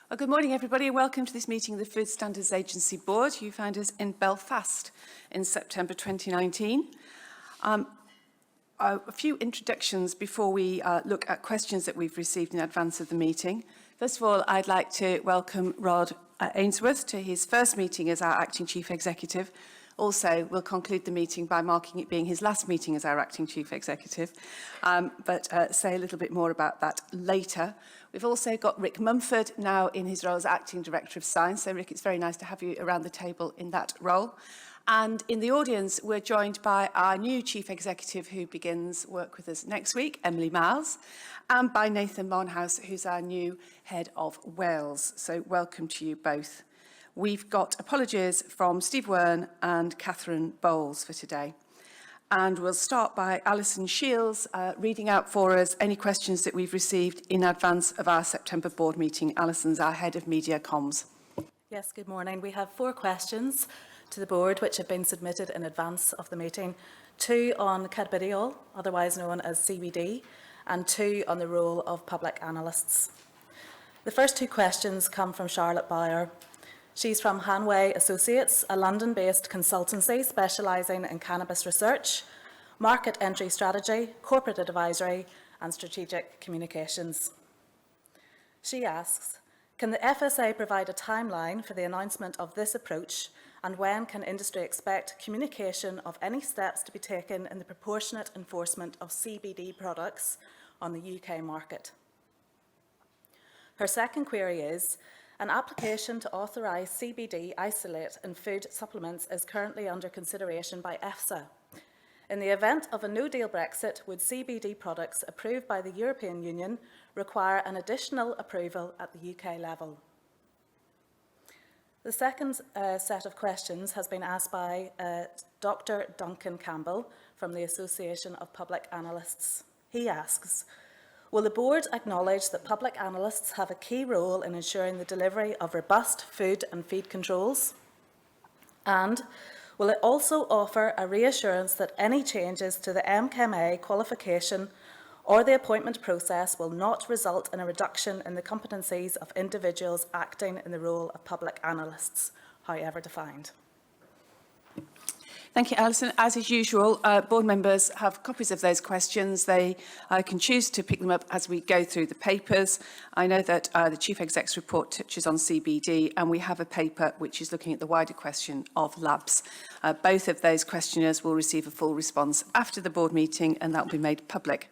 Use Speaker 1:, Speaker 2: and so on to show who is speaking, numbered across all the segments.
Speaker 1: Well, good morning, everybody, and welcome to this meeting of the Food Standards Agency Board. You found us in Belfast in September 2019. A few introductions before we look at questions that we've received in advance of the meeting. First of all, I'd like to welcome Rod Ainsworth to his first meeting as our Acting Chief Executive. Also, we'll conclude the meeting by marking it being his last meeting as our Acting Chief Executive, but say a little bit more about that later. We've also got Rick Mumford now in his role as Acting Director of Science. So, Rick, it's very nice to have you around the table in that role. And in the audience, we're joined by our new Chief Executive who begins work with us next week, Emily Miles, and by Nathan Monhouse, who's our new Head of Wales. So welcome to you both. We've got apologies from Steve Wern and Catherine Bowles for today. And we'll start by Alison Shields reading out for us any questions that we've received in advance of our September board meeting. Alison's our Head of Media Comms.
Speaker 2: Yes, good morning. We have 4 questions to the board which have been submitted in advance of the meeting. 2 on Campylobacter, otherwise known as CBD, and 2 on the role of public analysts. The first 2 questions come from Charlotte Bauer. She's from Hanway Associates, a London-based consultancy specialising in cannabis research, market entry strategy, corporate advisory and strategic communications. She asks, can the FSA provide a timeline for the announcement of this approach, and when can industry expect communication of any steps to be taken in the proportionate enforcement of CBD products on the UK market? Her second query is, an application to authorise CBD isolate in food supplements is currently under consideration by FSA. In the event of a no-deal Brexit, would CBD products approved by the European Union require an additional approval at the UK level? The second set of questions has been asked by Dr. Duncan Campbell from the Association of Public Analysts. He asks, will the board acknowledge that public analysts have a key role in ensuring the delivery of robust food and feed controls? And will it also offer a reassurance that any changes to the MCMA qualification or the appointment process will not result in a reduction in the competencies of individuals acting in the role of public analysts, however defined?
Speaker 1: Thank you, Alison. As is usual, board members have copies of those questions. They can choose to pick them up as we go through the papers. I know that the Chief Exec's report touches on CBD, and we have a paper which is looking at the wider question of labs. Both of those questionnaires will receive a full response after the board meeting, and that will be made public.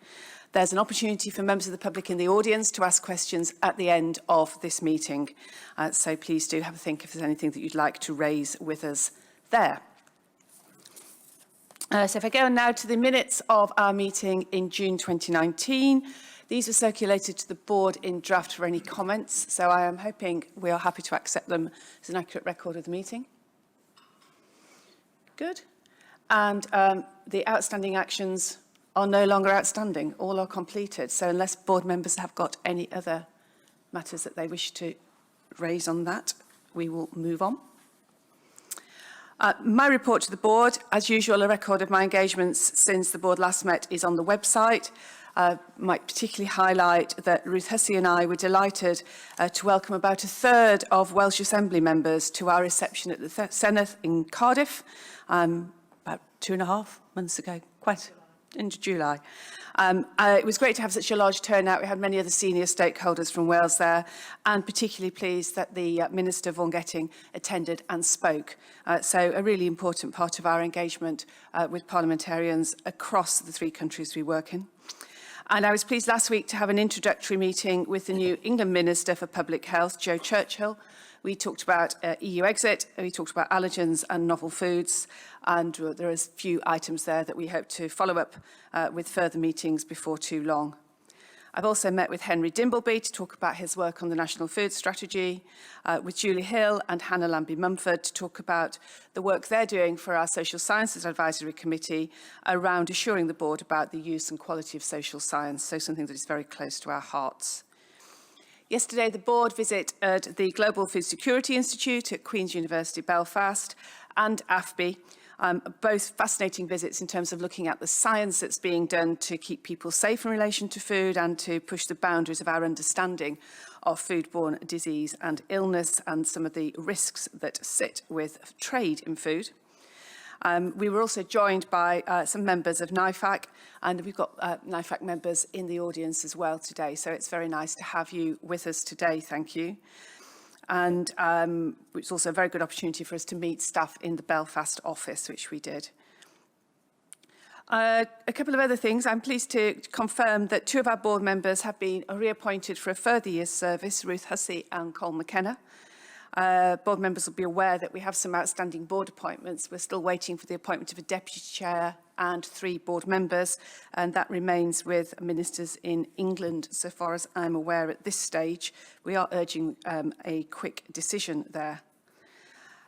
Speaker 1: There's an opportunity for members of the public in the audience to ask questions at the end of this meeting. So please do have a think if there's anything that you'd like to raise with us there. So if I go now to the minutes of our meeting in June 2019, these were circulated to the board in draft for any comments. So I am hoping we are happy to accept them as an accurate record of the meeting. Good. And the outstanding actions are no longer outstanding. All are completed. So unless board members have got any other matters that they wish to raise on that, we will move on. My report to the board, as usual, a record of my engagements since the board last met is on the website. Might particularly highlight that Ruth Hussey and I were delighted to welcome about a third of Welsh Assembly members to our reception at the Senedd in Cardiff about 2.5 months ago, quite into July. It was great to have such a large turnout. We had many other senior stakeholders from Wales there, and particularly pleased that the Minister Vaughan Getting attended and spoke. So a really important part of our engagement with parliamentarians across the 3 countries we work in. And I was pleased last week to have an introductory meeting with the new England Minister for Public Health, Joe Churchill. We talked about EU exit, we talked about allergens and novel foods, and there are a few items there that we hope to follow up with further meetings before too long. I've also met with Henry Dimbleby to talk about his work on the National Food Strategy, with Julie Hill and Hannah Lambie-Mumford to talk about the work they're doing for our Social Sciences Advisory Committee around assuring the board about the use and quality of social science, so something that is very close to our hearts. Yesterday, the board visited the Global Food Security Institute at Queen's University Belfast and AFBI Both fascinating visits in terms of looking at the science that's being done to keep people safe in relation to food and to push the boundaries of our understanding of foodborne disease and illness and some of the risks that sit with trade in food. We were also joined by some members of NIFAC, and we've got NIFAC members in the audience as well today, so it's very nice to have you with us today, thank you. And it's also a very good opportunity for us to meet staff in the Belfast office, which we did. A couple of other things. I'm pleased to confirm that 2 of our board members have been reappointed for a further year's service, Ruth Hussey and Col McKenna. Board members will be aware that we have some outstanding board appointments. We're still waiting for the appointment of a deputy chair and 3 board members, and that remains with ministers in England, so far as I'm aware at this stage. We are urging a quick decision there.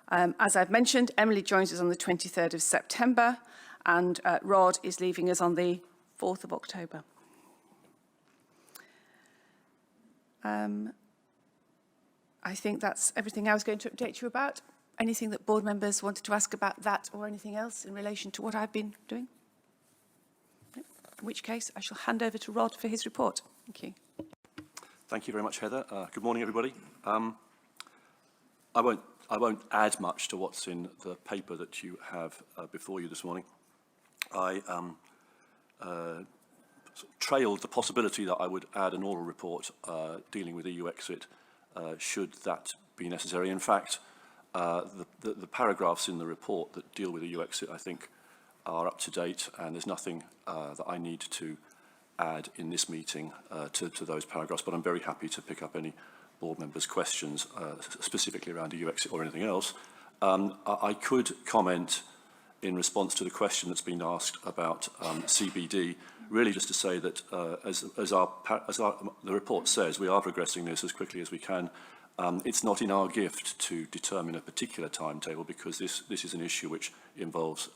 Speaker 1: As I've mentioned, Emily joins us on the 23rd of September, and Rod is leaving us on the 4th of October. I think that's everything I was going to update you about. Anything that board members wanted to ask about that or anything else in relation to what I've been doing? In which case, I shall hand over to Rod for his report. Thank you.
Speaker 3: Thank you very much, Heather. Good morning, everybody. I won't add much to what's in the paper that you have before you this morning. I trailed the possibility that I would add an oral report dealing with EU exit should that be necessary. In fact, the paragraphs in the report that deal with EU exit, I think, are up to date, and there's nothing that I need to add in this meeting to those paragraphs, but I'm very happy to pick up any board members' questions, specifically around EU exit or anything else. I could comment in response to the question that's been asked about CBD, really just to say that as the report says, we are progressing this as quickly as we can. It's not in our gift to determine a particular timetable, because this is an issue which involves,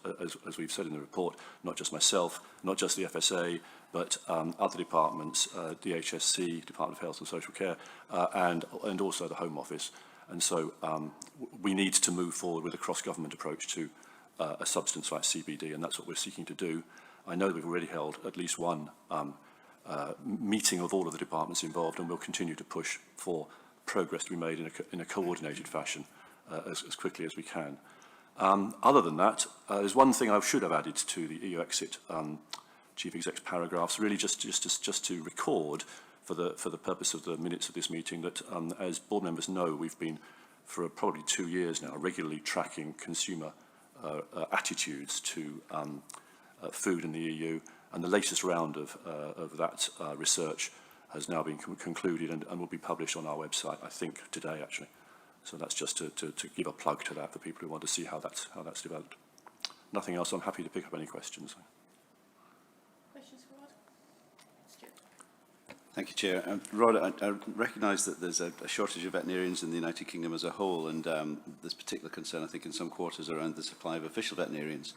Speaker 3: as we've said in the report, not just myself, not just the FSA, but other departments, DHSC, Department of Health and Social Care, and also the Home Office. And so we need to move forward with a cross-government approach to a substance like CBD, and that's what we're seeking to do. I know that we've already held at least one meeting of all of the departments involved, and we'll continue to push for progress to be made in a coordinated fashion as quickly as we can. Other than that, there's one thing I should have added to the EU exit chief exec's paragraphs, really just to record for the purpose of the minutes of this meeting that, as board members know, we've been for probably 2 years now regularly tracking consumer attitudes to food in the EU, and the latest round of that research has now been concluded and will be published on our website, I think today actually. So that's just to give a plug to that for people who want to see how that's developed. Nothing else. I'm happy to pick up any questions.
Speaker 1: Questions for Rod?
Speaker 4: Thank you, Chair. Rod, I recognise that there's a shortage of veterinarians in the United Kingdom as a whole, and there's particular concern, I think, in some quarters around the supply of official veterinarians.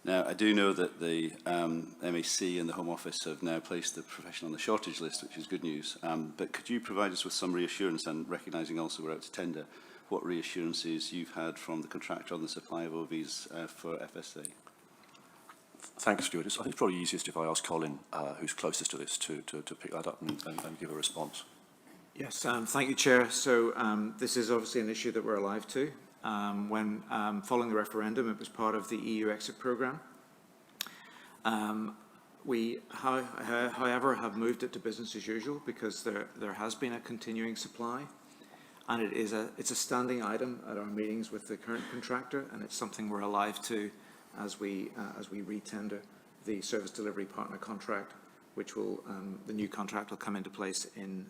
Speaker 4: Now, I do know that the MAC and the Home Office have now placed the profession on the shortage list, which is good news. But could you provide us with some reassurance, and recognising also we're out to tender, what reassurances you've had from the contractor on the supply of OVs for FSA?
Speaker 3: Thanks, Stuart. I think it's probably easiest if I ask Colin, who's closest to this, to pick that up and give a response.
Speaker 5: Yes, thank you, Chair. So this is obviously an issue that we're alive to. When following the referendum, it was part of the EU exit programme. We, however, have moved it to business as usual because there has been a continuing supply, and it's a standing item at our meetings with the current contractor, and it's something we're alive to as we re-tender the service delivery partner contract, which will the new contract will come into place in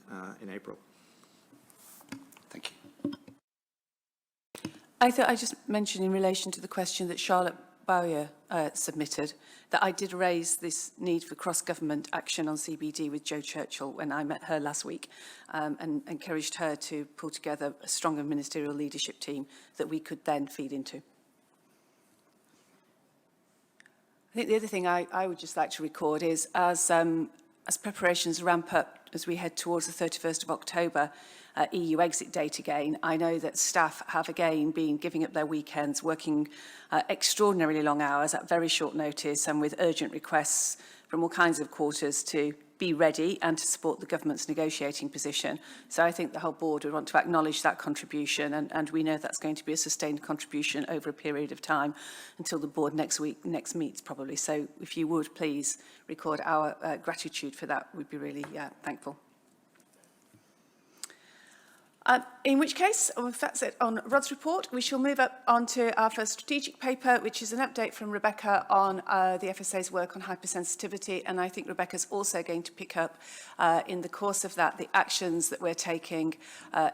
Speaker 5: April.
Speaker 4: Thank you.
Speaker 1: I thought I just mentioned in relation to the question that Charlotte Bowyer submitted that I did raise this need for cross-government action on CBD with Jo Churchill when I met her last week, and encouraged her to pull together a stronger ministerial leadership team that we could then feed into. I think the other thing I would just like to record is, as as preparations ramp up as we head towards the 31st of October, EU exit date again, I know that staff have again been giving up their weekends, working extraordinarily long hours at very short notice and with urgent requests from all kinds of quarters to be ready and to support the government's negotiating position. So I think the whole board would want to acknowledge that contribution, and we know that's going to be a sustained contribution over a period of time until the board next meets probably. So if you would please record our gratitude for that, we'd be really thankful. In which case, if that's it on Rod's report, we shall move up onto our first strategic paper, which is an update from Rebecca on the FSA's work on hypersensitivity. And I think Rebecca's also going to pick up in the course of that the actions that we're taking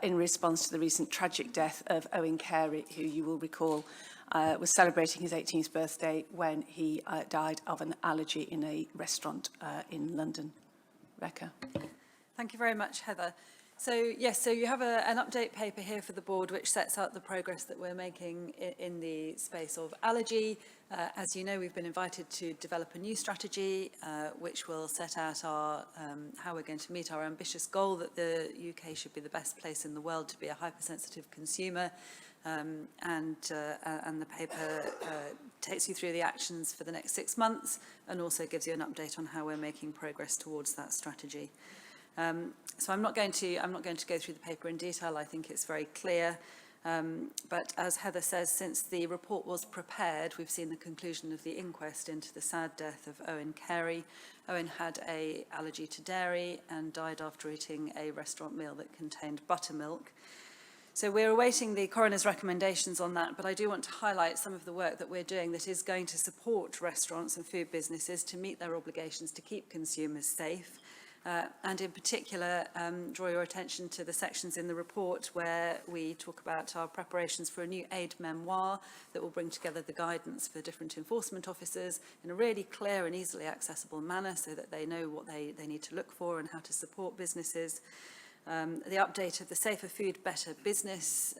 Speaker 1: in response to the recent tragic death of Owen Carey, who you will recall was celebrating his 18th birthday when he died of an allergy in a restaurant in London. Rebecca.
Speaker 6: Thank you very much, Heather. So yes, so you have an update paper here for the board which sets out the progress that we're making in the space of allergy. As you know, we've been invited to develop a new strategy which will set out our how we're going to meet our ambitious goal that the UK should be the best place in the world to be a hypersensitive consumer. And the paper takes you through the actions for the next 6 months and also gives you an update on how we're making progress towards that strategy. So I'm not going to go through the paper in detail. I think it's very clear. But as Heather says, since the report was prepared, we've seen the conclusion of the inquest into the sad death of Owen Carey. Owen had an allergy to dairy and died after eating a restaurant meal that contained buttermilk. So we're awaiting the coroner's recommendations on that, but I do want to highlight some of the work that we're doing that is going to support restaurants and food businesses to meet their obligations to keep consumers safe. And in particular, draw your attention to the sections in the report where we talk about our preparations for a new aid memoir that will bring together the guidance for different enforcement officers in a really clear and easily accessible manner so that they know what they need to look for and how to support businesses. The update of the Safer Food, Better Business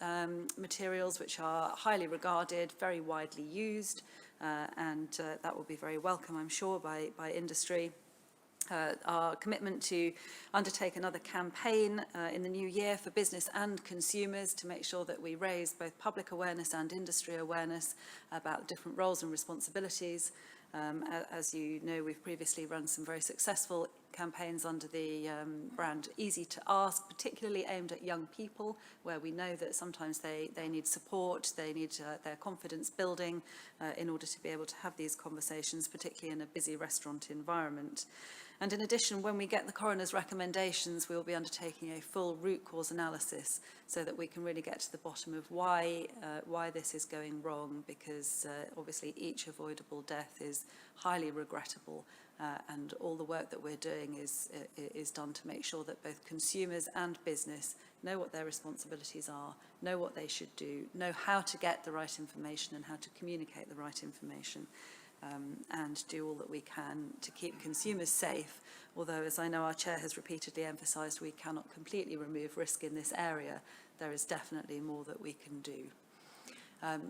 Speaker 6: materials, which are highly regarded, very widely used, and that will be very welcome, I'm sure, by industry. Our commitment to undertake another campaign in the new year for business and consumers to make sure that we raise both public awareness and industry awareness about different roles and responsibilities. As you know, we've previously run some very successful campaigns under the brand Easy to Ask, particularly aimed at young people, where we know that sometimes they need support, they need their confidence building in order to be able to have these conversations, particularly in a busy restaurant environment. And in addition, when we get the coroner's recommendations, we'll be undertaking a full root cause analysis so that we can really get to the bottom of why this is going wrong, because obviously each avoidable death is highly regrettable, and all the work that we're doing is done to make sure that both consumers and business know what their responsibilities are, know what they should do, know how to get the right information and how to communicate the right information. And do all that we can to keep consumers safe, although, as I know our chair has repeatedly emphasised, we cannot completely remove risk in this area. There is definitely more that we can do.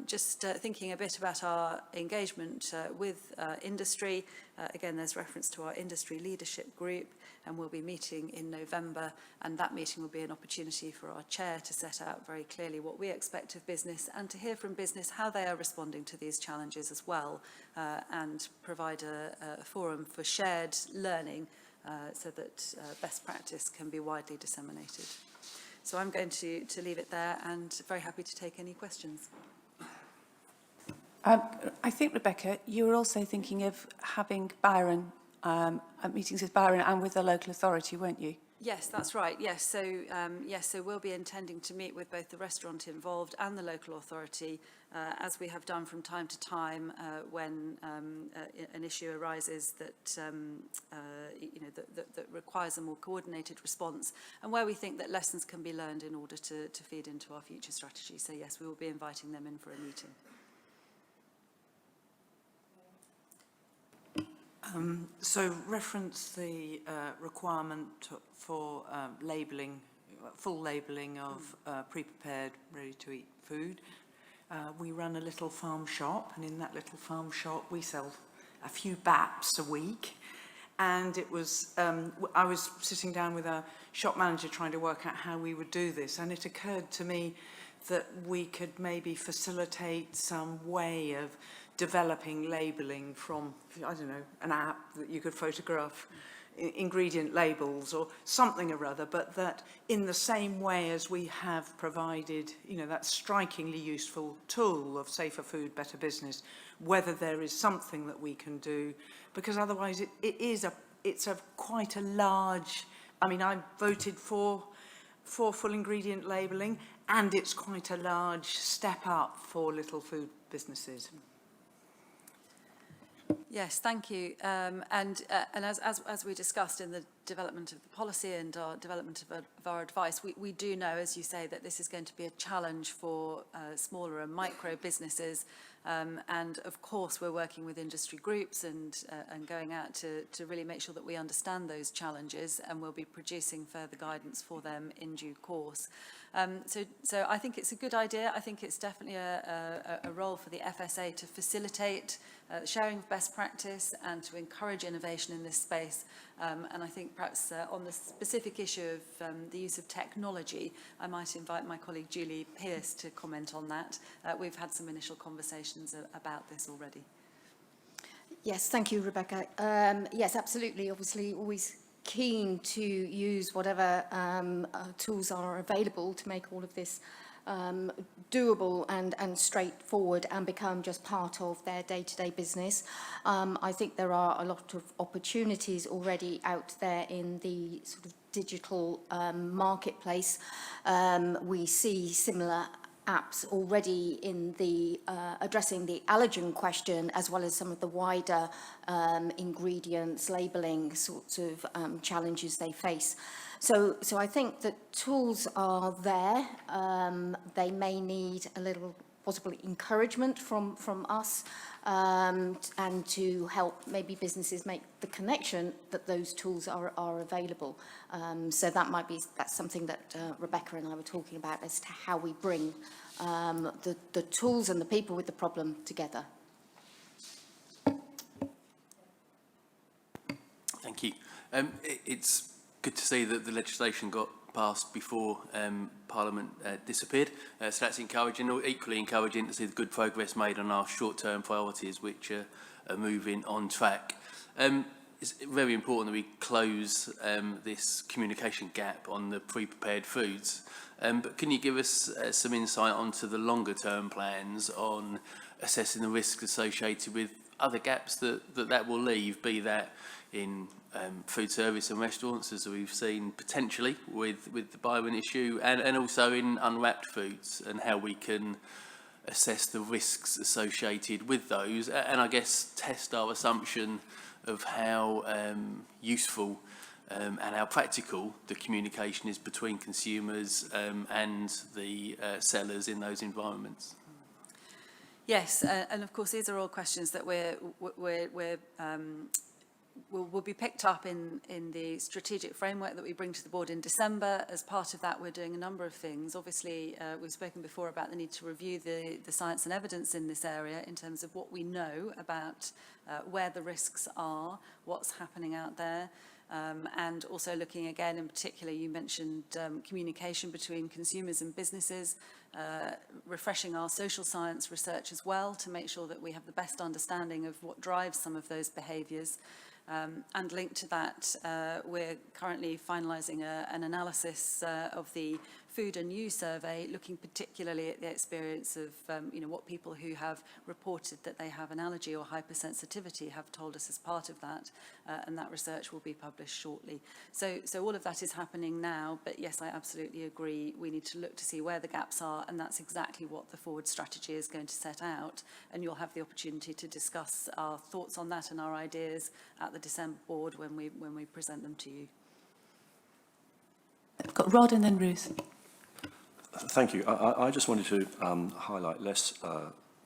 Speaker 6: Just thinking a bit about our engagement with industry, again there's reference to our industry leadership group, and we'll be meeting in November, and that meeting will be an opportunity for our chair to set out very clearly what we expect of business and to hear from business how they are responding to these challenges as well, and provide a forum for shared learning so that best practice can be widely disseminated. So I'm going to leave it there and very happy to take any questions.
Speaker 1: I think, Rebecca, you were also thinking of having Byron, meetings with Byron and with the local authority, weren't you?
Speaker 6: Yes, that's right. Yes, so we'll be intending to meet with both the restaurant involved and the local authority, as we have done from time to time when an issue arises that that requires a more coordinated response, and where we think that lessons can be learned in order to feed into our future strategy. So yes, we will be inviting them in for a meeting.
Speaker 7: So reference the requirement for labelling, full labelling of pre-prepared, ready-to-eat food. We run a little farm shop, and in that little farm shop we sell a few baps a week, And it was, I was sitting down with a shop manager trying to work out how we would do this, and it occurred to me that we could maybe facilitate some way of developing labelling from, I don't know, an app that you could photograph ingredient labels or something or other, but that in the same way as we have provided, you know, that strikingly useful tool of safer food, better business, whether there is something that we can do, because otherwise it's quite a large, I mean, I voted for full ingredient labelling, and it's quite a large step up for little food businesses.
Speaker 6: Yes, thank you. And as we discussed in the development of the policy and our development of our advice, we do know, as you say, that this is going to be a challenge for smaller and micro businesses. And of course, we're working with industry groups and going out to really make sure that we understand those challenges, and we'll be producing further guidance for them in due course. So I think it's a good idea. I think it's definitely a role for the FSA to facilitate sharing of best practice and to encourage innovation in this space. And I think perhaps on the specific issue of the use of technology, I might invite my colleague Julie Pearce to comment on that. We've had some initial conversations about this already.
Speaker 8: Yes, thank you, Rebecca. Yes, absolutely. Obviously, always keen to use whatever tools are available to make all of this doable and straightforward and become just part of their day-to-day business. I think there are a lot of opportunities already out there in the sort of digital marketplace. We see similar apps already in the addressing the allergen question, as well as some of the wider ingredients labelling sorts of challenges they face. So I think that tools are there. They may need a little possibly encouragement from us and to help maybe businesses make the connection that those tools are available. So that's something that Rebecca and I were talking about as to how we bring the tools and the people with the problem together.
Speaker 9: Thank you. It's good to see that the legislation got passed before Parliament disappeared, so that's encouraging. Equally encouraging to see the good progress made on our short-term priorities, which are moving on track. It's very important that we close this communication gap on the pre-prepared foods. But can you give us some insight onto the longer-term plans on assessing the risks associated with other gaps that will leave, be that in food service and restaurants, as we've seen potentially with the Byron issue, and also in unwrapped foods, and how we can assess the risks associated with those, and I guess test our assumption of how useful and how practical the communication is between consumers and the sellers in those environments.
Speaker 6: Yes, and of course these are all questions that will be picked up in the strategic framework that we bring to the board in December. As part of that, we're doing a number of things. Obviously, we've spoken before about the need to review the science and evidence in this area in terms of what we know about where the risks are, what's happening out there, and also looking again, in particular, you mentioned communication between consumers and businesses, refreshing our social science research as well to make sure that we have the best understanding of what drives some of those behaviours. And linked to that, we're currently finalising an analysis of the Food and You survey, looking particularly at the experience of what people who have reported that they have an allergy or hypersensitivity have told us as part of that, and that research will be published shortly. So all of that is happening now, but yes, I absolutely agree. We need to look to see where the gaps are, and that's exactly what the forward strategy is going to set out. And you'll have the opportunity to discuss our thoughts on that and our ideas at the December board when we present them to you.
Speaker 1: I've got Rod and then Ruth.
Speaker 3: Thank you. I just wanted to highlight less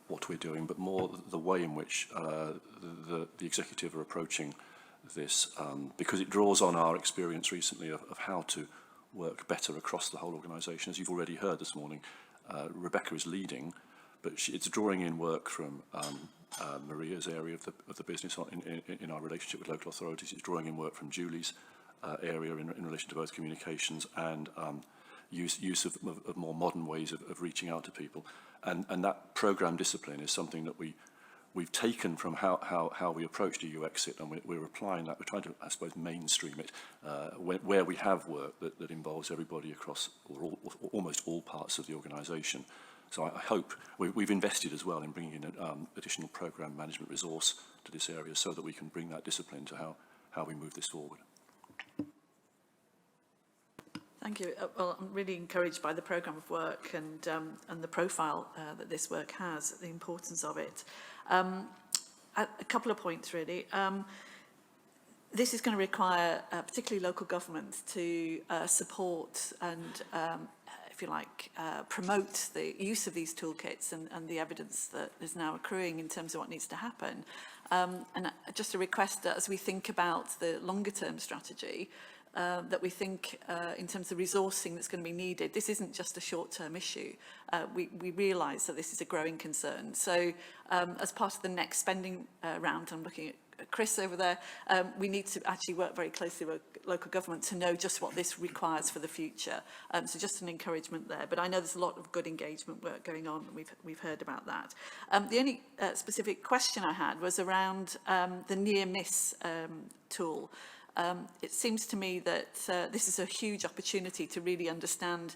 Speaker 3: what we're doing, but more the way in which the executive are approaching this, because it draws on our experience recently of how to work better across the whole organisation. As you've already heard this morning, Rebecca is leading, but it's drawing in work from Maria's area of the business in our relationship with local authorities. It's drawing in work from Julie's area in relation to both communications and use of more modern ways of reaching out to people. And that programme discipline is something that we've taken from how we approached EU exit, and we're applying that. We're trying to, I suppose, mainstream it where we have work that involves everybody across or almost all parts of the organisation. So I hope we've invested as well in bringing in additional programme management resource to this area so that we can bring that discipline to how we move this forward.
Speaker 10: Thank you. Well, I'm really encouraged by the programme of work and the profile that this work has, the importance of it. A couple of points, really. This is going to require particularly local government to support and, if you like, promote the use of these toolkits and the evidence that is now accruing in terms of what needs to happen. And just a request that as we think about the longer term strategy, that we think in terms of resourcing that's going to be needed. This isn't just a short-term issue. We realise that this is a growing concern. So as part of the next spending round, I'm looking at Chris over there, we need to actually work very closely with local government to know just what this requires for the future. So just an encouragement there. But I know there's a lot of good engagement work going on, and we've heard about that. The only specific question I had was around the near-miss tool. It seems to me that this is a huge opportunity to really understand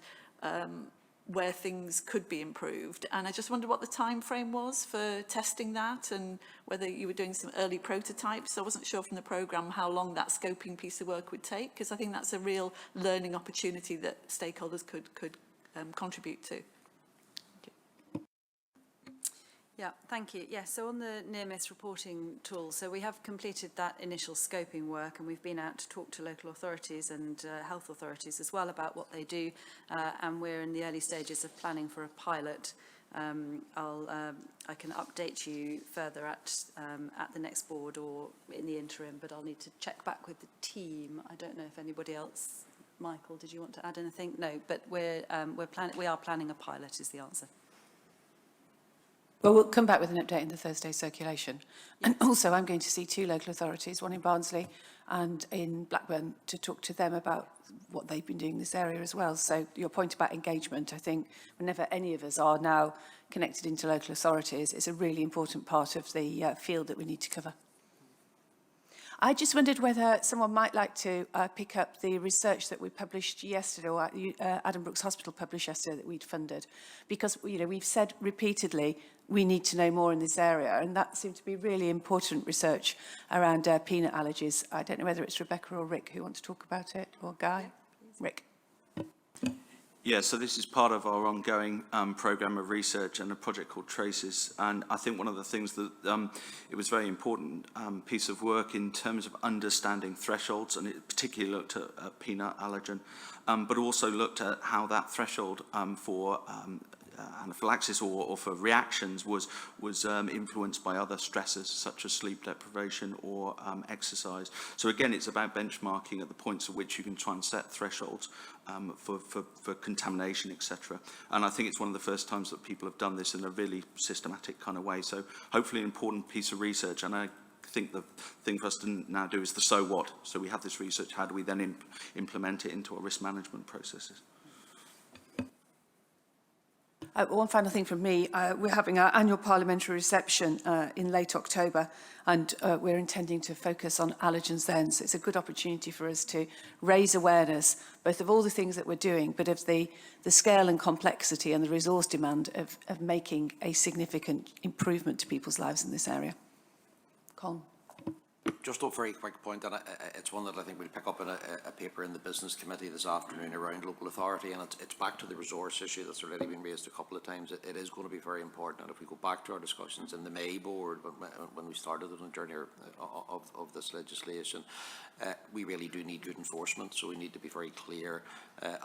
Speaker 10: where things could be improved. And I just wondered what the time frame was for testing that and whether you were doing some early prototypes. I wasn't sure from the programme how long that scoping piece of work would take, because I think that's a real learning opportunity that stakeholders could contribute to.
Speaker 6: Yeah, thank you. Yeah, so on the near-miss reporting tool, so we have completed that initial scoping work, and we've been out to talk to local authorities and health authorities as well about what they do, and we're in the early stages of planning for a pilot. I can update you further at the next board or in the interim, but I'll need to check back with the team. I don't know if anybody else. Michael, did you want to add anything? No, but we are planning a pilot is the answer.
Speaker 1: Well, we'll come back with an update in the Thursday circulation. And also, I'm going to see 2 local authorities, one in Barnsley and in Blackburn, to talk to them about what they've been doing in this area as well. So your point about engagement, I think whenever any of us are now connected into local authorities, it's a really important part of the field that we need to cover. I just wondered whether someone might like to pick up the research that we published yesterday, or Adam Brooks Hospital published yesterday, that we'd funded, because we've said repeatedly we need to know more in this area, and that seemed to be really important research around peanut allergies. I don't know whether it's Rebecca or Rick who want to talk about it, or Guy. Rick.
Speaker 11: Yeah, so this is part of our ongoing programme of research and a project called Traces. And I think one of the things that it was very important piece of work in terms of understanding thresholds, and it particularly looked at peanut allergen, but also looked at how that threshold for anaphylaxis or for reactions was influenced by other stressors such as sleep deprivation or exercise. So again, it's about benchmarking at the points at which you can try and set thresholds for contamination, etc. And I think it's one of the first times that people have done this in a really systematic kind of way. So hopefully an important piece of research. And I think the thing for us to now do is the so what. So we have this research, how do we then implement it into our risk management processes?
Speaker 1: One final thing from me, we're having our annual parliamentary reception in late October, and we're intending to focus on allergens then. So it's a good opportunity for us to raise awareness, both of all the things that we're doing, but of the scale and complexity and the resource demand of making a significant improvement to people's lives in this area. Colin.
Speaker 12: Just a very quick point, and it's one that I think we'll pick up in a paper in the Business Committee this afternoon around local authority, and it's back to the resource issue that's already been raised a couple of times. It is going to be very important, and if we go back to our discussions in the May board, when we started on the journey of this legislation, we really do need good enforcement, so we need to be very clear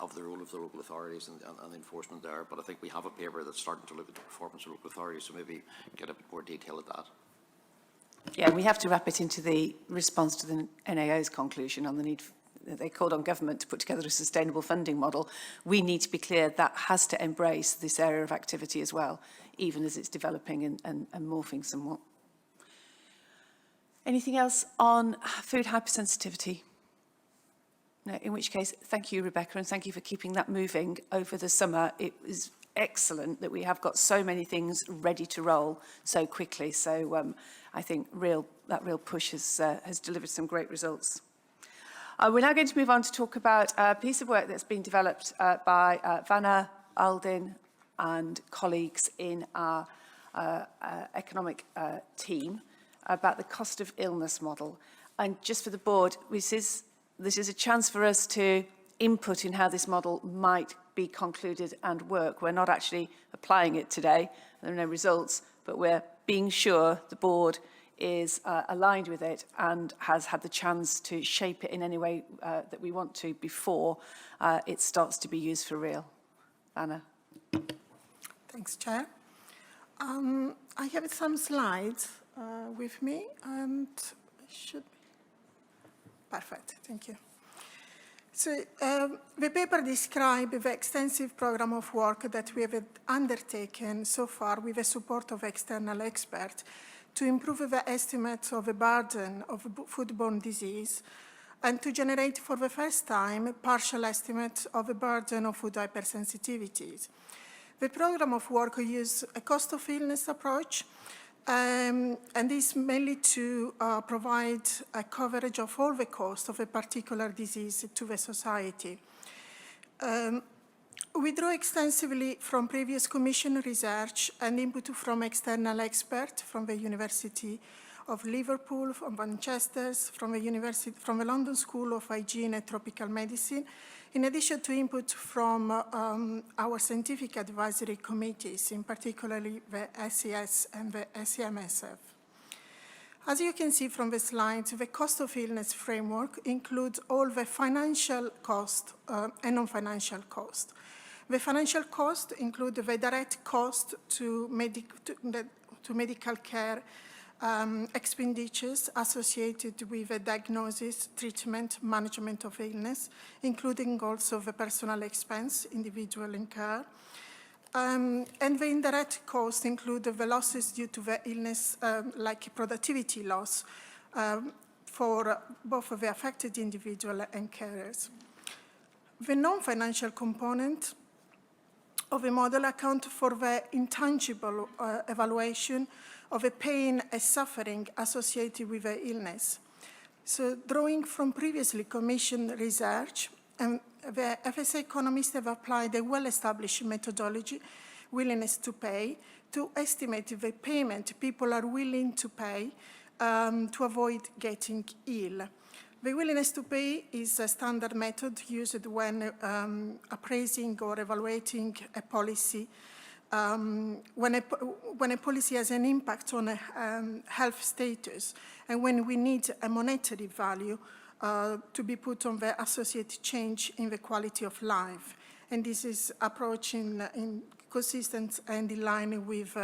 Speaker 12: of the role of the local authorities and the enforcement there. But I think we have a paper that's starting to look at the performance of local authorities, so maybe get a bit more detail at that.
Speaker 1: Yeah, we have to wrap it into the response to the NAO's conclusion on the need. They called on government to put together a sustainable funding model. We need to be clear that has to embrace this area of activity as well. even as it's developing and morphing somewhat. Anything else on food hypersensitivity? No, in which case, thank you, Rebecca, and thank you for keeping that moving over the summer. It was excellent that we have got so many things ready to roll so quickly. So I think that real push has delivered some great results. We're now going to move on to talk about a piece of work that's been developed by Vanna, Aldin and colleagues in our economic team about the cost of illness model. And just for the board, this is a chance for us to input in how this model might be concluded and work. We're not actually applying it today. There are no results, but we're being sure the board is aligned with it and has had the chance to shape it in any way that we want to before it starts to be used for real. Anna.
Speaker 13: Thanks, Chair. I have some slides with me, and should be perfect. Thank you. So the paper describes the extensive program of work that we have undertaken so far with the support of external experts to improve the estimates of the burden of foodborne disease and to generate for the first time partial estimates of the burden of food hypersensitivities. The program of work uses a cost of illness approach, and is mainly to provide a coverage of all the costs of a particular disease to the society. We draw extensively from previous Commission research and input from external experts from the University of Liverpool, from Manchester, from the London School of Hygiene and Tropical Medicine, in addition to input from our scientific advisory committees, in particularly the SES and the SEMSF. As you can see from the slides, the cost of illness framework includes all the financial cost and non-financial cost. The financial cost include the direct cost to medical care expenditures associated with the diagnosis, treatment, management of illness, including also the personal expense, individual in care. And the indirect costs include the losses due to the illness, like productivity loss, for both of the affected individual and carers. The non-financial component of the model account for the intangible evaluation of the pain and suffering associated with the illness. So drawing from previously commissioned research, the FSA economists have applied a well-established methodology, willingness to pay, to estimate the payment people are willing to pay to avoid getting ill. The willingness to pay is a standard method used when appraising or evaluating a policy, when a policy has an impact on a health status, and when we need a monetary value to be put on the associated change in the quality of life. And this is approach in consistent and in line with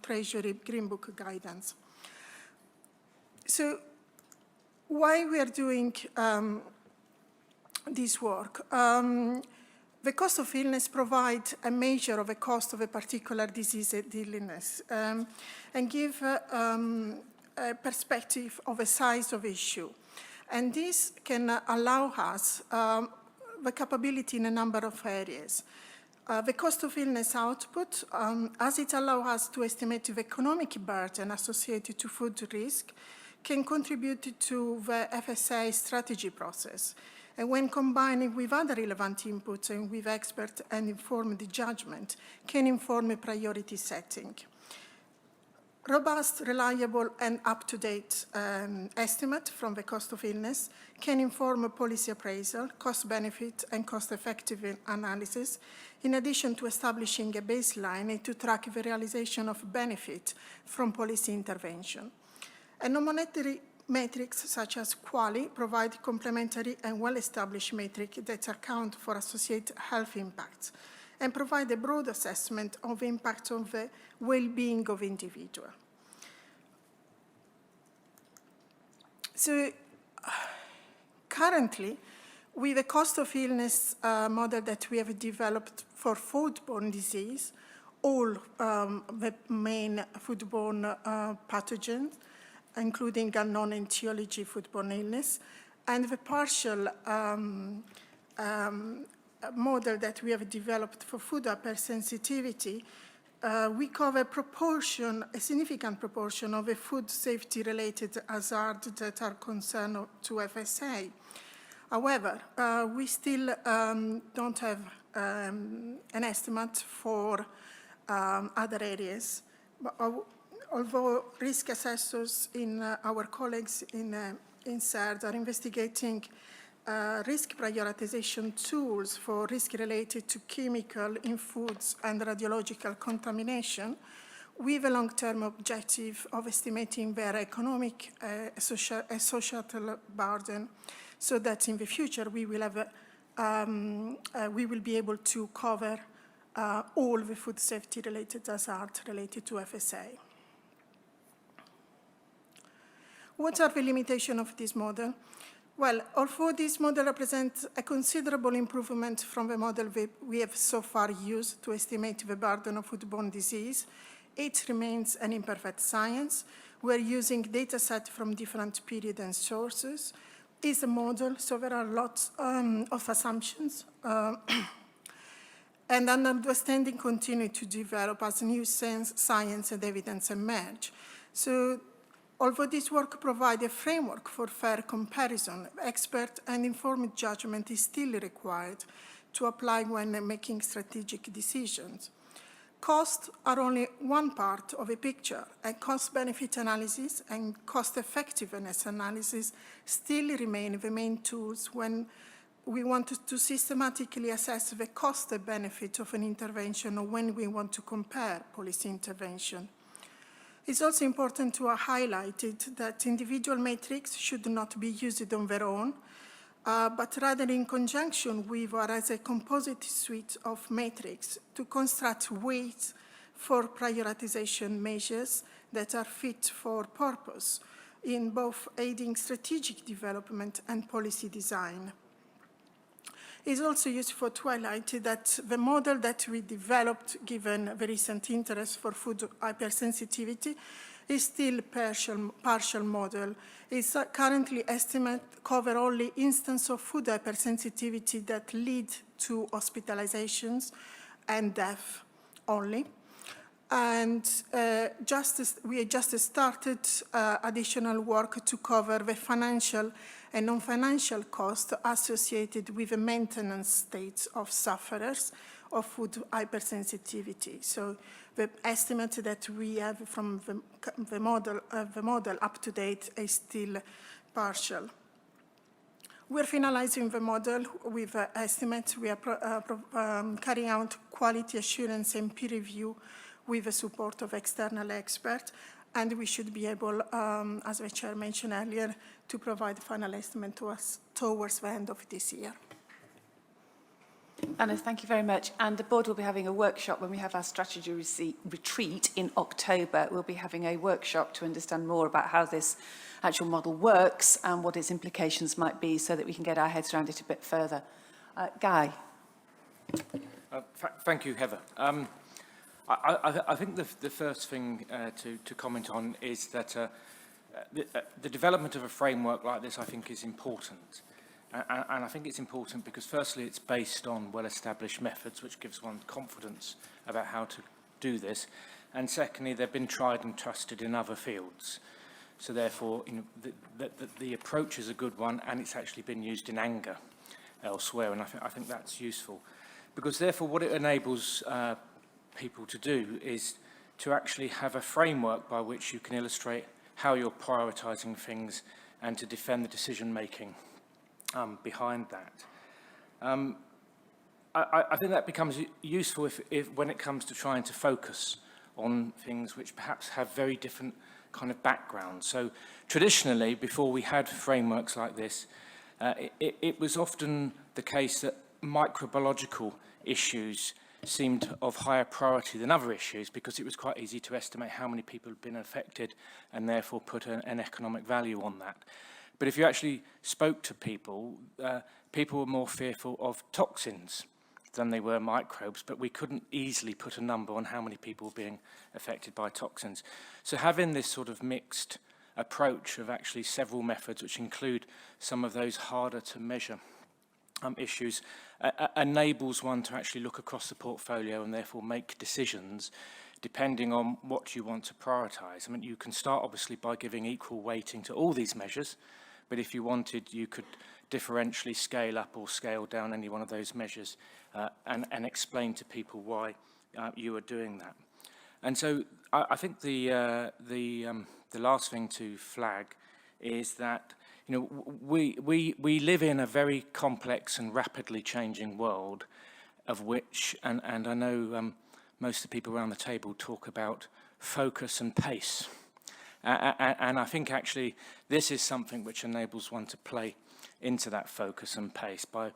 Speaker 13: Treasury Green Book guidance. So why we are doing this work? The cost of illness provides a measure of the cost of a particular disease and illness and give a perspective of the size of issue. And this can allow us the capability in a number of areas. The cost of illness output, as it allows us to estimate the economic burden associated to food risk, can contribute to the FSA strategy process. And when combining with other relevant inputs and with expert and informed judgment, can inform a priority setting. Robust, reliable, and up-to-date estimate from the cost of illness can inform a policy appraisal, cost-benefit, and cost-effective analysis, in addition to establishing a baseline to track the realization of benefit from policy intervention. And non-monetary metrics such as QALY provide complementary and well-established metrics that account for associated health impacts and provide a broad assessment of the impact on the well-being of individuals. So currently, with the cost of illness model that we have developed for foodborne disease, all the main foodborne pathogens, including unknown etiology foodborne illness, and the partial model that we have developed for food hypersensitivity. We cover a significant proportion of the food safety-related hazards that are concerned to FSA. However, we still don't have an estimate for other areas. But, although risk assessors in our colleagues in Sept are investigating risk prioritization tools for risk related to chemical in foods and radiological contamination, with a long-term objective of estimating their economic societal burden, so that in the future we will have we will be able to cover all the food safety related hazards related to FSA. What are the limitations of this model? Well, although this model represents a considerable improvement from the model we have so far used to estimate the burden of foodborne disease, it remains an imperfect science. We're using data set from different periods and sources. It's a model, so there are lots of assumptions. And understanding continue to develop as new science and evidence emerge. So, although this work provides a framework for fair comparison, expert and informed judgment is still required to apply when making strategic decisions. Costs are only one part of a picture, and cost-benefit analysis and cost-effectiveness analysis still remain the main tools when we want to systematically assess the cost and benefit of an intervention, or when we want to compare policy intervention. It's also important to highlight that individual metrics should not be used on their own, but rather in conjunction with or as a composite suite of metrics to construct weights for prioritization measures that are fit for purpose in both aiding strategic development and policy design. It's also useful to highlight that the model that we developed, given the recent interest for food hypersensitivity, is still partial model. It's currently estimated cover only instances of food hypersensitivity that lead to hospitalizations and death only. And we just started additional work to cover the financial and non-financial costs associated with the maintenance states of sufferers of food hypersensitivity. So the estimate that we have from the model up to date is still partial. We're finalizing the model with estimates. We are carrying out quality assurance and peer review with the support of external experts, and we should be able, as the Chair mentioned earlier, to provide the final estimate to us towards the end of this year.
Speaker 1: Anna, thank you very much. And the board will be having a workshop when we have our strategy retreat in October. We'll be having a workshop to understand more about how this actual model works and what its implications might be, so that we can get our heads around it a bit further. Guy.
Speaker 14: Thank you, Heather. I think the first thing to comment on is that the development of a framework like this, I think, is important. And I think it's important because, firstly, it's based on well-established methods, which gives one confidence about how to do this. And secondly, they've been tried and trusted in other fields. So therefore, you know, the approach is a good one, and it's actually been used in anger elsewhere. And I think that's useful. Because therefore, what it enables people to do is to actually have a framework by which you can illustrate how you're prioritising things and to defend the decision-making behind that. I think that becomes useful if when it comes to trying to focus on things which perhaps have very different kind of backgrounds. So traditionally, before we had frameworks like this, it was often the case that microbiological issues seemed of higher priority than other issues, because it was quite easy to estimate how many people had been affected and therefore put an economic value on that. But if you actually spoke to people, people were more fearful of toxins than they were microbes, but we couldn't easily put a number on how many people were being affected by toxins. So having this sort of mixed approach of actually several methods, which include some of those harder to measure issues, enables one to actually look across the portfolio and therefore make decisions depending on what you want to prioritise. I mean, you can start obviously by giving equal weighting to all these measures, but if you wanted, you could differentially scale up or scale down any one of those measures and explain to people why you are doing that. And so I think the last thing to flag is that, you know, we live in a very complex and rapidly changing world, of which, and I know most of the people around the table talk about focus and pace. And I think actually this is something which enables one to play into that focus and pace by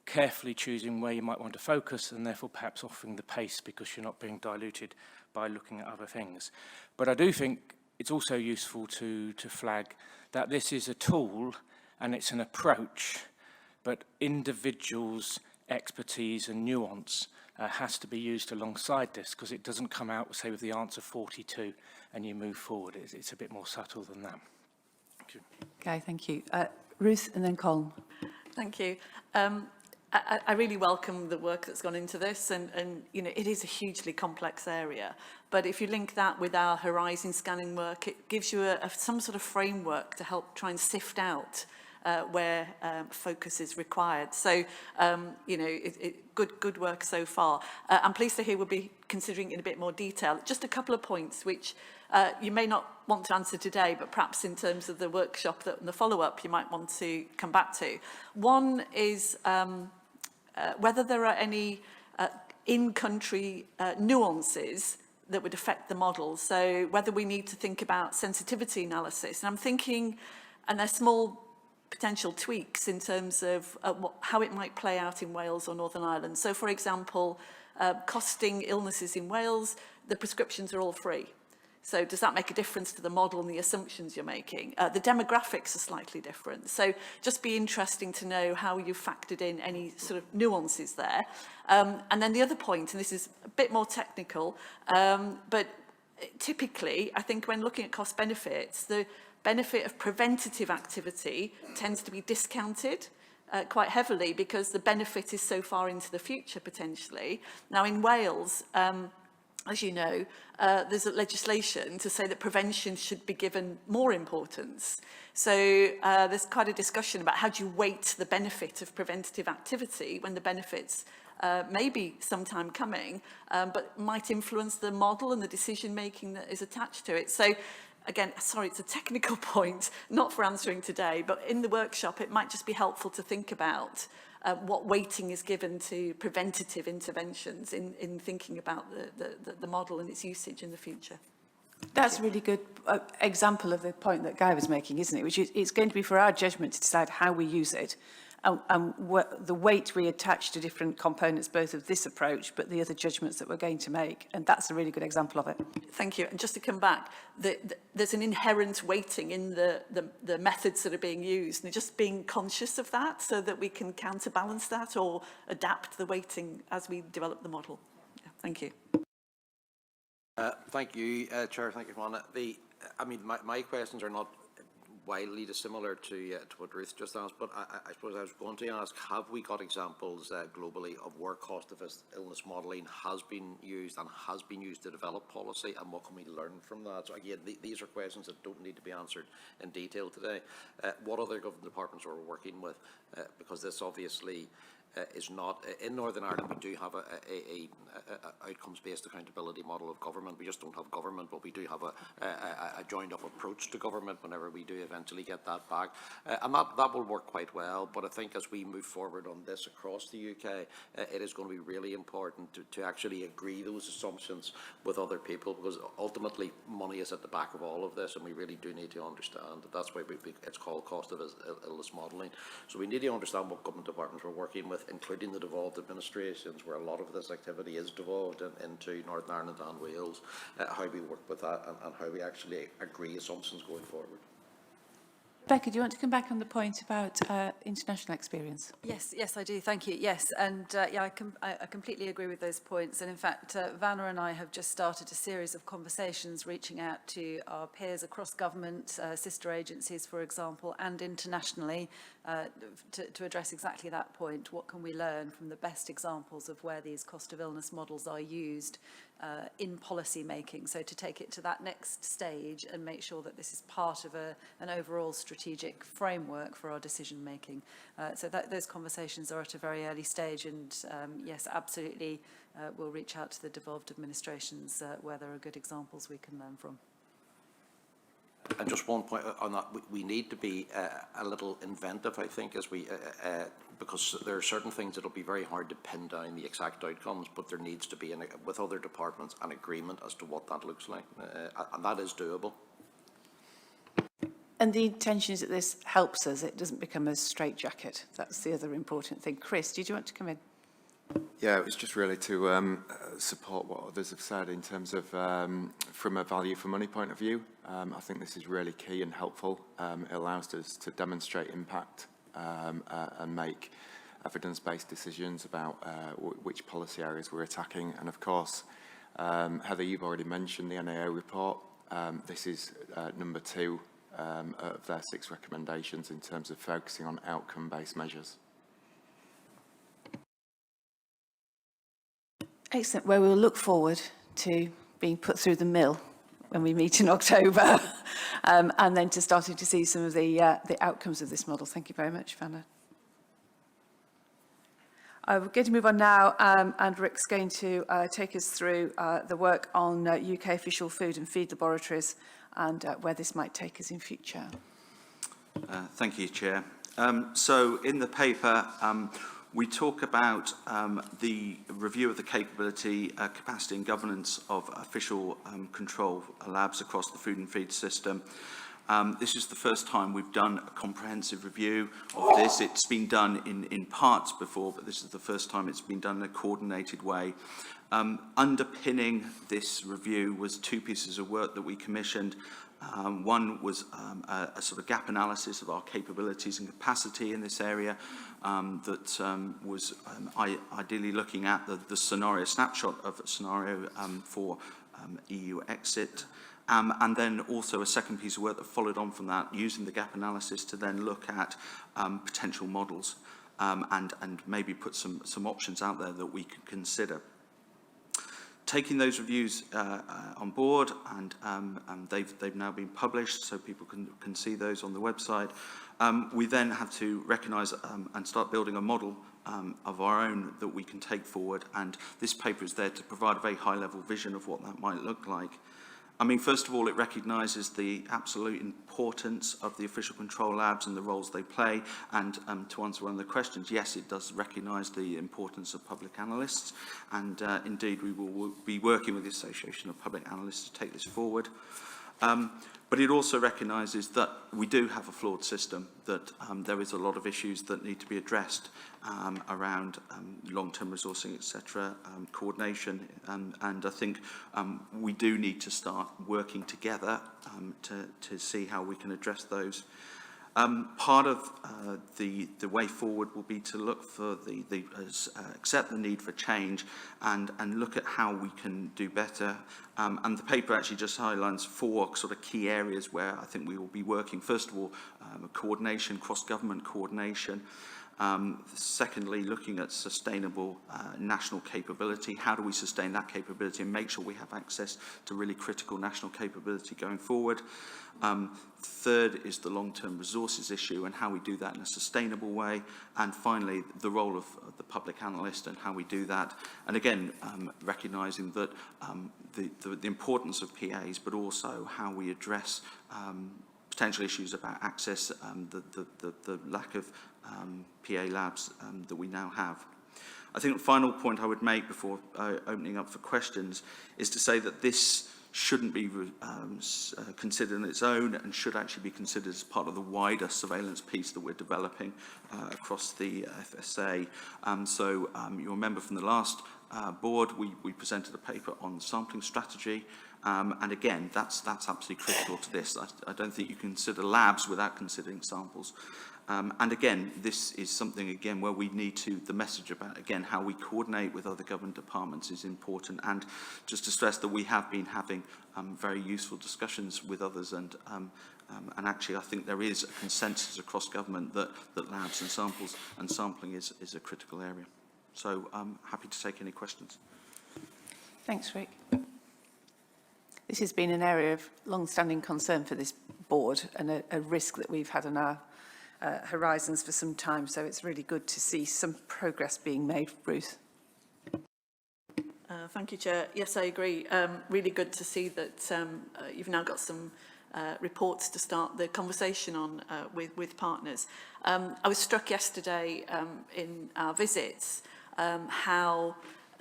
Speaker 14: carefully choosing where you might want to focus and therefore perhaps offering the pace because you're not being diluted by looking at other things. But I do think it's also useful to flag that this is a tool and it's an approach, but individuals' expertise and nuance has to be used alongside this, because it doesn't come out, say, with the answer 42 and you move forward. It's a bit more subtle than that. Thank you.
Speaker 1: Okay, thank you. Ruth and then Colin.
Speaker 10: Thank you. I really welcome the work that's gone into this, and you know, it is a hugely complex area. But if you link that with our horizon scanning work, it gives you some sort of framework to help try and sift out where focus is required. So, you know, good work so far. I'm pleased to hear we'll be considering in a bit more detail. Just a couple of points which you may not want to answer today, but perhaps in terms of the workshop and the follow-up you might want to come back to. One is whether there are any in-country nuances that would affect the model. So whether we need to think about sensitivity analysis. And I'm thinking, and they're small potential tweaks in terms of how it might play out in Wales or Northern Ireland. So for example, costing illnesses in Wales, the prescriptions are all free. So does that make a difference to the model and the assumptions you're making? The demographics are slightly different. So just be interesting to know how you factored in any sort of nuances there. And then the other point, and this is a bit more technical, but typically, I think when looking at cost benefits, the benefit of preventative activity tends to be discounted quite heavily because the benefit is so far into the future potentially. Now in Wales, as you know, there's a legislation to say that prevention should be given more importance. So there's quite a discussion about how do you weight the benefit of preventative activity when the benefits may be sometime coming, but might influence the model and the decision making that is attached to it. So again, sorry, it's a technical point, not for answering today, but in the workshop, it might just be helpful to think about what weighting is given to preventative interventions in thinking about the model and its usage in the future.
Speaker 1: That's a really good example of the point that Guy was making, isn't it? Which is, it's going to be for our judgment to decide how we use it and the weight we attach to different components, both of this approach, but the other judgments that we're going to make. And that's a really good example of it.
Speaker 10: Thank you. And just to come back, there's an inherent weighting in the methods that are being used, and just being conscious of that so that we can counterbalance that or adapt the weighting as we develop the model. Yeah, thank you.
Speaker 12: Thank you, Chair. Thank you, Juana. I mean, my questions are not wildly dissimilar to what Ruth just asked, but I suppose I was going to ask, have we got examples globally of where cost of illness modelling has been used to develop policy, and what can we learn from that? So again, these are questions that don't need to be answered in detail today. What other government departments are we working with? Because this obviously is not, in Northern Ireland we do have a outcomes-based accountability model of government. We just don't have government, but we do have a joined-up approach to government whenever we do eventually get that back. And that will work quite well, but I think as we move forward on this across the UK, it is going to be really important to actually agree those assumptions with other people, because ultimately money is at the back of all of this, and we really do need to understand that. That's why it's called cost of illness modelling. So we need to understand what government departments we're working with, including the devolved administrations, where a lot of this activity is devolved into Northern Ireland and Wales, how we work with that and how we actually agree assumptions going forward.
Speaker 1: Rebecca, do you want to come back on the point about international experience?
Speaker 6: Yes, I do. Thank you. Yes, and yeah, I completely agree with those points. And in fact, Vanna and I have just started a series of conversations reaching out to our peers across government, sister agencies, for example, and internationally to address exactly that point. What can we learn from the best examples of where these cost of illness models are used in policy making? So to take it to that next stage and make sure that this is part of an overall strategic framework for our decision making. So those conversations are at a very early stage, and yes, absolutely, we'll reach out to the devolved administrations where there are good examples we can learn from.
Speaker 12: And just one point on that, we need to be a little inventive, I think, as we because there are certain things that'll be very hard to pin down the exact outcomes, but there needs to be, with other departments, an agreement as to what that looks like, and that is doable.
Speaker 1: And the intention is that this helps us, it doesn't become a straitjacket. That's the other important thing. Chris, did you want to come in?
Speaker 15: Yeah, it was just really to support what others have said in terms of from a value for money point of view. I think this is really key and helpful. It allows us to demonstrate impact and make evidence-based decisions about which policy areas we're attacking. And of course, Heather, you've already mentioned the NAO report. This is number 2 of their 6 recommendations in terms of focusing on outcome-based measures.
Speaker 1: Excellent. Well, we'll look forward to being put through the mill when we meet in October, and then to starting to see some of the outcomes of this model. Thank you very much, Vanna. We're going to move on now, and Rick's going to take us through the work on UK official food and feed laboratories and where this might take us in future.
Speaker 11: Thank you, Chair. So in the paper, we talk about the review of the capability, capacity and governance of official control labs across the food and feed system. This is the first time we've done a comprehensive review of this. It's been done in parts before, but this is the first time it's been done in a coordinated way. Underpinning this review was 2 pieces of work that we commissioned. One was a sort of gap analysis of our capabilities and capacity in this area that was ideally looking at the scenario, snapshot of a scenario for EU exit. And then also a second piece of work that followed on from that, using the gap analysis to then look at potential models and maybe put some options out there that we could consider. Taking those reviews on board, and they've now been published, so people can see those on the website. We then have to recognise and start building a model of our own that we can take forward, and this paper is there to provide a very high-level vision of what that might look like. I mean, first of all, it recognises the absolute importance of the official control labs and the roles they play. And to answer one of the questions, yes, it does recognise the importance of public analysts. And indeed, we will be working with the Association of Public Analysts to take this forward. But it also recognises that we do have a flawed system, that there is a lot of issues that need to be addressed around long-term resourcing, etc., coordination, and I think we do need to start working together to see how we can address those. Part of the way forward will be to look for accept the need for change and look at how we can do better. And the paper actually just highlights 4 sort of key areas where I think we will be working. First of all, coordination, cross-government coordination. Secondly, looking at sustainable national capability. How do we sustain that capability and make sure we have access to really critical national capability going forward? Third is the long-term resources issue and how we do that in a sustainable way. And finally, the role of the public analyst and how we do that. And again, recognising that the importance of PAs, but also how we address potential issues about access, the lack of PA labs that we now have. I think the final point I would make before opening up for questions is to say that this shouldn't be considered on its own and should actually be considered as part of the wider surveillance piece that we're developing across the FSA. So you'll remember from the last Board, we presented a paper on sampling strategy, and again, that's absolutely critical to this. I don't think you consider labs without considering samples. And again, this is something, again, where we need to, the message about, again, how we coordinate with other government departments is important. And just to stress that we have been having very useful discussions with others, and actually I think there is a consensus across government that labs and samples and sampling is a critical area. So I'm happy to take any questions.
Speaker 1: Thanks, Rick. This has been an area of long-standing concern for this board and a risk that we've had on our horizons for some time, so it's really good to see some progress being made. Ruth.
Speaker 10: Thank you, Chair. Yes, I agree. Really good to see that you've now got some reports to start the conversation on with partners. I was struck yesterday in our visits how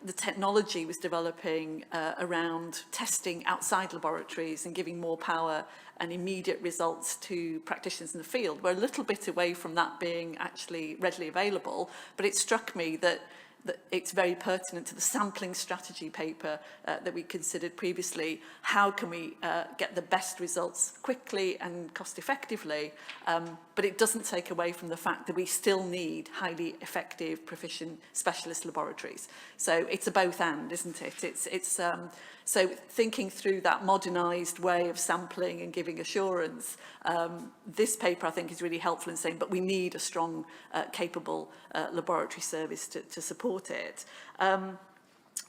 Speaker 10: the technology was developing around testing outside laboratories and giving more power and immediate results to practitioners in the field. We're a little bit away from that being actually readily available, but it struck me that it's very pertinent to the sampling strategy paper that we considered previously. How can we get the best results quickly and cost effectively? But it doesn't take away from the fact that we still need highly effective, proficient specialist laboratories. So it's a both and, isn't it? So thinking through that modernised way of sampling and giving assurance, this paper I think is really helpful in saying, but we need a strong, capable laboratory service to support it.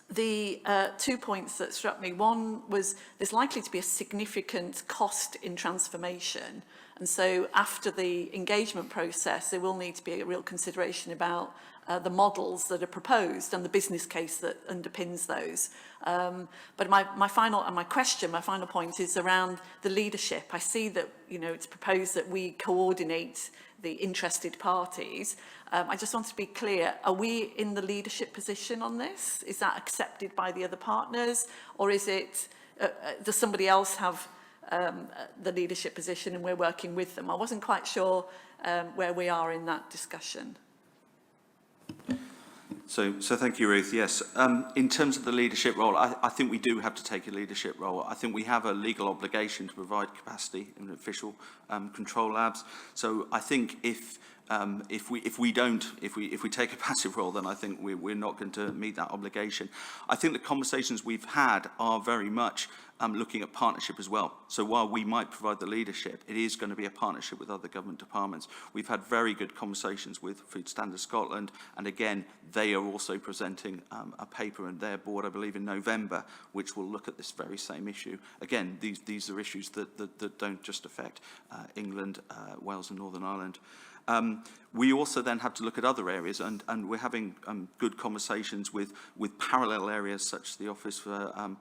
Speaker 10: The 2 points that struck me, one was there's likely to be a significant cost in transformation. And so after the engagement process, there will need to be a real consideration about the models that are proposed and the business case that underpins those. But my final point is around the leadership. I see that, you know, it's proposed that we coordinate the interested parties. I just want to be clear, are we in the leadership position on this? Is that accepted by the other partners? Or is it, does somebody else have the leadership position and we're working with them? I wasn't quite sure where we are in that discussion.
Speaker 11: So thank you, Ruth. Yes, in terms of the leadership role, I think we do have to take a leadership role. I think we have a legal obligation to provide capacity in official control labs. So I think if we take a passive role, then I think we're not going to meet that obligation. I think the conversations we've had are very much looking at partnership as well. So while we might provide the leadership, it is going to be a partnership with other government departments. We've had very good conversations with Food Standards Scotland, and again, they are also presenting a paper in their board, I believe in November, which will look at this very same issue. Again, these are issues that don't just affect England, Wales and Northern Ireland. We also then have to look at other areas, and we're having good conversations with parallel areas such as the Office for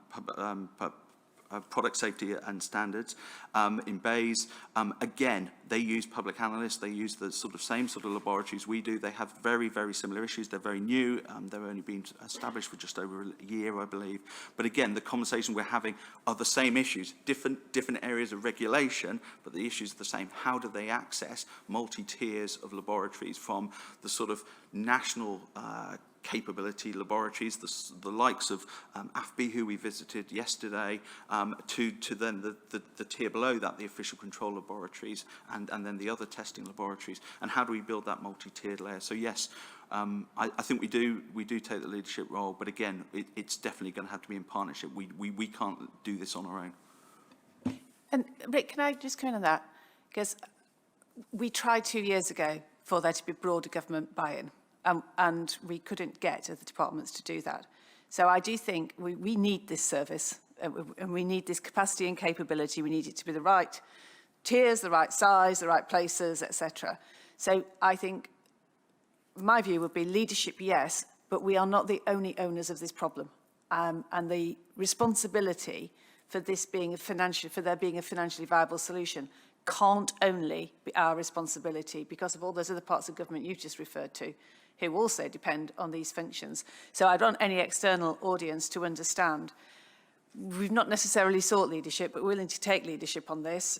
Speaker 11: Product Safety and Standards in Bays. Again, they use public analysts, they use the same sort of laboratories we do. They have very, very similar issues. They're very new. They've only been established for just over a year, I believe. But again, the conversation we're having are the same issues, different areas of regulation, but the issues are the same. How do they access multi-tiers of laboratories from the sort of national capability laboratories, the likes of AFB, who we visited yesterday, to then the tier below that, the official control laboratories, and then the other testing laboratories, and how do we build that multi-tiered layer? So yes, I think we do take the leadership role, but again, it's definitely going to have to be in partnership. We can't do this on our own.
Speaker 1: And Rick, can I just come in on that? Because we tried 2 years ago for there to be broader government buy-in. And we couldn't get the departments to do that. So I do think we need this service, and we need this capacity and capability. We need it to be the right tiers, the right size, the right places, etc. So I think my view would be leadership, yes, but we are not the only owners of this problem. And the responsibility for this being for there being a financially viable solution can't only be our responsibility because of all those other parts of government you've just referred to, who also depend on these functions. So I don't want any external audience to understand. We've not necessarily sought leadership, but we're willing to take leadership on this.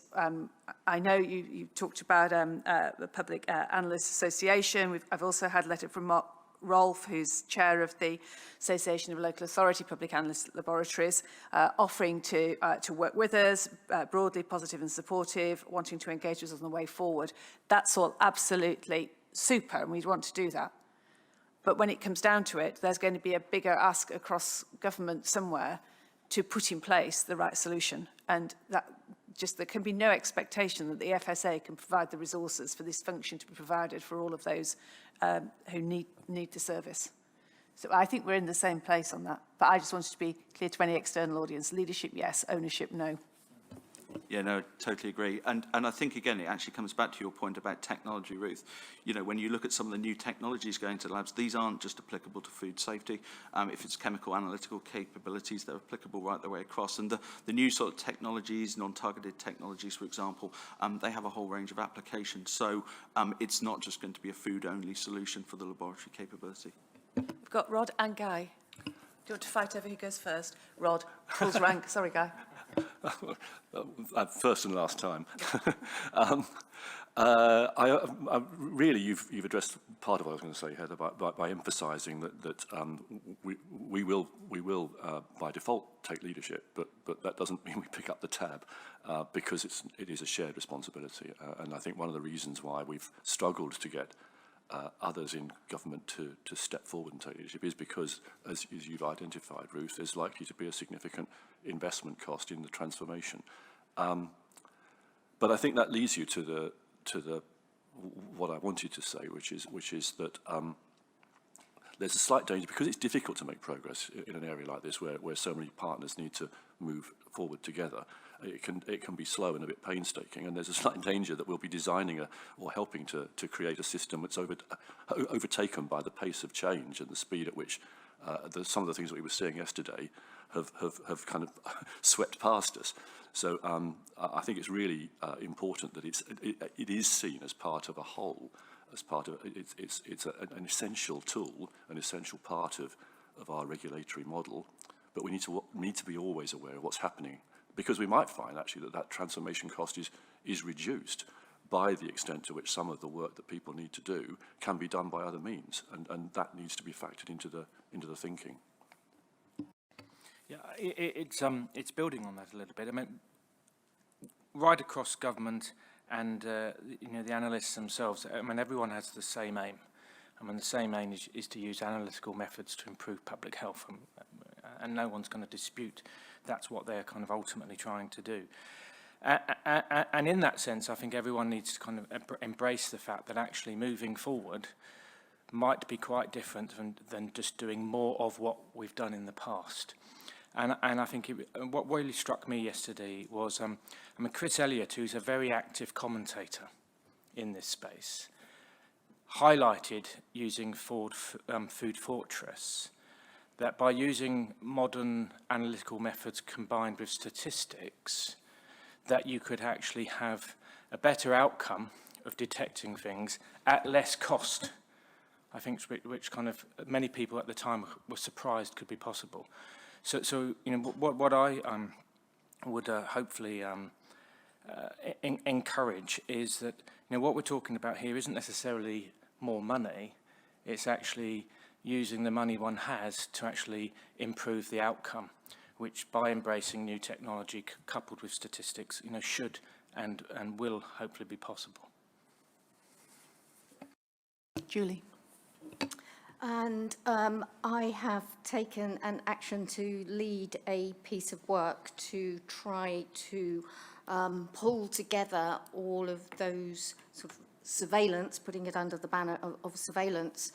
Speaker 1: I know you talked about the Public Analysts Association. I've also had a letter from Mark Rolf, who's chair of the Association of Local Authority Public Analyst Laboratories, offering to work with us, broadly positive and supportive, wanting to engage with us on the way forward. That's all absolutely super, and we'd want to do that. But when it comes down to it, there's going to be a bigger ask across government somewhere to put in place the right solution. And that just, there can be no expectation that the FSA can provide the resources for this function to be provided for all of those who need the service. So I think we're in the same place on that. But I just wanted to be clear to any external audience. Leadership, yes. Ownership, no.
Speaker 11: Yeah, no, totally agree. And I think, again, it actually comes back to your point about technology, Ruth. You know, when you look at some of the new technologies going to labs, these aren't just applicable to food safety. If it's chemical analytical capabilities, they're applicable right the way across. And the new sort of technologies, non-targeted technologies, for example, they have a whole range of applications. So it's not just going to be a food-only solution for the laboratory capability.
Speaker 1: We've got Rod and Guy. Do you want to fight over who goes first? Rod, pulls rank. Sorry, Guy.
Speaker 3: First and last time. Really, you've addressed part of what I was going to say, Heather, by emphasising that we will by default take leadership, but that doesn't mean we pick up the tab because it is a shared responsibility. And I think one of the reasons why we've struggled to get others in government to step forward and take leadership is because, as you've identified, Ruth, there's likely to be a significant investment cost in the transformation. But I think that leads you to the what I wanted to say, which is that there's a slight danger because it's difficult to make progress in an area like this where so many partners need to move forward together. It can be slow and a bit painstaking, and there's a slight danger that we'll be designing or helping to create a system that's overtaken by the pace of change and the speed at which some of the things that we were seeing yesterday have kind of swept past us. So I think it's really important that it is seen as part of a whole, as part of it's an essential tool, an essential part of our regulatory model. But we need to be always aware of what's happening, because we might find actually that transformation cost is reduced by the extent to which some of the work that people need to do can be done by other means, and that needs to be factored into the thinking.
Speaker 14: Yeah, it's building on that a little bit. I mean, right across government and the analysts themselves, I mean, everyone has the same aim. I mean, the same aim is to use analytical methods to improve public health, and no one's going to dispute that's what they're kind of ultimately trying to do. And in that sense, I think everyone needs to kind of embrace the fact that actually moving forward might be quite different than just doing more of what we've done in the past. And I think what really struck me yesterday was, Chris Elliott, who's a very active commentator in this space, highlighted using Food Fortress that by using modern analytical methods combined with statistics, that you could actually have a better outcome of detecting things at less cost. I think which kind of many people at the time were surprised could be possible. So what I would hopefully encourage is that what we're talking about here isn't necessarily more money. It's actually using the money one has to actually improve the outcome, which by embracing new technology coupled with statistics, should and will hopefully be possible.
Speaker 1: Julie.
Speaker 8: And I have taken an action to lead a piece of work to try to pull together all of those sort of surveillance, putting it under the banner of surveillance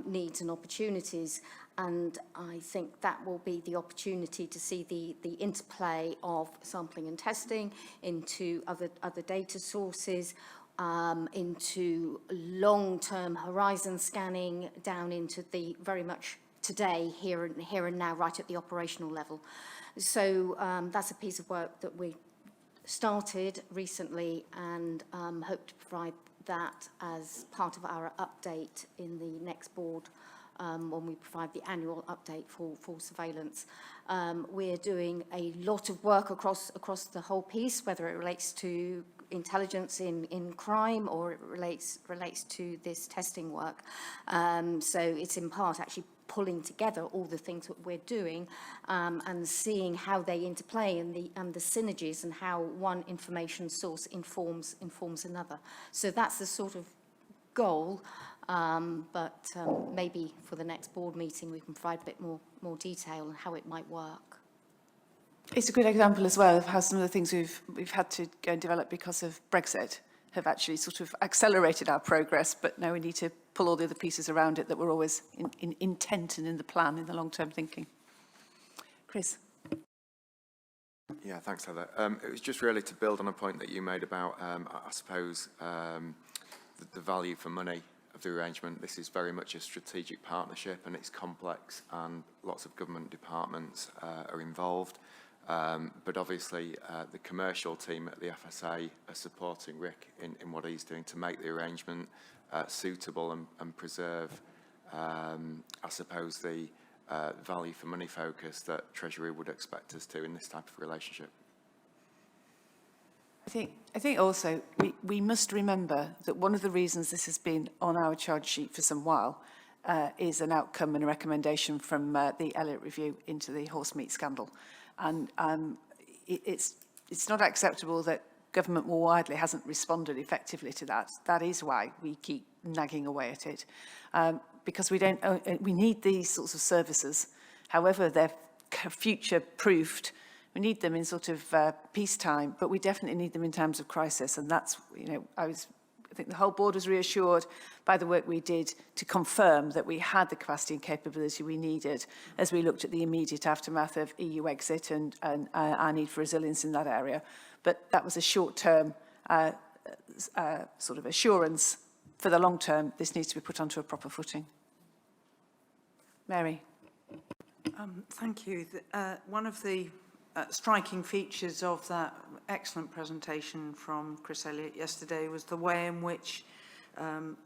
Speaker 8: needs and opportunities. And I think that will be the opportunity to see the interplay of sampling and testing into other data sources, into long-term horizon scanning, down into the very much today, here and now, right at the operational level. So that's a piece of work that we started recently, and hope to provide that as part of our update in the next board when we provide the annual update for surveillance. We're doing a lot of work across the whole piece, whether it relates to intelligence in crime, or it relates to this testing work. So it's in part actually pulling together all the things that we're doing and seeing how they interplay and the synergies and how one information source informs another. So that's the sort of goal, but maybe for the next board meeting we can provide a bit more detail on how it might work.
Speaker 1: It's a good example as well of how some of the things we've had to go and develop because of Brexit have actually sort of accelerated our progress, but now we need to pull all the other pieces around it that were always in intent and in the plan, in the long-term thinking. Chris.
Speaker 15: Yeah, thanks, Heather. It was just really to build on a point that you made about, I suppose, the value for money of the arrangement. This is very much a strategic partnership, and it's complex, and lots of government departments are involved. But obviously, the commercial team at the FSA are supporting Rick in what he's doing to make the arrangement suitable and preserve, I suppose, the value for money focus that Treasury would expect us to in this type of relationship.
Speaker 1: I think also we must remember that one of the reasons this has been on our charge sheet for some while is an outcome and a recommendation from the Elliott Review into the horse meat scandal. And it's not acceptable that government more widely hasn't responded effectively to that. That is why we keep nagging away at it, because we need these sorts of services, however they're future-proofed. We need them in sort of peacetime, but we definitely need them in times of crisis. And that's, I think the whole board was reassured by the work we did to confirm that we had the capacity and capability we needed as we looked at the immediate aftermath of EU exit and our need for resilience in that area. But that was a short-term sort of assurance. For the long term, this needs to be put onto a proper footing. Mary.
Speaker 7: Thank you. One of the striking features of that excellent presentation from Chris Elliott yesterday was the way in which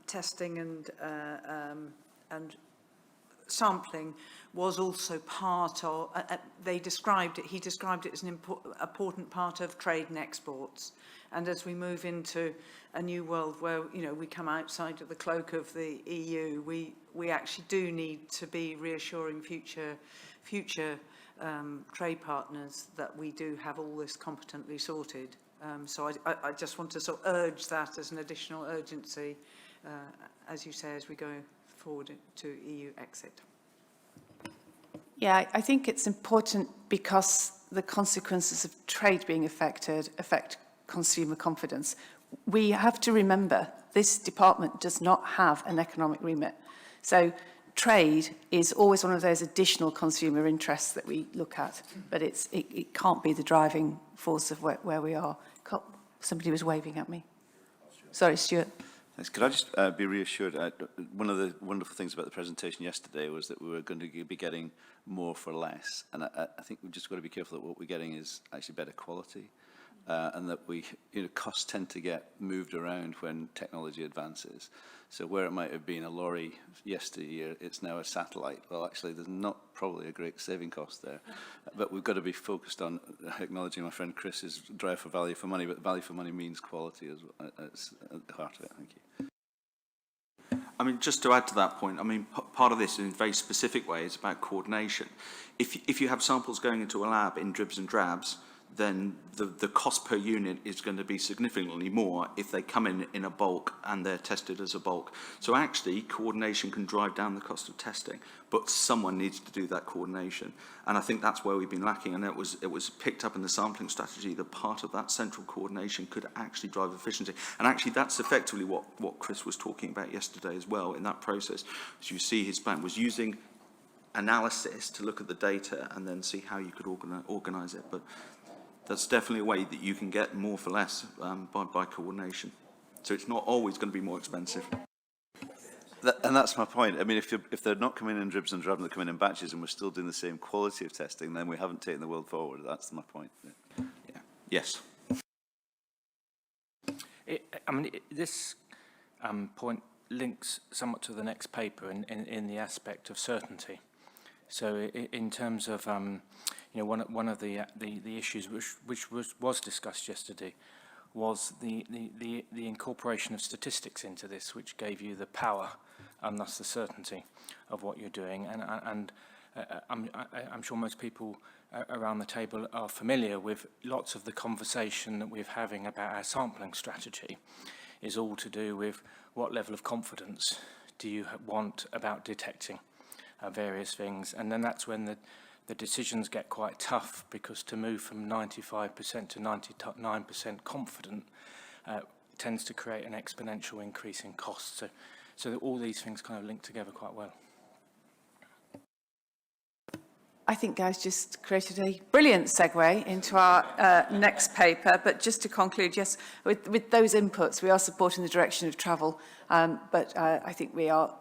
Speaker 7: testing and sampling was also part of, he described it as an important part of trade and exports. And as we move into a new world where, we come outside of the cloak of the EU, we actually do need to be reassuring future trade partners that we do have all this competently sorted. So I just want to sort of urge that as an additional urgency, as you say, as we go forward to EU exit.
Speaker 1: Yeah, I think it's important because the consequences of trade being affected affect consumer confidence. We have to remember this department does not have an economic remit. So trade is always one of those additional consumer interests that we look at, but it can't be the driving force of where we are. Somebody was waving at me. Sorry, Stuart.
Speaker 4: Thanks. Could I just be reassured? One of the wonderful things about the presentation yesterday was that we were going to be getting more for less. And I think we've just got to be careful that what we're getting is actually better quality. And that costs tend to get moved around when technology advances. So where it might have been a lorry yesteryear, it's now a satellite. Well, actually, there's not probably a great saving cost there. But we've got to be focused on acknowledging my friend Chris's drive for value for money, but value for money means quality as well. It's at the heart of it. Thank you.
Speaker 11: I mean, just to add to that point, I mean, part of this in a very specific way is about coordination. If you have samples going into a lab in dribs and drabs, then the cost per unit is going to be significantly more if they come in a bulk and they're tested as a bulk. So actually, coordination can drive down the cost of testing, but someone needs to do that coordination. And I think that's where we've been lacking, and it was picked up in the sampling strategy that part of that central coordination could actually drive efficiency. And actually, that's effectively what Chris was talking about yesterday as well in that process. As you see, his plan was using analysis to look at the data and then see how you could organise it. But that's definitely a way that you can get more for less by coordination. So it's not always going to be more expensive.
Speaker 4: And that's my point. I mean, if they're not coming in dribs and drabs, they're coming in batches, and we're still doing the same quality of testing, then we haven't taken the world forward. That's my point. Yeah.
Speaker 11: Yes.
Speaker 14: This point links somewhat to the next paper in the aspect of certainty. So in terms of one of the issues which was discussed yesterday was the incorporation of statistics into this, which gave you the power and thus the certainty of what you're doing. And I'm sure most people around the table are familiar with lots of the conversation that we're having about our sampling strategy is all to do with what level of confidence do you want about detecting various things. And then that's when the decisions get quite tough, because to move from 95% to 99% confident tends to create an exponential increase in costs. So that all these things kind of link together quite well.
Speaker 1: I think Guy's just created a brilliant segue into our next paper. But just to conclude, yes, with those inputs, we are supporting the direction of travel. But I think we are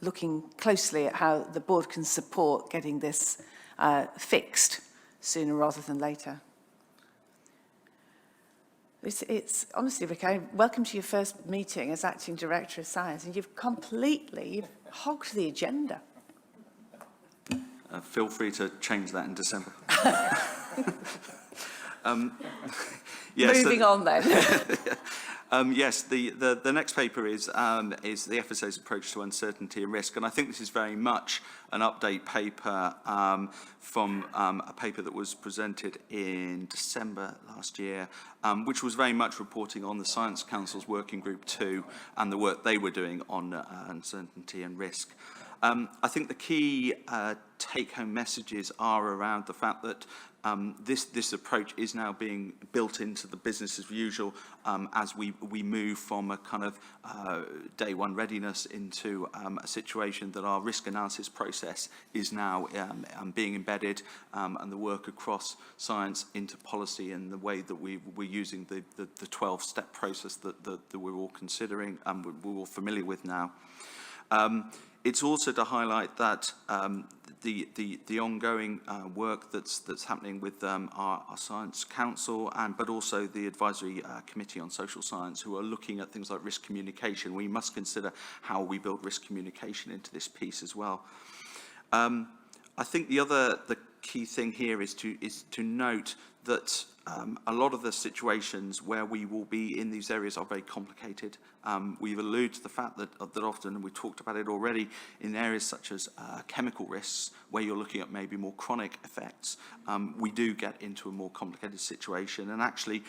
Speaker 1: looking closely at how the board can support getting this fixed sooner rather than later. It's honestly, Rick, welcome to your first meeting as Acting Director of Science, and you've hogged the agenda.
Speaker 11: Feel free to change that in December.
Speaker 1: Moving on then.
Speaker 11: Yes, the next paper is the FSA's approach to uncertainty and risk, and I think this is very much an update paper from a paper that was presented in December last year, which was very much reporting on the Science Council's Working Group 2 and the work they were doing on uncertainty and risk. I think the key take-home messages are around the fact that this approach is now being built into the business as usual as we move from a kind of day one readiness into a situation that our risk analysis process is now being embedded, and the work across science into policy and the way that we're using the 12-step process that we're all considering and we're all familiar with now. It's also to highlight that the ongoing work that's happening with our Science Council, but also the Advisory Committee on Social Science, who are looking at things like risk communication. We must consider how we build risk communication into this piece as well. I think the key thing here is to note that a lot of the situations where we will be in these areas are very complicated. We've alluded to the fact that often, and we talked about it already, in areas such as chemical risks, where you're looking at maybe more chronic effects, we do get into a more complicated situation. And actually,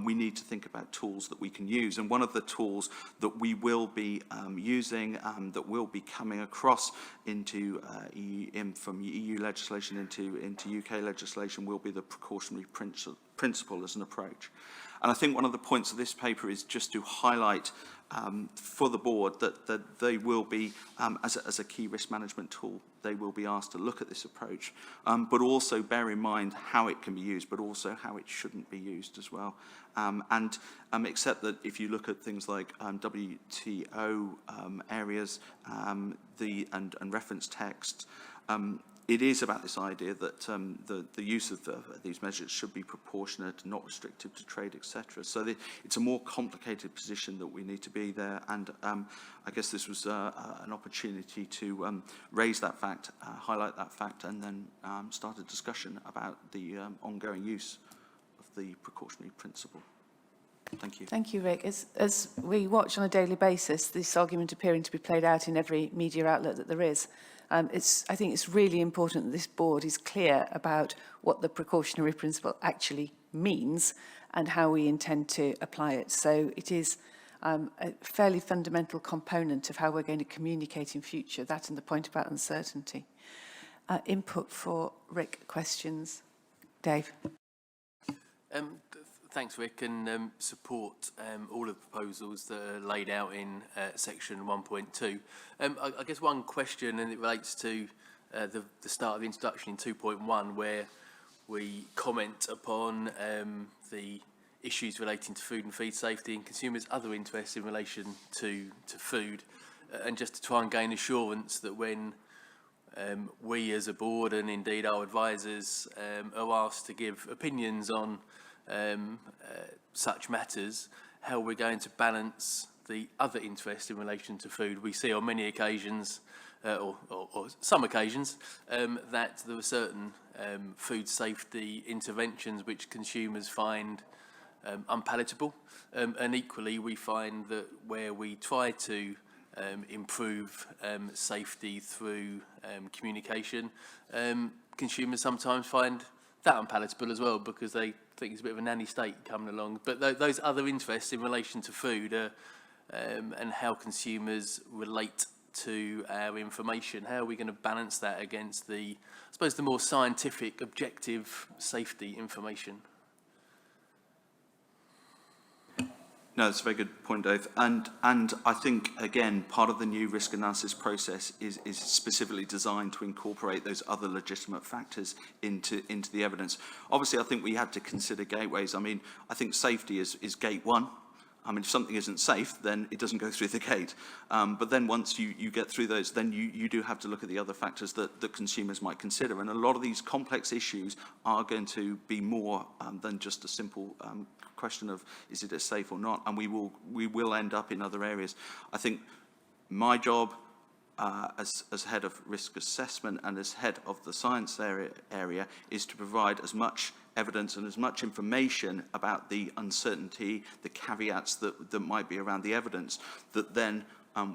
Speaker 11: we need to think about tools that we can use. And one of the tools that we will be using, that will be coming across into from EU legislation into UK legislation, will be the precautionary principle as an approach. And I think one of the points of this paper is just to highlight for the board that they will be, as a key risk management tool, they will be asked to look at this approach, but also bear in mind how it can be used, but also how it shouldn't be used as well. And except that if you look at things like WTO areas and reference text, it is about this idea that the use of these measures should be proportionate, not restrictive to trade, etc. So it's a more complicated position that we need to be there, and I guess this was an opportunity to raise that fact, highlight that fact, and then start a discussion about the ongoing use of the precautionary principle. Thank you.
Speaker 1: Thank you, Rick. As we watch on a daily basis, this argument appearing to be played out in every media outlet that there is, I think it's really important that this board is clear about what the precautionary principle actually means and how we intend to apply it. So it is a fairly fundamental component of how we're going to communicate in future, that and the point about uncertainty. Input for Rick, questions? Dave?
Speaker 9: Thanks, Rick, and support all of the proposals that are laid out in section 1.2. I guess one question, and it relates to the start of the introduction in 2.1, where we comment upon the issues relating to food and feed safety and consumers' other interests in relation to food, and just to try and gain assurance that when we as a board and indeed our advisors are asked to give opinions on such matters, how we're going to balance the other interests in relation to food. We see on many occasions, or some occasions, that there are certain food safety interventions which consumers find unpalatable. And equally, we find that where we try to improve safety through communication, consumers sometimes find that unpalatable as well, because they think it's a bit of a nanny state coming along. But those other interests in relation to food are, and how consumers relate to our information, how are we going to balance that against the, I suppose, the more scientific, objective safety information?
Speaker 11: No, it's a very good point, Dave. And I think, again, part of the new risk analysis process is specifically designed to incorporate those other legitimate factors into the evidence. Obviously, I think we had to consider gateways. I mean, I think safety is gate one. I mean, if something isn't safe, then it doesn't go through the gate. But then once you get through those, then you do have to look at the other factors that consumers might consider. And a lot of these complex issues are going to be more than just a simple question of, is it safe or not? And we will end up in other areas. I think my job as head of risk assessment and as head of the science area is to provide as much evidence and as much information about the uncertainty, the caveats that might be around the evidence, that then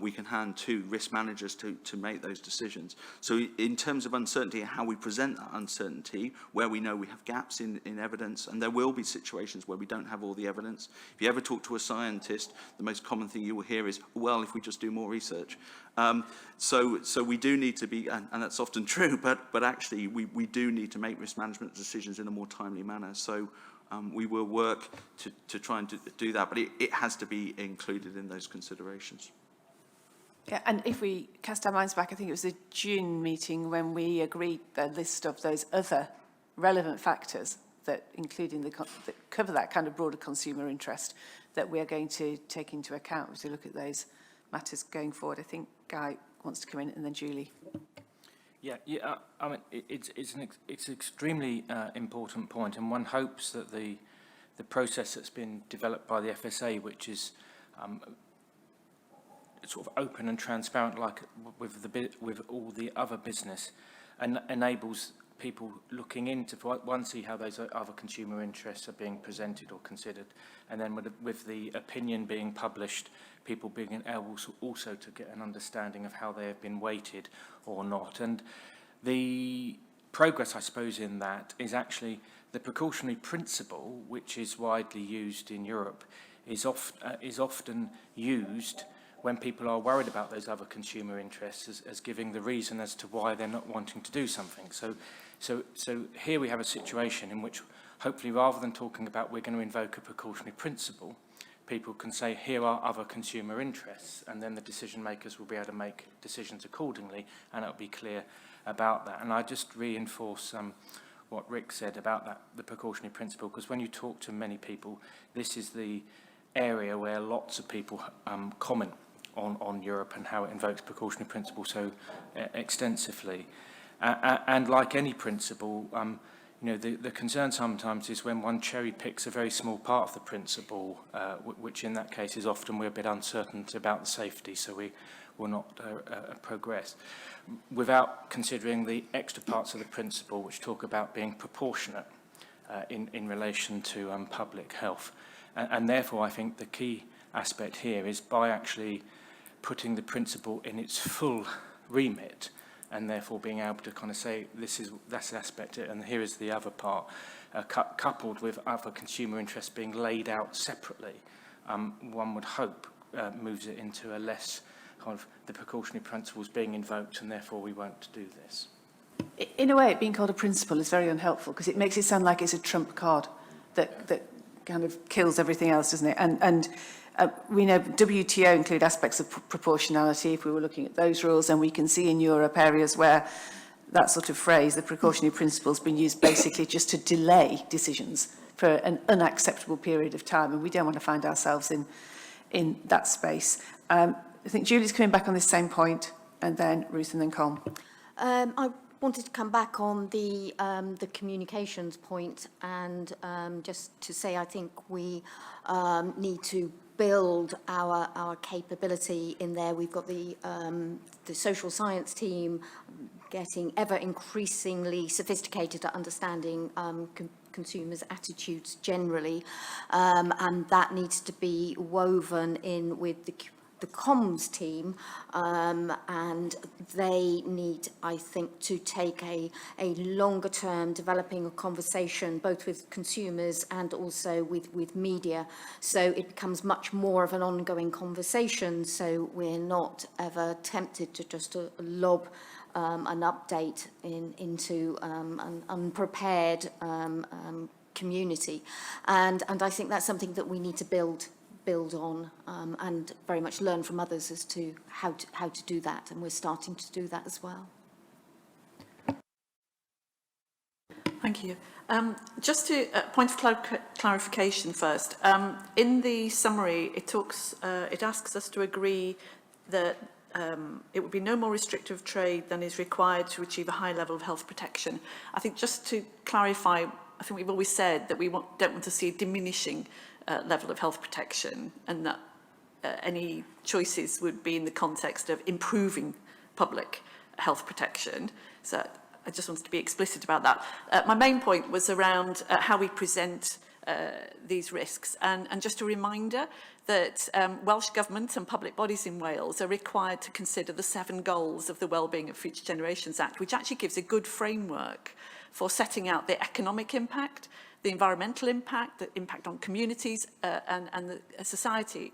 Speaker 11: we can hand to risk managers to make those decisions. So in terms of uncertainty, how we present that uncertainty, where we know we have gaps in evidence, and there will be situations where we don't have all the evidence. If you ever talk to a scientist, the most common thing you will hear is, well, if we just do more research. So we do need to be, and that's often true, but actually we do need to make risk management decisions in a more timely manner. So we will work to try and do that, but it has to be included in those considerations.
Speaker 1: Yeah, and if we cast our minds back, I think it was the June meeting when we agreed the list of those other relevant factors that, including that cover that kind of broader consumer interest, that we are going to take into account as we look at those matters going forward. I think Guy wants to come in, and then Julie.
Speaker 14: Yeah. I mean, it's an extremely important point, and one hopes that the process that's been developed by the FSA, which is sort of open and transparent, like with all the other business, and enables people looking into, one, see how those other consumer interests are being presented or considered, and then with the opinion being published, people being able also to get an understanding of how they have been weighted or not. And the progress, I suppose, in that is actually the precautionary principle, which is widely used in Europe, is often used when people are worried about those other consumer interests as giving the reason as to why they're not wanting to do something. So here we have a situation in which, hopefully, rather than talking about we're going to invoke a precautionary principle, people can say, here are other consumer interests, and then the decision makers will be able to make decisions accordingly, and it'll be clear about that. And I just reinforce what Rick said about the precautionary principle, because when you talk to many people, this is the area where lots of people comment on Europe and how it invokes precautionary principle so extensively. And like any principle, you know, the concern sometimes is when one cherry picks a very small part of the principle, which in that case is often we're a bit uncertain about the safety, so we will not progress, without considering the extra parts of the principle which talk about being proportionate in relation to public health. And therefore, I think the key aspect here is by actually putting the principle in its full remit, and therefore being able to kind of say, that's the aspect, and here is the other part, coupled with other consumer interests being laid out separately, one would hope moves it into a less kind of the precautionary principles being invoked, and therefore we won't do this.
Speaker 1: In a way, it being called a principle is very unhelpful, because it makes it sound like it's a trump card that kind of kills everything else, doesn't it? And we know WTO include aspects of proportionality if we were looking at those rules, and we can see in Europe areas where that sort of phrase, the precautionary principle, has been used basically just to delay decisions for an unacceptable period of time, and we don't want to find ourselves in that space. I think Julie's coming back on this same point, and then Ruth, and then Colm.
Speaker 8: I wanted to come back on the communications point, and just to say I think we need to build our capability in there. We've got the social science team getting ever increasingly sophisticated at understanding consumers' attitudes generally, and that needs to be woven in with the comms team, and they need, I think, to take a longer term developing a conversation both with consumers and also with media, so it becomes much more of an ongoing conversation, so we're not ever tempted to just lob an update into an unprepared community, and I think that's something that we need to build on and very much learn from others as to how to do that, and we're starting to do that as well.
Speaker 10: Thank you. Just to point of clarification first. In the summary, it asks us to agree that it would be no more restrictive trade than is required to achieve a high level of health protection. I think just to clarify, I think we've always said that we don't want to see a diminishing level of health protection, and that any choices would be in the context of improving public health protection. So I just wanted to be explicit about that. My main point was around how we present these risks, and just a reminder that Welsh Government and public bodies in Wales are required to consider the 7 goals of the Wellbeing of Future Generations Act, which actually gives a good framework for setting out the economic impact, the environmental impact, the impact on communities and the society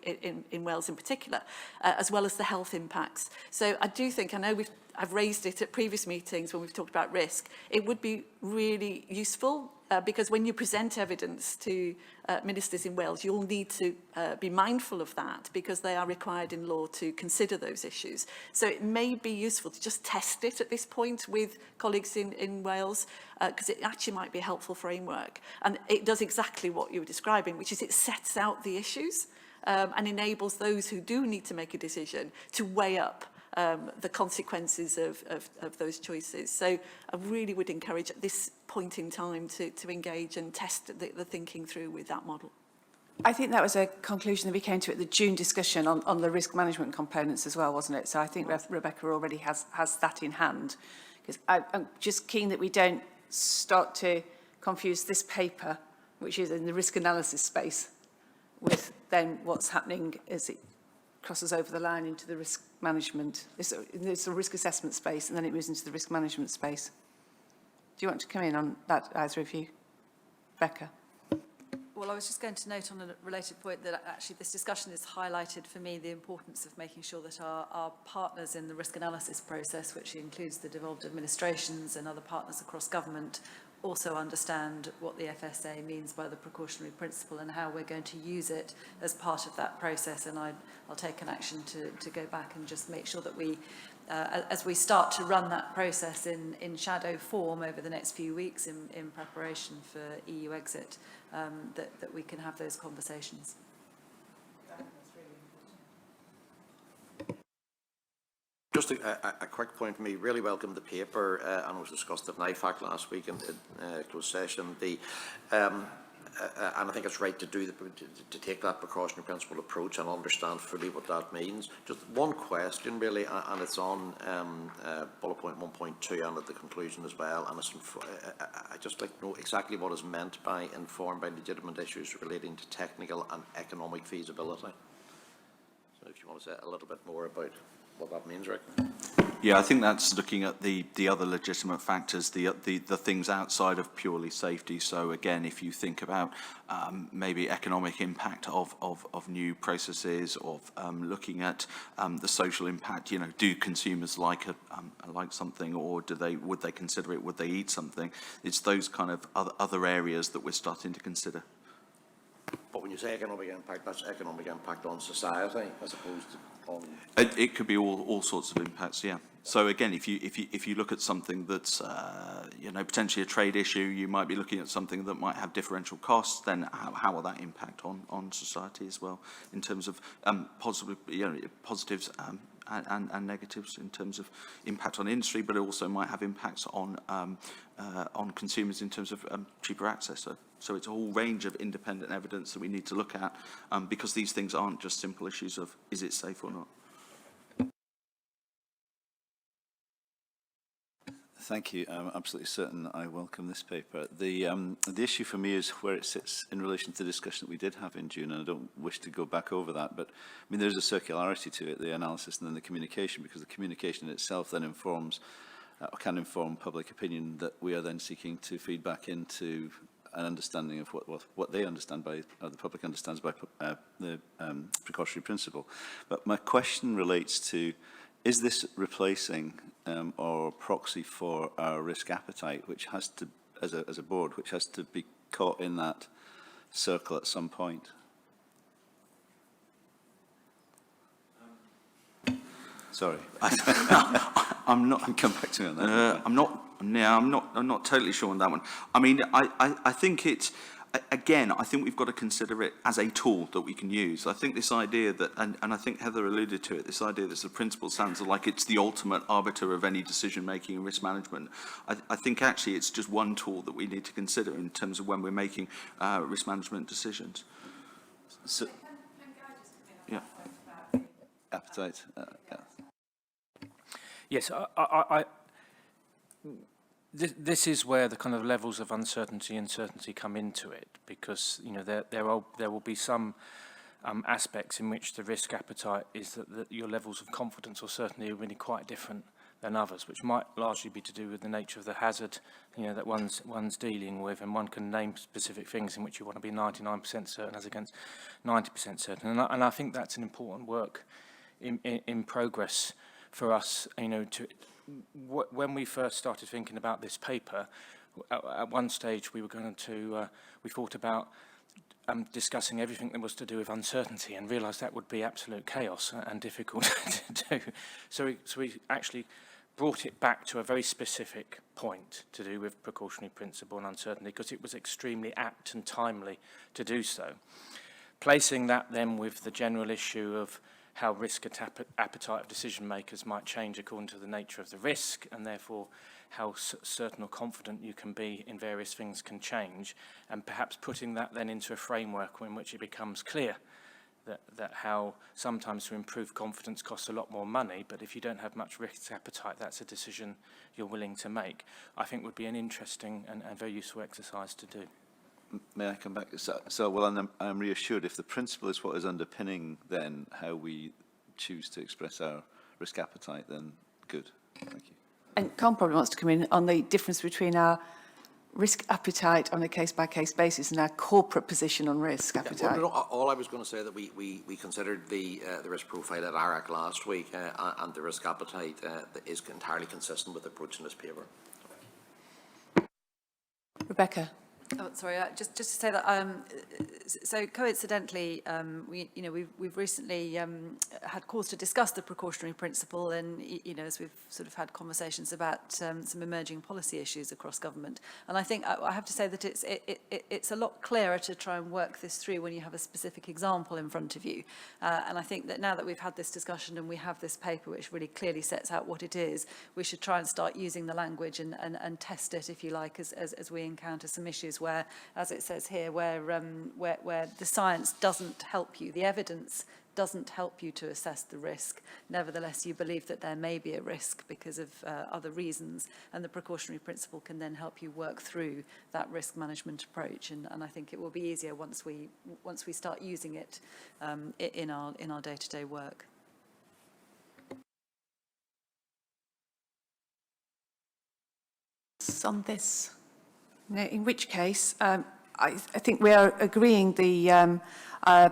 Speaker 10: in Wales in particular, as well as the health impacts. So I do think, I know I've raised it at previous meetings when we've talked about risk, it would be really useful because when you present evidence to ministers in Wales, you'll need to be mindful of that because they are required in law to consider those issues. So it may be useful to just test it at this point with colleagues in Wales because it actually might be a helpful framework. And it does exactly what you were describing, which is it sets out the issues and enables those who do need to make a decision to weigh up the consequences of those choices. So I really would encourage at this point in time to engage and test the thinking through with that model.
Speaker 1: I think that was a conclusion that we came to at the June discussion on the risk management components as well, wasn't it? So I think Rebecca already has that in hand. Because I'm just keen that we don't start to confuse this paper, which is in the risk analysis space, with then what's happening as it crosses over the line into the risk management. It's a risk assessment space, and then it moves into the risk management space. Do you want to come in on that, either of you? Becca?
Speaker 6: Well, I was just going to note on a related point that actually this discussion has highlighted for me the importance of making sure that our partners in the risk analysis process, which includes the devolved administrations and other partners across government, also understand what the FSA means by the precautionary principle and how we're going to use it as part of that process. And I'll take an action to go back and just make sure that we, as we start to run that process in shadow form over the next few weeks in preparation for EU exit, that we can have those conversations.
Speaker 12: Just a quick point for me. Really welcome the paper, and it was discussed at NIFAC last week in closed session. And I think it's right to take that precautionary principle approach and understand fully what that means. Just one question, really, and it's on bullet point 1.2 and at the conclusion as well. And I just like to know exactly what is meant by informed by legitimate issues relating to technical and economic feasibility. So, if you want to say a little bit more about what that means, Rick.
Speaker 11: Yeah, I think that's looking at the other legitimate factors, the things outside of purely safety. So again, if you think about maybe economic impact of new processes, of looking at the social impact, you know, do consumers like something, or would they consider it? Would they eat something? It's those kind of other areas that we're starting to consider.
Speaker 12: But when you say economic impact, that's economic impact on society as opposed to on...
Speaker 11: It could be all sorts of impacts, yeah. So again, if you look at something that's you know, potentially a trade issue, you might be looking at something that might have differential costs. Then how will that impact on society as well in terms of positives and negatives in terms of impact on industry, but it also might have impacts on consumers in terms of cheaper access. So it's a whole range of independent evidence that we need to look at because these things aren't just simple issues of is it safe or not.
Speaker 4: Thank you. I'm absolutely certain I welcome this paper. The issue for me is where it sits in relation to the discussion that we did have in June, and I don't wish to go back over that, but I mean, there's a circularity to it, the analysis and then the communication, because the communication itself then informs, or can inform public opinion that we are then seeking to feed back into an understanding of what they understand by, or the public understands by the precautionary principle. But my question relates to, is this replacing or proxy for our risk appetite, which has to, as a board, which has to be caught in that circle at some point? Sorry,
Speaker 11: I'm not.
Speaker 4: Come back to me on that.
Speaker 11: I'm not totally sure on that one. I mean, I think it's, again, I think we've got to consider it as a tool that we can use. I think this idea that, and I think Heather alluded to it, this idea that the principle sounds like it's the ultimate arbiter of any decision-making and risk management. I think actually it's just one tool that we need to consider in terms of when we're making risk management decisions.
Speaker 4: So,
Speaker 11: yeah.
Speaker 4: Appetite. Yeah.
Speaker 14: Yes, this is where the kind of levels of uncertainty and certainty come into it, because there will be some aspects in which the risk appetite is that your levels of confidence or certainty are really quite different than others, which might largely be to do with the nature of the hazard that one's dealing with, and one can name specific things in which you want to be 99% certain as against 90% certain, and I think that's an important work in progress for us. When we first started thinking about this paper, at one stage we thought about discussing everything that was to do with uncertainty, and realised that would be absolute chaos and difficult to do. So we actually brought it back to a very specific point to do with precautionary principle and uncertainty, because it was extremely apt and timely to do so. Placing that then with the general issue of how risk appetite of decision makers might change according to the nature of the risk, and therefore how certain or confident you can be in various things can change, and perhaps putting that then into a framework in which it becomes clear that how sometimes to improve confidence costs a lot more money, but if you don't have much risk appetite, that's a decision you're willing to make, I think would be an interesting and very useful exercise to do.
Speaker 4: May I come back? So well, I'm reassured if the principle is what is underpinning then how we choose to express our risk appetite, then good. Thank you.
Speaker 1: And Con probably wants to come in on the difference between our risk appetite on a case-by-case basis and our corporate position on risk appetite.
Speaker 12: Yeah, well, all I was going to say that we considered the risk profile at ARAC last week, and the risk appetite is entirely consistent with the approach in this paper.
Speaker 1: Rebecca.
Speaker 6: Oh, sorry. Just to say that. So coincidentally, we've recently had cause to discuss the precautionary principle, and as we've sort of had conversations about some emerging policy issues across government, and I think I have to say that it's a lot clearer to try and work this through when you have a specific example in front of you. And I think that now that we've had this discussion and we have this paper which really clearly sets out what it is, we should try and start using the language and test it, if you like, as we encounter some issues where, as it says here, where the science doesn't help you, the evidence doesn't help you to assess the risk. Nevertheless, you believe that there may be a risk because of other reasons, and the precautionary principle can then help you work through that risk management approach. And I think it will be easier once we start using it in our day-to-day work.
Speaker 1: On this. No, in which case, I think we are agreeing the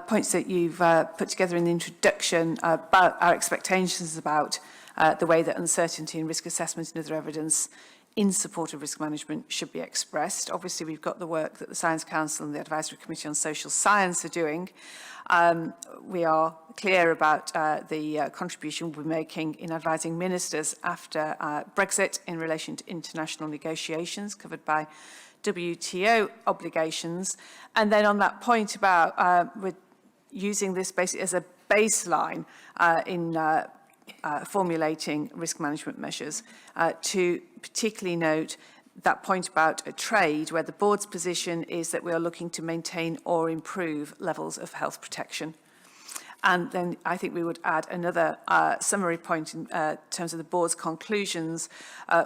Speaker 1: points that you've put together in the introduction about our expectations about the way that uncertainty and risk assessment and other evidence in support of risk management should be expressed. Obviously, we've got the work that the Science Council and the Advisory Committee on Social Science are doing. We are clear about the contribution we're making in advising ministers after Brexit in relation to international negotiations covered by WTO obligations. And then on that point about we're using this basically as a baseline in formulating risk management measures, to particularly note that point about a trade where the board's position is that we are looking to maintain or improve levels of health protection. And then I think we would add another summary point in terms of the board's conclusions,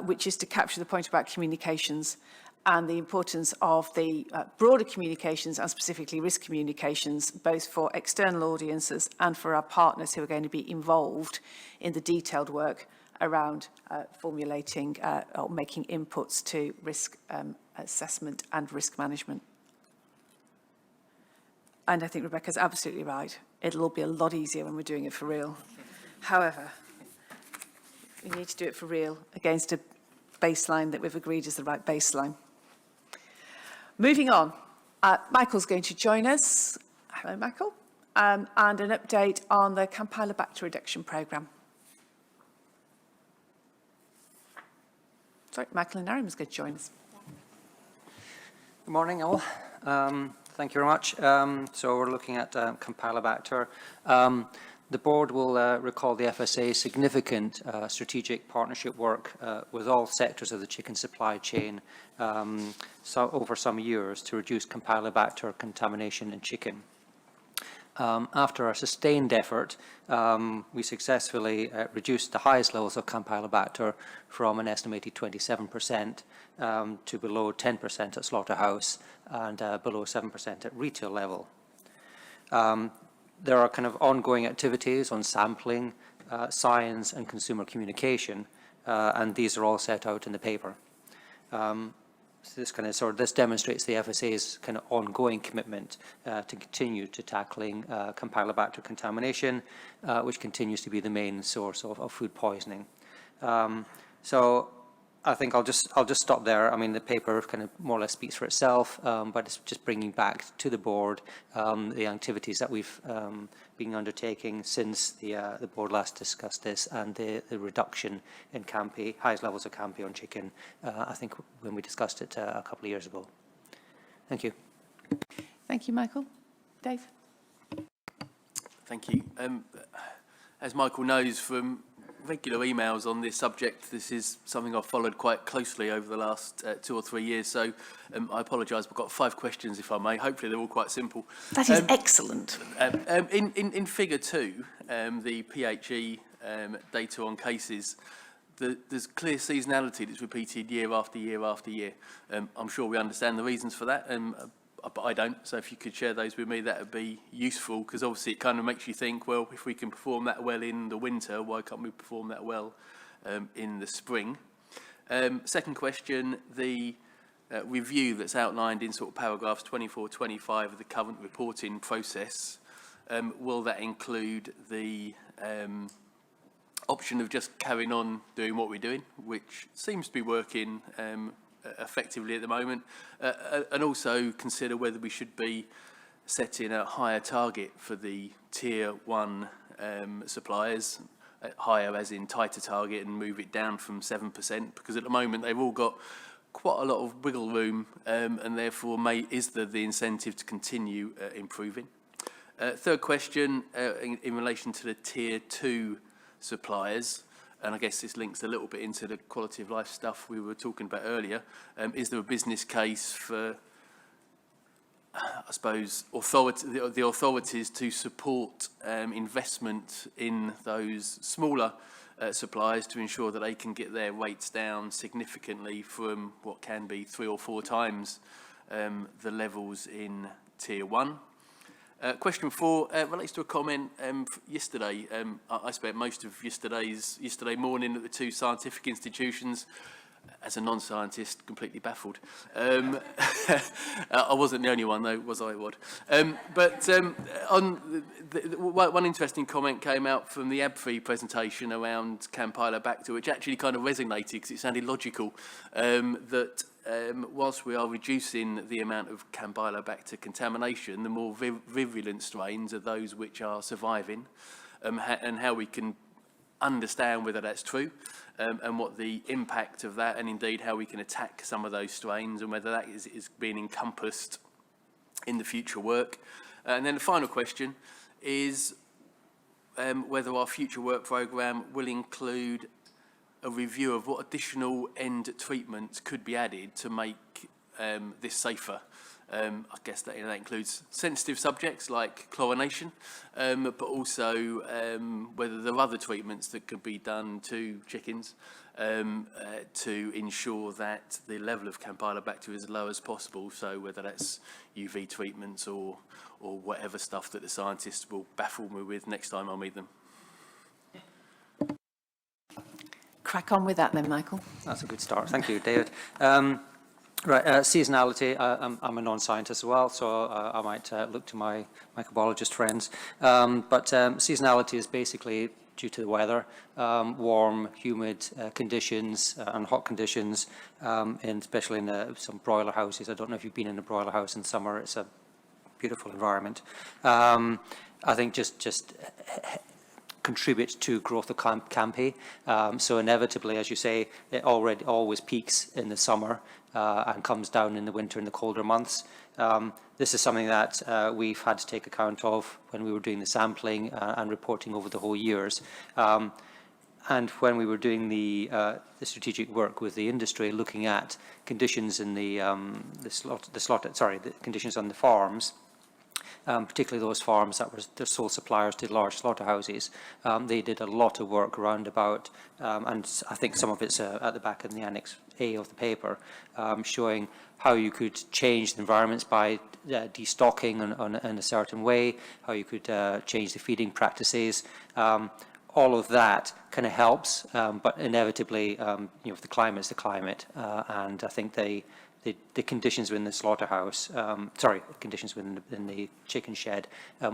Speaker 1: which is to capture the point about communications and the importance of the broader communications and specifically risk communications, both for external audiences and for our partners who are going to be involved in the detailed work around formulating or making inputs to risk assessment and risk management. And I think Rebecca's absolutely right. It'll all be a lot easier when we're doing it for real. However, we need to do it for real against a baseline that we've agreed is the right baseline. Moving on, Michael's going to join us. Hello, Michael. And an update on the Campylobacter reduction programme. Sorry, Michael and Aaron is going to join us.
Speaker 16: Good morning, all. Thank you very much. So we're looking at Campylobacter. The board will recall the FSA's significant strategic partnership work with all sectors of the chicken supply chain over some years to reduce Campylobacter contamination in chicken. After a sustained effort, we successfully reduced the highest levels of Campylobacter from an estimated 27% to below 10% at slaughterhouse and below 7% at retail level. There are kind of ongoing activities on sampling, science and consumer communication, and these are all set out in the paper. So this demonstrates the FSA's kind of ongoing commitment to continue to tackling Campylobacter contamination, which continues to be the main source of food poisoning. So I think I'll just stop there. I mean, the paper kind of more or less speaks for itself, but it's just bringing back to the board the activities that we've been undertaking since the board last discussed this, and the reduction in highest levels of Campy on chicken, I think when we discussed it a couple of years ago. Thank you.
Speaker 1: Thank you, Michael. Dave?
Speaker 9: Thank you. As Michael knows from regular emails on this subject, this is something I've followed quite closely over the last 2 or 3 years, so I apologise, we've got 5 questions if I may. Hopefully they're all quite simple.
Speaker 1: That is excellent.
Speaker 9: In figure 2, the PHE data on cases, there's clear seasonality that's repeated year after year after year. I'm sure we understand the reasons for that, but I don't, so if you could share those with me, that would be useful, because obviously it kind of makes you think, well, if we can perform that well in the winter, why can't we perform that well in the spring? Second question, the review that's outlined in sort of paragraphs 24, 25 of the current reporting process, will that include the option of just carrying on doing what we're doing, which seems to be working effectively at the moment, and also consider whether we should be setting a higher target for the tier 1 suppliers, higher as in tighter target, and move it down from 7%, because at the moment they've all got quite a lot of wiggle room, and therefore is there the incentive to continue improving? Third question, in relation to the tier 2 suppliers, and I guess this links a little bit into the quality of life stuff we were talking about earlier. Is there a business case for, I suppose, the authorities to support investment in those smaller suppliers to ensure that they can get their rates down significantly from what can be 3 or 4 times the levels in tier 1? Question 4 relates to a comment yesterday. I spent most of yesterday morning at the 2 scientific institutions. As a non-scientist, completely baffled. I wasn't the only one, though, was I, Wad? One interesting comment came out from the ABFI presentation around Campylobacter, which actually kind of resonated because it sounded logical, that whilst we are reducing the amount of Campylobacter contamination, the more virulent strains are those which are surviving, and how we can understand whether that's true, and what the impact of that, and indeed how we can attack some of those strains, and whether that is being encompassed in the future work. And then the final question is whether our future work programme will include a review of what additional end treatments could be added to make this safer. I guess that, that includes sensitive subjects like chlorination, but also whether there are other treatments that could be done to chickens to ensure that the level of Campylobacter is as low as possible. So whether that's UV treatments or whatever stuff that the scientists will baffle me with next time I meet them.
Speaker 1: Crack on with that then, Michael.
Speaker 16: That's a good start. Thank you, David. Right, seasonality, I'm a non-scientist as well, so I might look to my microbiologist friends. But seasonality is basically due to the weather, warm, humid conditions and hot conditions, and especially in some broiler houses. I don't know if you've been in a broiler house in summer. It's a beautiful environment. I think just contributes to growth of Campy. So inevitably, as you say, it always peaks in the summer and comes down in the winter and the colder months. This is something that we've had to take account of when we were doing the sampling and reporting over the whole years. And when we were doing the strategic work with the industry, looking at conditions in the conditions on the farms, particularly those farms that were the sole suppliers to large slaughterhouses. They did a lot of work around about, and I think some of it's at the back in the Annex A of the paper, showing how you could change the environments by destocking in a certain way, how you could change the feeding practices. All of that kind of helps, but inevitably, if the climate's the climate, and I think the conditions within the slaughterhouse, conditions within the chicken shed,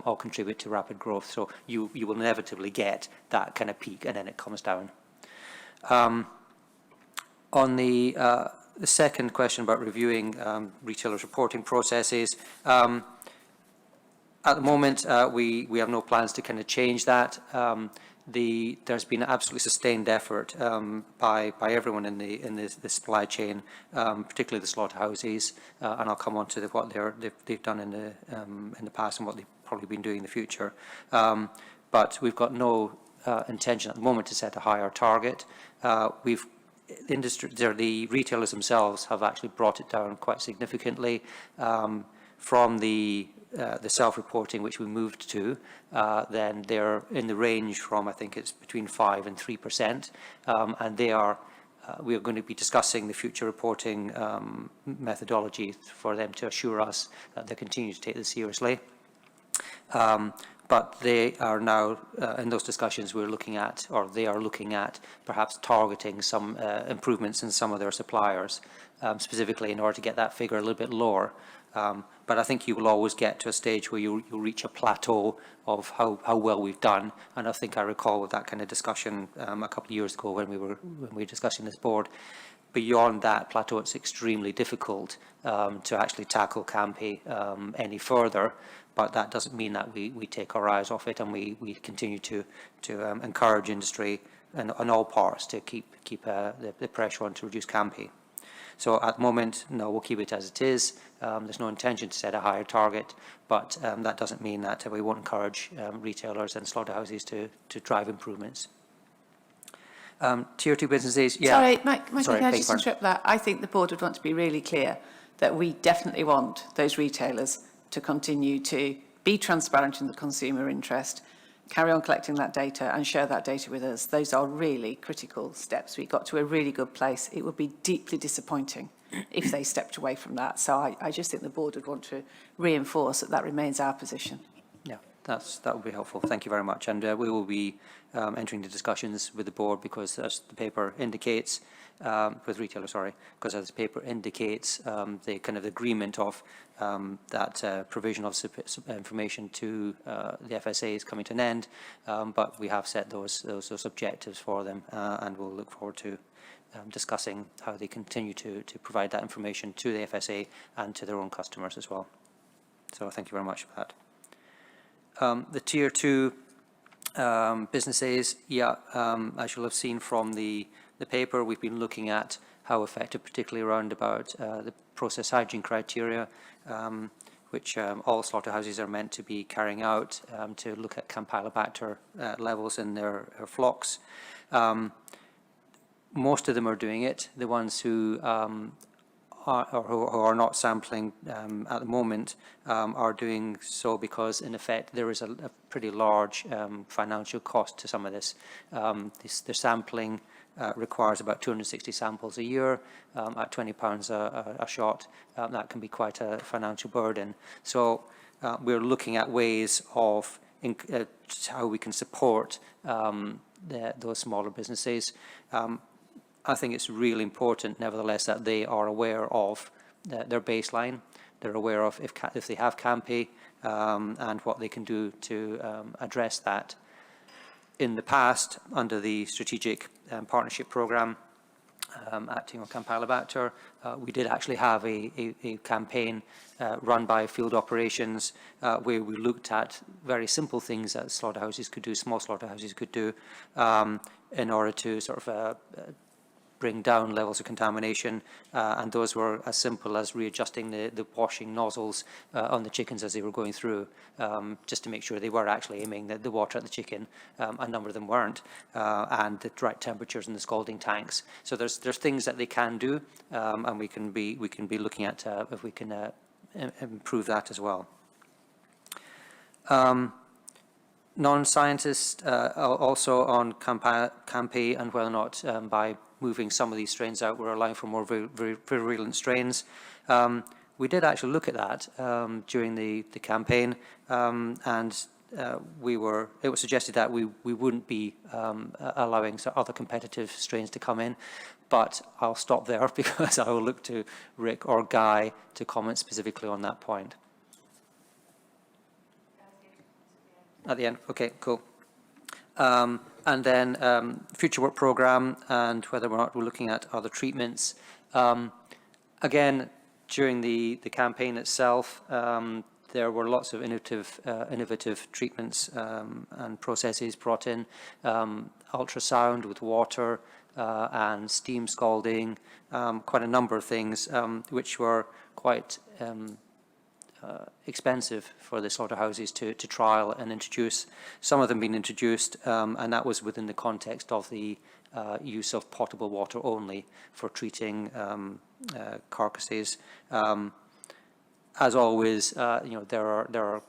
Speaker 16: all contribute to rapid growth. So you will inevitably get that kind of peak, and then it comes down. On the second question about reviewing retailers' reporting processes, at the moment we have no plans to kind of change that. There's been an absolutely sustained effort by everyone in the supply chain, particularly the slaughterhouses, and I'll come on to what they've done in the past and what they've probably been doing in the future. But we've got no intention at the moment to set a higher target. The retailers themselves have actually brought it down quite significantly from the self-reporting which we moved to. Then they're in the range from, I think it's between 5% and 3%, and we are going to be discussing the future reporting methodology for them to assure us that they continue to take this seriously. But they are now, in those discussions, they are looking at perhaps targeting some improvements in some of their suppliers, specifically in order to get that figure a little bit lower. But I think you will always get to a stage where you'll reach a plateau of how well we've done. And I think I recall with that kind of discussion a couple of years ago when we were discussing this board. Beyond that plateau, it's extremely difficult to actually tackle Campy any further. But that doesn't mean that we take our eyes off it, and we continue to encourage industry and on all parts to keep the pressure on to reduce Campy. So at the moment, no, we'll keep it as it is. There's no intention to set a higher target, but that doesn't mean that we won't encourage retailers and slaughterhouses to drive improvements. Tier 2 businesses, yeah.
Speaker 1: Sorry, Mike, can I just interrupt that? I think the board would want to be really clear that we definitely want those retailers to continue to be transparent in the consumer interest, carry on collecting that data and share that data with us. Those are really critical steps. We got to a really good place. It would be deeply disappointing if they stepped away from that. So I just think the board would want to reinforce that remains our position.
Speaker 16: Yeah, that would be helpful. Thank you very much. And we will be entering the discussions with the board because, as the paper indicates, with retailers, sorry, because as the paper indicates, the kind of agreement of that provision of information to the FSA is coming to an end, but we have set those objectives for them, and we'll look forward to discussing how they continue to provide that information to the FSA and to their own customers as well. So thank you very much for that. The Tier 2 businesses, yeah, as you'll have seen from the paper, we've been looking at how effective, particularly around about the process hygiene criteria, which all slaughterhouses are meant to be carrying out to look at Campylobacter levels in their flocks. Most of them are doing it. The ones who who are not sampling at the moment are doing so because, in effect, there is a pretty large financial cost to some of this. The sampling requires about 260 samples a year at £20 a shot. That can be quite a financial burden. So we're looking at ways of how we can support those smaller businesses. I think it's really important, nevertheless, that they are aware of their baseline. They're aware of if they have CAMPy and what they can do to address that. In the past, under the Strategic Partnership Programme, acting on Campylobacter, we did actually have a campaign run by field operations where we looked at very simple things that slaughterhouses could do, small slaughterhouses could do, in order to sort of bring down levels of contamination, and those were as simple as readjusting the washing nozzles on the chickens as they were going through, just to make sure they were actually aiming the water at the chicken. A number of them weren't, and the right temperatures in the scalding tanks. So there's things that they can do, and we can be looking at if we can improve that as well. Non-scientists also on CAMPy and whether or not by moving some of these strains out, we're allowing for more virulent strains. We did actually look at that during the campaign, and it was suggested that we wouldn't be allowing other competitive strains to come in, but I'll stop there because I will look to Rick or Guy to comment specifically on that point. At the end, okay, cool. And then future work programme and whether or not we're looking at other treatments. Again, during the campaign itself, there were lots of innovative treatments and processes brought in. Ultrasound with water and steam scalding, quite a number of things which were quite expensive for the slaughterhouses to trial and introduce. Some of them being introduced, and that was within the context of the use of potable water only for treating carcasses. As always, there are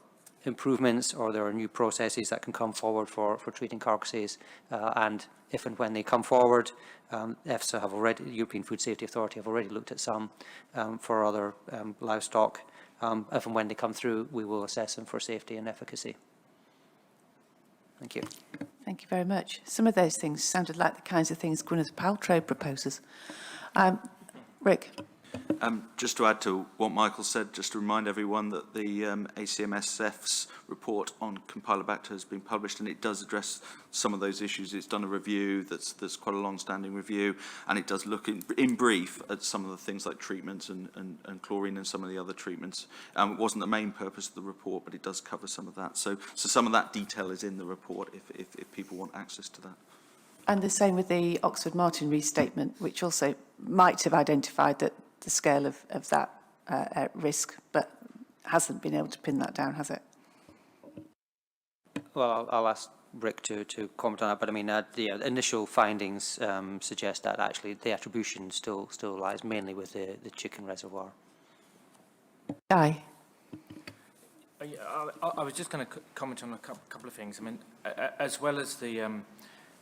Speaker 16: improvements or there are new processes that can come forward for treating carcasses, and if and when they come forward, EFSA have already, the European Food Safety Authority have already looked at some for other livestock. If and when they come through, we will assess them for safety and efficacy. Thank you.
Speaker 1: Thank you very much. Some of those things sounded like the kinds of things Gwyneth Paltrow proposes. Rick?
Speaker 11: Just to add to what Michael said, just to remind everyone that the ACMSF's report on Campylobacter has been published, and it does address some of those issues. It's done a review that's quite a long-standing review, and it does look in brief at some of the things like treatments and chlorine and some of the other treatments. It wasn't the main purpose of the report, but it does cover some of that. So some of that detail is in the report if people want access to that.
Speaker 1: And the same with the Oxford Martin restatement, which also might have identified that the scale of that risk, but hasn't been able to pin that down, has it?
Speaker 16: Well, I'll ask Rick to comment on that, but I mean, the initial findings suggest that actually the attribution still lies mainly with the chicken reservoir.
Speaker 1: Guy?
Speaker 14: I was just going to comment on a couple of things. I mean, as well as the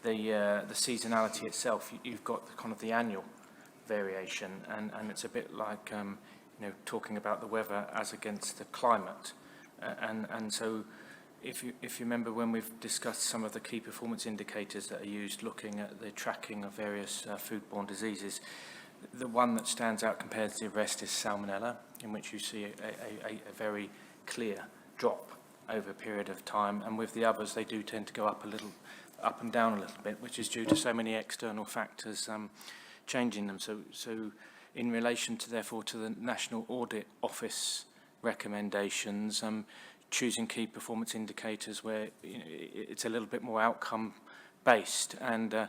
Speaker 14: seasonality itself, you've got the kind of the annual variation, and it's a bit like talking about the weather as against the climate, and so if you remember when we've discussed some of the key performance indicators that are used looking at the tracking of various foodborne diseases, the one that stands out compared to the rest is Salmonella, in which you see a very clear drop over a period of time, and with the others they do tend to go up and down a little bit, which is due to so many external factors changing them. So in relation to, therefore, to the National Audit Office recommendations, choosing key performance indicators where it's a little bit more outcome based. And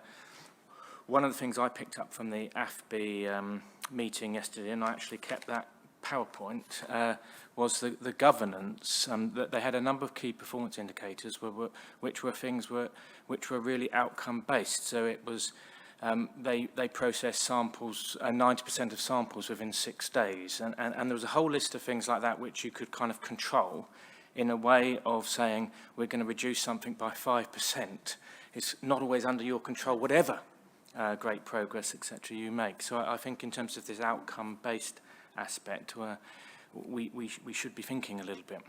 Speaker 14: one of the things I picked up from the AFB meeting yesterday, and I actually kept that PowerPoint, was the governance. That they had a number of key performance indicators which were things which were really outcome based. So it was they process samples, 90% of samples within 6 days. And there was a whole list of things like that which you could kind of control in a way of saying, we're going to reduce something by 5%. It's not always under your control, whatever great progress, etc. you make. So I think in terms of this outcome-based aspect, we should be thinking a little bit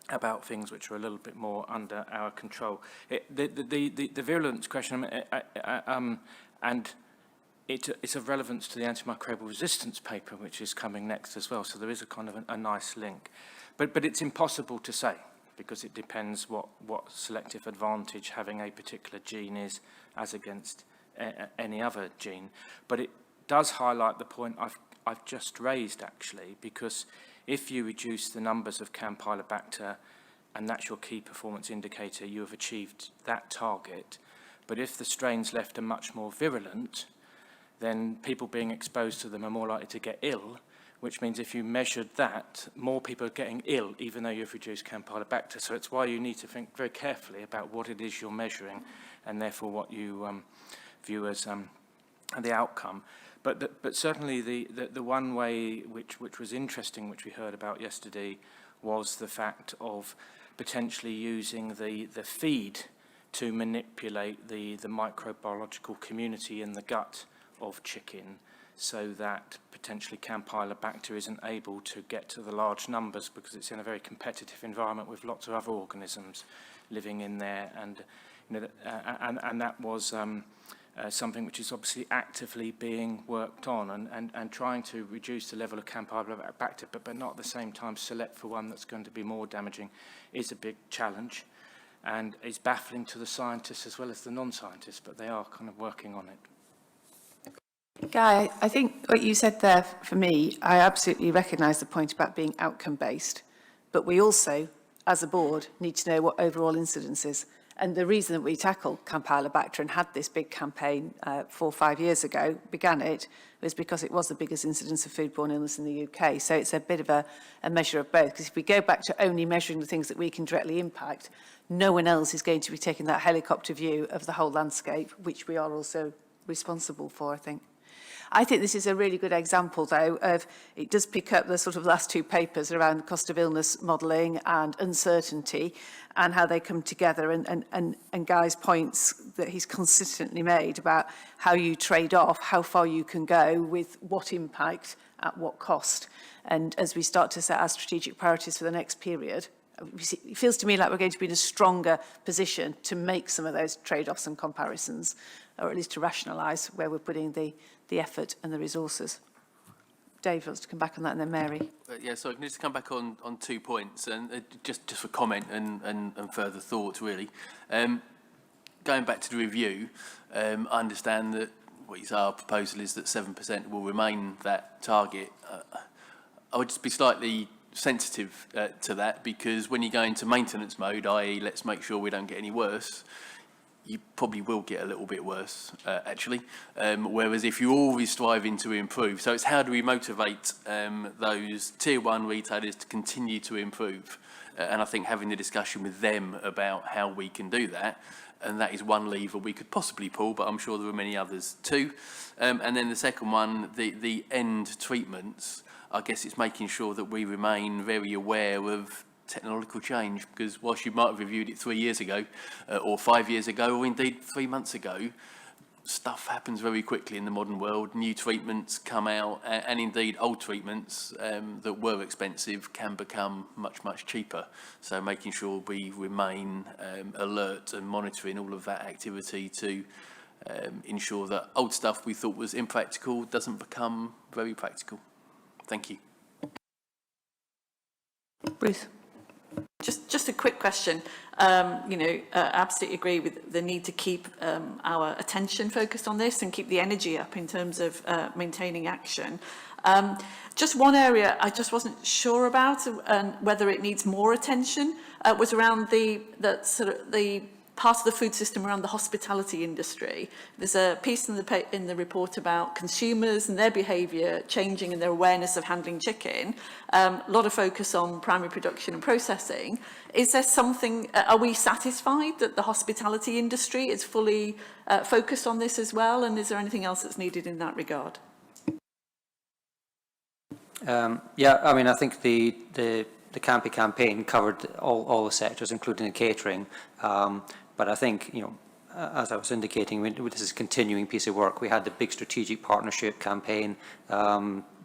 Speaker 14: about things which are a little bit more under our control. The virulence question, and it's of relevance to the antimicrobial resistance paper, which is coming next as well. So there is a kind of a nice link. But it's impossible to say, because it depends what selective advantage having a particular gene is as against any other gene. But it does highlight the point I've just raised, actually, because if you reduce the numbers of Campylobacter, and that's your key performance indicator, you have achieved that target. But if the strains left are much more virulent, then people being exposed to them are more likely to get ill, which means if you measured that, more people are getting ill, even though you've reduced Campylobacter. So it's why you need to think very carefully about what it is you're measuring, and therefore what you view as the outcome. But certainly the one way which was interesting, which we heard about yesterday, was the fact of potentially using the feed to manipulate the microbiological community in the gut of chicken, so that potentially Campylobacter isn't able to get to the large numbers because it's in a very competitive environment with lots of other organisms living in there, and and that was something which is obviously actively being worked on, and trying to reduce the level of Campylobacter, but not at the same time select for one that's going to be more damaging, is a big challenge, and is baffling to the scientists as well as the non-scientists, but they are kind of working on it.
Speaker 1: Guy, I think what you said there, for me, I absolutely recognise the point about being outcome-based, but we also, as a board, need to know what overall incidence is. And the reason that we tackled Campylobacter and had this big campaign 4 or 5 years ago, began it, was because it was the biggest incidence of foodborne illness in the UK. So it's a bit of a measure of both, because if we go back to only measuring the things that we can directly impact, no one else is going to be taking that helicopter view of the whole landscape, which we are also responsible for, I think. I think this is a really good example, though, of it does pick up the sort of last 2 papers around cost of illness modelling and uncertainty, and how they come together, and Guy's points that he's consistently made about how you trade off, how far you can go with what impact at what cost. And as we start to set our strategic priorities for the next period, it feels to me like we're going to be in a stronger position to make some of those trade-offs and comparisons, or at least to rationalise where we're putting the effort and the resources. Dave wants to come back on that, and then Mary.
Speaker 9: Yeah, so I can just come back on 2 points, and just for comment and further thoughts, really. Going back to the review, I understand that our proposal is that 7% will remain that target. I would just be slightly sensitive to that, because when you go into maintenance mode, i.e. let's make sure we don't get any worse, you probably will get a little bit worse, actually. Whereas if you're always striving to improve, so it's how do we motivate those tier 1 retailers to continue to improve? And I think having the discussion with them about how we can do that, and that is one lever we could possibly pull, but I'm sure there are many others too. And then the second one, the end treatments, I guess it's making sure that we remain very aware of technological change, because whilst you might have reviewed it 3 years ago, or 5 years ago, or indeed 3 months ago, stuff happens very quickly in the modern world. New treatments come out, and indeed old treatments that were expensive can become much, much cheaper. So making sure we remain alert and monitoring all of that activity to ensure that old stuff we thought was impractical doesn't become very practical. Thank you.
Speaker 1: Ruth.
Speaker 10: Just a quick question. Absolutely agree with the need to keep our attention focused on this and keep the energy up in terms of maintaining action. Just one area I just wasn't sure about, and whether it needs more attention, was around the part of the food system around the hospitality industry. There's a piece in the report about consumers and their behaviour changing and their awareness of handling chicken. A lot of focus on primary production and processing. Is there something, are we satisfied that the hospitality industry is fully focused on this as well? And is there anything else that's needed in that regard?
Speaker 16: Yeah, I mean, I think the Campy campaign covered all the sectors, including the catering. But I think, you know, as I was indicating, this is a continuing piece of work. We had the big strategic partnership campaign,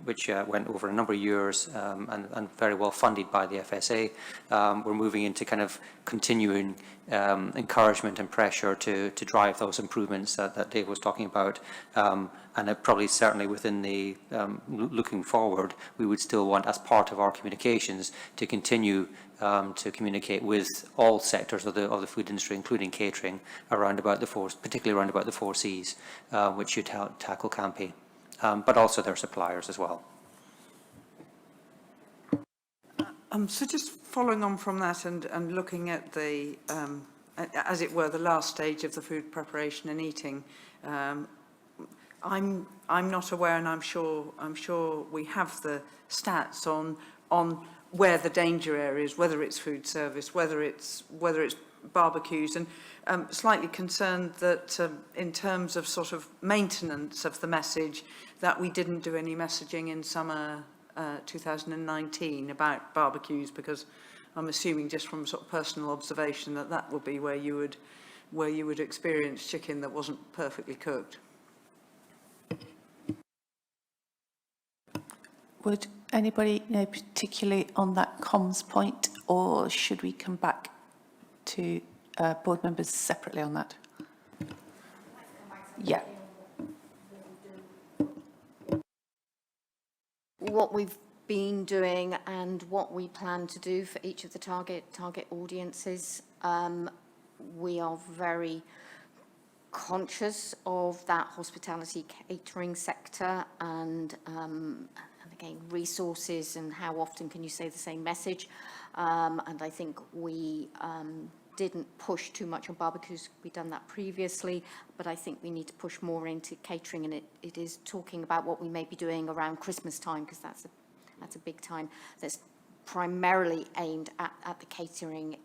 Speaker 16: which went over a number of years and very well funded by the FSA. We're moving into kind of continuing encouragement and pressure to drive those improvements that Dave was talking about. And probably certainly within the looking forward, we would still want, as part of our communications, to continue to communicate with all sectors of the food industry, including catering, particularly around about the 4 Cs, which should tackle Campy, but also their suppliers as well.
Speaker 7: So just following on from that and looking at the, as it were, the last stage of the food preparation and eating, I'm not aware, and I'm sure we have the stats on where the danger areas, whether it's food service, whether it's barbecues, and slightly concerned that in terms of sort of maintenance of the message, that we didn't do any messaging in summer 2019 about barbecues, because I'm assuming just from sort of personal observation that would be where you would experience chicken that wasn't perfectly cooked.
Speaker 1: Would anybody know particularly on that comms point, or should we come back to board members separately on that? Yeah.
Speaker 8: What we've been doing and what we plan to do for each of the target audiences, we are very conscious of that hospitality catering sector and again, resources and how often can you say the same message. And I think we didn't push too much on barbecues. We've done that previously, but I think we need to push more into catering, and it is talking about what we may be doing around Christmas time, because that's a big time that's primarily aimed at the catering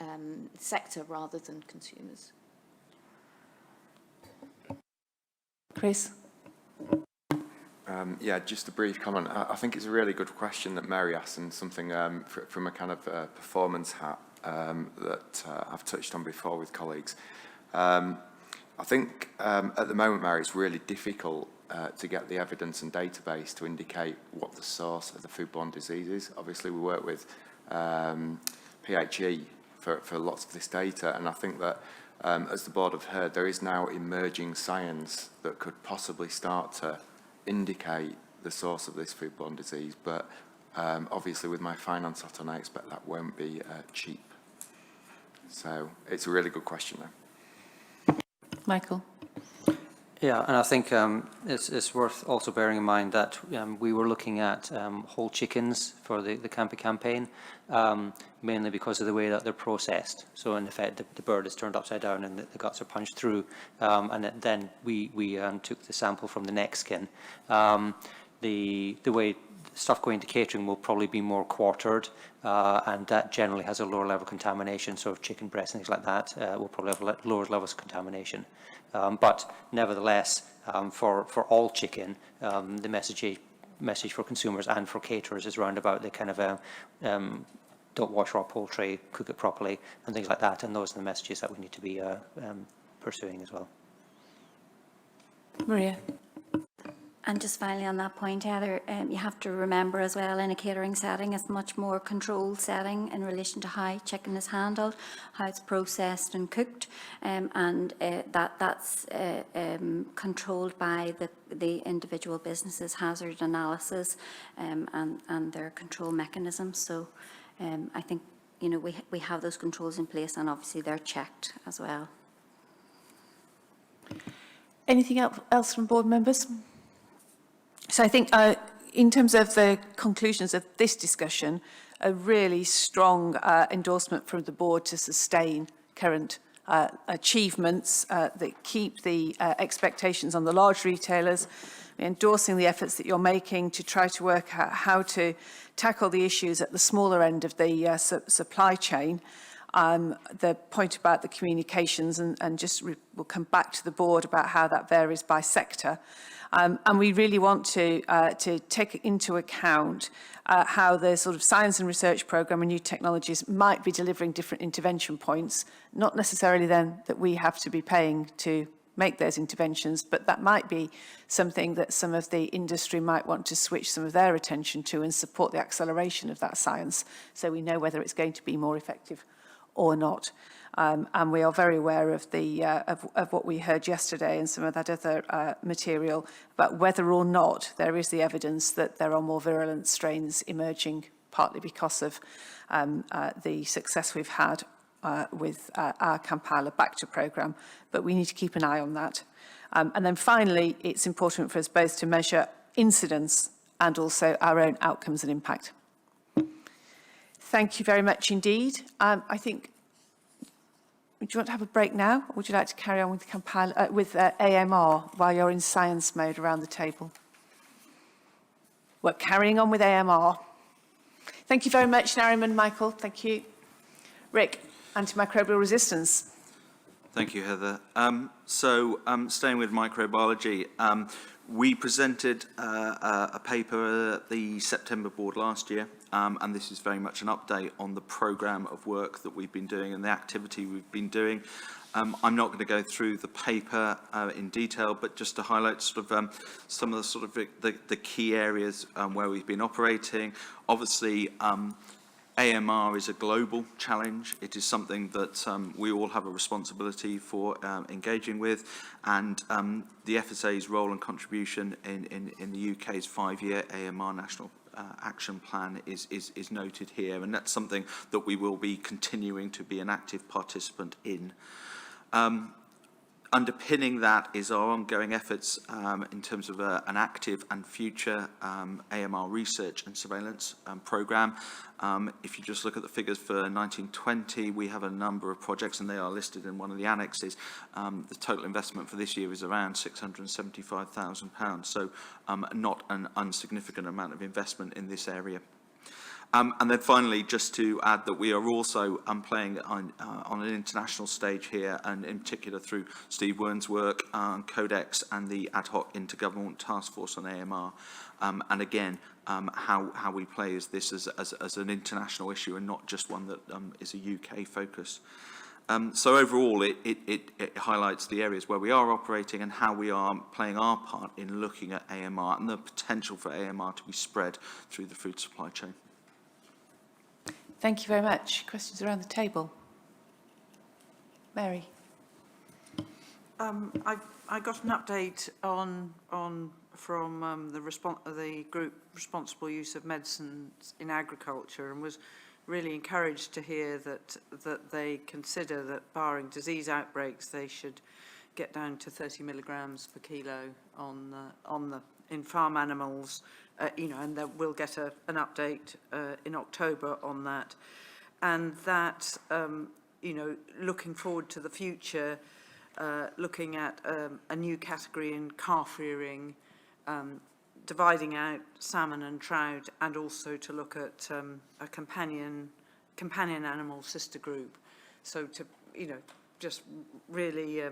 Speaker 8: sector rather than consumers.
Speaker 1: Chris?
Speaker 15: Yeah, just a brief comment. I think it's a really good question that Mary asked, and something from a kind of performance hat that I've touched on before with colleagues. I think at the moment, Mary, it's really difficult to get the evidence and database to indicate what the source of the foodborne disease is. Obviously, we work with PHE for lots of this data, and I think that as the board have heard, there is now emerging science that could possibly start to indicate the source of this foodborne disease, but obviously with my finance hat on, I expect that won't be cheap. So it's a really good question though.
Speaker 1: Michael?
Speaker 16: Yeah, and I think it's worth also bearing in mind that we were looking at whole chickens for the Campy campaign, mainly because of the way that they're processed. So in effect, the bird is turned upside down and the guts are punched through, and then we took the sample from the neck skin. The way stuff going to catering will probably be more quartered, and that generally has a lower level of contamination. So chicken breast and things like that will probably have lower levels of contamination. But nevertheless, for all chicken, the message for consumers and for caterers is around about the kind of don't wash raw poultry, cook it properly, and things like that. And those are the messages that we need to be pursuing as well.
Speaker 1: Maria?
Speaker 17: And just finally on that point, Heather, you have to remember as well, in a catering setting, it's much more controlled setting in relation to how chicken is handled, how it's processed and cooked, and that's controlled by the individual businesses' hazard analysis and their control mechanisms. So I think, you know, we have those controls in place, and obviously they're checked as well.
Speaker 1: Anything else from board members? So I think in terms of the conclusions of this discussion, a really strong endorsement from the board to sustain current achievements that keep the expectations on the large retailers, endorsing the efforts that you're making to try to work out how to tackle the issues at the smaller end of the supply chain. The point about the communications, and we'll come back to the board about how that varies by sector. And we really want to take into account how the sort of science and research programme and new technologies might be delivering different intervention points, not necessarily then that we have to be paying to make those interventions, but that might be something that some of the industry might want to switch some of their attention to and support the acceleration of that science, so we know whether it's going to be more effective or not. And we are very aware of the of what we heard yesterday and some of that other material about whether or not there is the evidence that there are more virulent strains emerging, partly because of the success we've had with our Campylobacter programme, but we need to keep an eye on that. And then finally, it's important for us both to measure incidence and also our own outcomes and impact. Thank you very much indeed. I think, do you want to have a break now, or would you like to carry on with AMR while you're in science mode around the table? We're carrying on with AMR. Thank you very much, Nariman, Michael. Thank you. Rick, antimicrobial resistance.
Speaker 11: Thank you, Heather. Staying with microbiology, we presented a paper at the September board last year, and this is very much an update on the programme of work that we've been doing and the activity we've been doing. I'm not going to go through the paper in detail, but just to highlight sort of some of the sort of the key areas where we've been operating. Obviously, AMR is a global challenge. It is something that we all have a responsibility for engaging with, and the FSA's role and contribution in the UK's 5-year AMR National Action Plan is noted here, and that's something that we will be continuing to be an active participant in. Underpinning that is our ongoing efforts in terms of an active and future AMR research and surveillance programme. If you just look at the figures for 1920, we have a number of projects, and they are listed in one of the annexes. The total investment for this year is around £675,000, so not an insignificant amount of investment in this area. And then finally, just to add that we are also playing on an international stage here, and in particular through Steve Wern's work on Codex and the ad hoc intergovernmental task force on AMR. And again, how we play this as an international issue and not just one that is a UK focus. So overall, it highlights the areas where we are operating and how we are playing our part in looking at AMR and the potential for AMR to be spread through the food supply chain.
Speaker 1: Thank you very much. Questions around the table? Mary.
Speaker 7: I got an update from the group responsible use of medicines in agriculture, and was really encouraged to hear that they consider that, barring disease outbreaks, they should get down to 30 milligrams per kilo in farm animals. And that we'll get an update in October on that. And that, looking forward to the future, looking at a new category in calf rearing, dividing out salmon and trout, and also to look at a companion animal sister group. So to, just really,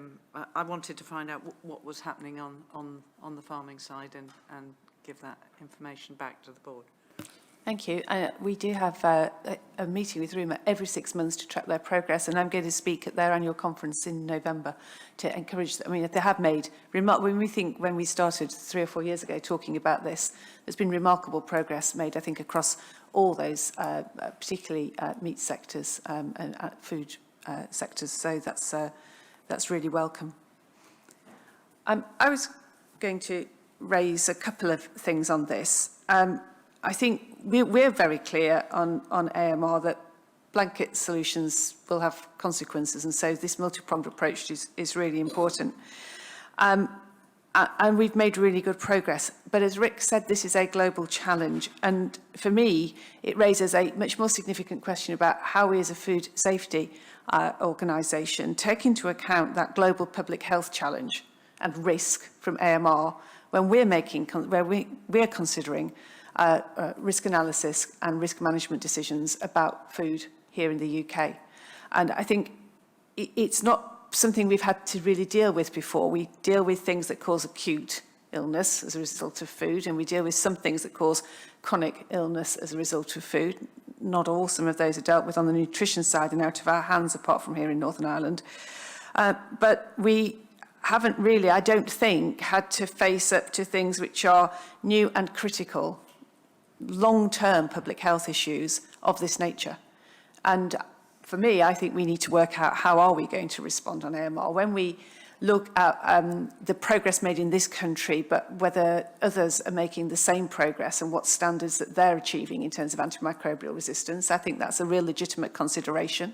Speaker 7: I wanted to find out what was happening on the farming side and give that information back to the board.
Speaker 1: Thank you. We do have a meeting with RUMA every 6 months to track their progress, and I'm going to speak at their annual conference in November to encourage them. I mean, they have made when we started 3 or 4 years ago talking about this, there's been remarkable progress made, I think, across all those, particularly meat sectors and food sectors. So that's really welcome. I was going to raise a couple of things on this. I think we're very clear on AMR that blanket solutions will have consequences, and so this multi-pronged approach is really important. and we've made really good progress. But as Rick said, this is a global challenge. And for me, it raises a much more significant question about how we as a food safety organisation take into account that global public health challenge and risk from AMR when we're considering risk analysis and risk management decisions about food here in the UK. And I think it's not something we've had to really deal with before. We deal with things that cause acute illness as a result of food, and we deal with some things that cause chronic illness as a result of food. Not all, some of those are dealt with on the nutrition side and out of our hands, apart from here in Northern Ireland. But we haven't really, I don't think, had to face up to things which are new and critical, long-term public health issues of this nature. And for me, I think we need to work out how are we going to respond on AMR. When we look at the progress made in this country, but whether others are making the same progress and what standards that they're achieving in terms of antimicrobial resistance, I think that's a real legitimate consideration.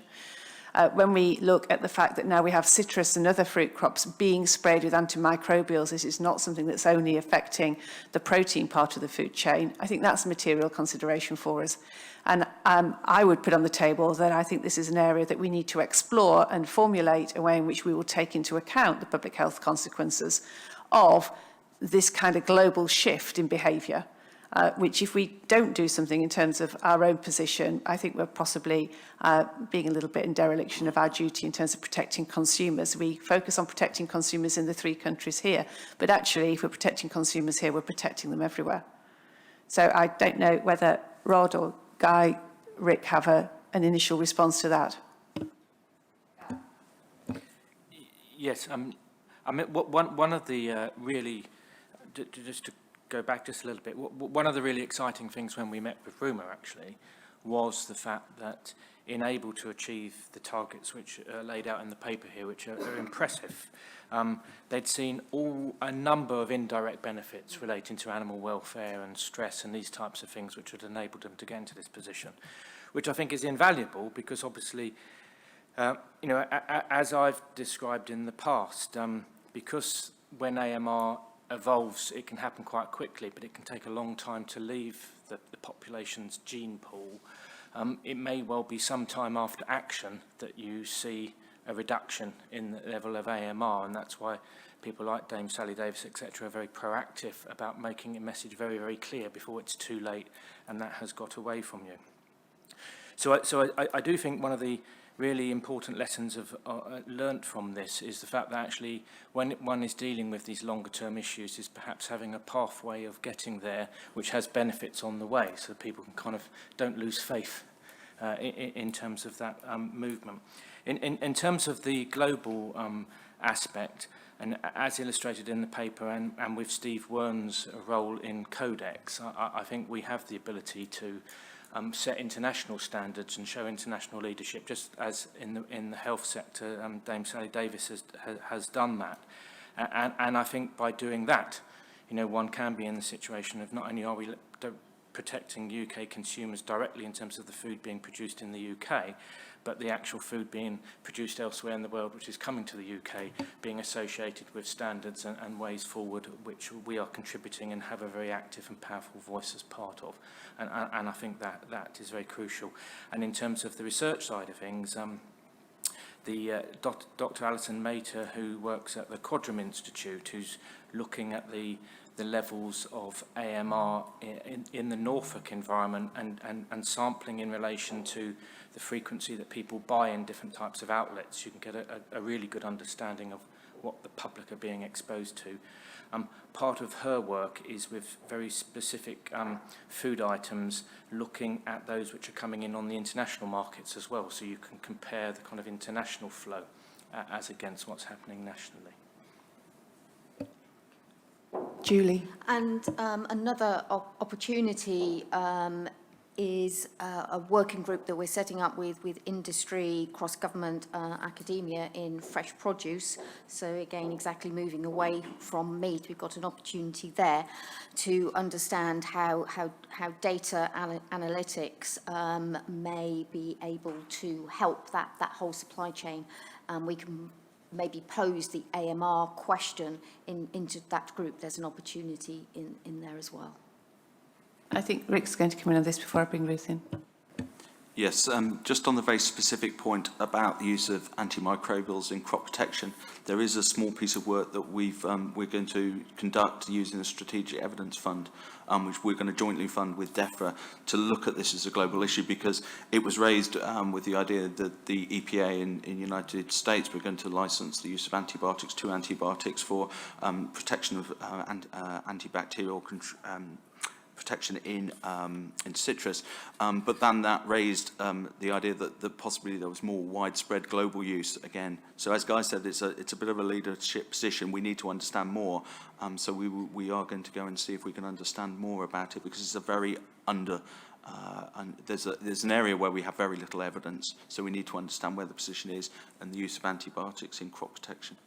Speaker 1: When we look at the fact that now we have citrus and other fruit crops being sprayed with antimicrobials, this is not something that's only affecting the protein part of the food chain. I think that's a material consideration for us. And I would put on the table that I think this is an area that we need to explore and formulate a way in which we will take into account the public health consequences of this kind of global shift in behaviour, which if we don't do something in terms of our own position, I think we're possibly being a little bit in dereliction of our duty in terms of protecting consumers. We focus on protecting consumers in the 3 countries here, but actually if we're protecting consumers here, we're protecting them everywhere. So I don't know whether Rod or Guy, Rick have an initial response to that.
Speaker 14: Yes, I mean, one of the really, just to go back just a little bit, one of the really exciting things when we met with Rumour actually was the fact that in able to achieve the targets which are laid out in the paper here, which are impressive, they'd seen a number of indirect benefits relating to animal welfare and stress and these types of things which had enabled them to get into this position, which I think is invaluable because obviously, you know, as I've described in the past, because when AMR evolves, it can happen quite quickly, but it can take a long time to leave the population's gene pool. It may well be some time after action that you see a reduction in the level of AMR, and that's why people like Dame Sally Davis, etc., are very proactive about making a message very, very clear before it's too late and that has got away from you. So I do think one of the really important lessons of learnt from this is the fact that actually when one is dealing with these longer term issues is perhaps having a pathway of getting there which has benefits on the way so people can kind of don't lose faith in terms of that movement. In terms of the global aspect, and as illustrated in the paper and with Steve Wern's role in Codex, I think we have the ability to set international standards and show international leadership, just as in the health sector, Dame Sally Davis has done that. And I think by doing that, you know, one can be in the situation of not only are we protecting UK consumers directly in terms of the food being produced in the UK, but the actual food being produced elsewhere in the world, which is coming to the UK, being associated with standards and ways forward, which we are contributing and have a very active and powerful voice as part of. And I think that is very crucial. And in terms of the research side of things, Dr. Alison Mater, who works at the Quadram Institute, who's looking at the levels of AMR in the Norfolk environment and sampling in relation to the frequency that people buy in different types of outlets, you can get a really good understanding of what the public are being exposed to. Part of her work is with very specific food items, looking at those which are coming in on the international markets as well, so you can compare the kind of international flow as against what's happening nationally.
Speaker 1: Julie.
Speaker 8: And another opportunity is a working group that we're setting up with industry, cross-government, academia in fresh produce. So again, exactly moving away from meat, we've got an opportunity there to understand how data analytics may be able to help that whole supply chain. We can maybe pose the AMR question into that group, there's an opportunity in there as well.
Speaker 1: I think Rick's going to come in on this before I bring Ruth in.
Speaker 11: Yes, just on the very specific point about the use of antimicrobials in crop protection, there is a small piece of work that we're going to conduct using the Strategic Evidence Fund, which we're going to jointly fund with DEFRA to look at this as a global issue, because it was raised with the idea that the EPA in the United States were going to license the use of antibiotics, 2 antibiotics for protection of antibacterial protection in citrus, but then that raised the idea that possibly there was more widespread global use again. So as Guy said, it's a bit of a leadership position. We need to understand more. So we are going to go and see if we can understand more about it, because it's a very and there's an area where we have very little evidence. So we need to understand where the position is and the use of antibiotics in crop protection.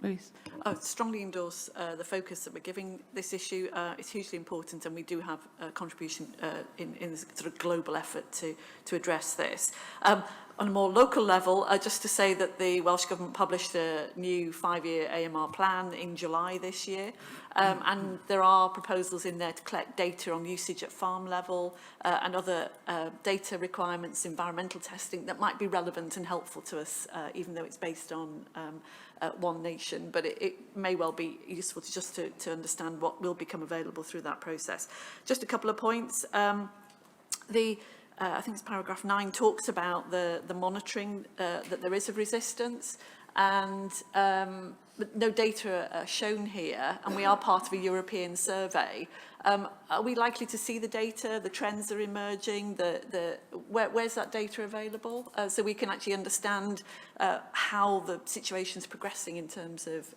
Speaker 1: Ruth.
Speaker 10: I would strongly endorse the focus that we're giving this issue. It's hugely important, and we do have a contribution in this sort of global effort to address this. On a more local level, just to say that the Welsh Government published a new 5-year AMR plan in July this year, and there are proposals in there to collect data on usage at farm level and other data requirements, environmental testing that might be relevant and helpful to us, even though it's based on one nation, but it may well be useful to understand what will become available through that process. Just a couple of points. I think it's paragraph 9 talks about the monitoring that there is of resistance, and but no data are shown here, and we are part of a European survey. Are we likely to see the data? The trends are emerging. Where's that data available? So we can actually understand how the situation's progressing in terms of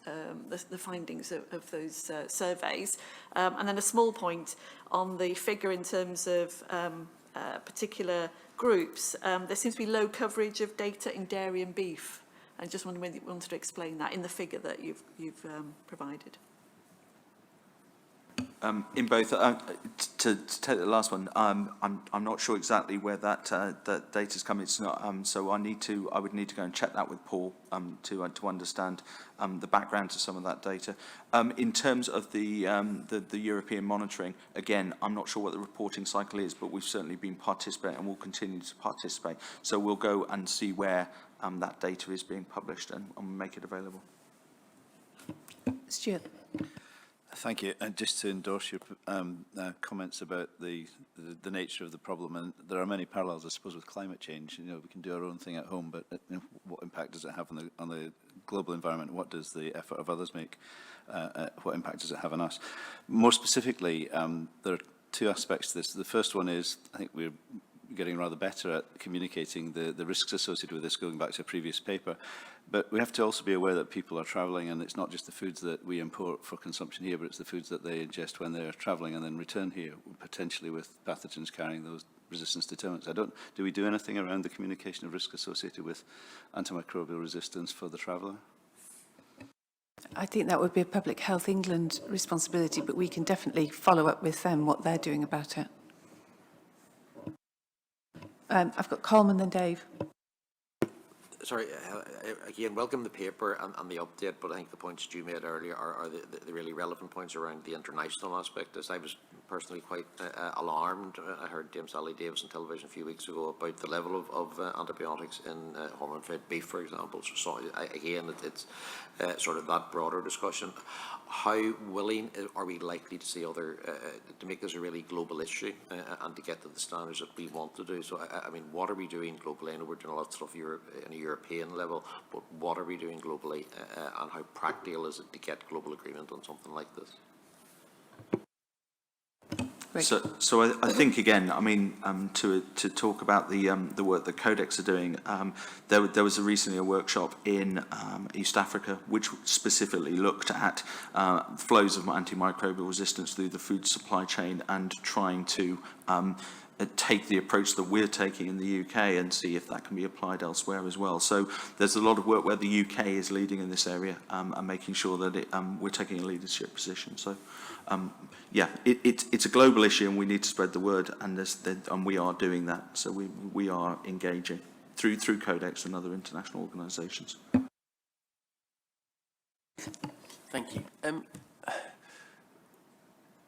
Speaker 10: the findings of those surveys. And then a small point on the figure in terms of particular groups. There seems to be low coverage of data in dairy and beef. I just wonder whether you wanted to explain that in the figure that you've provided.
Speaker 11: In both, to take the last one, I'm not sure exactly where that data's coming. It's not, so I would need to go and check that with Paul to understand the background to some of that data. In terms of the European monitoring, again, I'm not sure what the reporting cycle is, but we've certainly been participating and will continue to participate. So we'll go and see where that data is being published and make it available.
Speaker 1: Stuart.
Speaker 4: Thank you. And just to endorse your comments about the nature of the problem, and there are many parallels, I suppose, with climate change. You know, we can do our own thing at home, but what impact does it have on the global environment? What does the effort of others make? What impact does it have on us? More specifically, there are 2 aspects to this. The first one is, I think we're getting rather better at communicating the risks associated with this, going back to a previous paper. But we have to also be aware that people are travelling, and it's not just the foods that we import for consumption here, but it's the foods that they ingest when they're travelling and then return here, potentially with pathogens carrying those resistance determinants. Do we do anything around the communication of risk associated with antimicrobial resistance for the traveller?
Speaker 1: I think that would be a Public Health England responsibility, but we can definitely follow up with them what they're doing about it. I've got Coleman, then Dave.
Speaker 12: Sorry, again, welcome the paper and the update, but I think the points you made earlier are the really relevant points around the international aspect. As I was personally quite alarmed. I heard Dame Sally Davis on television a few weeks ago about the level of antibiotics in hormone-fed beef, for example. So again, it's sort of that broader discussion. How willing are we likely to see other, to make this a really global issue and to get to the standards that we want to do? So, I mean, what are we doing globally? I know we're doing a lot of stuff in a European level, but what are we doing globally and how practical is it to get global agreement on something like this?
Speaker 11: So I think again, I mean, to talk about the work that Codex are doing, there was recently a workshop in East Africa which specifically looked at flows of antimicrobial resistance through the food supply chain and trying to take the approach that we're taking in the UK and see if that can be applied elsewhere as well. So there's a lot of work where the UK is leading in this area and making sure that we're taking a leadership position. So yeah, it's a global issue and we need to spread the word, and we are doing that. So we are engaging through Codex and other international organisations.
Speaker 9: Thank you.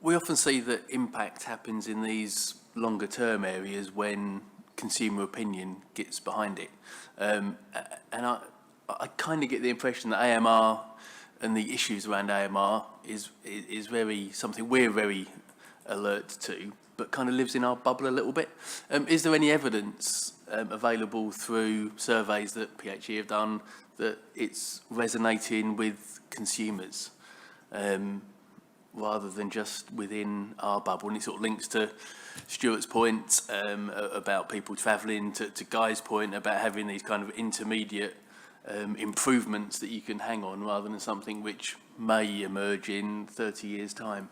Speaker 9: We often see that impact happens in these longer term areas when consumer opinion gets behind it. And I kind of get the impression that AMR and the issues around AMR is very something we're very alert to, but kind of lives in our bubble a little bit. Is there any evidence available through surveys that PHE have done that it's resonating with consumers rather than just within our bubble? And it sort of links to Stuart's point about people travelling, to Guy's point about having these kind of intermediate improvements that you can hang on rather than something which may emerge in 30 years' time.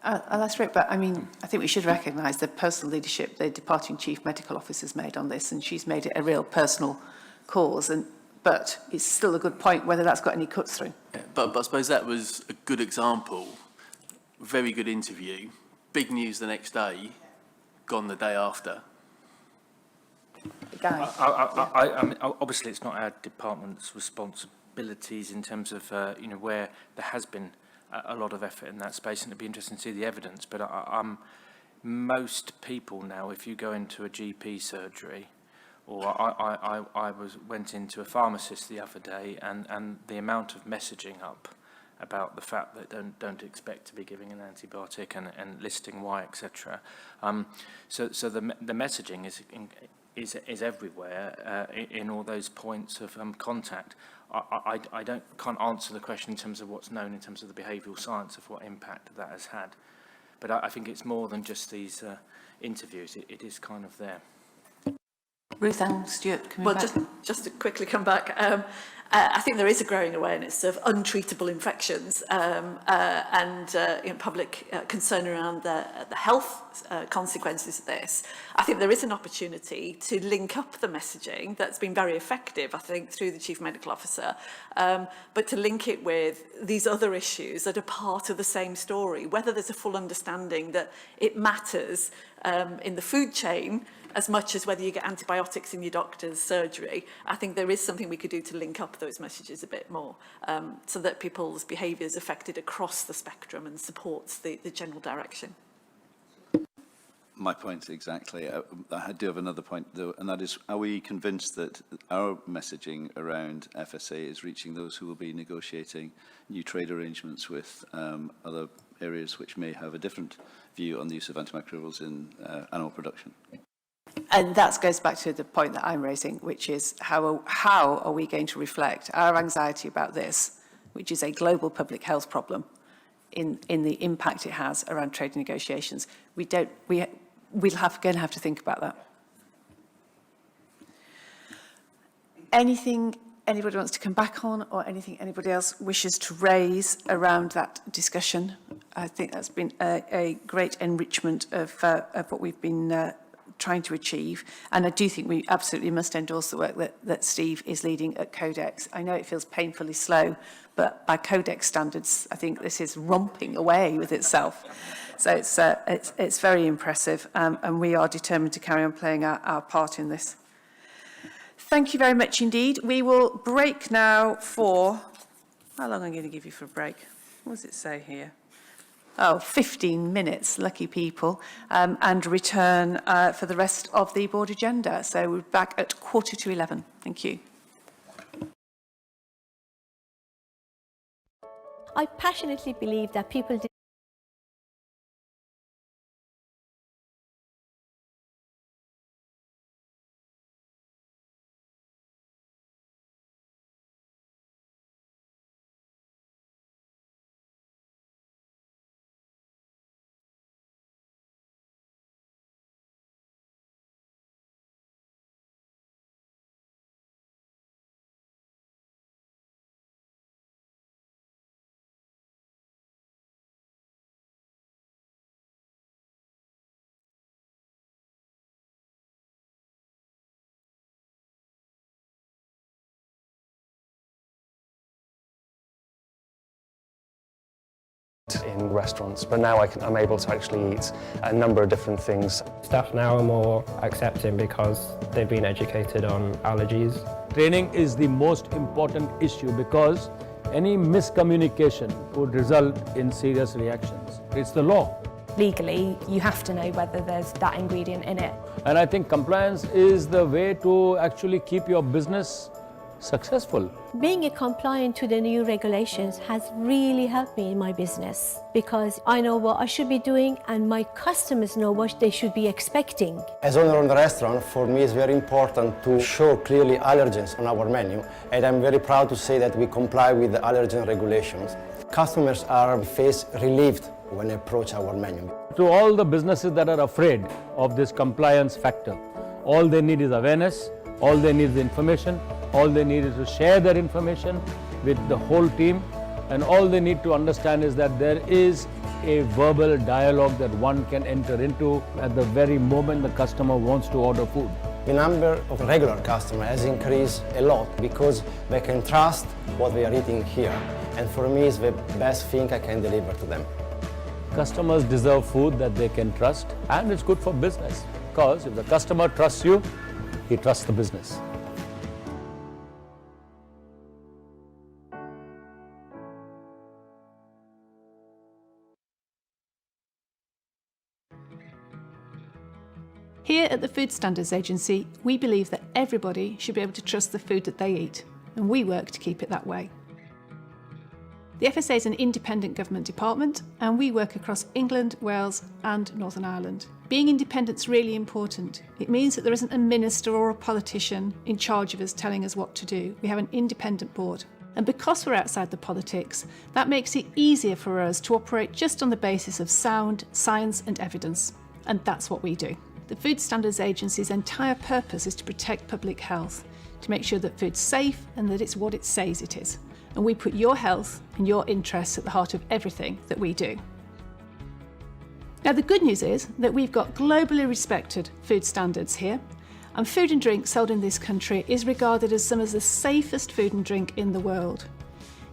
Speaker 1: I'll ask Rick, but I mean, I think we should recognise the personal leadership the departing Chief Medical Officer's made on this, and she's made it a real personal cause. But it's still a good point whether that's got any cuts through.
Speaker 9: Yeah, but I suppose that was a good example, very good interview, big news the next day, gone the day after.
Speaker 14: I mean, obviously, it's not our department's responsibilities in terms of you know, where there has been a lot of effort in that space, and it'd be interesting to see the evidence. But most people now, if you go into a GP surgery, or I went into a pharmacist the other day, and the amount of messaging up about the fact that don't expect to be giving an antibiotic and listing why, etc. So the messaging is everywhere in all those points of contact. I can't answer the question in terms of what's known in terms of the behavioural science of what impact that has had, but I think it's more than just these interviews. It is kind of there.
Speaker 1: Ruth and Stuart, coming back.
Speaker 10: Just to quickly come back, I think there is a growing awareness of untreatable infections and public concern around the health consequences of this. I think there is an opportunity to link up the messaging that's been very effective, I think, through the Chief Medical Officer, but to link it with these other issues that are part of the same story, whether there's a full understanding that it matters in the food chain as much as whether you get antibiotics in your doctor's surgery. I think there is something we could do to link up those messages a bit more so that people's behaviour is affected across the spectrum and supports the general direction.
Speaker 4: My point exactly. I do have another point though, and that is, are we convinced that our messaging around FSA is reaching those who will be negotiating new trade arrangements with other areas which may have a different view on the use of antimicrobials in animal production?
Speaker 1: And that goes back to the point that I'm raising, which is how are we going to reflect our anxiety about this, which is a global public health problem, in the impact it has around trade negotiations. We're going to have to think about that. Anything anybody wants to come back on, or anything anybody else wishes to raise around that discussion? I think that's been a great enrichment of what we've been trying to achieve, and I do think we absolutely must endorse the work that Steve is leading at Codex. I know it feels painfully slow, but by Codex standards, I think this is romping away with itself. So it's very impressive, and we are determined to carry on playing our part in this. Thank you very much indeed. We will break now for, how long am I going to give you for a break? What does it say here? Oh, 15 minutes, lucky people, and return for the rest of the board agenda. So we're back at 11:15. Thank you.
Speaker 18: I passionately believe that people
Speaker 19: in restaurants, but now I'm able to actually eat a number of different things.
Speaker 20: Staff now are more accepting because they've been educated on allergies. training is the most important issue because any miscommunication would result in serious reactions. It's the law.
Speaker 21: Legally, you have to know whether there's that ingredient in it.
Speaker 20: And I think compliance is the way to actually keep your business successful.
Speaker 18: Being compliant to the new regulations has really helped me in my business because I know what I should be doing and my customers know what they should be expecting.
Speaker 22: As owner of the restaurant, for me it's very important to show clearly allergens on our menu, and I'm very proud to say that we comply with the allergen regulations. Customers are relieved when they approach our menu.
Speaker 20: To all the businesses that are afraid of this compliance factor, all they need is awareness, all they need is information, all they need is to share their information with the whole team, and all they need to understand is that there is a verbal dialogue that one can enter into at the very moment the customer wants to order food.
Speaker 22: The number of regular customers has increased a lot because they can trust what they are eating here, and for me it's the best thing I can deliver to them.
Speaker 20: Customers deserve food that they can trust, and it's good for business because if the customer trusts you, he trusts the business.
Speaker 23: Here at the Food Standards Agency, we believe that everybody should be able to trust the food that they eat, and we work to keep it that way. The FSA is an independent government department, and we work across England, Wales and Northern Ireland. Being independent is really important. It means that there isn't a minister or a politician in charge of us telling us what to do. We have an independent board. And because we're outside the politics, that makes it easier for us to operate just on the basis of sound science and evidence. And that's what we do. The Food Standards Agency's entire purpose is to protect public health, to make sure that food's safe and that it's what it says it is. And we put your health and your interests at the heart of everything that we do. Now, the good news is that we've got globally respected food standards here, and food and drink sold in this country is regarded as some of the safest food and drink in the world.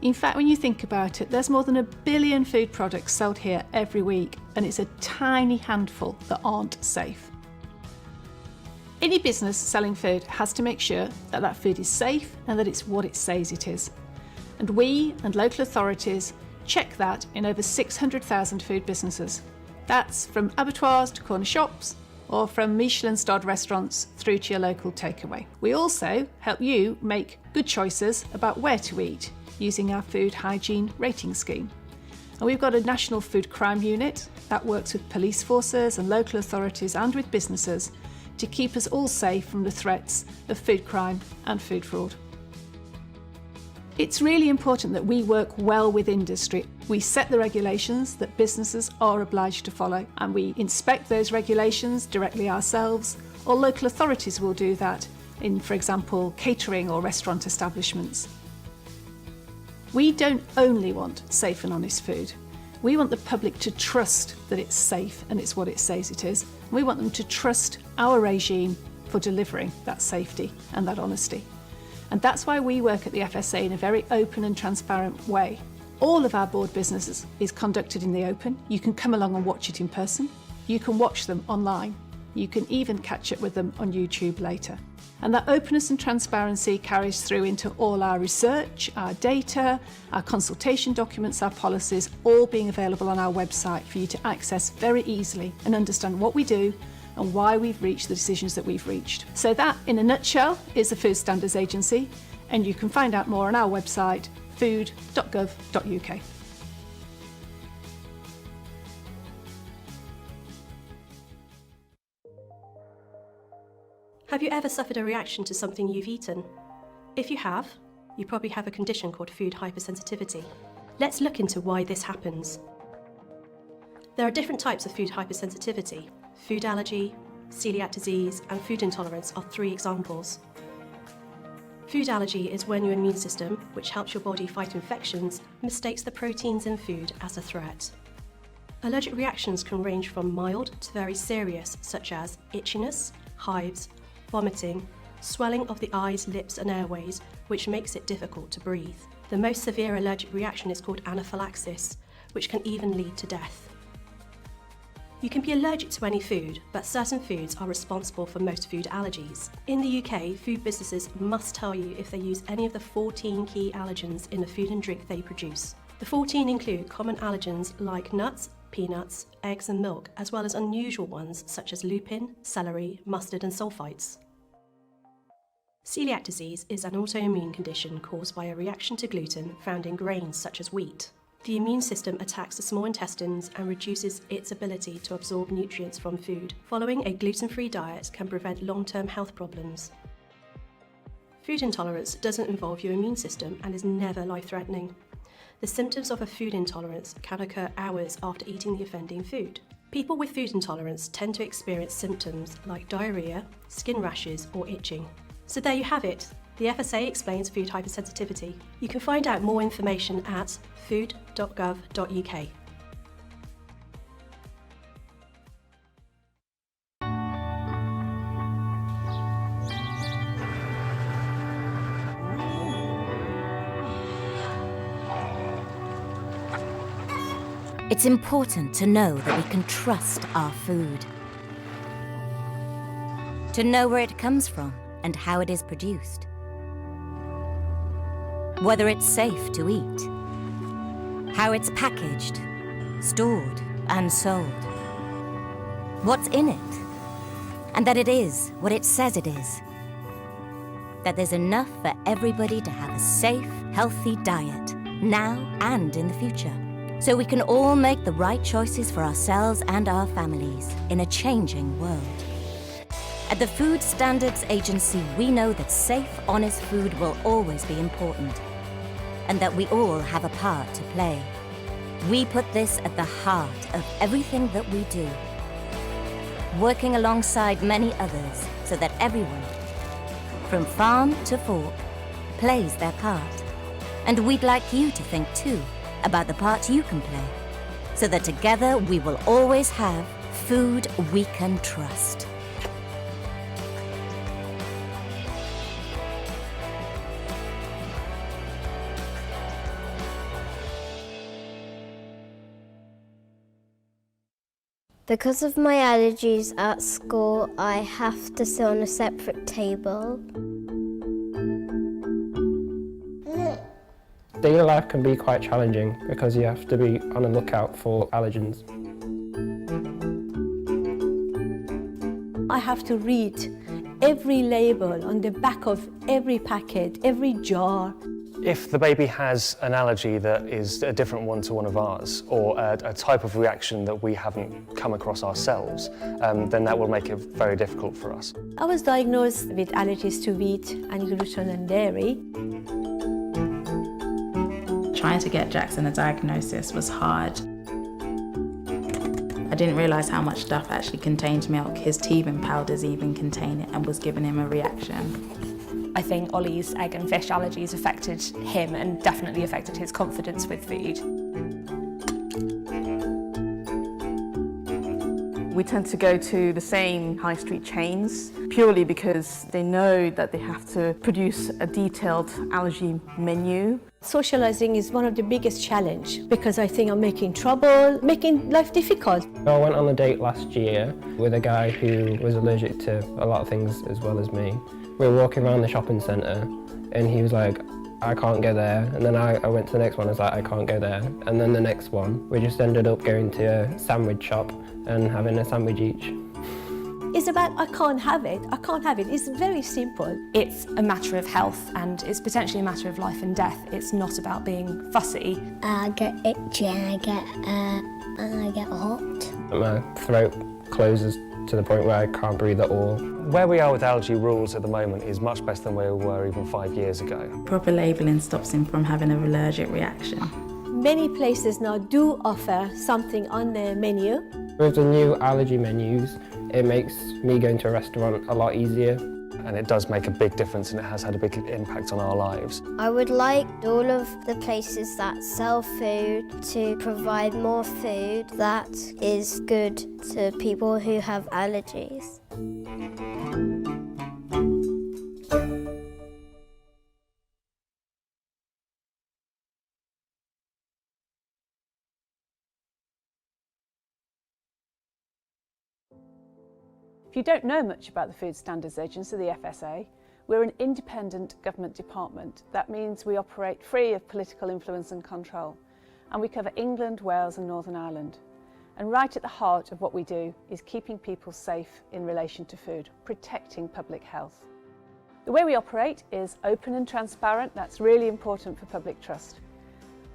Speaker 23: In fact, when you think about it, there's more than 1 billion food products sold here every week, and it's a tiny handful that aren't safe. Any business selling food has to make sure that that food is safe and that it's what it says it is. And we and local authorities check that in over 600,000 food businesses. That's from abattoirs to corner shops, or from Michelin-starred restaurants through to your local takeaway. We also help you make good choices about where to eat using our food hygiene rating scheme. And we've got a national food crime unit that works with police forces and local authorities and with businesses to keep us all safe from the threats of food crime and food fraud. It's really important that we work well with industry. We set the regulations that businesses are obliged to follow, and we inspect those regulations directly ourselves, or local authorities will do that in, for example, catering or restaurant establishments. We don't only want safe and honest food. We want the public to trust that it's safe and it's what it says it is. We want them to trust our regime for delivering that safety and that honesty. And that's why we work at the FSA in a very open and transparent way. All of our board businesses is conducted in the open. You can come along and watch it in person. You can watch them online. You can even catch up with them on YouTube later. And that openness and transparency carries through into all our research, our data, our consultation documents, our policies, all being available on our website for you to access very easily and understand what we do and why we've reached the decisions that we've reached. So that, in a nutshell, is the Food Standards Agency, and you can find out more on our website, food.gov.uk.
Speaker 24: Have you ever suffered a reaction to something you've eaten? If you have, you probably have a condition called food hypersensitivity. Let's look into why this happens. There are different types of food hypersensitivity. Food allergy, celiac disease, and food intolerance are 3 examples. Food allergy is when your immune system, which helps your body fight infections, mistakes the proteins in food as a threat. Allergic reactions can range from mild to very serious, such as itchiness, hives, vomiting, swelling of the eyes, lips and airways, which makes it difficult to breathe. The most severe allergic reaction is called anaphylaxis, which can even lead to death. You can be allergic to any food, but certain foods are responsible for most food allergies. In the UK, food businesses must tell you if they use any of the 14 key allergens in the food and drink they produce. The 14 include common allergens like nuts, peanuts, eggs and milk, as well as unusual ones such as lupin, celery, mustard and sulfites. Celiac disease is an autoimmune condition caused by a reaction to gluten found in grains such as wheat. The immune system attacks the small intestines and reduces its ability to absorb nutrients from food. Following a gluten-free diet can prevent long-term health problems. Food intolerance doesn't involve your immune system and is never life-threatening. The symptoms of a food intolerance can occur hours after eating the offending food. People with food intolerance tend to experience symptoms like diarrhea, skin rashes or itching. So there you have it. The FSA explains food hypersensitivity. You can find out more information at food.gov.uk.
Speaker 2: It's important to know that we can trust our food. To know where it comes from and how it is produced. Whether it's safe to eat. How it's packaged, stored and sold. What's in it. And that it is what it says it is. That there's enough for everybody to have a safe, healthy diet, now and in the future. So we can all make the right choices for ourselves and our families in a changing world. At the Food Standards Agency, we know that safe, honest food will always be important, and that we all have a part to play. We put this at the heart of everything that we do, working alongside many others so that everyone, from farm to fork, plays their part. And we'd like you to think too about the part you can play, so that together we will always have food we can trust.
Speaker 3: Because of my allergies at school, I have to sit on a separate table.
Speaker 19: Daily life can be quite challenging because you have to be on the lookout for allergens.
Speaker 18: I have to read every label on the back of every packet, every jar.
Speaker 19: If the baby has an allergy that is a different one to one of ours, or a type of reaction that we haven't come across ourselves, then that will make it very difficult for us.
Speaker 18: I was diagnosed with allergies to wheat and gluten and dairy.
Speaker 5: Trying to get Jackson a diagnosis was hard. I didn't realise how much stuff actually contained milk. His teething powders even contain it and was giving him a reaction.
Speaker 21: I think Ollie's egg and fish allergies affected him and definitely affected his confidence with food.
Speaker 13: We tend to go to the same high street chains purely because they know that they have to produce a detailed allergy menu.
Speaker 18: Socializing is one of the biggest challenge because I think I'm making trouble, making life difficult.
Speaker 19: I went on a date last year with a guy who was allergic to a lot of things as well as me. We were walking around the shopping centre and he was like, I can't go there. And then I went to the next one, I was like, I can't go there. And then the next one, we just ended up going to a sandwich shop and having a sandwich each.
Speaker 18: It's about I can't have it, I can't have it. It's very simple.
Speaker 21: It's a matter of health and it's potentially a matter of life and death. It's not about being fussy.
Speaker 3: I get itchy and I get hot.
Speaker 19: My throat closes to the point where I can't breathe at all. Where we are with allergy rules at the moment is much better than where we were even 5 years ago.
Speaker 5: Proper labelling stops him from having an allergic reaction.
Speaker 18: Many places now do offer something on their menu.
Speaker 19: With the new allergy menus, it makes me going to a restaurant a lot easier. And it does make a big difference and it has had a big impact on our lives.
Speaker 3: I would like all of the places that sell food to provide more food that is good to people who have allergies.
Speaker 1: If you don't know much about the Food Standards Agency, the FSA, we're an independent government department. That means we operate free of political influence and control, and we cover England, Wales and Northern Ireland. And right at the heart of what we do is keeping people safe in relation to food, protecting public health. The way we operate is open and transparent. That's really important for public trust.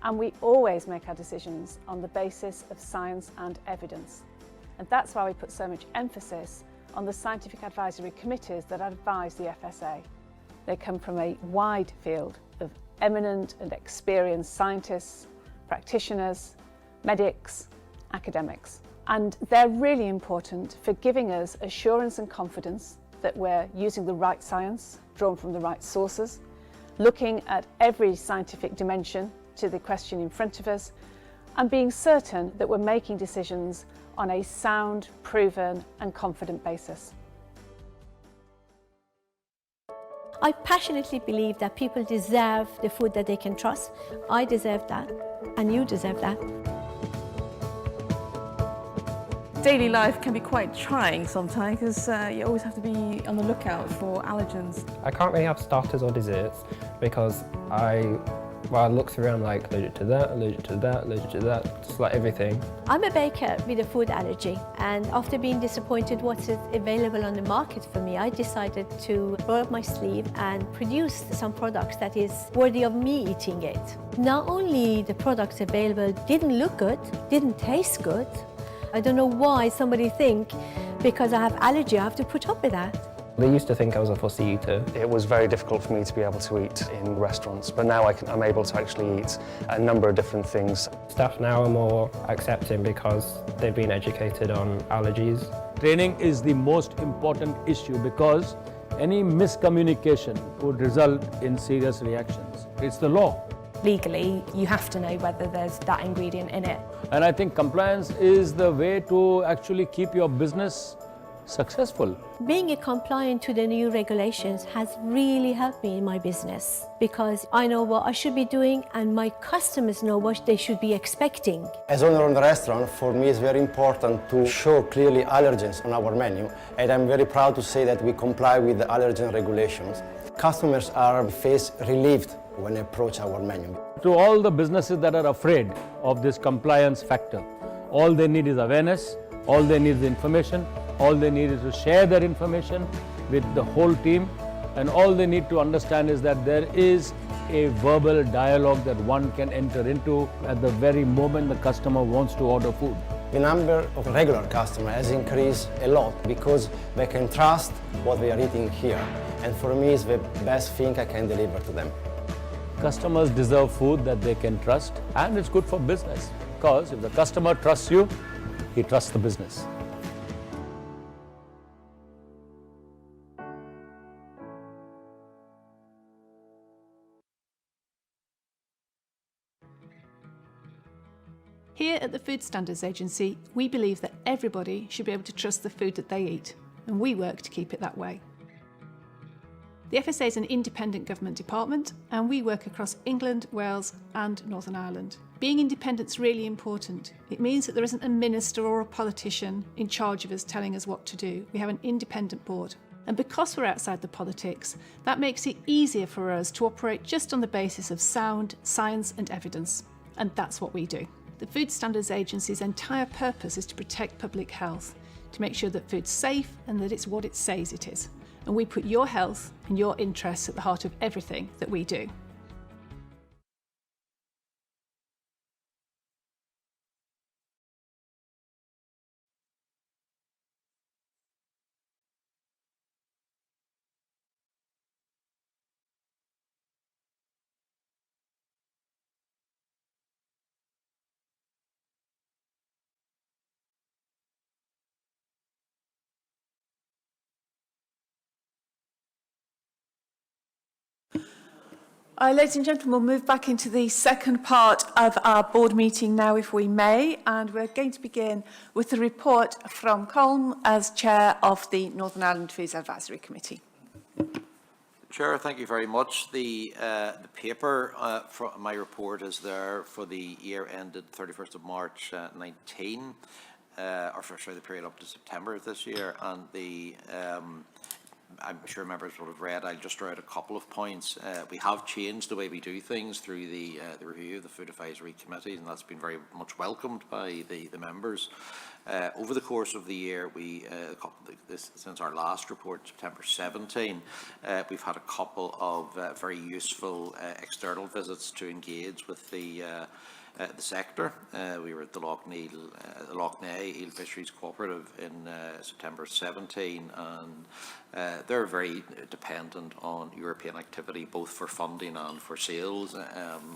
Speaker 1: And we always make our decisions on the basis of science and evidence. And that's why we put so much emphasis on the scientific advisory committees that advise the FSA. They come from a wide field of eminent and experienced scientists, practitioners, medics, academics. And they're really important for giving us assurance and confidence that we're using the right science, drawn from the right sources, looking at every scientific dimension to the question in front of us, and being certain that we're making decisions on a sound, proven and confident basis.
Speaker 18: I passionately believe that people deserve the food that they can trust. I deserve that, and you deserve that.
Speaker 13: Daily life can be quite trying sometimes because you always have to be on the lookout for allergens.
Speaker 19: I can't really have starters or desserts because I look through and I'm like allergic to that, allergic to that, allergic to that, just like everything.
Speaker 18: I'm a baker with a food allergy, and after being disappointed what's available on the market for me, I decided to roll up my sleeve and produce some products that is worthy of me eating it. Not only the products available didn't look good, didn't taste good, I don't know why somebody think because I have allergy I have to put up with that.
Speaker 19: They used to think I was a fussy eater.
Speaker 6: It was very difficult for me to be able to eat in restaurants, but now I'm able to actually eat a number of different things.
Speaker 19: Staff now are more accepting because they've been educated on allergies.
Speaker 20: Training is the most important issue because any miscommunication would result in serious reactions. It's the law.
Speaker 21: Legally, you have to know whether there's that ingredient in it.
Speaker 20: And I think compliance is the way to actually keep your business successful.
Speaker 18: Being compliant to the new regulations has really helped me in my business because I know what I should be doing and my customers know what they should be expecting.
Speaker 22: As owner of the restaurant, for me it's very important to show clearly allergens on our menu, and I'm very proud to say that we comply with the allergen regulations. Customers are relieved when they approach our menu.
Speaker 20: To all the businesses that are afraid of this compliance factor, all they need is awareness, all they need is information, all they need is to share their information with the whole team, and all they need to understand is that there is a verbal dialogue that one can enter into at the very moment the customer wants to order food.
Speaker 22: The number of regular customers has increased a lot because they can trust what they are eating here, and for me it's the best thing I can deliver to them.
Speaker 20: Customers deserve food that they can trust, and it's good for business because if the customer trusts you, he trusts the business.
Speaker 23: Here at the Food Standards Agency, we believe that everybody should be able to trust the food that they eat, and we work to keep it that way. The FSA is an independent government department, and we work across England, Wales and Northern Ireland. Being independent is really important. It means that there isn't a minister or a politician in charge of us telling us what to do. We have an independent board. And because we're outside the politics, that makes it easier for us to operate just on the basis of sound science and evidence. And that's what we do. The Food Standards Agency's entire purpose is to protect public health, to make sure that food's safe and that it's what it says it is. And we put your health and your interests at the heart of everything that we do. Ladies and gentlemen, we'll move back into the second part of our board meeting now, if we may, and we're going to begin with the report from Colm as Chair of the Northern Ireland Foods Advisory Committee.
Speaker 12: Chair, thank you very much. The paper for my report is there for the year ended 31st of March 19. the period up to September of this year, and I'm sure members would have read, I'll just throw out a couple of points. We have changed the way we do things through the review of the Food Advisory Committee, and that's been very much welcomed by the members. Over the course of the year, since our last report, September 17, we've had a couple of very useful external visits to engage with the sector. We were at the Lough Neagh Eel Fisheries Cooperative in September 17, and they're very dependent on European activity, both for funding and for sales.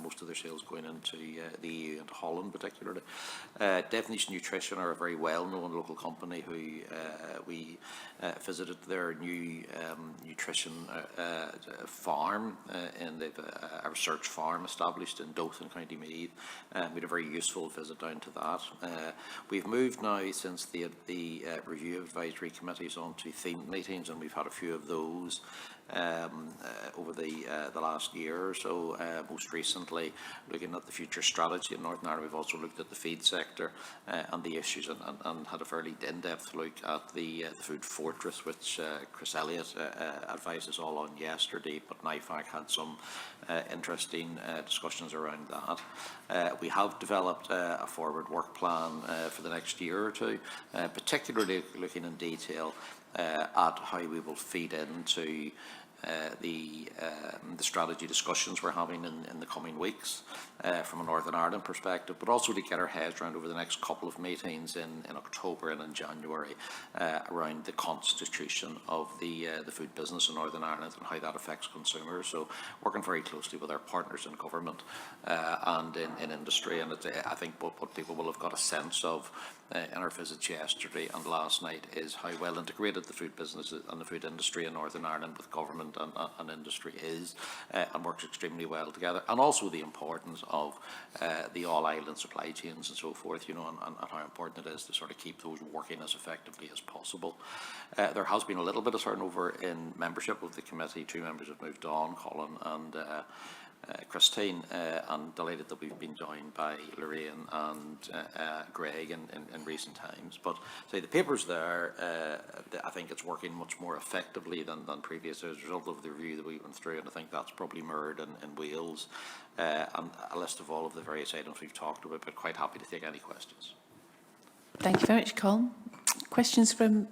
Speaker 12: Most of their sales going into the EU and Holland particularly. Definition Nutrition are a very well-known local company who we visited their new nutrition farm, and they've a research farm established in Dothan, County Meath. We had a very useful visit down to that. We've moved now since the review of advisory committees onto themed meetings, and we've had a few of those over the last year or so. Most recently, looking at the future strategy in Northern Ireland, we've also looked at the feed sector and the issues, and had a fairly in-depth look at the food fortress, which Chris Elliott advised us all on yesterday, but NIFAC had some interesting discussions around that. We have developed a forward work plan for the next year or two, particularly looking in detail at how we will feed into the strategy discussions we're having in the coming weeks from a Northern Ireland perspective, but also to get our heads around over the next couple of meetings in October and in January around the constitution of the food business in Northern Ireland and how that affects consumers. So working very closely with our partners in government and in industry, and I think what people will have got a sense of in our visits yesterday and last night is how well integrated the food business and the food industry in Northern Ireland with government and industry is, and works extremely well together, and also the importance of the all-island supply chains and so forth, you know, and how important it is to sort of keep those working as effectively as possible. There has been a little bit of turnover in membership of the committee. 2 members have moved on, Colin and Christine. I'm delighted that we've been joined by Lorraine and Greg in recent times. But the paper's there. I think it's working much more effectively than previous as a result of the review that we went through, and I think that's probably mirrored in Wales. And a list of all of the various items we've talked about, but quite happy to take any questions.
Speaker 1: Thank you very much, Colin. Questions from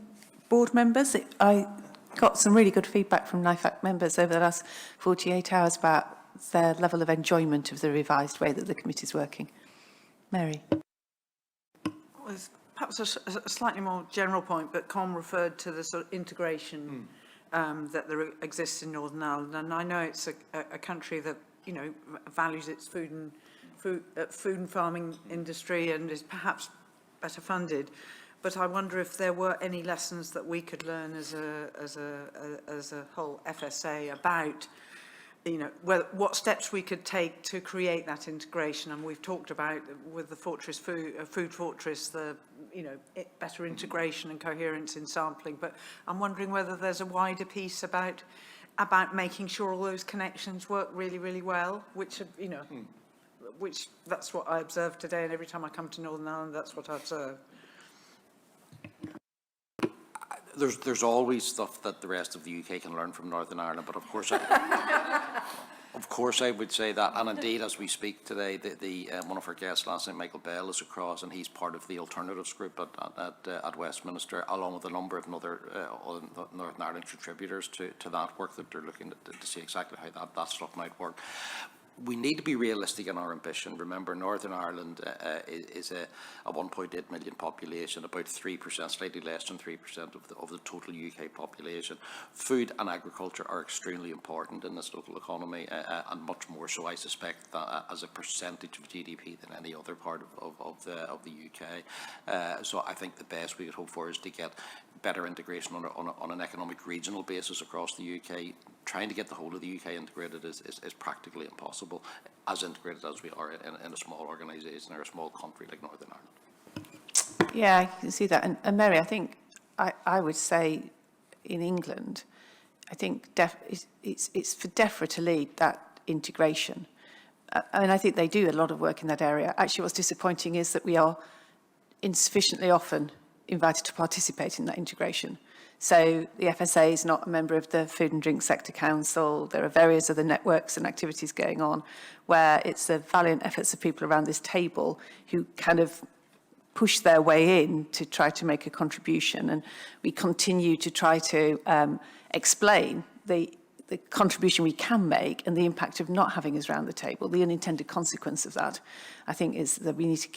Speaker 1: board members? I got some really good feedback from NIFAC members over the last 48 hours about their level of enjoyment of the revised way that the committee is working. Mary.
Speaker 10: Well, perhaps a slightly more general point, but Colin referred to the sort of integration that there exists in Northern Ireland, and I know it's a country that, you know, values its food and farming industry and is perhaps better funded. But I wonder if there were any lessons that we could learn as a whole FSA about, you know, what steps we could take to create that integration. And we've talked about with the food fortress, the, you know, better integration and coherence in sampling. But I'm wondering whether there's a wider piece about making sure all those connections work really, really well, which, you know, which that's what I observed today, and every time I come to Northern Ireland, that's what I observe.
Speaker 12: There's always stuff that the rest of the UK can learn from Northern Ireland, but of course I would say that, and indeed as we speak today, one of our guests last night, Michael Bell, is across, and he's part of the Alternatives group at Westminster, along with a number of other Northern Ireland contributors to that work that they're looking to see exactly how that stuff might work. We need to be realistic in our ambition. Remember, Northern Ireland is a 1.8 million population, about 3%, slightly less than 3% of the total UK population. Food and agriculture are extremely important in this local economy, and much more so, I suspect, that as a percentage of GDP than any other part of the UK. So I think the best we could hope for is to get better integration on an economic regional basis across the UK. Trying to get the whole of the UK integrated is practically impossible, as integrated as we are in a small organisation or a small country like Northern Ireland.
Speaker 1: Yeah, I can see that. And Mary, I think I would say in England, I think it's for DEFRA to lead that integration. I mean, I think they do a lot of work in that area. Actually, what's disappointing is that we are insufficiently often invited to participate in that integration. So the FSA is not a member of the Food and Drink Sector Council. There are various other networks and activities going on where it's the valiant efforts of people around this table who kind of push their way in to try to make a contribution. And we continue to try to explain the contribution we can make and the impact of not having us around the table. The unintended consequence of that, I think, is that we need to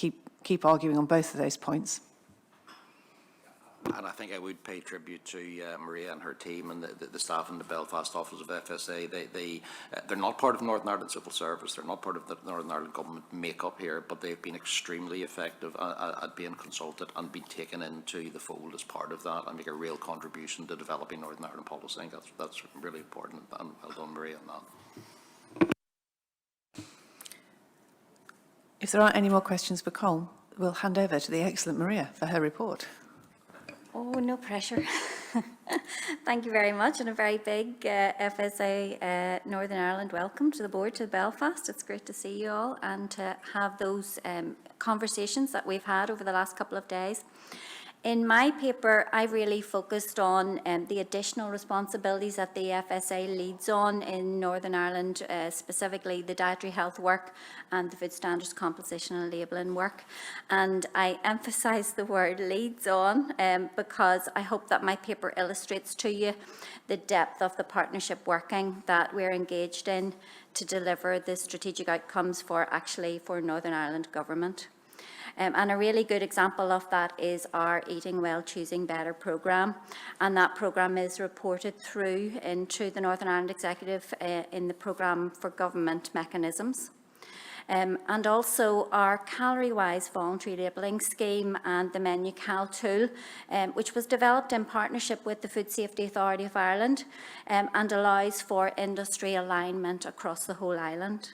Speaker 1: keep arguing on both of those points.
Speaker 12: And I think I would pay tribute to Maria and her team and the staff in the Belfast office of FSA. They're not part of Northern Ireland Civil Service, they're not part of the Northern Ireland Government makeup here, but they've been extremely effective at being consulted and being taken into the fold as part of that and make a real contribution to developing Northern Ireland policy. I think that's really important, and well done, Maria, on that.
Speaker 1: If there aren't any more questions for Colm, we'll hand over to the excellent Maria for her report.
Speaker 7: Oh, no pressure. Thank you very much, and a very big FSA Northern Ireland welcome to the board, to Belfast. It's great to see you all and to have those conversations that we've had over the last couple of days. In my paper, I really focused on the additional responsibilities that the FSA leads on in Northern Ireland, specifically the dietary health work and the food standards composition and labelling work. And I emphasise the word leads on because I hope that my paper illustrates to you the depth of the partnership working that we're engaged in to deliver the strategic outcomes for Northern Ireland Government. And a really good example of that is our Eating Well, Choosing Better programme. And that programme is reported through into the Northern Ireland Executive in the programme for government mechanisms. And also our Calorie-Wise voluntary labelling scheme and the Menu Cal tool, which was developed in partnership with the Food Safety Authority of Ireland and allows for industry alignment across the whole island.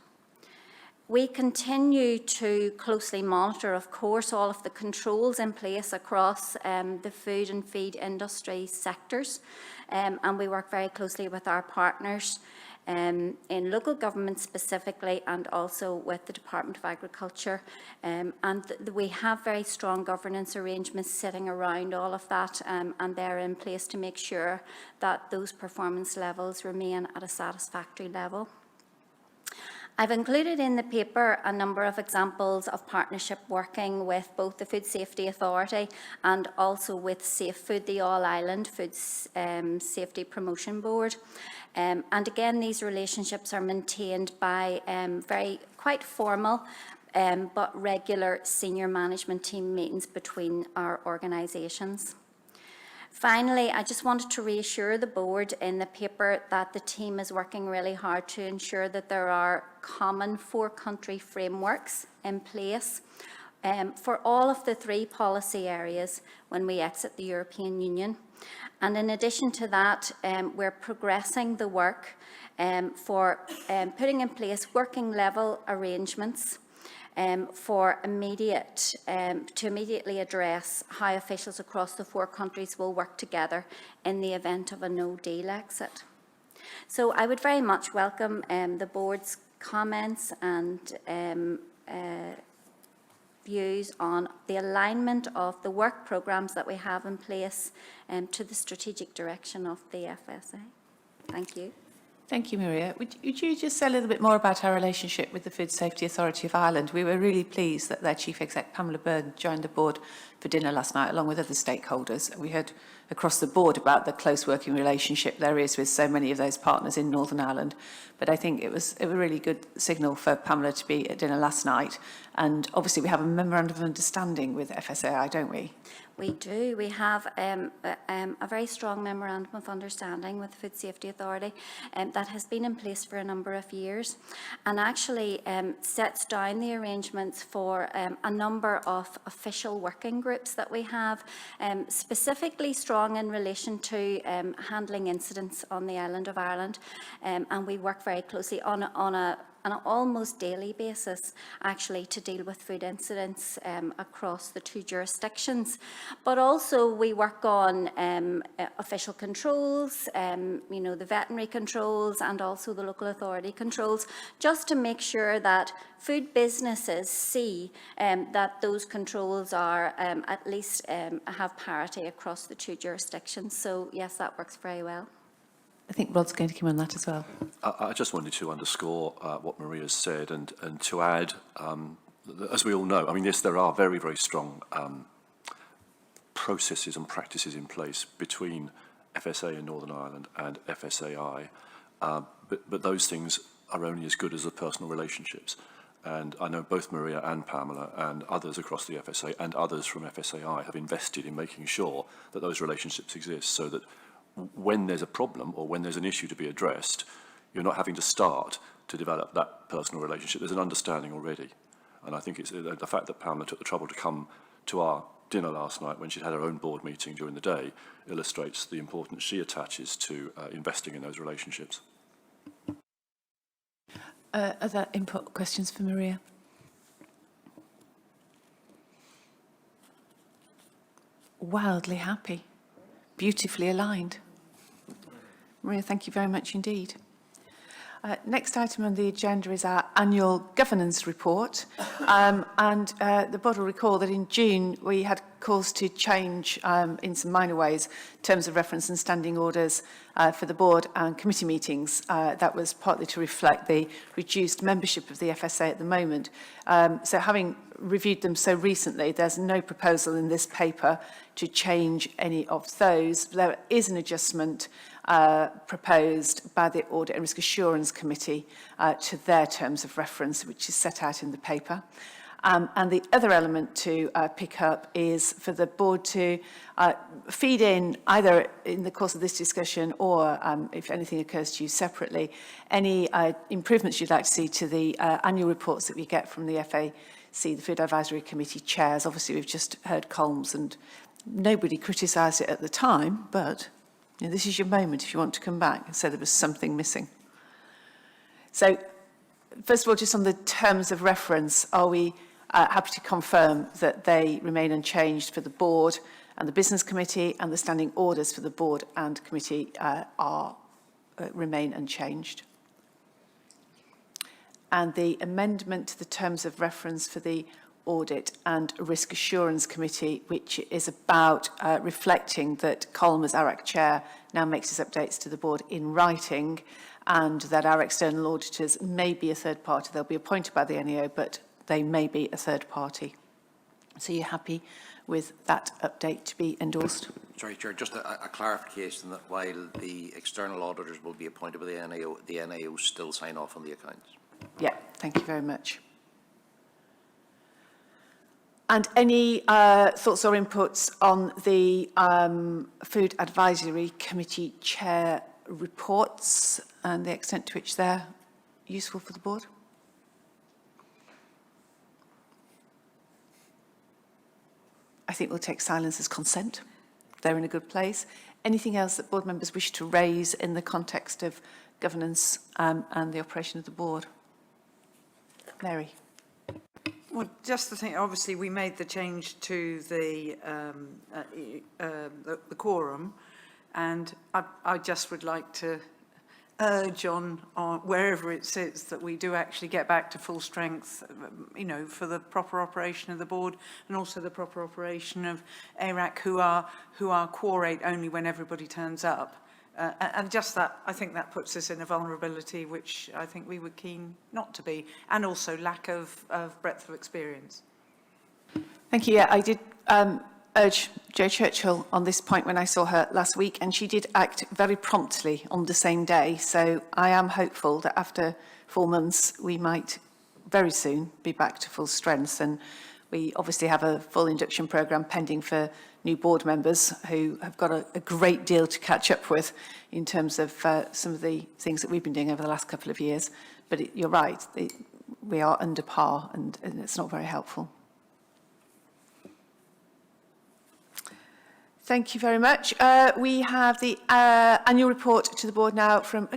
Speaker 7: We continue to closely monitor, of course, all of the controls in place across the food and feed industry sectors, and we work very closely with our partners in local government specifically, and also with the Department of Agriculture, and we have very strong governance arrangements sitting around all of that, and they're in place to make sure that those performance levels remain at a satisfactory level. I've included in the paper a number of examples of partnership working with both the Food Safety Authority and also with Safe Food, the All-Ireland Food Safety Promotion Board. And again, these relationships are maintained by quite formal but regular senior management team meetings between our organisations. Finally, I just wanted to reassure the board in the paper that the team is working really hard to ensure that there are common four-country frameworks in place for all of the 3 policy areas when we exit the European Union. And in addition to that, we're progressing the work for putting in place working level arrangements to immediately address how officials across the 4 countries will work together in the event of a no-deal exit. So I would very much welcome the board's comments and views on the alignment of the work programmes that we have in place to the strategic direction of the FSA. Thank you.
Speaker 1: Thank you, Maria. Would you just say a little bit more about our relationship with the Food Safety Authority of Ireland? We were really pleased that their Chief Exec, Pamela Byrne, joined the board for dinner last night, along with other stakeholders. We heard across the board about the close working relationship there is with so many of those partners in Northern Ireland. But I think it was a really good signal for Pamela to be at dinner last night. And obviously we have a memorandum of understanding with FSAI, don't we?
Speaker 7: We do. We have a very strong memorandum of understanding with the Food Safety Authority that has been in place for a number of years, and actually sets down the arrangements for a number of official working groups that we have, specifically strong in relation to handling incidents on the island of Ireland, and we work very closely on a an almost daily basis actually to deal with food incidents across the 2 jurisdictions. But also we work on official controls, you know, the veterinary controls and also the local authority controls, just to make sure that food businesses see that those controls are at least have parity across the 2 jurisdictions. So yes, that works very well.
Speaker 1: I think Rod's going to come on that as well.
Speaker 8: I just wanted to underscore what Maria's said and to add, as we all know, I mean, yes, there are very, very strong processes and practices in place between FSA in Northern Ireland and FSAI, but those things are only as good as the personal relationships. And I know both Maria and Pamela and others across the FSA and others from FSAI have invested in making sure that those relationships exist, so that when there's a problem or when there's an issue to be addressed, you're not having to start to develop that personal relationship. There's an understanding already. And I think it's the fact that Pamela took the trouble to come to our dinner last night when she'd had her own board meeting during the day illustrates the importance she attaches to investing in those relationships.
Speaker 1: Other input questions for Maria? Wildly happy, beautifully aligned. Maria, thank you very much indeed. Next item on the agenda is our annual governance report. The board will recall that in June we had cause to change in some minor ways terms of reference and standing orders for the board and committee meetings. That was partly to reflect the reduced membership of the FSA at the moment. So having reviewed them so recently, there's no proposal in this paper to change any of those. There is an adjustment proposed by the Audit and Risk Assurance Committee to their terms of reference, which is set out in the paper. And the other element to pick up is for the board to feed in, either in the course of this discussion or if anything occurs to you separately, any improvements you'd like to see to the annual reports that we get from the FAC, the Food Advisory Committee chairs. Obviously, we've just heard Colms and nobody criticised it at the time, but you know, this is your moment if you want to come back and say there was something missing. So, first of all, just on the terms of reference, are we happy to confirm that they remain unchanged for the board and the business committee, and the standing orders for the board and committee remain unchanged? And the amendment to the terms of reference for the Audit and Risk Assurance Committee, which is about reflecting that Colm, as ARAC Chair, now makes his updates to the board in writing, and that our external auditors may be a third party. They'll be appointed by the NEO, but they may be a third party. So you're happy with that update to be endorsed?
Speaker 12: Sorry, Chair, just a clarification that while the external auditors will be appointed by the NEO still sign off on the accounts.
Speaker 1: Yeah, thank you very much. And any thoughts or inputs on the Food Advisory Committee Chair reports and the extent to which they're useful for the board? I think we'll take silence as consent. They're in a good place. Anything else that board members wish to raise in the context of governance and the operation of the board? Mary.
Speaker 15: Well, just to think, obviously we made the change to the quorum, and I just would like to urge on wherever it sits that we do actually get back to full strength, you know, for the proper operation of the board and also the proper operation of ARAC, who are quorate only when everybody turns up. And just that, I think that puts us in a vulnerability which I think we were keen not to be, and also lack of breadth of experience.
Speaker 1: Thank you. Yeah, I did urge Jo Churchill on this point when I saw her last week, and she did act very promptly on the same day. So I am hopeful that after 4 months, we might very soon be back to full strength. And we obviously have a full induction programme pending for new board members who have got a great deal to catch up with in terms of some of the things that we've been doing over the last couple of years. But you're right, we are under par and it's not very helpful. Thank you very much. We have the annual report to the board now from,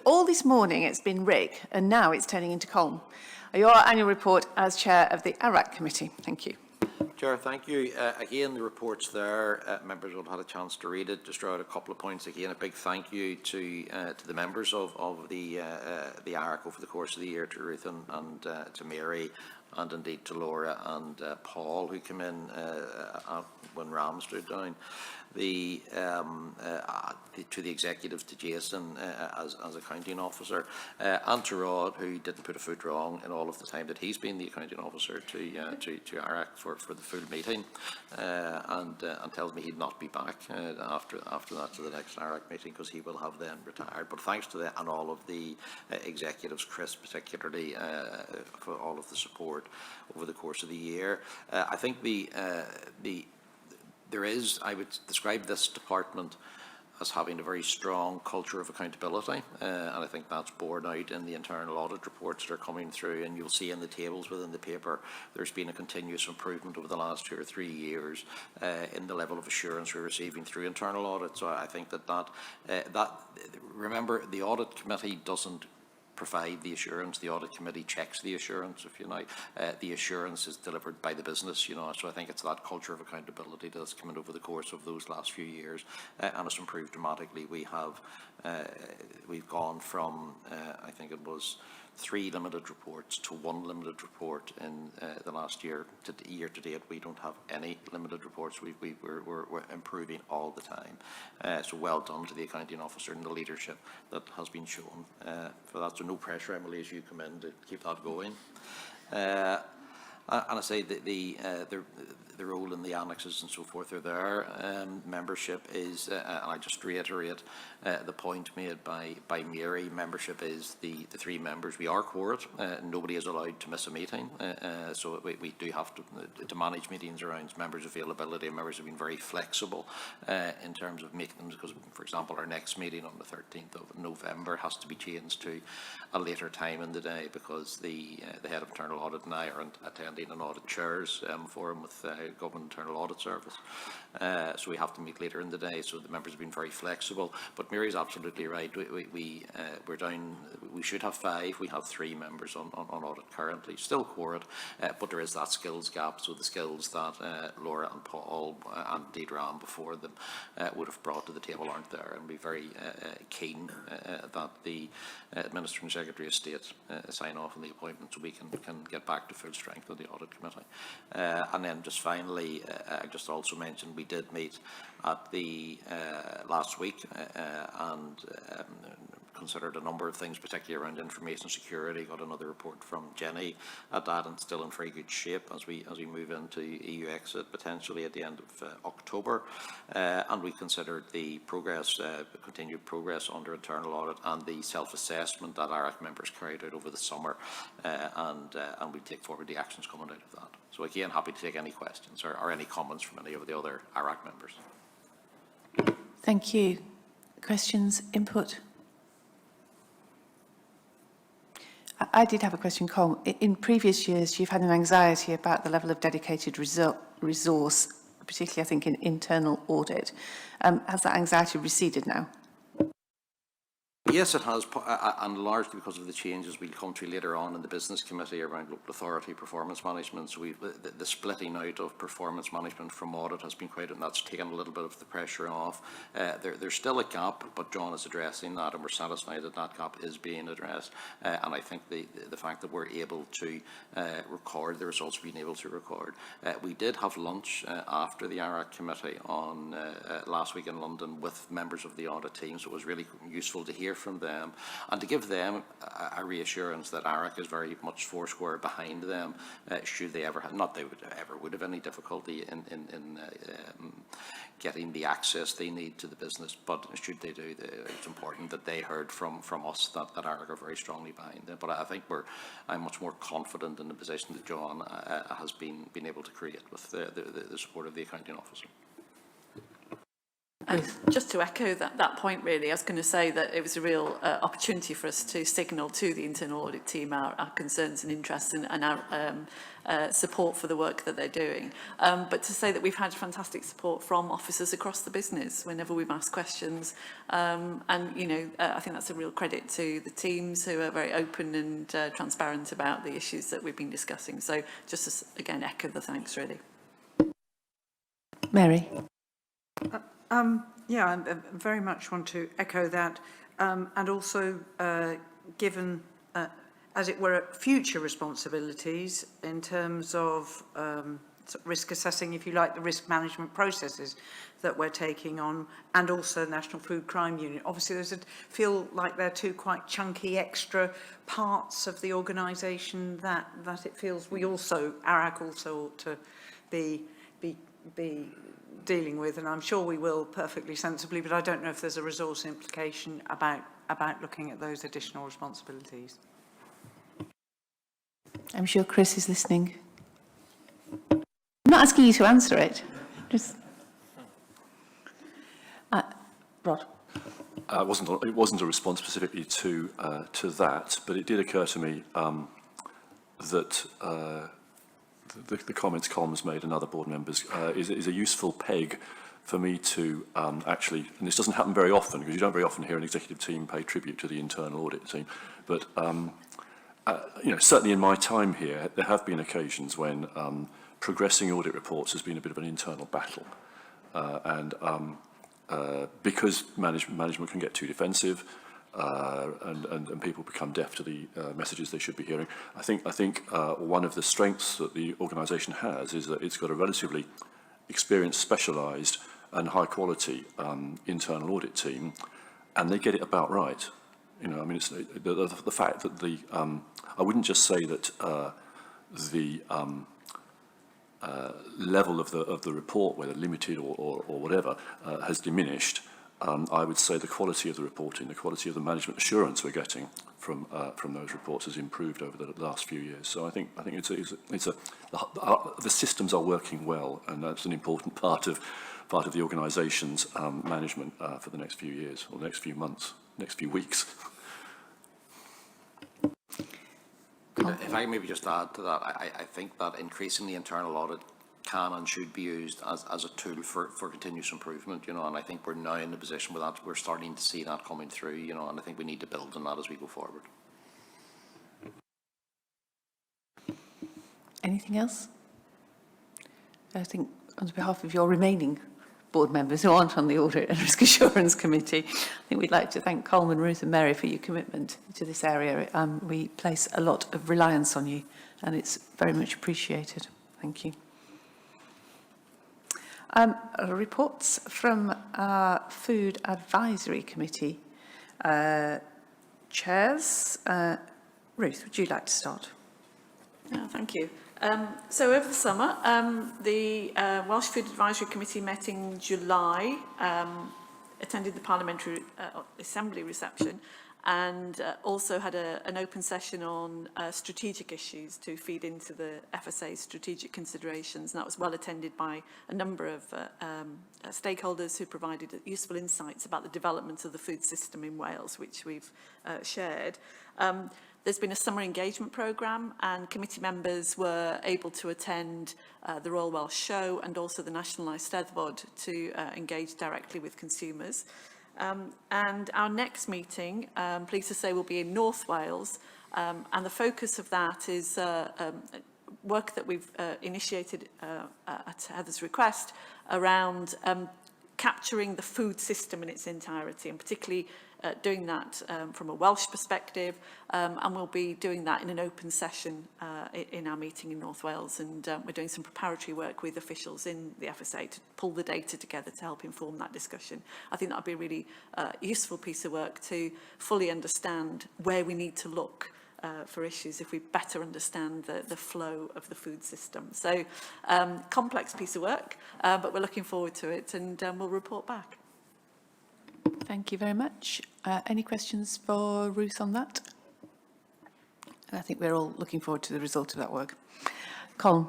Speaker 1: all this morning it's been Rick, and now it's turning into Colm. Your annual report as chair of the ARAC committee. Thank you.
Speaker 12: Chair, thank you. Again, the report's there. Members will have had a chance to read it. Just draw out a couple of points. Again, a big thank you to the members of the ARAC over the course of the year, to Ruth and to Mary, and indeed to Laura and Paul, who came in when Ram stood down. To the executive, to Jason as accounting officer, and to Rod, who didn't put a foot wrong in all of the time that he's been the accounting officer to ARAC for the full meeting, and tells me he'd not be back after that to the next ARAC meeting, because he will have then retired. But thanks to and all of the executives, Chris particularly, for all of the support over the course of the year. I think I would describe this department as having a very strong culture of accountability, and I think that's borne out in the internal audit reports that are coming through, and you'll see in the tables within the paper there's been a continuous improvement over the last 2 or 3 years in the level of assurance we're receiving through internal audit. So I think that remember, the audit committee doesn't provide the assurance. The audit committee checks the assurance, if you like. The assurance is delivered by the business, so I think it's that culture of accountability that's come in over the course of those last few years, and it's improved dramatically. We've gone from, I think it was 3 limited reports to 1 limited report in the last year. Year to date, we don't have any limited reports. We're improving all the time. So well done to the accounting officer and the leadership that has been shown for that. So no pressure, Emily, as you come in, to keep that going. And I say the role in the annexes and so forth are there. Membership is, and I just reiterate the point made by Mary, membership is the 3 members. We are quorate. Nobody is allowed to miss a meeting. So we do have to manage meetings around members' availability, and members have been very flexible in terms of making them, because, for example, our next meeting on the 13th of November has to be changed to a later time in the day, because the head of internal audit and I are attending an audit chairs forum with Government Internal Audit Service. So we have to meet later in the day, so the members have been very flexible. But Mary's absolutely right. We're down, we should have 5. We have 3 members on audit currently, still quorate, but there is that skills gap. So the skills that Laura and Paul and indeed Ram before them would have brought to the table aren't there, and be very keen that the Administrative Secretary of State sign off on the appointment, so we can get back to full strength of the audit committee. And then just finally, I just also mentioned we did meet at the last week and considered a number of things, particularly around information security. Got another report from Jenny at that, and still in very good shape as we move into EU exit potentially at the end of October. And we considered the progress, continued progress under internal audit, and the self-assessment that ARAC members carried out over the summer, and we take forward the actions coming out of that. So again, happy to take any questions or any comments from any of the other ARAC members.
Speaker 1: Thank you. Questions, input? I did have a question, Cole. In previous years, you've had an anxiety about the level of dedicated resource, particularly, I think, in internal audit. Has that anxiety receded now?
Speaker 12: Yes, it has, and largely because of the changes we'll come to later on in the business committee around local authority performance management. So the splitting out of performance management from audit has been quite, and that's taken a little bit of the pressure off. There's still a gap, but John is addressing that, and we're satisfied that that gap is being addressed. And I think the fact that we're able to record the results we've been able to record. We did have lunch after the ARAC committee on last week in London with members of the audit team, so it was really useful to hear from them and to give them a reassurance that ARAC is very much foursquare behind them should they ever have, not they would have any difficulty in getting the access they need to the business, but should they do, it's important that they heard from us that ARAC are very strongly behind them. But I think I'm much more confident in the position that John has been able to create with the support of the accounting officer.
Speaker 10: Just to echo that point, really, I was going to say that it was a real opportunity for us to signal to the internal audit team our concerns and interests and our support for the work that they're doing. But to say that we've had fantastic support from officers across the business whenever we've asked questions. And, you know, I think that's a real credit to the teams who are very open and transparent about the issues that we've been discussing. So just to, again, echo the thanks, really.
Speaker 1: Mary.
Speaker 15: Yeah, I very much want to echo that, and also given, as it were, future responsibilities in terms of sort of risk assessing, if you like, the risk management processes that we're taking on, and also National Food Crime Unit. Obviously, those feel like they're two quite chunky extra parts of the organisation that it feels we also, ARAC also ought to be dealing with, and I'm sure we will perfectly sensibly, but I don't know if there's a resource implication about looking at those additional responsibilities.
Speaker 1: I'm sure Chris is listening. I'm not asking you to answer it. Just Rod.
Speaker 8: It wasn't a response specifically to that, but it did occur to me that the comments Colm's made and other board members is a useful peg for me to actually, and this doesn't happen very often because you don't very often hear an executive team pay tribute to the internal audit team, but you know, certainly in my time here, there have been occasions when progressing audit reports has been a bit of an internal battle, and because management can get too defensive. And people become deaf to the messages they should be hearing. I think one of the strengths that the organisation has is that it's got a relatively experienced, specialised and high quality internal audit team, and they get it about right. You know, I mean, it's the fact that I wouldn't just say that the level of the report, whether limited or whatever, has diminished. I would say the quality of the reporting, the quality of the management assurance we're getting from those reports has improved over the last few years. So I think the systems are working well, and that's an important part of the organisation's management for the next few years, or the next few months, next few weeks.
Speaker 12: If I maybe just add to that, I think that increasing the internal audit can and should be used as a tool for continuous improvement, you know, and I think we're now in the position where that we're starting to see that coming through, you know, and I think we need to build on that as we go forward.
Speaker 1: Anything else? I think on behalf of your remaining board members who aren't on the Audit and Risk Assurance Committee, I think we'd like to thank Coleman, Ruth and Mary for your commitment to this area. We place a lot of reliance on you and it's very much appreciated. Thank you. Reports from our Food Advisory Committee chairs. Ruth, would you like to start?
Speaker 10: Thank you. So over the summer, the Welsh Food Advisory Committee met in July, attended the Parliamentary Assembly reception, and also had an open session on strategic issues to feed into the FSA's strategic considerations. And that was well attended by a number of stakeholders who provided useful insights about the development of the food system in Wales, which we've shared. There's been a summer engagement programme and committee members were able to attend the Royal Welsh Show and also the National Eisteddfod to engage directly with consumers. And our next meeting, pleased to say, will be in North Wales, and the focus of that is work that we've initiated at Heather's request around capturing the food system in its entirety, and particularly doing that from a Welsh perspective, and we'll be doing that in an open session in our meeting in North Wales, and we're doing some preparatory work with officials in the FSA to pull the data together to help inform that discussion. I think that would be a really useful piece of work to fully understand where we need to look for issues if we better understand the flow of the food system. So complex piece of work, but we're looking forward to it, and we'll report back.
Speaker 1: Thank you very much. Any questions for Ruth on that? And I think we're all looking forward to the result of that work. Colin.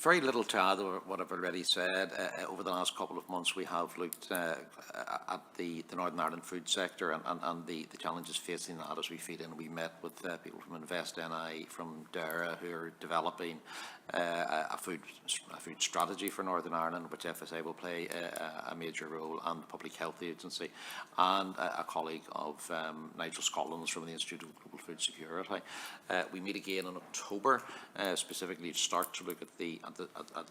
Speaker 12: very little to add to what I've already said. Over the last couple of months, we have looked at the Northern Ireland food sector and the challenges facing that as we feed in. We met with people from Invest NI, from DERA, who are developing a food strategy for Northern Ireland, which FSA will play a major role, and the Public Health Agency, and a colleague of Nigel Scotland's from the Institute of Global Food Security. We meet again in October, specifically to start to look at the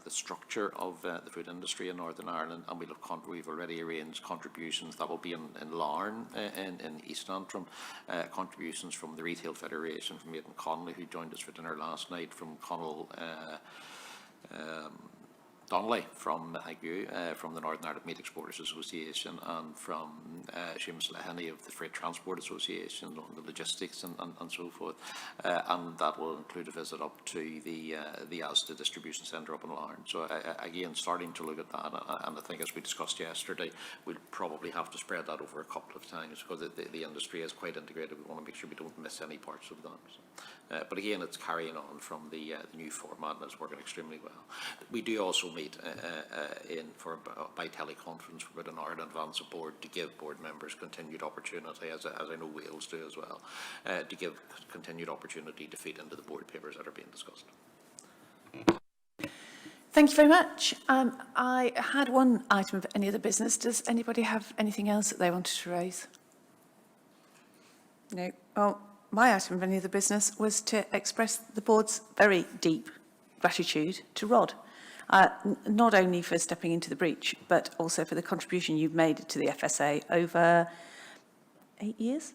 Speaker 12: structure of the food industry in Northern Ireland, and we've already arranged contributions that will be in Larne, in East Antrim, contributions from the Retail Federation, from Aidan Connolly, who joined us for dinner last night, from Connell Donnelly from the Northern Ireland Meat Exporters Association, and from Seamus Leheny of the Freight Transport Association on the logistics and so forth, and that will include a visit up to the Asda distribution centre up in Larne. So again, starting to look at that, and I think, as we discussed yesterday, we'll probably have to spread that over a couple of times, because the industry is quite integrated. We want to make sure we don't miss any parts of that. So, but again, it's carrying on from the new format, and it's working extremely well. We do also meet by teleconference for about an hour in advance of board, to give board members continued opportunity, as I know Wales do as well, to give continued opportunity to feed into the board papers that are being discussed.
Speaker 1: Thank you very much. I had one item of any other business. Does anybody have anything else that they wanted to raise? No. Well, my item of any other business was to express the board's very deep gratitude to Rod. Not only for stepping into the breach, but also for the contribution you've made to the FSA over 8 years?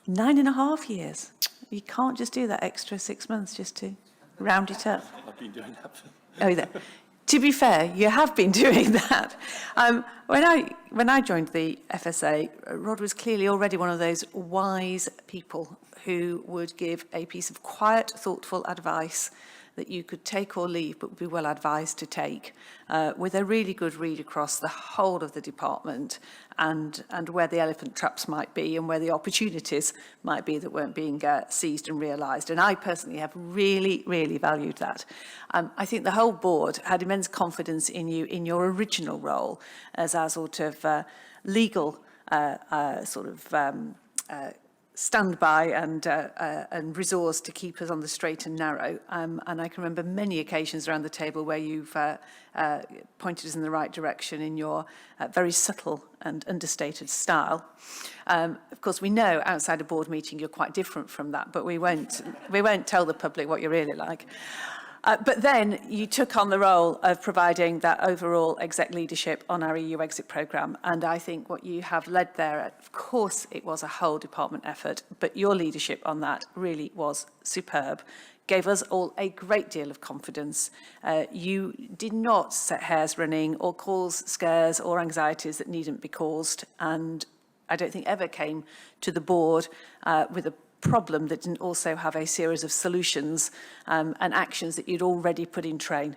Speaker 1: 9.5. 9.5 years. You can't just do that extra 6 months just to round it up.
Speaker 8: I've been doing that.
Speaker 1: Oh, there. To be fair, you have been doing that. When I joined the FSA, Rod was clearly already one of those wise people who would give a piece of quiet, thoughtful advice that you could take or leave, but would be well advised to take, with a really good read across the whole of the department, and where the elephant traps might be and where the opportunities might be that weren't being seized and realised. And I personally have really, really valued that. I think the whole board had immense confidence in you in your original role as our sort of legal standby and resource to keep us on the straight and narrow. And I can remember many occasions around the table where you've pointed us in the right direction in your very subtle and understated style. Of course, we know outside a board meeting you're quite different from that, but we won't tell the public what you're really like. But then you took on the role of providing that overall exec leadership on our EU exit programme. And I think what you have led there, of course, it was a whole department effort, but your leadership on that really was superb. Gave us all a great deal of confidence. You did not set hairs running or cause scares or anxieties that needn't be caused. And I don't think ever came to the board with a problem that didn't also have a series of solutions and actions that you'd already put in train.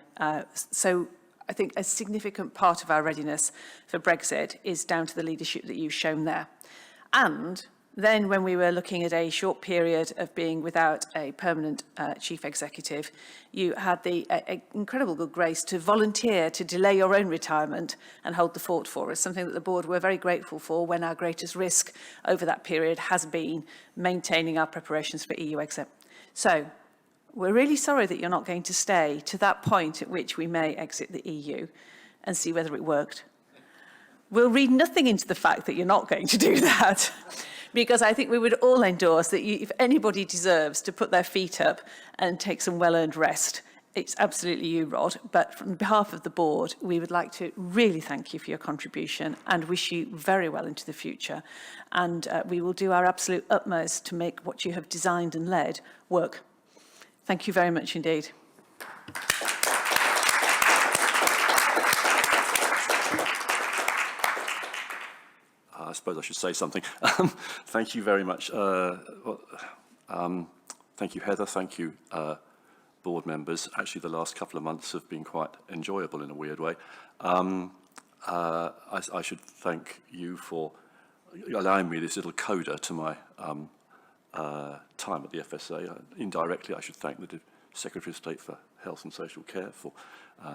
Speaker 1: So I think a significant part of our readiness for Brexit is down to the leadership that you've shown there. And then when we were looking at a short period of being without a permanent chief executive, you had the incredible good grace to volunteer to delay your own retirement and hold the fort for us, something that the board were very grateful for when our greatest risk over that period has been maintaining our preparations for EU exit. So we're really sorry that you're not going to stay to that point at which we may exit the EU and see whether it worked. We'll read nothing into the fact that you're not going to do that. Because I think we would all endorse that if anybody deserves to put their feet up and take some well-earned rest, it's absolutely you, Rod. But on behalf of the board, we would like to really thank you for your contribution and wish you very well into the future. And we will do our absolute utmost to make what you have designed and led work. Thank you very much indeed.
Speaker 8: I suppose I should say something. Thank you very much. Thank you, Heather. Thank you, board members. Actually, the last couple of months have been quite enjoyable in a weird way. I should thank you for allowing me this little coda to my time at the FSA. Indirectly, I should thank the Secretary of State for Health and Social Care for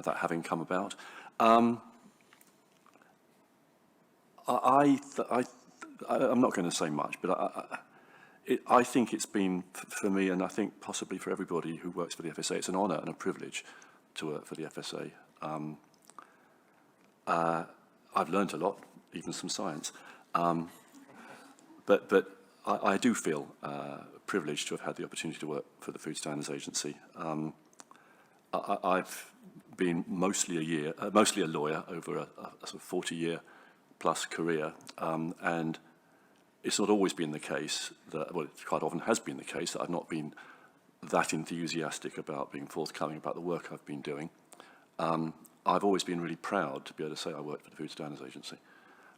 Speaker 8: that having come about. I'm not going to say much, but I think it's been, for me, and I think possibly for everybody who works for the FSA, it's an honour and a privilege to work for the FSA. I've learned a lot, even some science, but I do feel privileged to have had the opportunity to work for the Food Standards Agency. I've been mostly a lawyer over a sort of 40-year plus career, and it's not always been the case that, well, it quite often has been the case that I've not been that enthusiastic about being forthcoming about the work I've been doing. I've always been really proud to be able to say I worked for the Food Standards Agency.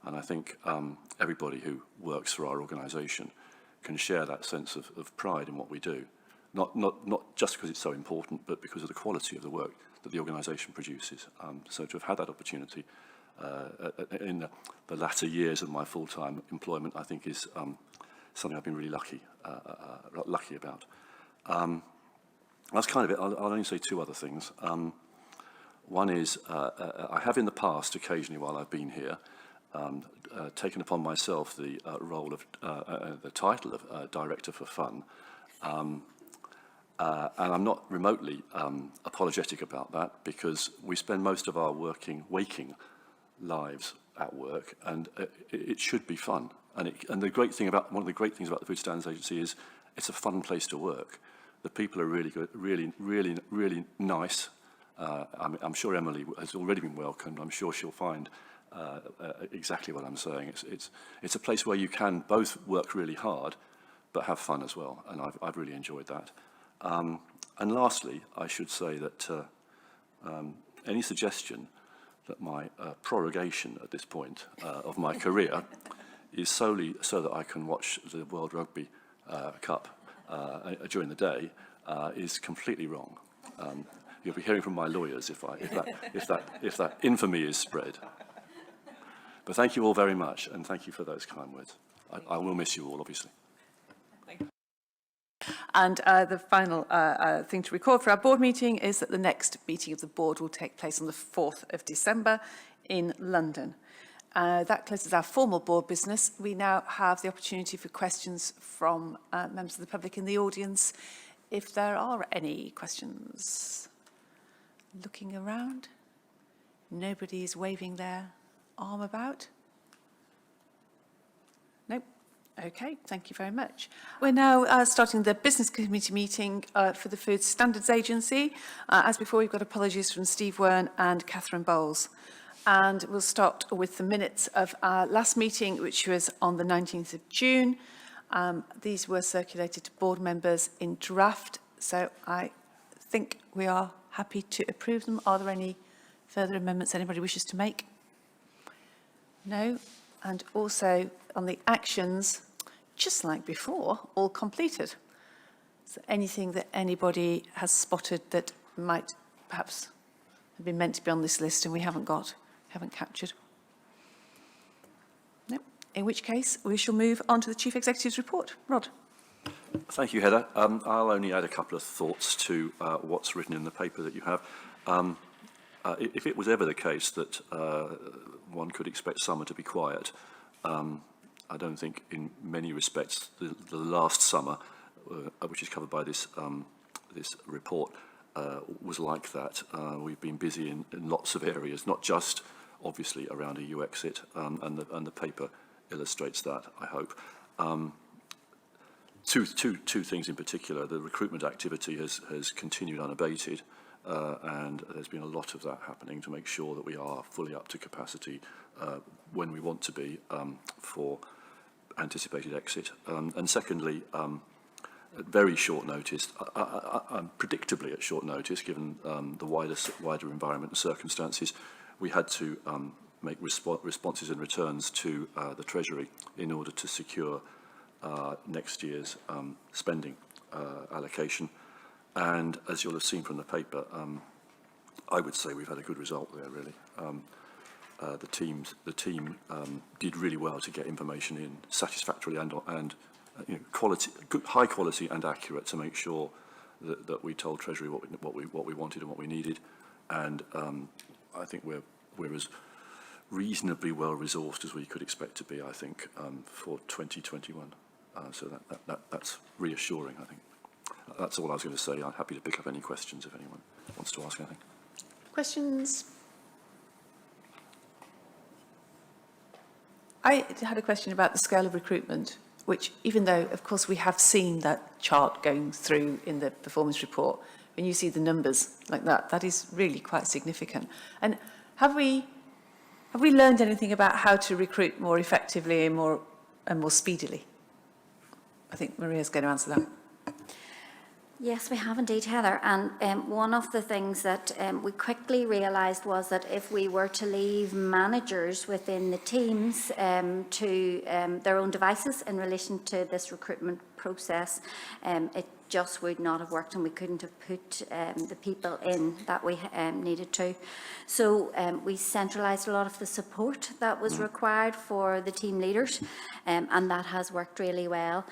Speaker 8: And I think everybody who works for our organisation can share that sense of pride in what we do. Not just because it's so important, but because of the quality of the work that the organisation produces. So to have had that opportunity in the latter years of my full-time employment, I think is something I've been really lucky about. That's kind of it. I'll only say two other things. One is I have in the past, occasionally while I've been here, taken upon myself the role of the title of Director for Fun. And I'm not remotely apologetic about that, because we spend most of our waking lives at work, and it should be fun. And the great thing about, one of the great things about the Food Standards Agency is it's a fun place to work. The people are really good, really nice. I'm sure Emily has already been welcomed. I'm sure she'll find exactly what I'm saying. It's a place where you can both work really hard, but have fun as well. And I've really enjoyed that. And lastly, I should say that any suggestion that my prorogation at this point of my career is solely so that I can watch the World Rugby Cup during the day is completely wrong. You'll be hearing from my lawyers if that infamy is spread. But thank you all very much, and thank you for those kind words. I will miss you all, obviously.
Speaker 1: And the final thing to record for our board meeting is that the next meeting of the board will take place on the 4th of December in London. That closes our formal board business. We now have the opportunity for questions from members of the public in the audience. If there are any questions. Looking around. Nobody's waving their arm about. Nope. Okay, thank you very much. We're now starting the business committee meeting for the Food Standards Agency. As before, we've got apologies from Steve Wern and Catherine Bowles. And we'll start with the minutes of our last meeting, which was on the 19th of June. These were circulated to board members in draft, so I think we are happy to approve them. Are there any further amendments anybody wishes to make? No. And also on the actions, just like before, all completed. Is there anything that anybody has spotted that might perhaps have been meant to be on this list and we haven't captured? No. In which case, we shall move on to the Chief Executive's report. Rod.
Speaker 8: Thank you, Heather. I'll only add a couple of thoughts to what's written in the paper that you have. If it was ever the case that one could expect summer to be quiet, I don't think in many respects the last summer, which is covered by this report, was like that. We've been busy in lots of areas, not just obviously around EU exit, and the paper illustrates that, I hope. Two things in particular. The recruitment activity has continued unabated, and there's been a lot of that happening to make sure that we are fully up to capacity when we want to be for anticipated exit. And secondly, at very short notice, predictably at short notice, given the wider environment and circumstances, we had to make responses and returns to the Treasury in order to secure next year's spending allocation. And as you'll have seen from the paper, I would say we've had a good result there, really. The team did really well to get information in satisfactorily and high quality and accurate, to make sure that we told Treasury what we wanted and what we needed, and I think we're as reasonably well resourced as we could expect to be, I think, for 2021. So that's reassuring, I think. That's all I was going to say. I'm happy to pick up any questions if anyone wants to ask anything.
Speaker 1: Questions? I had a question about the scale of recruitment, which, even though, of course, we have seen that chart going through in the performance report, when you see the numbers like that, that is really quite significant. And have we learned anything about how to recruit more effectively and more speedily? I think Maria's going to answer that.
Speaker 7: Yes, we have indeed, Heather. And one of the things that we quickly realised was that if we were to leave managers within the teams to their own devices in relation to this recruitment process, it just would not have worked, and we couldn't have put the people in that we needed to. So we centralised a lot of the support that was required for the team leaders, and that has worked really well.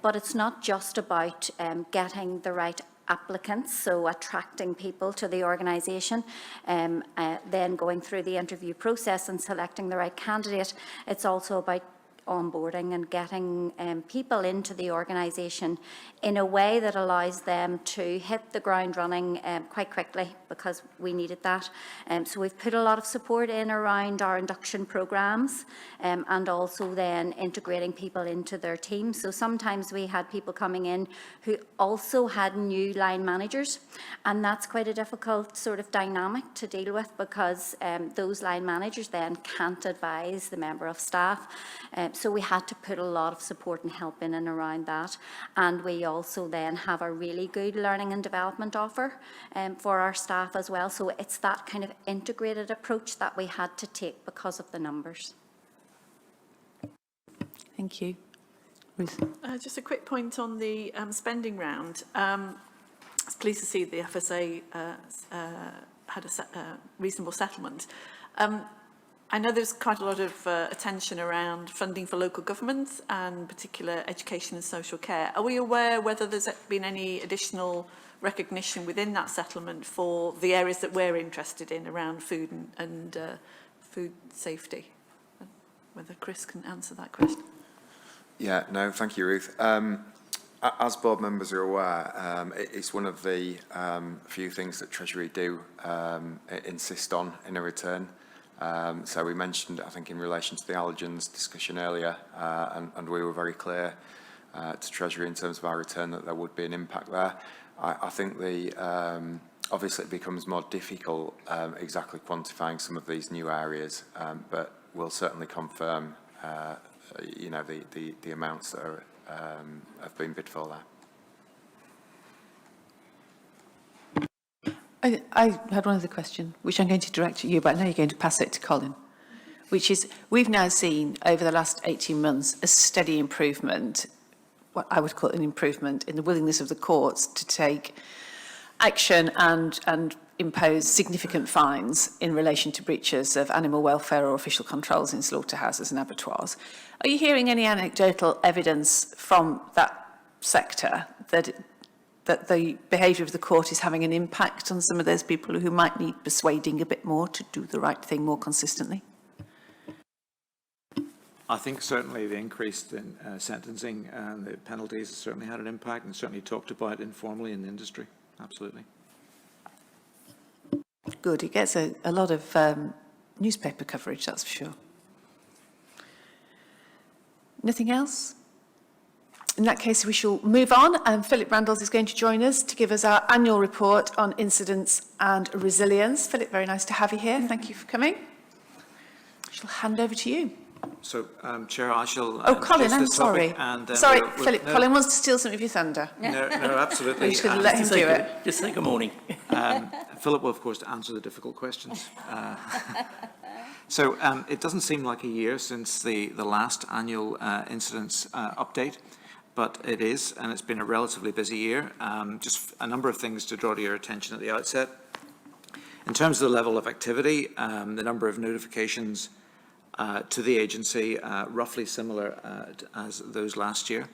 Speaker 7: But it's not just about getting the right applicants, so attracting people to the organisation, then going through the interview process and selecting the right candidate. It's also about onboarding and getting people into the organisation in a way that allows them to hit the ground running quite quickly, because we needed that. So we've put a lot of support in around our induction programmes, and also then integrating people into their team. So sometimes we had people coming in who also had new line managers, and that's quite a difficult sort of dynamic to deal with, because those line managers then can't advise the member of staff. So we had to put a lot of support and help in and around that. And we also then have a really good learning and development offer for our staff as well. So it's that kind of integrated approach that we had to take because of the numbers.
Speaker 1: Thank you. Ruth?
Speaker 10: Just a quick point on the spending round. I was pleased to see the FSA had a reasonable settlement. I know there's quite a lot of attention around funding for local governments and particular education and social care. Are we aware whether there's been any additional recognition within that settlement for the areas that we're interested in around food and food safety? Whether Chris can answer that question.
Speaker 9: Yeah, no, thank you, Ruth. As board members are aware, it's one of the few things that Treasury do insist on in a return. So we mentioned, I think, in relation to the allergens discussion earlier, and we were very clear to Treasury in terms of our return that there would be an impact there. I think obviously it becomes more difficult exactly quantifying some of these new areas, but we'll certainly confirm, you know, the amounts that are, have been bid for there.
Speaker 1: I had one other question, which I'm going to direct to you, but I know you're going to pass it to Colin, which is, we've now seen over the last 18 months a steady improvement, what I would call an improvement, in the willingness of the courts to take action and impose significant fines in relation to breaches of animal welfare or official controls in slaughterhouses and abattoirs. Are you hearing any anecdotal evidence from that sector that the behaviour of the court is having an impact on some of those people who might need persuading a bit more to do the right thing more consistently?
Speaker 11: I think certainly the increase in sentencing and the penalties has certainly had an impact, and certainly talked about informally in the industry. Absolutely.
Speaker 1: Good. It gets a lot of newspaper coverage, that's for sure. Nothing else? In that case, we shall move on, and Philip Randalls is going to join us to give us our annual report on incidents and resilience. Philip, very nice to have you here. Thank you for coming. I shall hand over to you.
Speaker 11: So, Chair, I shall...
Speaker 1: Colin, I'm sorry. Sorry, Philip,
Speaker 11: no,
Speaker 1: Colin wants to steal some of your thunder.
Speaker 11: No, absolutely.
Speaker 1: We're just going to let him do it.
Speaker 16: Just say good morning.
Speaker 11: Philip will, of course, answer the difficult questions. So, it doesn't seem like a year since the last annual incidents update, but it is, and it's been a relatively busy year. Just a number of things to draw to your attention at the outset. In terms of the level of activity, the number of notifications to the agency, roughly similar as those last year.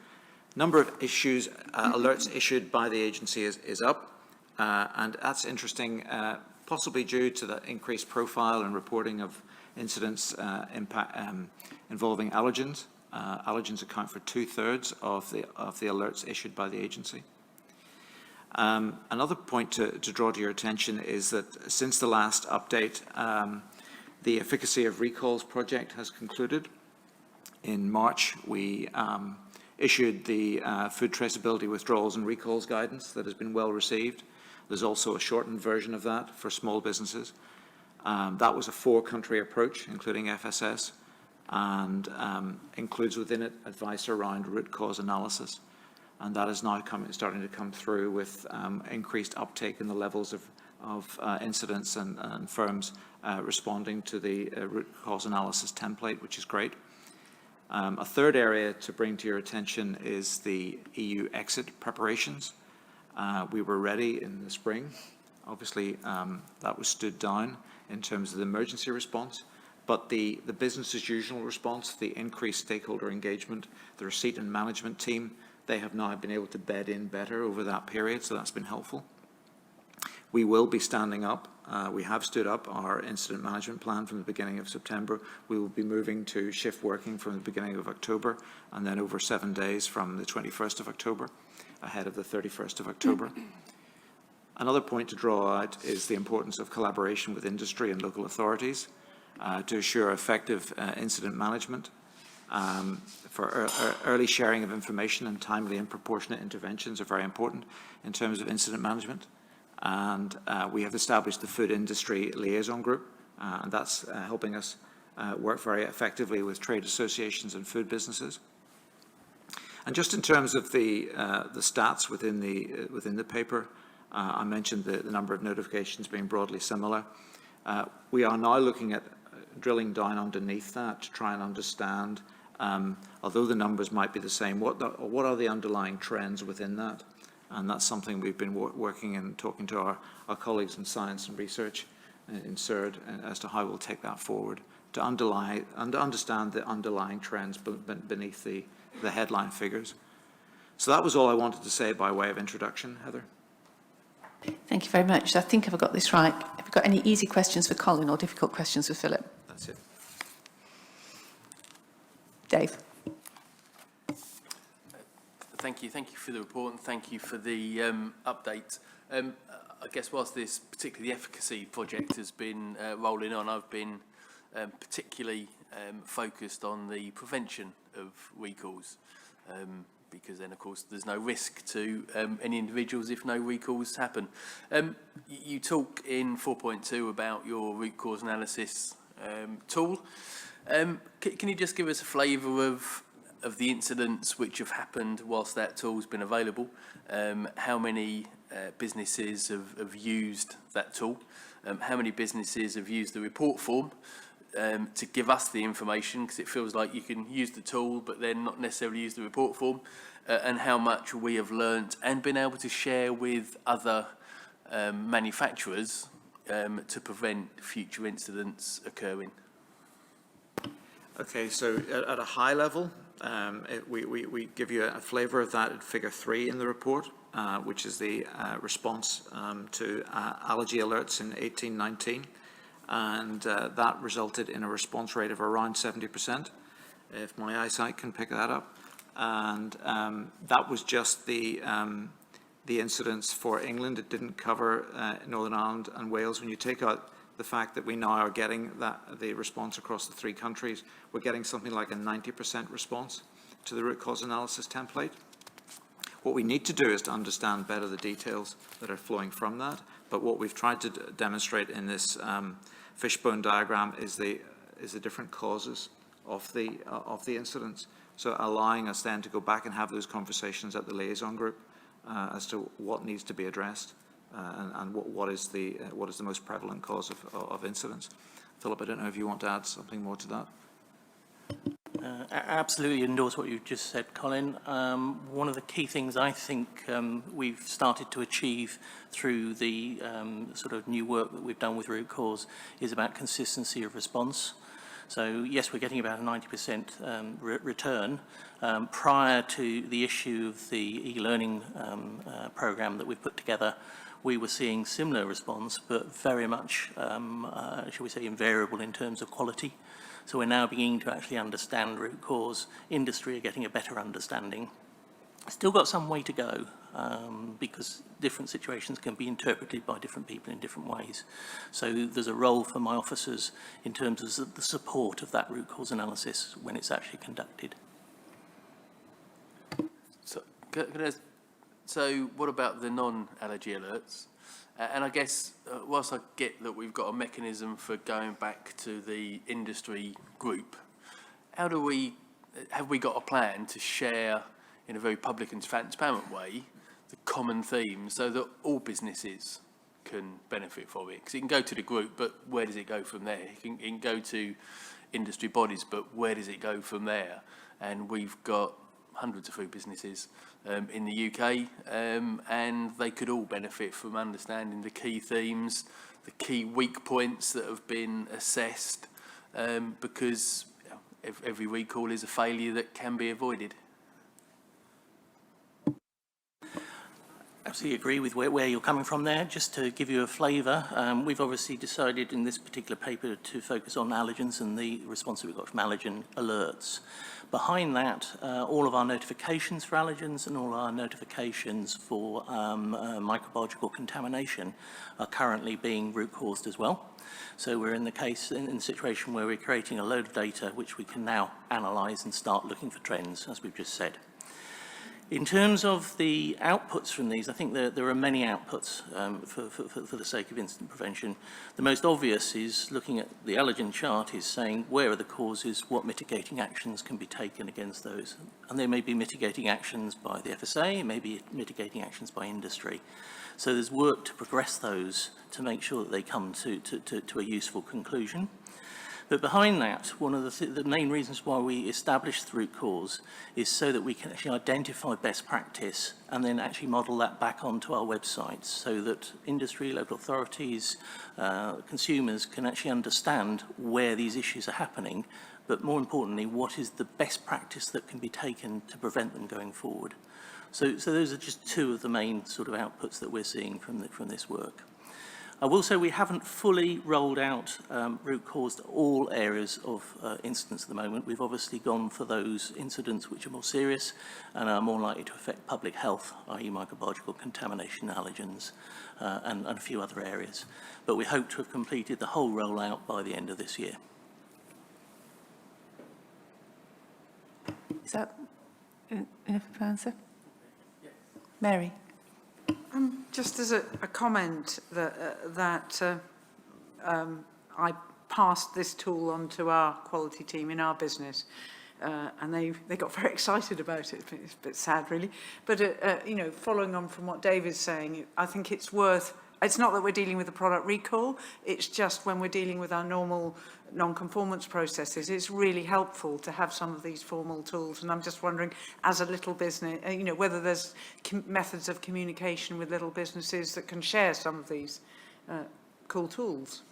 Speaker 11: Number of issues, alerts issued by the agency is up, and that's interesting, possibly due to the increased profile and reporting of incidents involving allergens. Allergens account for 2/3 of the alerts issued by the agency. Another point to draw to your attention is that since the last update, the Efficacy of Recalls project has concluded. In March, we issued the food traceability withdrawals and recalls guidance that has been well received. There's also a shortened version of that for small businesses. That was a 4-country approach, including FSS, and includes within it advice around root cause analysis. And that is now starting to come through with increased uptake in the levels of incidents and firms responding to the root cause analysis template, which is great. A third area to bring to your attention is the EU exit preparations. We were ready in the spring. Obviously, that was stood down in terms of the emergency response, but the business as usual response, the increased stakeholder engagement, the receipt and management team, they have now been able to bed in better over that period, so that's been helpful. We will be standing up, we have stood up our incident management plan from the beginning of September. We will be moving to shift working from the beginning of October, and then over 7 days from the 21st of October, ahead of the 31st of October. Another point to draw out is the importance of collaboration with industry and local authorities to assure effective incident management, for early sharing of information, and timely and proportionate interventions are very important in terms of incident management. And we have established the Food Industry Liaison Group, and that's helping us work very effectively with trade associations and food businesses. And just in terms of the stats within the paper, I mentioned the number of notifications being broadly similar. We are now looking at drilling down underneath that to try and understand, although the numbers might be the same, what are the underlying trends within that? And that's something we've been working and talking to our colleagues in science and research in CERD as to how we'll take that forward to understand the underlying trends beneath the headline figures. So that was all I wanted to say by way of introduction, Heather.
Speaker 1: Thank you very much. I think I've got this right. Have you got any easy questions for Colin or difficult questions for Philip?
Speaker 11: That's it.
Speaker 1: Dave.
Speaker 4: Thank you for the report, and thank you for the update. I guess whilst this, particularly the efficacy project, has been rolling on, I've been particularly focused on the prevention of recalls, because then, of course, there's no risk to any individuals if no recalls happen. You talk in 4.2 about your root cause analysis tool. Can you just give us a flavour of the incidents which have happened whilst that tool's been available? How many businesses have used that tool? How many businesses have used the report form to give us the information, because it feels like you can use the tool but then not necessarily use the report form, and how much we have learnt and been able to share with other manufacturers to prevent future incidents occurring?
Speaker 11: Okay, so at a high level, we give you a flavour of that at figure 3 in the report, which is the response to allergy alerts in 18-19. And that resulted in a response rate of around 70%, if my eyesight can pick that up. And that was just the incidents for England. It didn't cover Northern Ireland and Wales. When you take out the fact that we now are getting the response across the 3 countries, we're getting something like a 90% response to the root cause analysis template. What we need to do is to understand better the details that are flowing from that. But what we've tried to demonstrate in this fishbone diagram is the different causes of the incidents. So allowing us then to go back and have those conversations at the liaison group as to what needs to be addressed and what is the most prevalent cause of incidents. Philip, I don't know if you want to add something more to that.
Speaker 14: Absolutely endorse what you've just said, Colin. One of the key things I think we've started to achieve through the sort of new work that we've done with root cause is about consistency of response. So yes, we're getting about a 90% return. Prior to the issue of the e-learning programme that we've put together, we were seeing similar response, but very much, shall we say, invariable in terms of quality. So we're now beginning to actually understand root cause. Industry are getting a better understanding. Still got some way to go, because different situations can be interpreted by different people in different ways. So there's a role for my officers in terms of the support of that root cause analysis when it's actually conducted.
Speaker 4: So what about the non-allergy alerts? And I guess, whilst I get that we've got a mechanism for going back to the industry group, have we got a plan to share in a very public and transparent way the common themes so that all businesses can benefit from it? Because it can go to the group, but where does it go from there? It can go to industry bodies, but where does it go from there? And we've got hundreds of food businesses in the UK, and they could all benefit from understanding the key themes, the key weak points that have been assessed, because every recall is a failure that can be avoided.
Speaker 14: Absolutely agree with where you're coming from there. Just to give you a flavour, we've obviously decided in this particular paper to focus on allergens and the response that we've got from allergen alerts. Behind that, all of our notifications for allergens and all our notifications for microbiological contamination are currently being root caused as well. So we're in the situation where we're creating a load of data which we can now analyse and start looking for trends, as we've just said. In terms of the outputs from these, I think there are many outputs for the sake of incident prevention. The most obvious is looking at the allergen chart, is saying where are the causes, what mitigating actions can be taken against those. And there may be mitigating actions by the FSA, maybe mitigating actions by industry. So there's work to progress those to make sure that they come to a useful conclusion. But behind that, one of the main reasons why we established the root cause is so that we can actually identify best practice and then actually model that back onto our websites so that industry, local authorities, consumers can actually understand where these issues are happening, but more importantly, what is the best practice that can be taken to prevent them going forward. So those are just two of the main sort of outputs that we're seeing from this work. I will say we haven't fully rolled out root cause to all areas of incidents at the moment. We've obviously gone for those incidents which are more serious and are more likely to affect public health, i.e. microbiological contamination, allergens, and a few other areas. But we hope to have completed the whole rollout by the end of this year.
Speaker 15: Is that enough of an answer? Yes. Mary? Just as a comment that I passed this tool on to our quality team in our business, and they got very excited about it. It's a bit sad, really. But you know, following on from what Dave is saying, I think it's worth. It's not that we're dealing with a product recall. It's just when we're dealing with our normal non-conformance processes, it's really helpful to have some of these formal tools. And I'm just wondering, as a little business, you know, whether there's methods of communication with little businesses that can share some of these cool tools.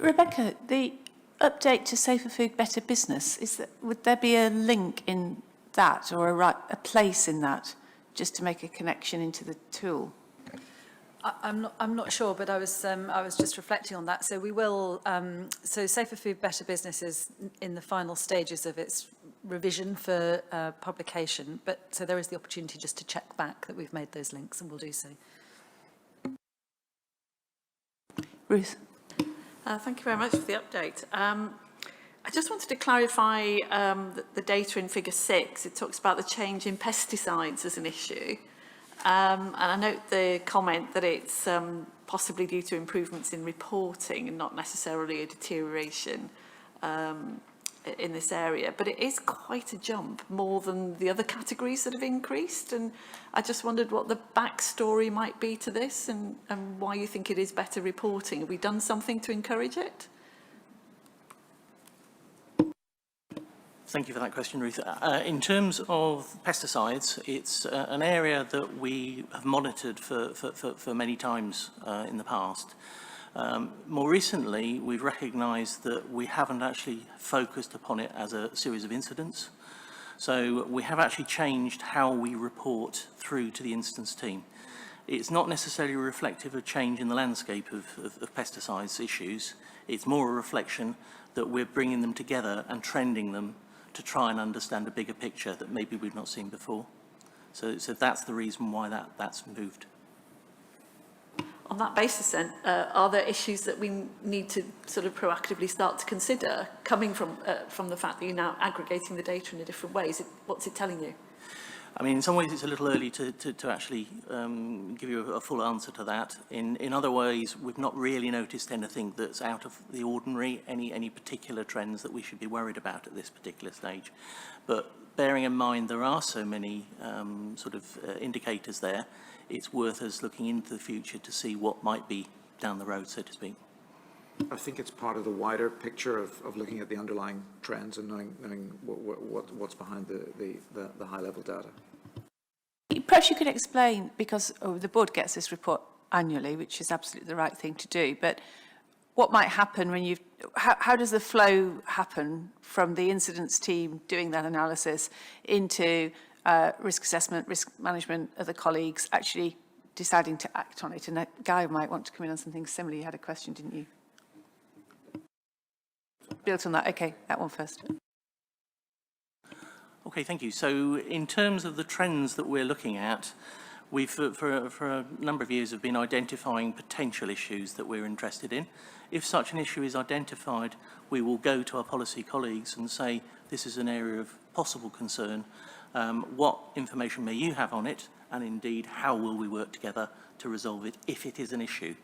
Speaker 2: Rebecca, the update to Safer Food, Better Business, would there be a link in that or a place in that just to make a connection into the tool?
Speaker 16: I'm not sure, but I was just reflecting on that. So we will. So Safer Food, Better Business is in the final stages of its revision for publication. But so there is the opportunity just to check back that we've made those links, and we'll do so.
Speaker 2: Ruth.
Speaker 10: Thank you very much for the update. I just wanted to clarify the data in Figure 6. It talks about the change in pesticides as an issue. And I note the comment that it's possibly due to improvements in reporting and not necessarily a deterioration in this area. But it is quite a jump, more than the other categories that have increased. And I just wondered what the backstory might be to this and why you think it is better reporting. Have we done something to encourage it?
Speaker 14: Thank you for that question, Ruth. In terms of pesticides, it's an area that we have monitored for many times in the past. More recently, we've recognised that we haven't actually focused upon it as a series of incidents. So we have actually changed how we report through to the incidents team. It's not necessarily reflective of change in the landscape of pesticides issues. It's more a reflection that we're bringing them together and trending them to try and understand a bigger picture that maybe we've not seen before. So that's the reason why that's moved.
Speaker 10: On that basis then, are there issues that we need to sort of proactively start to consider coming from the fact that you're now aggregating the data in a different way? What's it telling you?
Speaker 14: I mean, in some ways it's a little early to actually give you a full answer to that. In other ways, we've not really noticed anything that's out of the ordinary, any particular trends that we should be worried about at this particular stage. But bearing in mind there are so many indicators there, it's worth us looking into the future to see what might be down the road, so to speak.
Speaker 11: I think it's part of the wider picture of looking at the underlying trends and knowing what's behind the high-level data.
Speaker 2: Perhaps you could explain, because the board gets this report annually, which is absolutely the right thing to do, but what might happen when how does the flow happen from the incidents team doing that analysis into risk assessment, risk management, other colleagues actually deciding to act on it? And Guy might want to come in on something similar. You had a question, didn't you? Built on that. Okay, that one first.
Speaker 14: Okay, thank you. So in terms of the trends that we're looking at, we've for a number of years have been identifying potential issues that we're interested in. If such an issue is identified, we will go to our policy colleagues and say, this is an area of possible concern. What information may you have on it? And indeed, how will we work together to resolve it if it is an issue?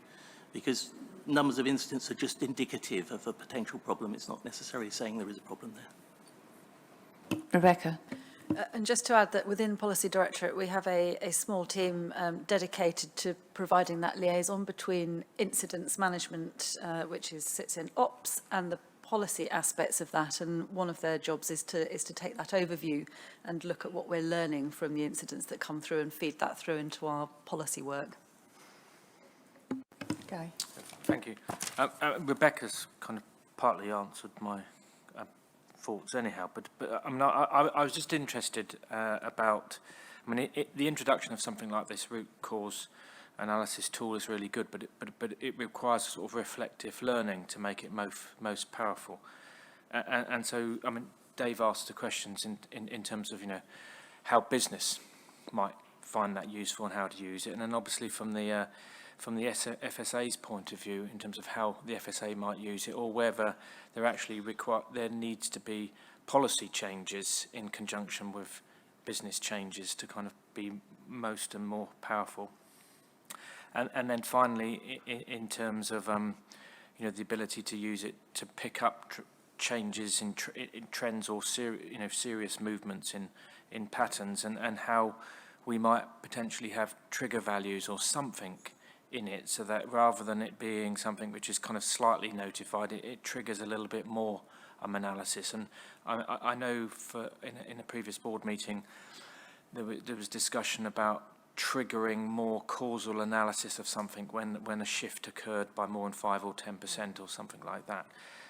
Speaker 14: Because numbers of incidents are just indicative of a potential problem. It's not necessarily saying there is a problem there.
Speaker 2: Rebecca.
Speaker 16: And just to add that within Policy Directorate, we have a small team dedicated to providing that liaison between incidents management, which sits in ops, and the policy aspects of that. And one of their jobs is to take that overview and look at what we're learning from the incidents that come through and feed that through into our policy work.
Speaker 2: Guy.
Speaker 3: Thank you. Rebecca's kind of partly answered my thoughts anyhow, but I was just interested about, the introduction of something like this root cause analysis tool is really good, but it requires sort of reflective learning to make it most powerful. And so, Dave asked the questions in terms of, how business might find that useful and how to use it, and then obviously from the FSA's point of view in terms of how the FSA might use it, or whether there needs to be policy changes in conjunction with business changes to kind of be most and more powerful. And then finally, in terms of the ability to use it to pick up changes in trends or serious movements in patterns, and how we might potentially have trigger values or something in it, so that rather than it being something which is kind of slightly notified, it triggers a little bit more analysis. And I know in a previous board meeting there was discussion about triggering more causal analysis of something when a shift occurred by more than 5 or 10% or something like that.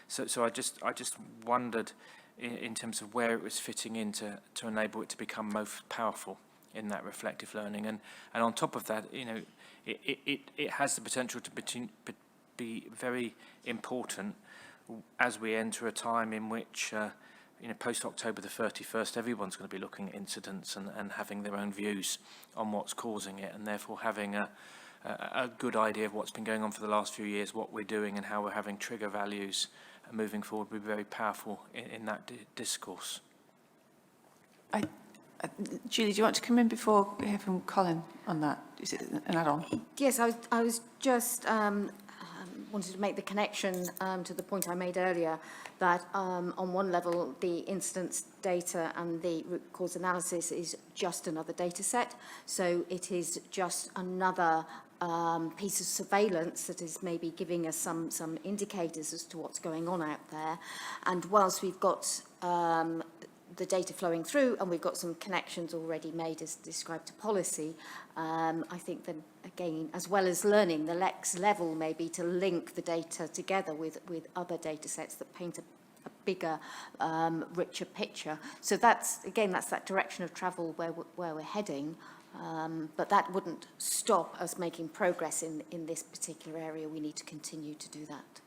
Speaker 3: So I just wondered in terms of where it was fitting in to enable it to become most powerful in that reflective learning. And on top of that, it has the potential to be very important as we enter a time in which, post-October the 31st, everyone's going to be looking at incidents and having their own views on what's causing it, and therefore having a good idea of what's been going on for the last few years, what we're doing and how we're having trigger values moving forward will be very powerful in that discourse.
Speaker 2: Julie, do you want to come in before we hear from Colin on that? Is it an add-on?
Speaker 5: Yes, I was just wanted to make the connection to the point I made earlier, that on one level the incidence data and the root cause analysis is just another data set, so it is just another piece of surveillance that is maybe giving us some indicators as to what's going on out there. And whilst we've got the data flowing through, and we've got some connections already made as described to policy. I think that, again, as well as learning, the next level may be to link the data together with other data sets that paint a bigger, richer picture. So that's, again, that's that direction of travel where we're heading. But that wouldn't stop us making progress in this particular area. We need to continue to do that.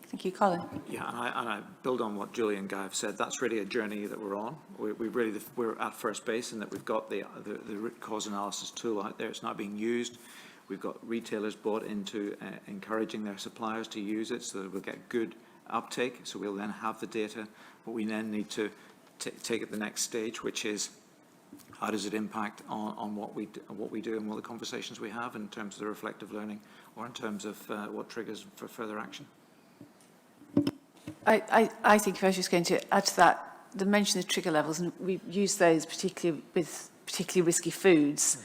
Speaker 2: Thank you, Colin.
Speaker 11: Yeah, and I build on what Julie and Guy have said. That's really a journey that we're on. We're at first base in that we've got the root cause analysis tool out there. It's not being used. We've got retailers bought into encouraging their suppliers to use it so that we'll get good uptake. So we'll then have the data, but we then need to take it the next stage, which is how does it impact on what we do and what the conversations we have in terms of the reflective learning or in terms of what triggers for further action.
Speaker 2: I think if I was just going to add to that, the mention of trigger levels, and we use those particularly with particularly risky foods,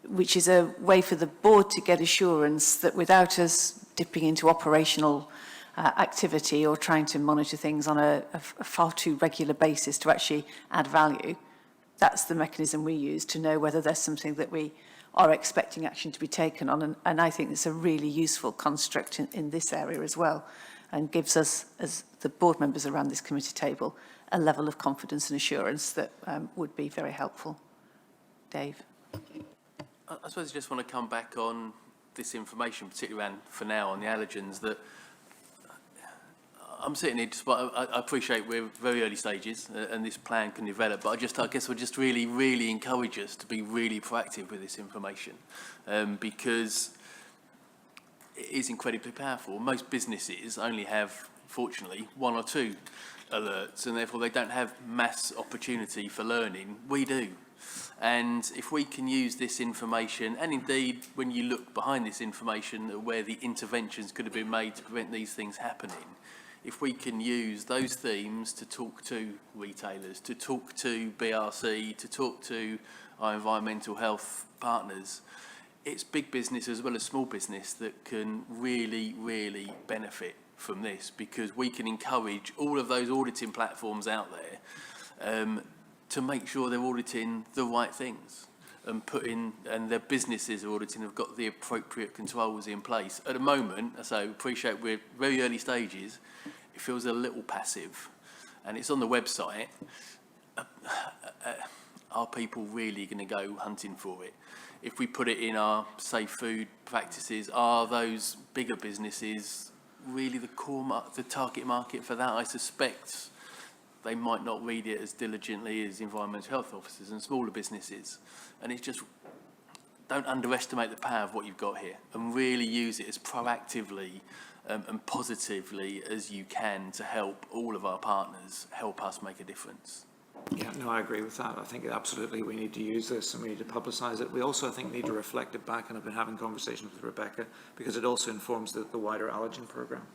Speaker 2: which is a way for the board to get assurance that without us dipping into operational activity or trying to monitor things on a far too regular basis to actually add value, that's the mechanism we use to know whether there's something that we are expecting action to be taken on. And I think it's a really useful construct in this area as well, and gives us, as the board members around this committee table, a level of confidence and assurance that would be very helpful. Dave?
Speaker 4: I suppose I just want to come back on this information, particularly around, for now, on the allergens, that I'm sitting here, despite, I appreciate we're very early stages and this plan can develop, but I guess we'll just really encourage us to be really proactive with this information, because it is incredibly powerful. Most businesses only have, fortunately, 1 or 2 alerts, and therefore they don't have mass opportunity for learning. We do. And if we can use this information, and indeed when you look behind this information where the interventions could have been made to prevent these things happening, if we can use those themes to talk to retailers, to talk to BRC, to talk to our environmental health partners, it's big business as well as small business that can really benefit from this, because we can encourage all of those auditing platforms out there to make sure they're auditing the right things and their businesses are auditing have got the appropriate controls in place. At the moment, so I appreciate we're very early stages, it feels a little passive, and it's on the website. Are people really going to go hunting for it? If we put it in our safe food practices, are those bigger businesses really the target market for that? I suspect they might not read it as diligently as environmental health officers and smaller businesses. And it's just, don't underestimate the power of what you've got here, and really use it as proactively and positively as you can to help all of our partners help us make a difference.
Speaker 11: Yeah, no, I agree with that. I think absolutely we need to use this and we need to publicise it. We also, I think, need to reflect it back, and I've been having conversations with Rebecca because it also informs the wider allergen programme.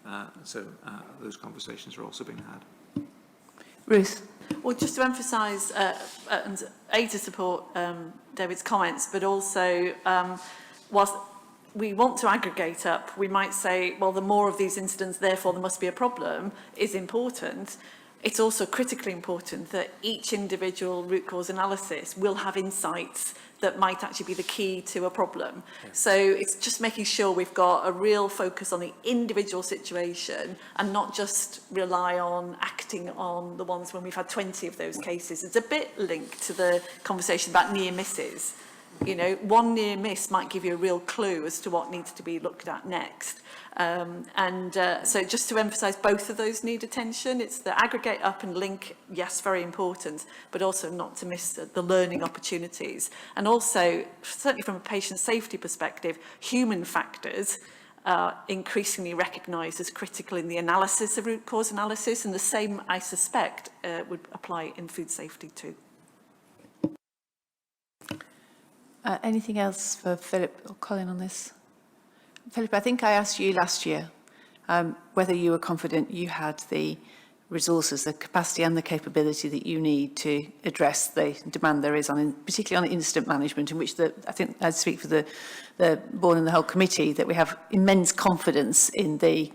Speaker 11: Yeah. Those conversations are also being had.
Speaker 2: Ruth?
Speaker 10: Well, just to emphasise, and to support David's comments, but also whilst we want to aggregate up, we might say, well, the more of these incidents, therefore there must be a problem, is important. It's also critically important that each individual root cause analysis will have insights that might actually be the key to a problem. Yeah. So it's just making sure we've got a real focus on the individual situation and not just rely on acting on the ones when we've had 20 of those cases. It's a bit linked to the conversation about near misses. You know, one near miss might give you a real clue as to what needs to be looked at next. So just to emphasise, both of those need attention. It's the aggregate up and link, yes, very important, but also not to miss the learning opportunities. And also, certainly from a patient safety perspective, human factors are increasingly recognised as critical in the analysis of root cause analysis, and the same, I suspect, would apply in food safety too.
Speaker 2: Anything else for Philip or Colin on this? Philip, I think I asked you last year whether you were confident you had the resources, the capacity and the capability that you need to address the demand there is, particularly on incident management, in which I think I'd speak for the board and the whole committee, that we have immense confidence in the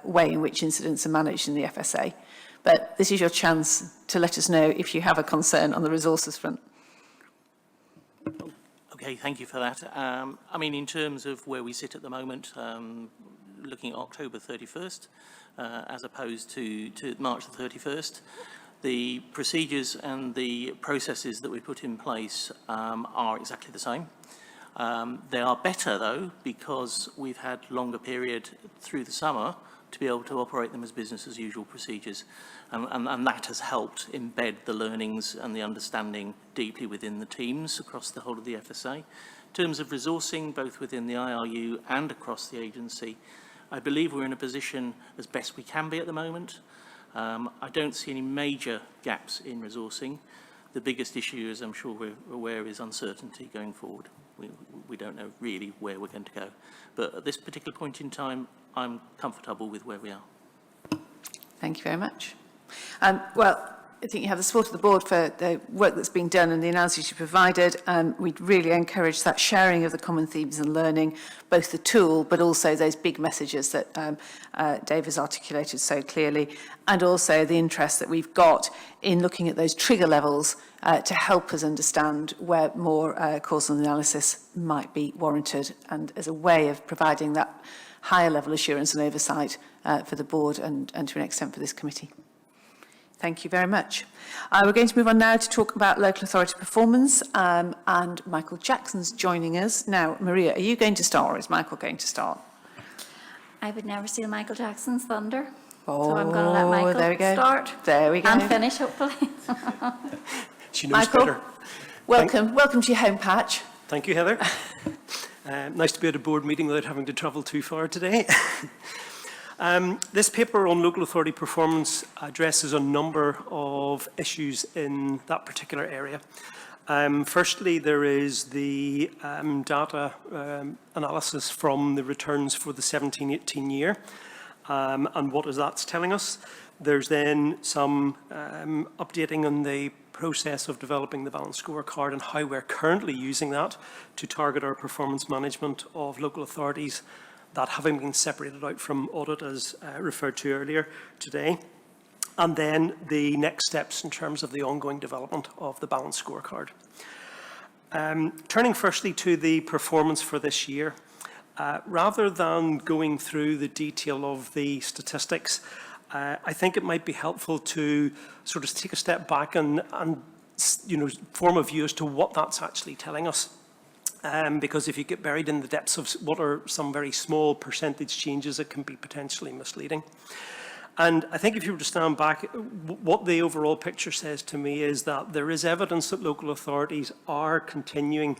Speaker 2: way in which incidents are managed in the FSA. But this is your chance to let us know if you have a concern on the resources front.
Speaker 14: Okay, thank you for that. I mean, in terms of where we sit at the moment, looking at October 31st, as opposed to March the 31st, the procedures and the processes that we put in place are exactly the same. They are better, though, because we've had longer period through the summer to be able to operate them as business as usual procedures. And that has helped embed the learnings and the understanding deeply within the teams across the whole of the FSA. In terms of resourcing, both within the IRU and across the agency, I believe we're in a position as best we can be at the moment. I don't see any major gaps in resourcing. The biggest issue, as I'm sure we're aware, is uncertainty going forward. We don't know really where we're going to go. But at this particular point in time, I'm comfortable with where we are.
Speaker 2: Thank you very much. Well, I think you have the support of the board for the work that's been done and the analysis you provided. We'd really encourage that sharing of the common themes and learning, both the tool, but also those big messages that Dave has articulated so clearly, and also the interest that we've got in looking at those trigger levels to help us understand where more causal analysis might be warranted, and as a way of providing that higher level assurance and oversight for the board and to an extent for this committee. Thank you very much. We're going to move on now to talk about local authority performance, and Michael Jackson's joining us. Now, Maria, are you going to start, or is Michael going to start?
Speaker 7: I would never steal Michael Jackson's thunder.
Speaker 2: Oh,
Speaker 7: so I'm going to let Michael
Speaker 2: there we go.
Speaker 7: start.
Speaker 2: There we go.
Speaker 7: And finish, hopefully.
Speaker 6: She knows
Speaker 2: Michael,
Speaker 6: better.
Speaker 2: welcome to your home patch.
Speaker 6: Thank you, Heather. Nice to be at a board meeting without having to travel too far today. This paper on local authority performance addresses a number of issues in that particular area. Firstly, there is the data analysis from the returns for the 17-18 year, and what is that's telling us. There's then some updating on the process of developing the balanced scorecard and how we're currently using that to target our performance management of local authorities, that having been separated out from audit as referred to earlier today. And then the next steps in terms of the ongoing development of the balanced scorecard. Turning firstly to the performance for this year, rather than going through the detail of the statistics, I think it might be helpful to sort of take a step back and form a view as to what that's actually telling us. Because if you get buried in the depths of what are some very small percentage changes, it can be potentially misleading. And I think if you were to stand back, what the overall picture says to me is that there is evidence that local authorities are continuing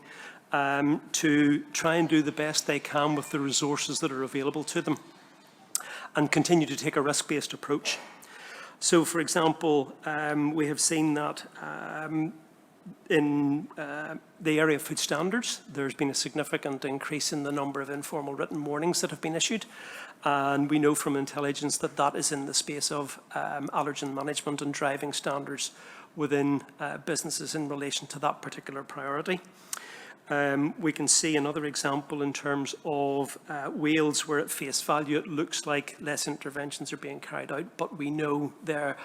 Speaker 6: to try and do the best they can with the resources that are available to them, and continue to take a risk-based approach. So, for example, we have seen that in the area of food standards, there's been a significant increase in the number of informal written warnings that have been issued. And we know from intelligence that that is in the space of allergen management and driving standards within businesses in relation to that particular priority. We can see another example in terms of Wales, where at face value it looks like less interventions are being carried out, but we know there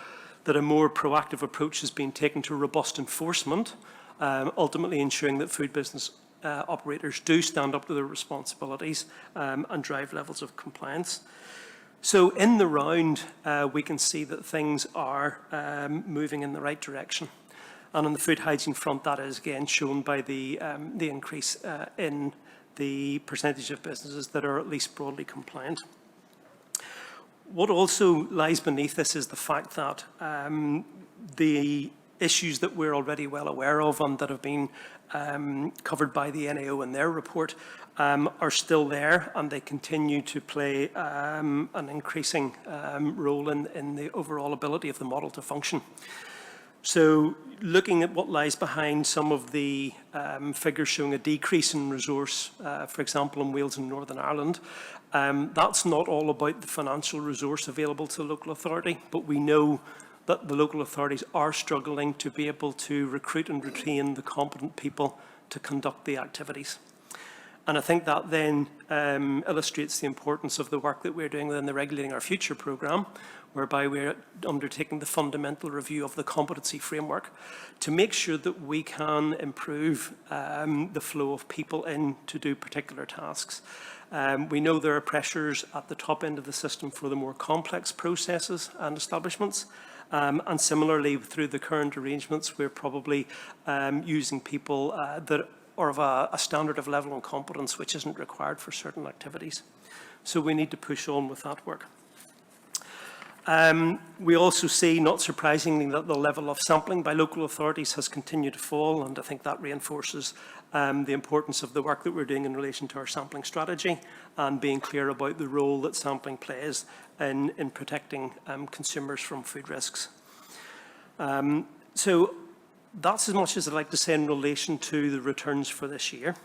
Speaker 6: that a more proactive approach has been taken to robust enforcement, ultimately ensuring that food business operators do stand up to their responsibilities and drive levels of compliance. So in the round, we can see that things are moving in the right direction. And on the food hygiene front, that is again shown by the increase in the percentage of businesses that are at least broadly compliant. What also lies beneath this is the fact that the issues that we're already well aware of and that have been covered by the NAO in their report are still there, and they continue to play an increasing role in the overall ability of the model to function. So looking at what lies behind some of the figures showing a decrease in resource, for example, in Wales and Northern Ireland, that's not all about the financial resource available to the local authority, but we know that the local authorities are struggling to be able to recruit and retain the competent people to conduct the activities. And I think that then illustrates the importance of the work that we're doing within the Regulating Our Future programme, whereby we're undertaking the fundamental review of the competency framework to make sure that we can improve the flow of people in to do particular tasks. We know there are pressures at the top end of the system for the more complex processes and establishments. And similarly, through the current arrangements, we're probably using people that are of a standard of level and competence which isn't required for certain activities. So we need to push on with that work. We also see, not surprisingly, that the level of sampling by local authorities has continued to fall, and I think that reinforces the importance of the work that we're doing in relation to our sampling strategy and being clear about the role that sampling plays in protecting consumers from food risks. So that's as much as I'd like to say in relation to the returns for this year.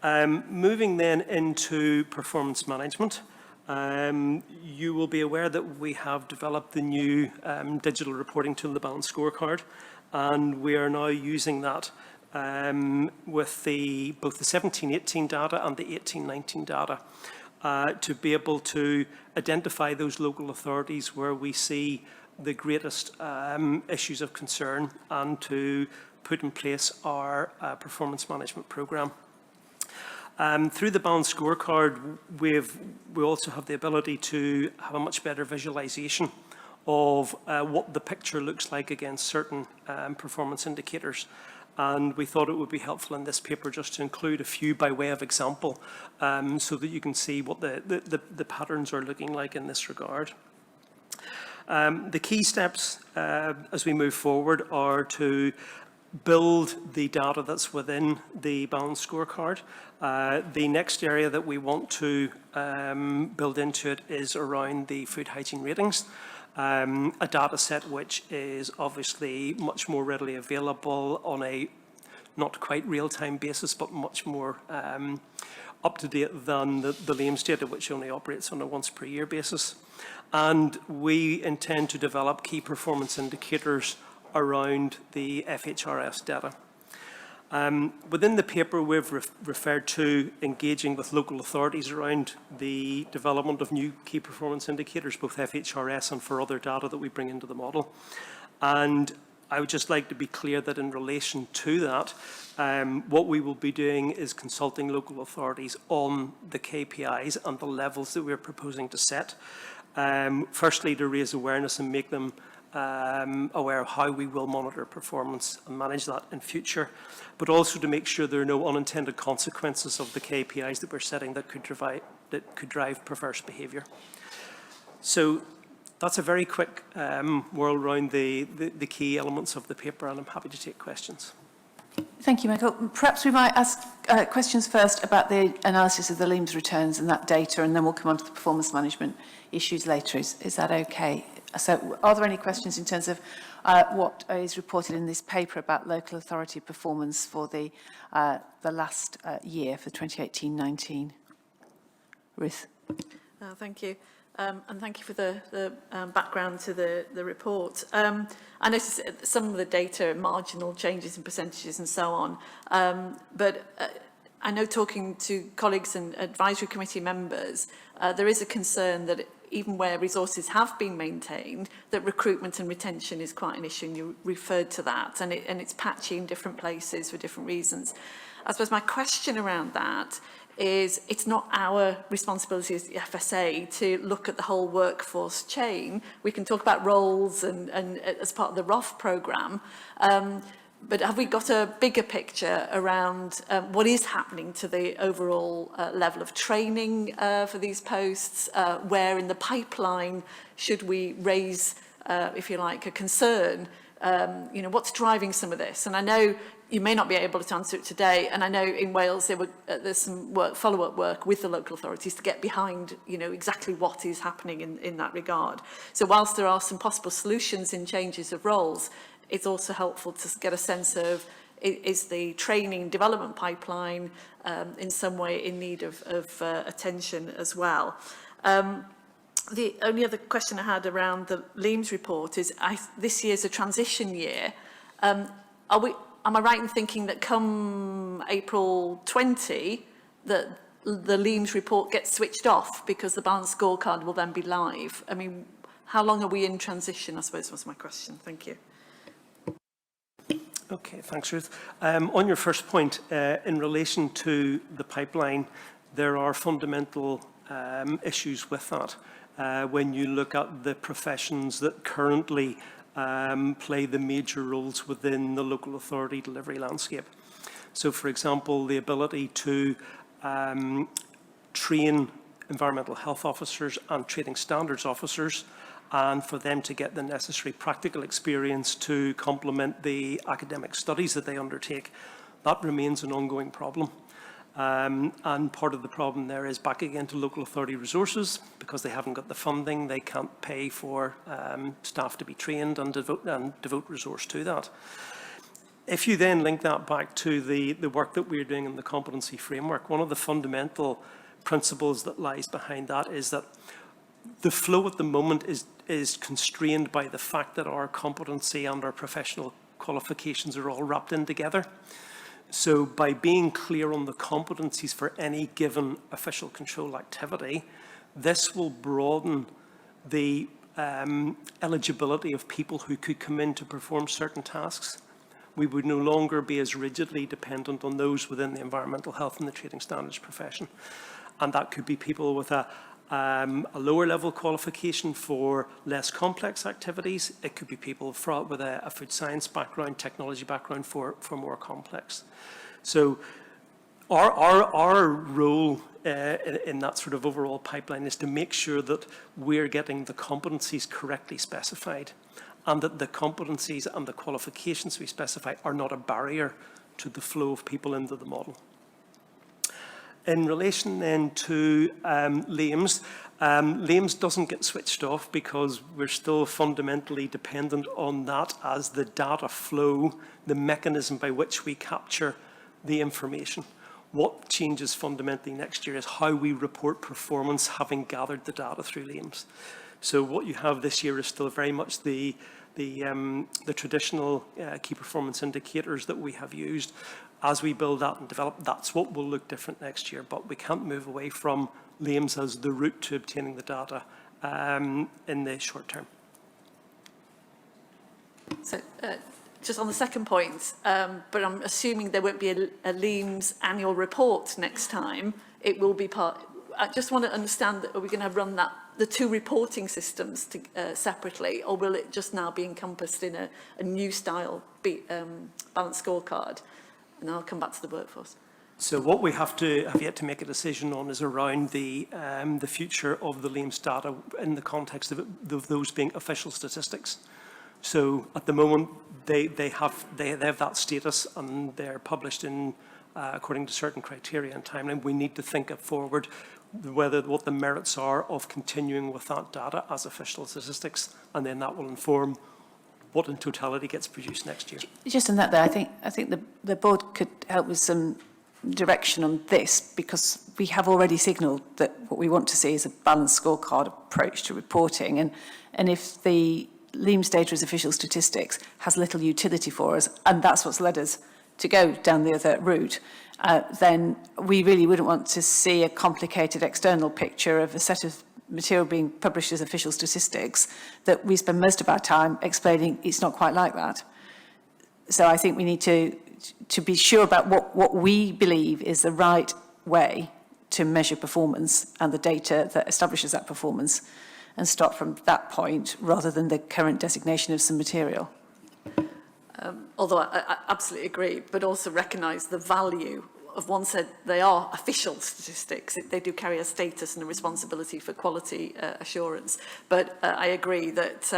Speaker 6: Moving then into performance management. You will be aware that we have developed the new digital reporting tool, the Balanced Scorecard, and we are now using that with both the 17-18 data and the 18-19 data to be able to identify those local authorities where we see the greatest issues of concern and to put in place our performance management programme. Through the Balanced Scorecard, we also have the ability to have a much better visualisation of what the picture looks like against certain performance indicators. And we thought it would be helpful in this paper just to include a few by way of example so that you can see what the patterns are looking like in this regard. The key steps as we move forward are to build the data that's within the Balanced Scorecard. The next area that we want to build into it is around the food hygiene ratings, a data set which is obviously much more readily available on a not quite real-time basis, but much more up-to-date than the LAMES data, which only operates on a once-per-year basis. And we intend to develop key performance indicators around the FHRS data. Within the paper, we've referred to engaging with local authorities around the development of new key performance indicators, both FHRS and for other data that we bring into the model. And I would just like to be clear that in relation to that, what we will be doing is consulting local authorities on the KPIs and the levels that we're proposing to set. Firstly, to raise awareness and make them aware of how we will monitor performance and manage that in future, but also to make sure there are no unintended consequences of the KPIs that we're setting that could drive perverse behaviour. So that's a very quick whirl around the key elements of the paper, and I'm happy to take questions.
Speaker 2: Thank you, Michael. Perhaps we might ask questions first about the analysis of the LAMES returns and that data, and then we'll come on to the performance management issues later. Is that okay? So are there any questions in terms of what is reported in this paper about local authority performance for the last year, for 2018-19? Ruth.
Speaker 10: Thank you. And thank you for the background to the report. I noticed some of the data, marginal changes in percentages and so on, but I know talking to colleagues and advisory committee members, there is a concern that even where resources have been maintained, that recruitment and retention is quite an issue, and you referred to that, and it's patchy in different places for different reasons. I suppose my question around that is, it's not our responsibility as the FSA to look at the whole workforce chain. We can talk about roles and as part of the ROF programme, but have we got a bigger picture around what is happening to the overall level of training for these posts? Where in the pipeline should we raise, if you like, a concern? You know, what's driving some of this? And I know you may not be able to answer it today, and I know in Wales there's some follow-up work with the local authorities to get behind, you know, exactly what is happening in that regard. So whilst there are some possible solutions in changes of roles, it's also helpful to get a sense of, is the training development pipeline in some way in need of attention as well. The only other question I had around the LAMES report is, this year's a transition year. Am I right in thinking that come April 20, that the Leams report gets switched off because the balanced scorecard will then be live? I mean, how long are we in transition, I suppose was my question. Thank you.
Speaker 6: Okay, thanks, Ruth. On your first point, in relation to the pipeline, there are fundamental issues with that. When you look at the professions that currently play the major roles within the local authority delivery landscape. So, for example, the ability to train environmental health officers and trading standards officers, and for them to get the necessary practical experience to complement the academic studies that they undertake, that remains an ongoing problem. And part of the problem there is back again to local authority resources, because they haven't got the funding, they can't pay for staff to be trained and devote resource to that. If you then link that back to the work that we're doing in the competency framework, one of the fundamental principles that lies behind that is that the flow at the moment is constrained by the fact that our competency and our professional qualifications are all wrapped in together. So by being clear on the competencies for any given official control activity, this will broaden the eligibility of people who could come in to perform certain tasks. We would no longer be as rigidly dependent on those within the environmental health and the trading standards profession. And that could be people with a lower level qualification for less complex activities. It could be people with a food science background, technology background for more complex. So our role in that sort of overall pipeline is to make sure that we're getting the competencies correctly specified, and that the competencies and the qualifications we specify are not a barrier to the flow of people into the model. In relation then to LAMES, LAMES doesn't get switched off because we're still fundamentally dependent on that as the data flow, the mechanism by which we capture the information. What changes fundamentally next year is how we report performance having gathered the data through LAMES. So what you have this year is still very much the traditional key performance indicators that we have used. As we build that and develop, that's what will look different next year, but we can't move away from LAMES as the route to obtaining the data in the short term.
Speaker 10: So just on the second point, but I'm assuming there won't be a LAMES annual report next time. It will be part. I just want to understand, that are we going to run the two reporting systems separately, or will it just now be encompassed in a new style balanced scorecard? And I'll come back to the workforce.
Speaker 6: So what we have yet to make a decision on is around the future of the LAMES data in the context of those being official statistics. So at the moment they have that status, and they're published in according to certain criteria and timeline. We need to think it forward what the merits are of continuing with that data as official statistics, and then that will inform what in totality gets produced next year.
Speaker 2: Just on that there, I think the board could help with some direction on this, because we have already signalled that what we want to see is a balanced scorecard approach to reporting, and if the LAMES data as official statistics has little utility for us, and that's what's led us to go down the other route, then we really wouldn't want to see a complicated external picture of a set of material being published as official statistics that we spend most of our time explaining it's not quite like that. So I think we need to be sure about what we believe is the right way to measure performance and the data that establishes that performance, and start from that point rather than the current designation of some material.
Speaker 10: Although I absolutely agree, but also recognise the value of, one said they are official statistics. They do carry a status and a responsibility for quality assurance. But I agree that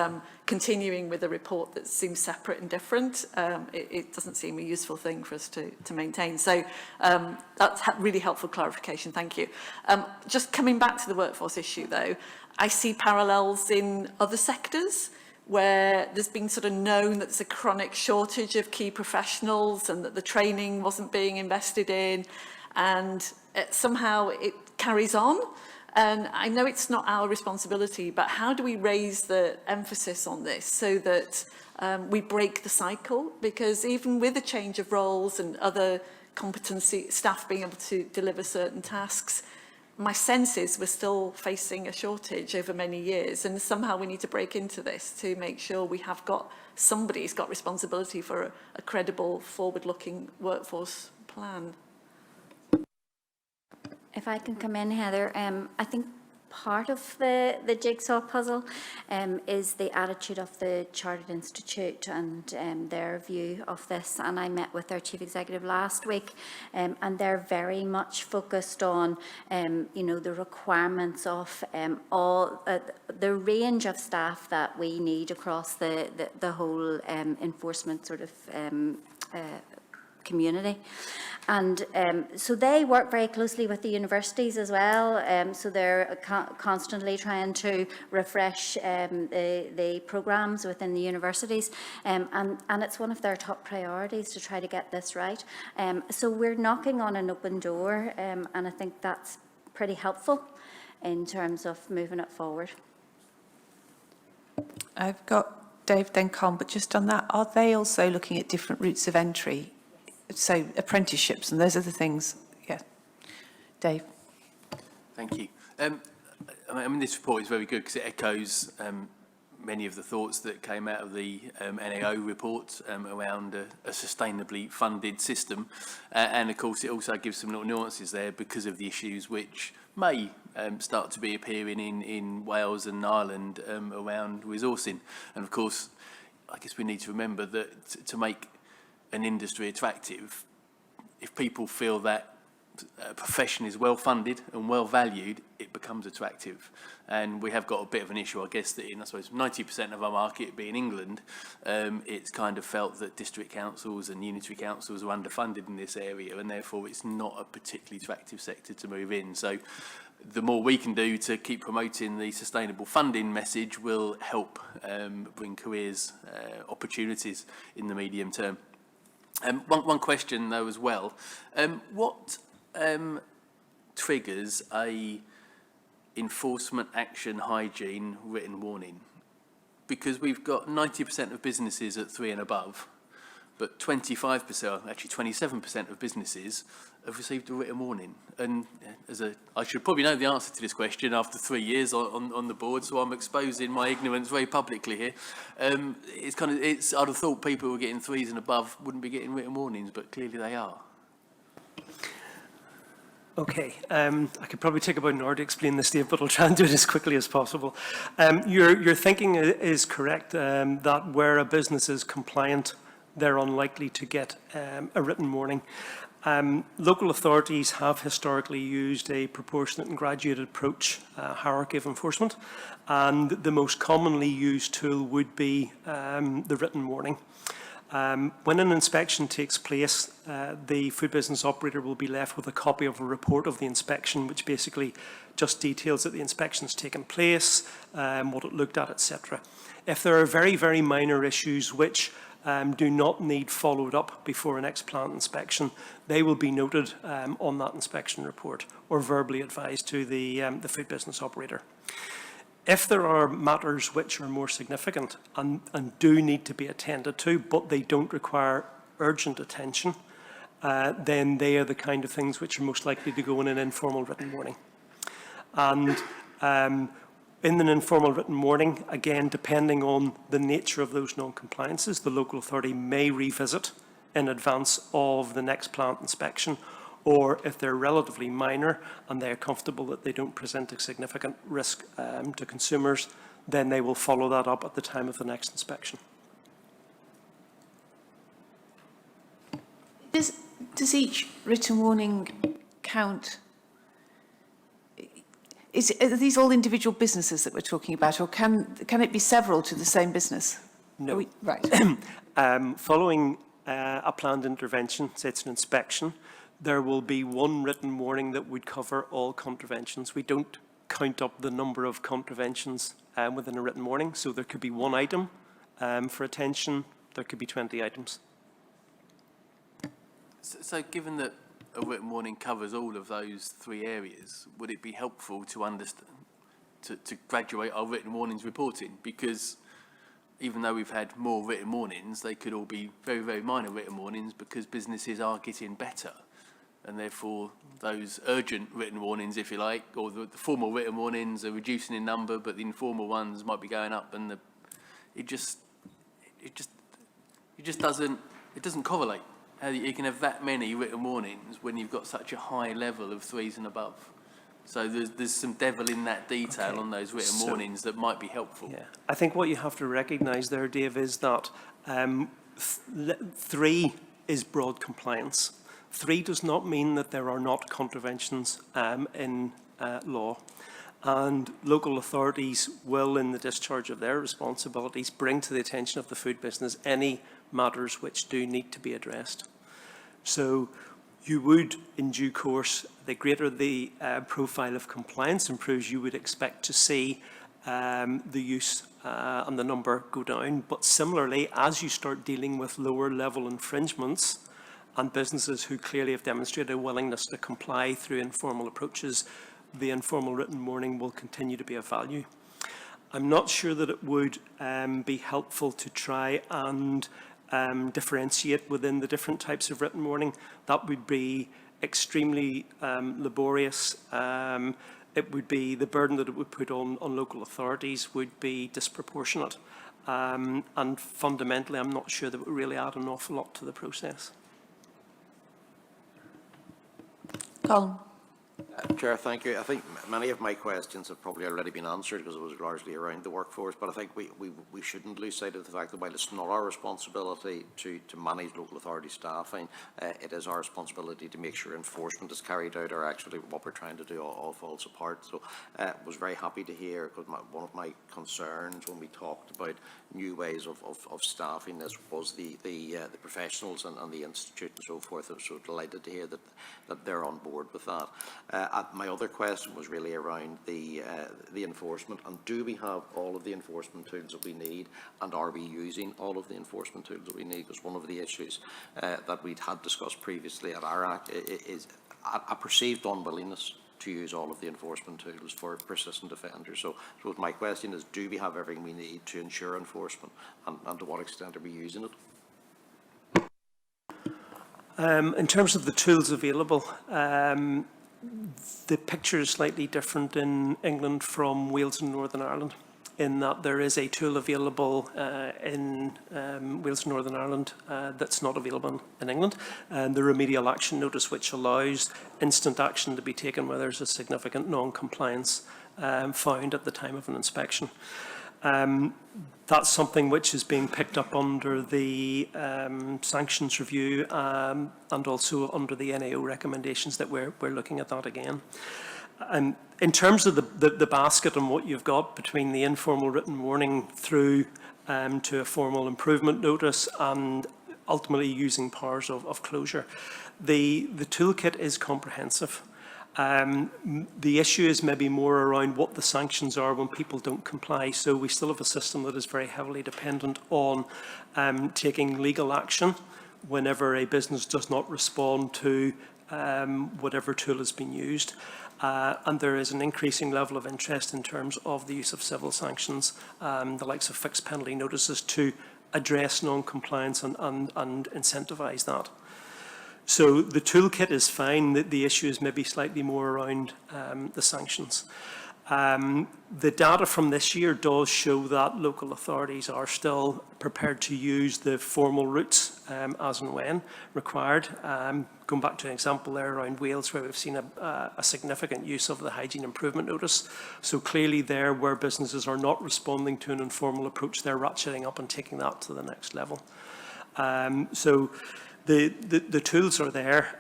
Speaker 10: continuing with a report that seems separate and different, it doesn't seem a useful thing for us to maintain. So that's really helpful clarification. Thank you. Just coming back to the workforce issue, though, I see parallels in other sectors where there's been sort of known that there's a chronic shortage of key professionals and that the training wasn't being invested in, and somehow it carries on. And I know it's not our responsibility, but how do we raise the emphasis on this so that we break the cycle, because even with a change of roles and other competency, staff being able to deliver certain tasks, my sense is we're still facing a shortage over many years, and somehow we need to break into this to make sure we have got somebody's got responsibility for a credible, forward-looking workforce plan.
Speaker 7: If I can come in, Heather, I think part of the jigsaw puzzle is the attitude of the Chartered Institute and their view of this. And I met with their chief executive last week, and they're very much focused on, you know, the requirements of all the range of staff that we need across the whole enforcement sort of community. And so they work very closely with the universities as well, so they're constantly trying to refresh the programmes within the universities, and it's one of their top priorities to try to get this right. So we're knocking on an open door, and I think that's pretty helpful in terms of moving it forward.
Speaker 2: I've got Dave then Con, but just on that, are they also looking at different routes of entry? So apprenticeships and those other things, yeah. Dave.
Speaker 4: Thank you. I mean, this report is very good because it echoes many of the thoughts that came out of the NAO report around a sustainably funded system. And of course, it also gives some little nuances there because of the issues which may start to be appearing in Wales and Ireland around resourcing. And of course, I guess we need to remember that to make an industry attractive, if people feel that a profession is well funded and well valued, it becomes attractive. And we have got a bit of an issue, I guess, that in, I suppose, 90% of our market being England, it's kind of felt that district councils and unitary councils are underfunded in this area, and therefore it's not a particularly attractive sector to move in. So the more we can do to keep promoting the sustainable funding message will help bring careers, opportunities in the medium term. One question though as well, what triggers a enforcement action hygiene written warning? Because we've got 90% of businesses at 3 and above, but 25%, actually 27% of businesses have received a written warning. And I should probably know the answer to this question after 3 years on the board, so I'm exposing my ignorance very publicly here. I'd have thought people who are getting 3s and above wouldn't be getting written warnings, but clearly they are.
Speaker 6: Okay, I could probably take about an hour to explain this, Dave, but I'll try and do it as quickly as possible. Your thinking is correct, that where a business is compliant, they're unlikely to get a written warning. Local authorities have historically used a proportionate and graduated approach, hierarchy of enforcement, and the most commonly used tool would be the written warning. When an inspection takes place, the food business operator will be left with a copy of a report of the inspection, which basically just details that the inspection has taken place, what it looked at, etc. If there are very, very minor issues which do not need followed up before an ex-plant inspection, they will be noted on that inspection report or verbally advised to the food business operator. If there are matters which are more significant and do need to be attended to, but they don't require urgent attention, then they are the kind of things which are most likely to go in an informal written warning. And in an informal written warning, again, depending on the nature of those non-compliances, the local authority may revisit in advance of the next plant inspection, or if they're relatively minor and they're comfortable that they don't present a significant risk to consumers, then they will follow that up at the time of the next inspection.
Speaker 2: Does each written warning count? Are these all individual businesses that we're talking about, or can it be several to the same business?
Speaker 6: No.
Speaker 2: Right.
Speaker 6: Following a planned intervention, say it's an inspection, there will be one written warning that would cover all contraventions. We don't count up the number of contraventions within a written warning, so there could be one item for attention, there could be 20 items.
Speaker 4: So given that a written warning covers all of those 3 areas, would it be helpful to understand, to graduate our written warnings reporting? Because even though we've had more written warnings, they could all be very, very minor written warnings because businesses are getting better. And therefore, those urgent written warnings, if you like, or the formal written warnings are reducing in number, but the informal ones might be going up, and it doesn't correlate. How you can have that many written warnings when you've got such a high level of 3s and above. So there's some devil in that detail on those written warnings that might be helpful.
Speaker 6: Yeah, I think what you have to recognise there, Dave, is that 3 is broad compliance. 3 does not mean that there are not contraventions in law. And local authorities will, in the discharge of their responsibilities, bring to the attention of the food business any matters which do need to be addressed. So you would, in due course, the greater the profile of compliance improves, you would expect to see the use and the number go down. But similarly, as you start dealing with lower level infringements and businesses who clearly have demonstrated a willingness to comply through informal approaches, the informal written warning will continue to be of value. I'm not sure that it would be helpful to try and differentiate within the different types of written warning. That would be extremely laborious. It would be, the burden that it would put on local authorities would be disproportionate. And fundamentally, I'm not sure that it would really add an awful lot to the process.
Speaker 2: Colin.
Speaker 12: Chair, thank you. I think many of my questions have probably already been answered because it was largely around the workforce, but I think we shouldn't lose sight of the fact that while it's not our responsibility to manage local authority staffing, it is our responsibility to make sure enforcement is carried out, or actually what we're trying to do all falls apart. So I was very happy to hear, because one of my concerns when we talked about new ways of staffing this was the professionals and the institute and so forth. I was so delighted to hear that they're on board with that. My other question was really around the enforcement, and do we have all of the enforcement tools that we need, and are we using all of the enforcement tools that we need? Because one of the issues that we'd had discussed previously at our Act is a perceived unwillingness to use all of the enforcement tools for persistent offenders. So my question is, do we have everything we need to ensure enforcement, and to what extent are we using it?
Speaker 6: In terms of the tools available, the picture is slightly different in England from Wales and Northern Ireland, in that there is a tool available in Wales and Northern Ireland that's not available in England, and the remedial action notice, which allows instant action to be taken where there's a significant non-compliance found at the time of an inspection. That's something which is being picked up under the sanctions review and also under the NAO recommendations that we're looking at that again. In terms of the basket and what you've got between the informal written warning through to a formal improvement notice and ultimately using powers of closure, the toolkit is comprehensive. The issue is maybe more around what the sanctions are when people don't comply. So we still have a system that is very heavily dependent on taking legal action whenever a business does not respond to whatever tool has been used. And there is an increasing level of interest in terms of the use of civil sanctions, the likes of fixed penalty notices, to address non-compliance and incentivise that. So the toolkit is fine. The issue is maybe slightly more around the sanctions. The data from this year does show that local authorities are still prepared to use the formal routes as and when required. Going back to an example there around Wales, where we've seen a significant use of the hygiene improvement notice. So clearly there, where businesses are not responding to an informal approach, they're ratcheting up and taking that to the next level. So the tools are there.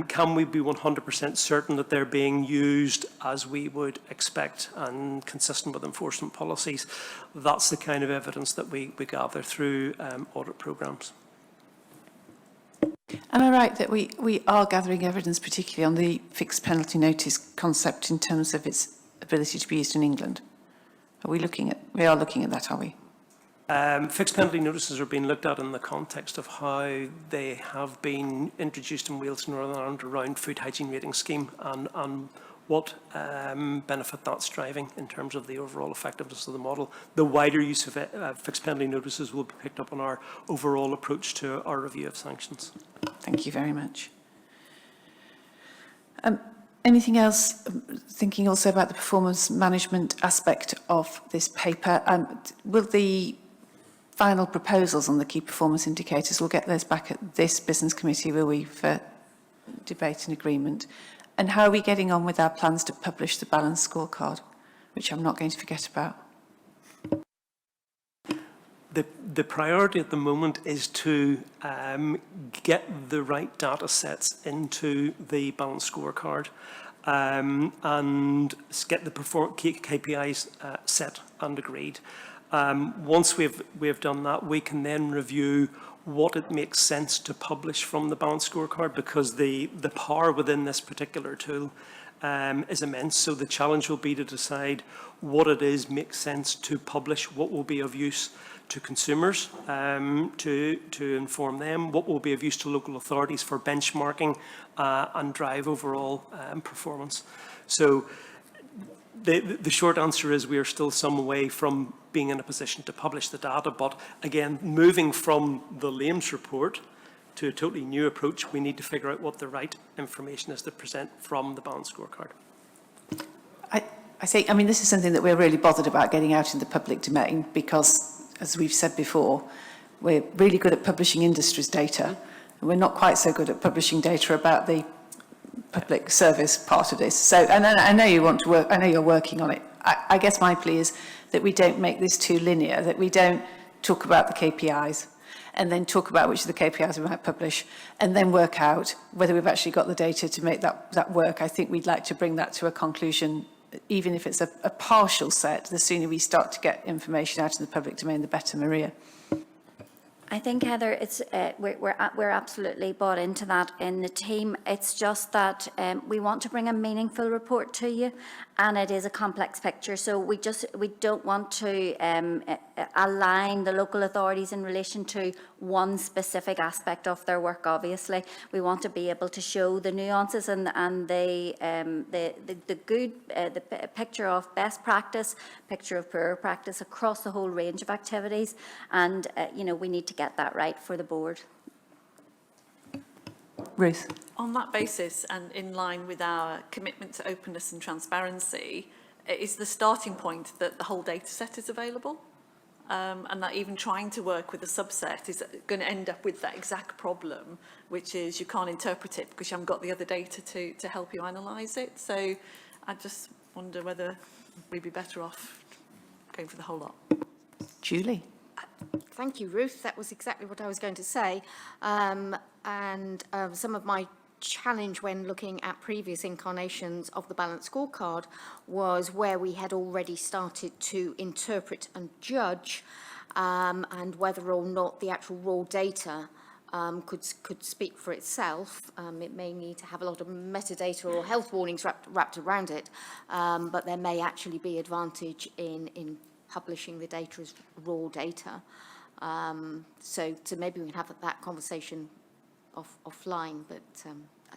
Speaker 6: Can we be 100% certain that they're being used as we would expect and consistent with enforcement policies? That's the kind of evidence that we gather through audit programmes.
Speaker 2: Am I right that we are gathering evidence, particularly on the fixed penalty notice concept, in terms of its ability to be used in England? We are looking at that, are we?
Speaker 6: Fixed penalty notices are being looked at in the context of how they have been introduced in Wales and Northern Ireland around food hygiene rating scheme and what benefit that's driving in terms of the overall effectiveness of the model. The wider use of fixed penalty notices will be picked up on our overall approach to our review of sanctions.
Speaker 2: Thank you very much. Anything else, thinking also about the performance management aspect of this paper, will the final proposals on the key performance indicators, we'll get those back at this business committee, will we, for debate and agreement? And how are we getting on with our plans to publish the balanced scorecard, which I'm not going to forget about?
Speaker 6: The priority at the moment is to get the right data sets into the balanced scorecard and get the KPIs set and agreed. Once we've done that, we can then review what it makes sense to publish from the balanced scorecard, because the power within this particular tool is immense. So the challenge will be to decide what it is makes sense to publish, what will be of use to consumers to inform them, what will be of use to local authorities for benchmarking and drive overall performance. So the short answer is we are still some way from being in a position to publish the data, but again, moving from the LAMES report to a totally new approach, we need to figure out what the right information is to present from the balanced scorecard.
Speaker 2: I mean, this is something that we're really bothered about getting out in the public domain because, as we've said before, we're really good at publishing industry's data, and we're not quite so good at publishing data about the public service part of this. So, and I know you want to work, I know you're working on it. I guess my plea is that we don't make this too linear, that we don't talk about the KPIs and then talk about which of the KPIs we might publish and then work out whether we've actually got the data to make that work. I think we'd like to bring that to a conclusion, even if it's a partial set. The sooner we start to get information out in the public domain, the better, Maria.
Speaker 7: I think, Heather, it's we're absolutely bought into that in the team. It's just that we want to bring a meaningful report to you, and it is a complex picture. So we don't want to align the local authorities in relation to one specific aspect of their work. Obviously, we want to be able to show the nuances and the good the picture of best practice, picture of poor practice across the whole range of activities, and you know, we need to get that right for the board.
Speaker 2: Ruth.
Speaker 10: On that basis, and in line with our commitment to openness and transparency, is the starting point that the whole data set is available? And that even trying to work with a subset is going to end up with that exact problem, which is you can't interpret it because you haven't got the other data to help you analyse it. So I just wonder whether we'd be better off going for the whole lot.
Speaker 2: Julie.
Speaker 5: Thank you, Ruth. That was exactly what I was going to say. Some of my challenge when looking at previous incarnations of the balanced scorecard was where we had already started to interpret and judge, and whether or not the actual raw data could speak for itself. It may need to have a lot of metadata or health warnings wrapped around it, but there may actually be advantage in publishing the data as raw data. So maybe we can have that conversation offline, but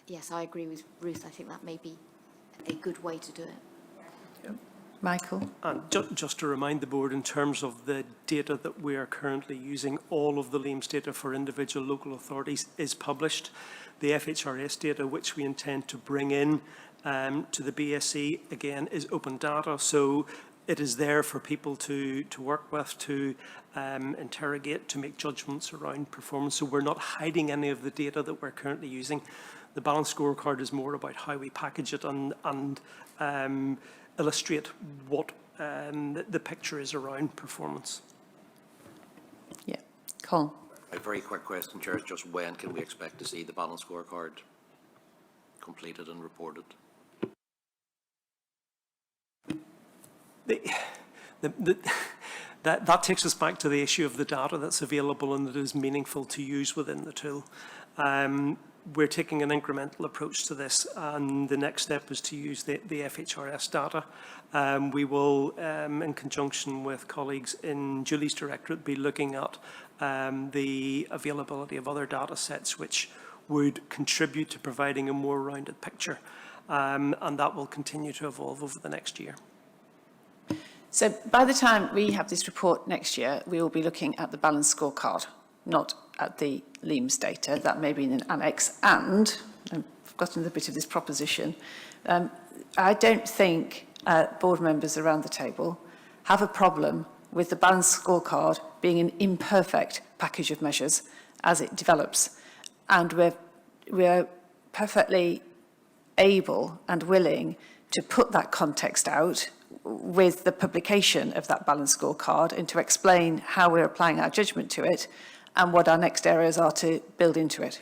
Speaker 5: yes, I agree with Ruth. I think that may be a good way to do it.
Speaker 6: Yeah.
Speaker 2: Michael?
Speaker 6: And just to remind the board, in terms of the data that we are currently using, all of the LAMES data for individual local authorities is published. The FHRS data, which we intend to bring in to the BSE, again, is open data. So it is there for people to work with, to interrogate, to make judgments around performance. So we're not hiding any of the data that we're currently using. The balanced scorecard is more about how we package it and illustrate what the picture is around performance.
Speaker 2: Yeah. Colin.
Speaker 12: A very quick question, Chair, is just when can we expect to see the balanced scorecard completed and reported?
Speaker 6: That takes us back to the issue of the data that's available and that is meaningful to use within the tool. We're taking an incremental approach to this, and the next step is to use the FHRS data. We will, in conjunction with colleagues in Julie's directorate, be looking at the availability of other data sets which would contribute to providing a more rounded picture. and that will continue to evolve over the next year.
Speaker 1: So by the time we have this report next year, we will be looking at the balanced scorecard, not at the LEAMS data. That may be in an annex. And I've forgotten the bit of this proposition. I don't think board members around the table have a problem with the balanced scorecard being an imperfect package of measures as it develops. And we're perfectly able and willing to put that context out with the publication of that balanced scorecard and to explain how we're applying our judgment to it and what our next areas are to build into it.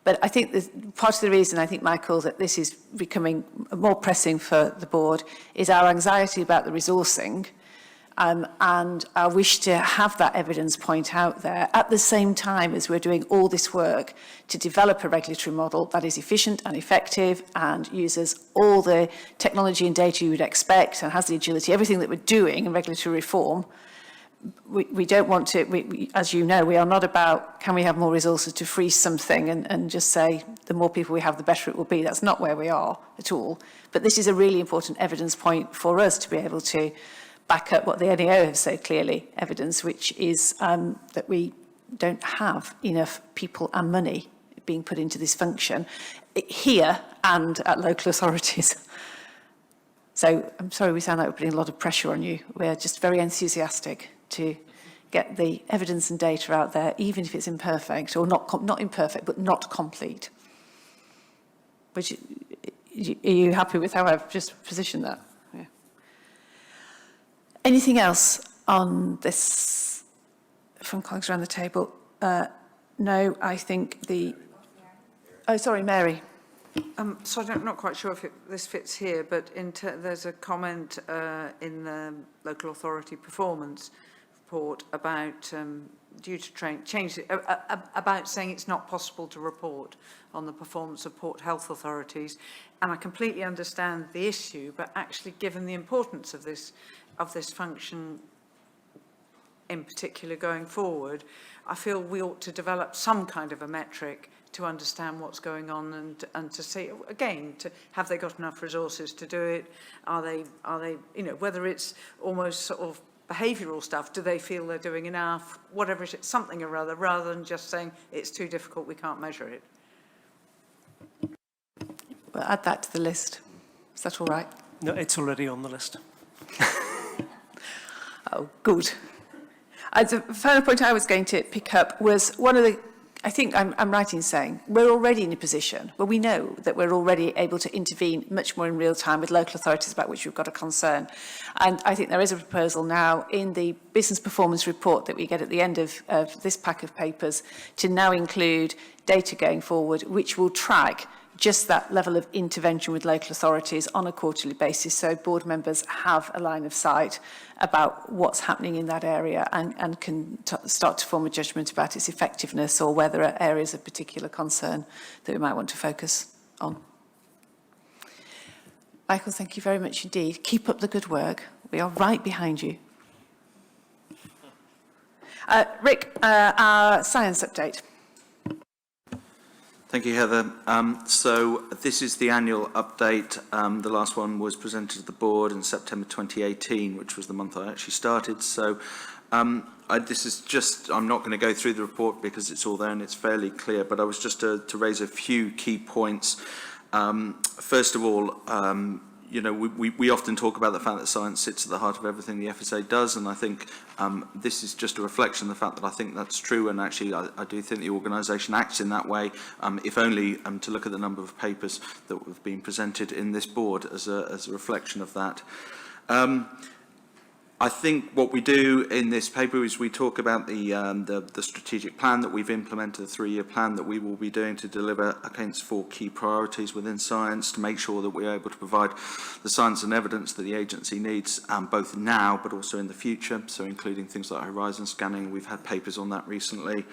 Speaker 1: But I think part of the reason I think, Michael, that this is becoming more pressing for the board is our anxiety about the resourcing and our wish to have that evidence point out there at the same time as we're doing all this work to develop a regulatory model that is efficient and effective and uses all the technology and data you would expect and has the agility, everything that we're doing in regulatory reform. We don't want to, as you know, we are not about can we have more resources to freeze something and just say the more people we have, the better it will be. That's not where we are at all. But this is a really important evidence point for us to be able to back up what the NEO have said clearly, evidence, which is that we don't have enough people and money being put into this function here and at local authorities. So I'm sorry we sound like we're putting a lot of pressure on you. We're just very enthusiastic to get the evidence and data out there, even if it's imperfect, or not imperfect, but not complete. Which, are you happy with how I've just positioned that? Yeah. Anything else on this from colleagues around the table? No, I think the... Oh, sorry, Mary.
Speaker 15: So I'm not quite sure if this fits here, but there's a comment in the local authority performance report about due to change about saying it's not possible to report on the performance of port health authorities, and I completely understand the issue, but actually given the importance of this function in particular going forward, I feel we ought to develop some kind of a metric to understand what's going on and to see, again, to have they got enough resources to do it? Are they, you know, whether it's almost sort of behavioural stuff, do they feel they're doing enough? Whatever it is, something or other, rather than just saying it's too difficult, we can't measure it.
Speaker 1: We'll add that to the list. Is that all right?
Speaker 6: No, it's already on the list.
Speaker 1: Oh, good. The final point I was going to pick up was one of the, I think I'm right in saying, we're already in a position where we know that we're already able to intervene much more in real time with local authorities about which we've got a concern. And I think there is a proposal now in the business performance report that we get at the end of this pack of papers to now include data going forward, which will track just that level of intervention with local authorities on a quarterly basis, so board members have a line of sight about what's happening in that area and can start to form a judgment about its effectiveness or whether there are areas of particular concern that we might want to focus on. Michael, thank you very much indeed. Keep up the good work. We are right behind you. Rick, our science update.
Speaker 11: Thank you, Heather. So this is the annual update. The last one was presented to the board in September 2018, which was the month I actually started. So this is just, I'm not going to go through the report because it's all there and it's fairly clear, but I was just to raise a few key points. First of all, you know, we often talk about the fact that science sits at the heart of everything the FSA does, and I think this is just a reflection of the fact that I think that's true, and actually I do think the organisation acts in that way, if only to look at the number of papers that have been presented in this board as a reflection of that. I think what we do in this paper is we talk about the strategic plan that we've implemented, the 3-year plan that we will be doing to deliver against 4 key priorities within science to make sure that we're able to provide the science and evidence that the agency needs, both now but also in the future, so including things like horizon scanning. We've had papers on that recently.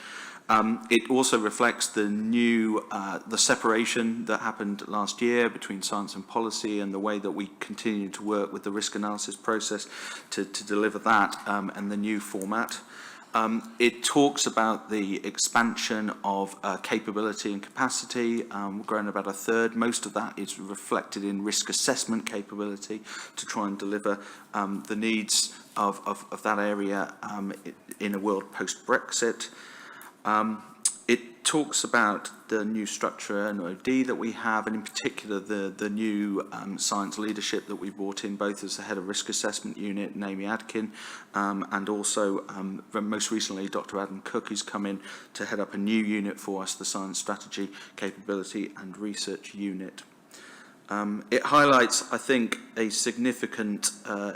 Speaker 11: It also reflects the new, the separation that happened last year between science and policy and the way that we continue to work with the risk analysis process to deliver that and the new format. It talks about the expansion of capability and capacity, growing about a third. Most of that is reflected in risk assessment capability to try and deliver the needs of that area in a world post-Brexit. It talks about the new structure and OD that we have, and in particular the new science leadership that we brought in, both as the head of risk assessment unit, Naomi Adkin, and also most recently Dr. Adam Cook, who's come in to head up a new unit for us, the science strategy, capability and research unit. It highlights, I think, a significant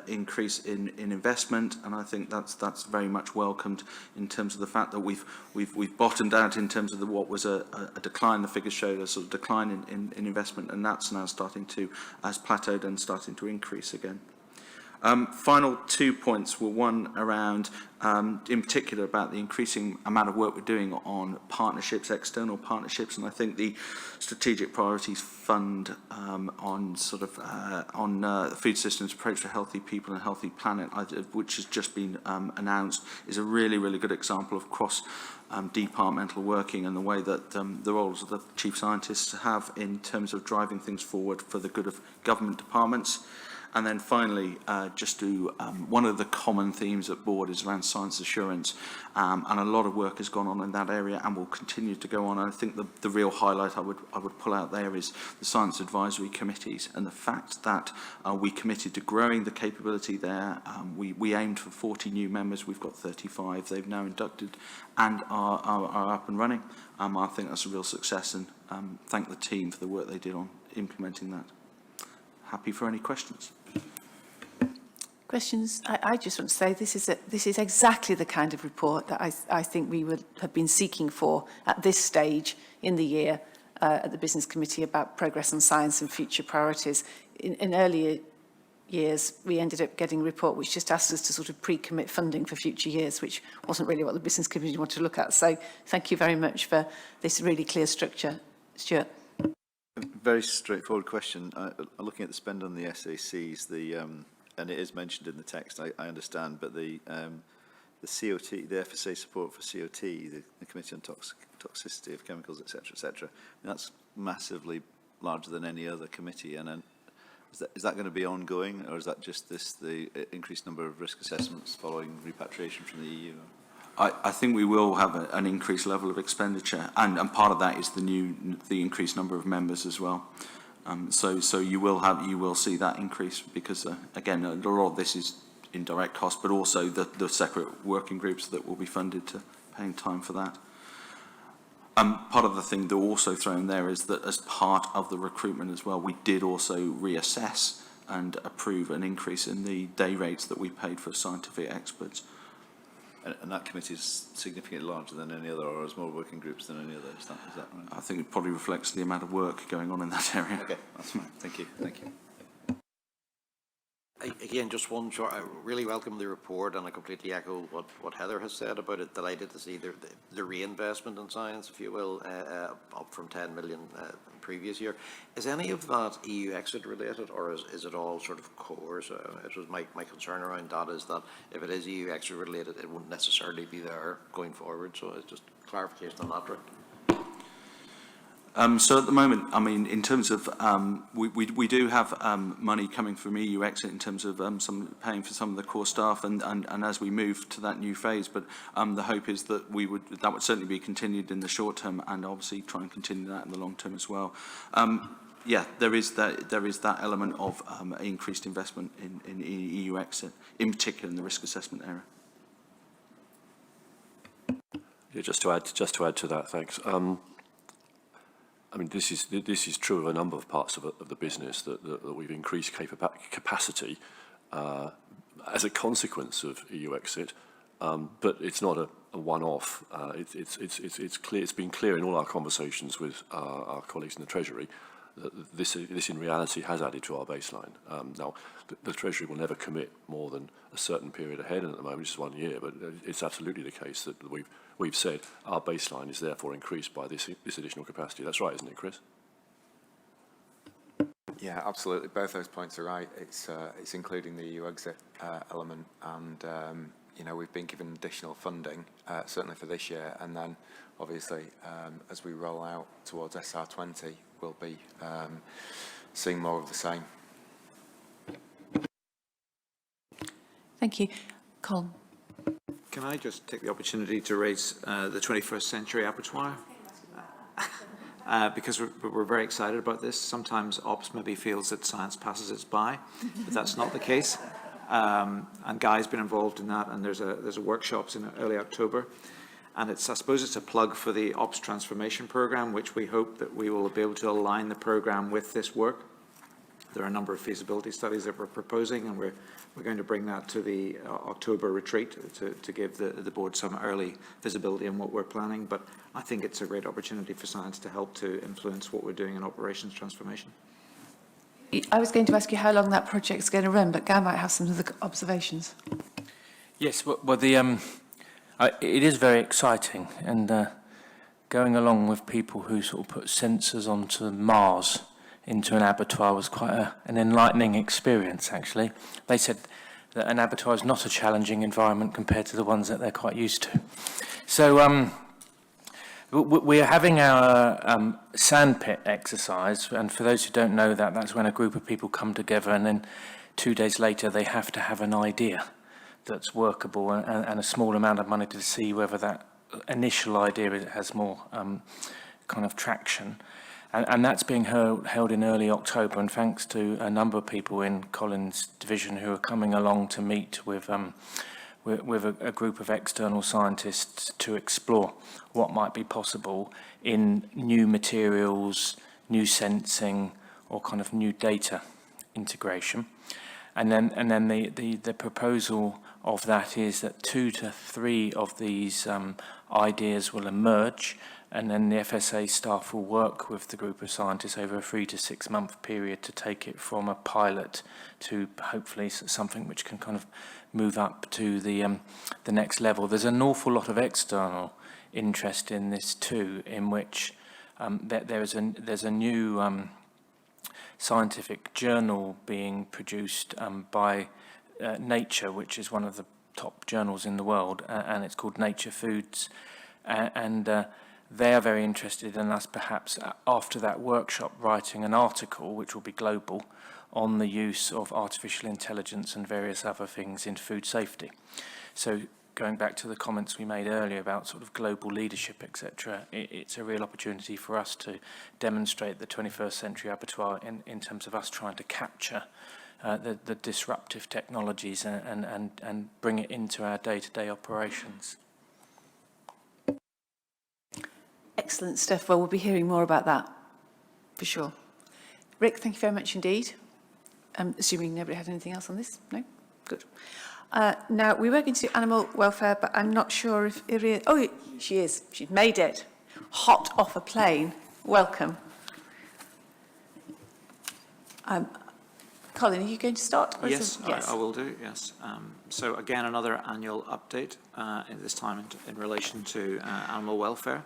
Speaker 11: increase in investment, and I think that's very much welcomed in terms of the fact that we've bottomed out in terms of what was a decline. The figures showed a sort of decline in investment, and that's now starting to, as plateaued and starting to increase again. Final 2 points were one around, in particular, about the increasing amount of work we're doing on partnerships, external partnerships, and I think the Strategic Priorities Fund on sort of the food systems approach to healthy people and healthy planet, which has just been announced, is a really, really good example of cross departmental working and the way that the roles of the chief scientists have in terms of driving things forward for the good of government departments. And then finally, just to one of the common themes at board is around science assurance, and a lot of work has gone on in that area and will continue to go on. And I think the real highlight I would pull out there is the science advisory committees and the fact that we committed to growing the capability there. We aimed for 40 new members. We've got 35. They've now inducted and are up and running. I think that's a real success, and thank the team for the work they did on implementing that. Happy for any questions.
Speaker 2: Questions? I just want to say this is exactly the kind of report that I think we would have been seeking for at this stage in the year at the Business Committee about progress on science and future priorities. In earlier years, we ended up getting a report which just asked us to sort of pre-commit funding for future years, which wasn't really what the Business Committee wanted to look at. So thank you very much for this really clear structure. Stuart.
Speaker 13: Very straightforward question. Looking at the spend on the SACs, and it is mentioned in the text, I understand, but the COT, the FSA support for COT, the Committee on Toxicity of Chemicals, etc., that's massively larger than any other committee. And is that going to be ongoing, or is that just the increased number of risk assessments following repatriation from the EU?
Speaker 11: I think we will have an increased level of expenditure, and part of that is the increased number of members as well. So you will see that increase because again, a lot of this is indirect cost, but also the separate working groups that will be funded to paying time for that. Part of the thing that also thrown there is that as part of the recruitment as well, we did also reassess and approve an increase in the day rates that we paid for scientific experts.
Speaker 13: And that committee is significantly larger than any other, or has more working groups than any other, is that right?
Speaker 11: I think it probably reflects the amount of work going on in that area.
Speaker 13: Okay, that's fine. Thank you. Thank you.
Speaker 12: Again, just one short, I really welcome the report, and I completely echo what Heather has said about it. Delighted to see the reinvestment in science, if you will, up from 10 million previous year. Is any of that EU exit related, or is it all sort of core? So it was my concern around that is that if it is EU exit related, it wouldn't necessarily be there going forward. So it's just clarification on that, right?
Speaker 11: So at the moment, I mean, in terms of, we do have money coming from EU exit in terms of some paying for some of the core staff, and as we move to that new phase, but the hope is that that would certainly be continued in the short term, and obviously try and continue that in the long term as well. Yeah, there is that element of increased investment in EU exit, in particular in the risk assessment area.
Speaker 8: Yeah, just to add to that, thanks. I mean, this is true of a number of parts of the business that we've increased capacity as a consequence of EU exit, but it's not a one-off. It's clear. It's been clear in all our conversations with our colleagues in the Treasury that this in reality has added to our baseline. Now, the Treasury will never commit more than a certain period ahead, and at the moment it's 1 year, but it's absolutely the case that we've said our baseline is therefore increased by this additional capacity. That's right, isn't it, Chris?
Speaker 9: Yeah, absolutely. Both those points are right. It's including the EU exit element, and you know, we've been given additional funding, certainly for this year, and then obviously as we roll out towards SR20, we'll be seeing more of the same.
Speaker 2: Thank you. Colin.
Speaker 11: Can I just take the opportunity to raise the 21st century abattoir? Because we're very excited about this. Sometimes ops maybe feels that science passes us by, but that's not the case. And Guy's been involved in that, and there's a workshops in early October. And I suppose it's a plug for the ops transformation program, which we hope that we will be able to align the program with this work. There are a number of feasibility studies that we're proposing, and we're going to bring that to the October retreat to give the board some early visibility on what we're planning. But I think it's a great opportunity for science to help to influence what we're doing in operations transformation.
Speaker 2: I was going to ask you how long that project's going to run, but Guy might have some of the observations.
Speaker 3: Yes, well it is very exciting, and going along with people who sort of put sensors onto Mars into an abattoir was quite an enlightening experience, actually. They said that an abattoir is not a challenging environment compared to the ones that they're quite used to. So we're having our sandpit exercise, and for those who don't know that, that's when a group of people come together and then 2 days later they have to have an idea that's workable and a small amount of money to see whether that initial idea has more kind of traction. And that's being held in early October, and thanks to a number of people in Colin's division who are coming along to meet with a group of external scientists to explore what might be possible in new materials, new sensing, or kind of new data integration. And then the proposal of that is that 2 to 3 of these ideas will emerge, and then the FSA staff will work with the group of scientists over a 3 to 6 month period to take it from a pilot to hopefully something which can kind of move up to the next level. There's an awful lot of external interest in this too, in which there's a new scientific journal being produced by Nature, which is one of the top journals in the world, and it's called Nature Foods, and they are very interested in us perhaps after that workshop writing an article which will be global on the use of artificial intelligence and various other things in food safety. So going back to the comments we made earlier about sort of global leadership, etc., it's a real opportunity for us to demonstrate the 21st century abattoir in terms of us trying to capture the disruptive technologies and bring it into our day-to-day operations.
Speaker 2: Excellent stuff. Well, we'll be hearing more about that, for sure. Rick, thank you very much indeed. Assuming nobody had anything else on this? No? Good. Now, we were going to do animal welfare, but I'm not sure if Iria... Oh, she is. She's made it. Hot off a plane. Welcome. Colin, are you going to start?
Speaker 11: Yes, I will do, yes. So again, another annual update, this time in relation to animal welfare.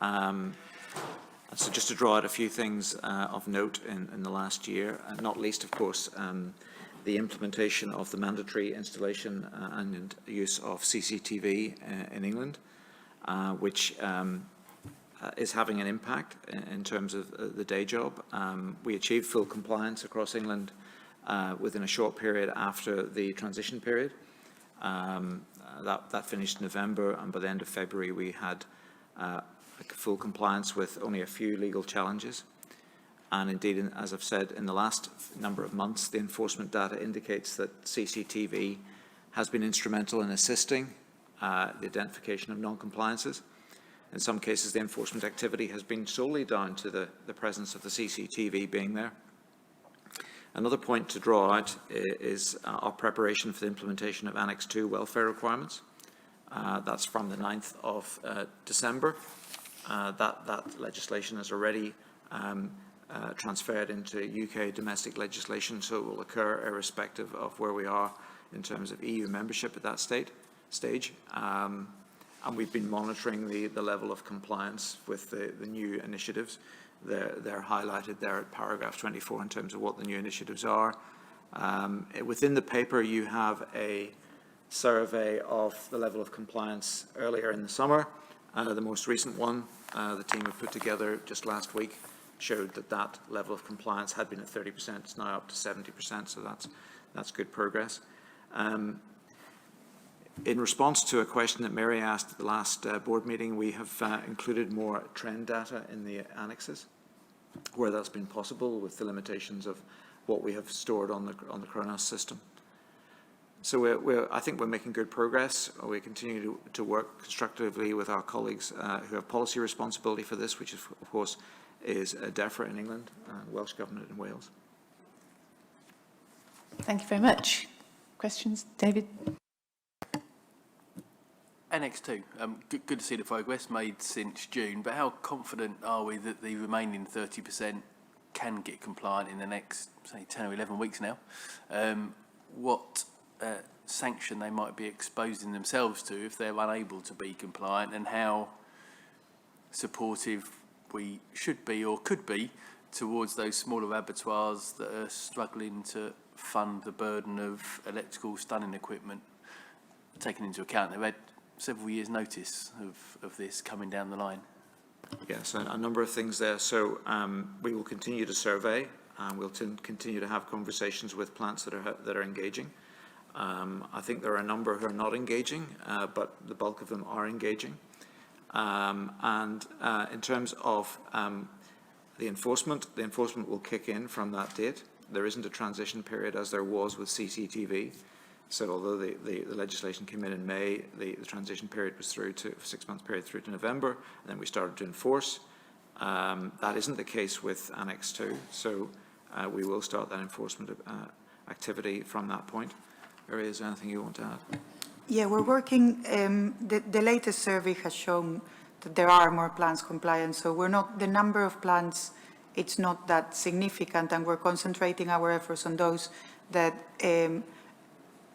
Speaker 11: So just to draw out a few things of note in the last year, not least, of course, the implementation of the mandatory installation and use of CCTV in England, which is having an impact in terms of the day job. We achieved full compliance across England within a short period after the transition period. That finished in November, and by the end of February we had full compliance with only a few legal challenges. And indeed, as I've said, in the last number of months, the enforcement data indicates that CCTV has been instrumental in assisting the identification of non-compliances. In some cases, the enforcement activity has been solely down to the presence of the CCTV being there. Another point to draw out is our preparation for the implementation of Annex 2 welfare requirements. That's from the 9th of December. That legislation has already transferred into UK domestic legislation, so it will occur irrespective of where we are in terms of EU membership at that stage. And we've been monitoring the level of compliance with the new initiatives. They're highlighted there at paragraph 24 in terms of what the new initiatives are. Within the paper, you have a survey of the level of compliance earlier in the summer. The most recent one the team have put together just last week showed that that level of compliance had been at 30%, it's now up to 70%, so that's good progress. In response to a question that Mary asked at the last board meeting, we have included more trend data in the annexes, where that's been possible with the limitations of what we have stored on the Kronos system. So I think we're making good progress. We continue to work constructively with our colleagues who have policy responsibility for this, which is, of course is DEFRA in England, Welsh Government in Wales.
Speaker 2: Thank you very much. Questions, David?
Speaker 4: Annex 2, good to see the progress made since June, but how confident are we that the remaining 30% can get compliant in the next, say, 10 or 11 weeks now? What sanction they might be exposing themselves to if they're unable to be compliant, and how supportive we should be or could be towards those smaller abattoirs that are struggling to fund the burden of electrical stunning equipment, taking into account they've had several years' notice of this coming down the line.
Speaker 11: Yes, a number of things there. So we will continue to survey, and we'll continue to have conversations with plants that are engaging. I think there are a number who are not engaging, but the bulk of them are engaging. And in terms of the enforcement will kick in from that date. There isn't a transition period as there was with CCTV. So although the legislation came in May, the transition period was through to 6-month period through to November, and then we started to enforce. That isn't the case with Annex 2, so we will start that enforcement activity from that point. Mary, is there anything you want to add?
Speaker 17: Yeah, we're working, the latest survey has shown that there are more plants compliant, so we're not, the number of plants, it's not that significant, and we're concentrating our efforts on those that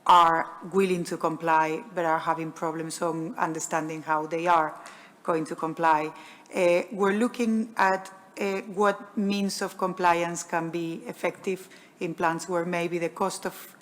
Speaker 17: are willing to comply but are having problems on understanding how they are going to comply. We're looking at what means of compliance can be effective in plants where maybe the cost of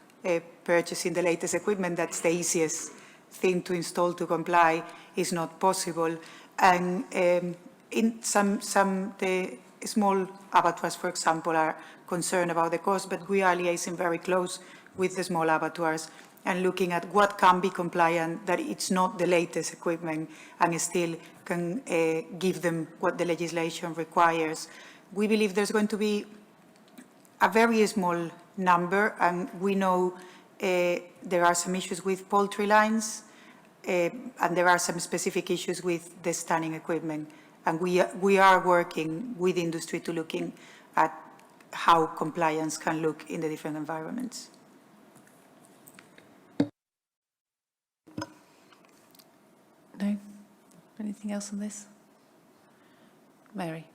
Speaker 17: purchasing the latest equipment, that's the easiest thing to install to comply, is not possible. And in the small abattoirs, for example, are concerned about the cost, but we are liaising very close with the small abattoirs and looking at what can be compliant, that it's not the latest equipment and still can give them what the legislation requires. We believe there's going to be a very small number, and we know there are some issues with poultry lines, and there are some specific issues with the stunning equipment. And we are working with industry to looking at how compliance can look in the different environments.
Speaker 2: No? Anything else on this? Mary?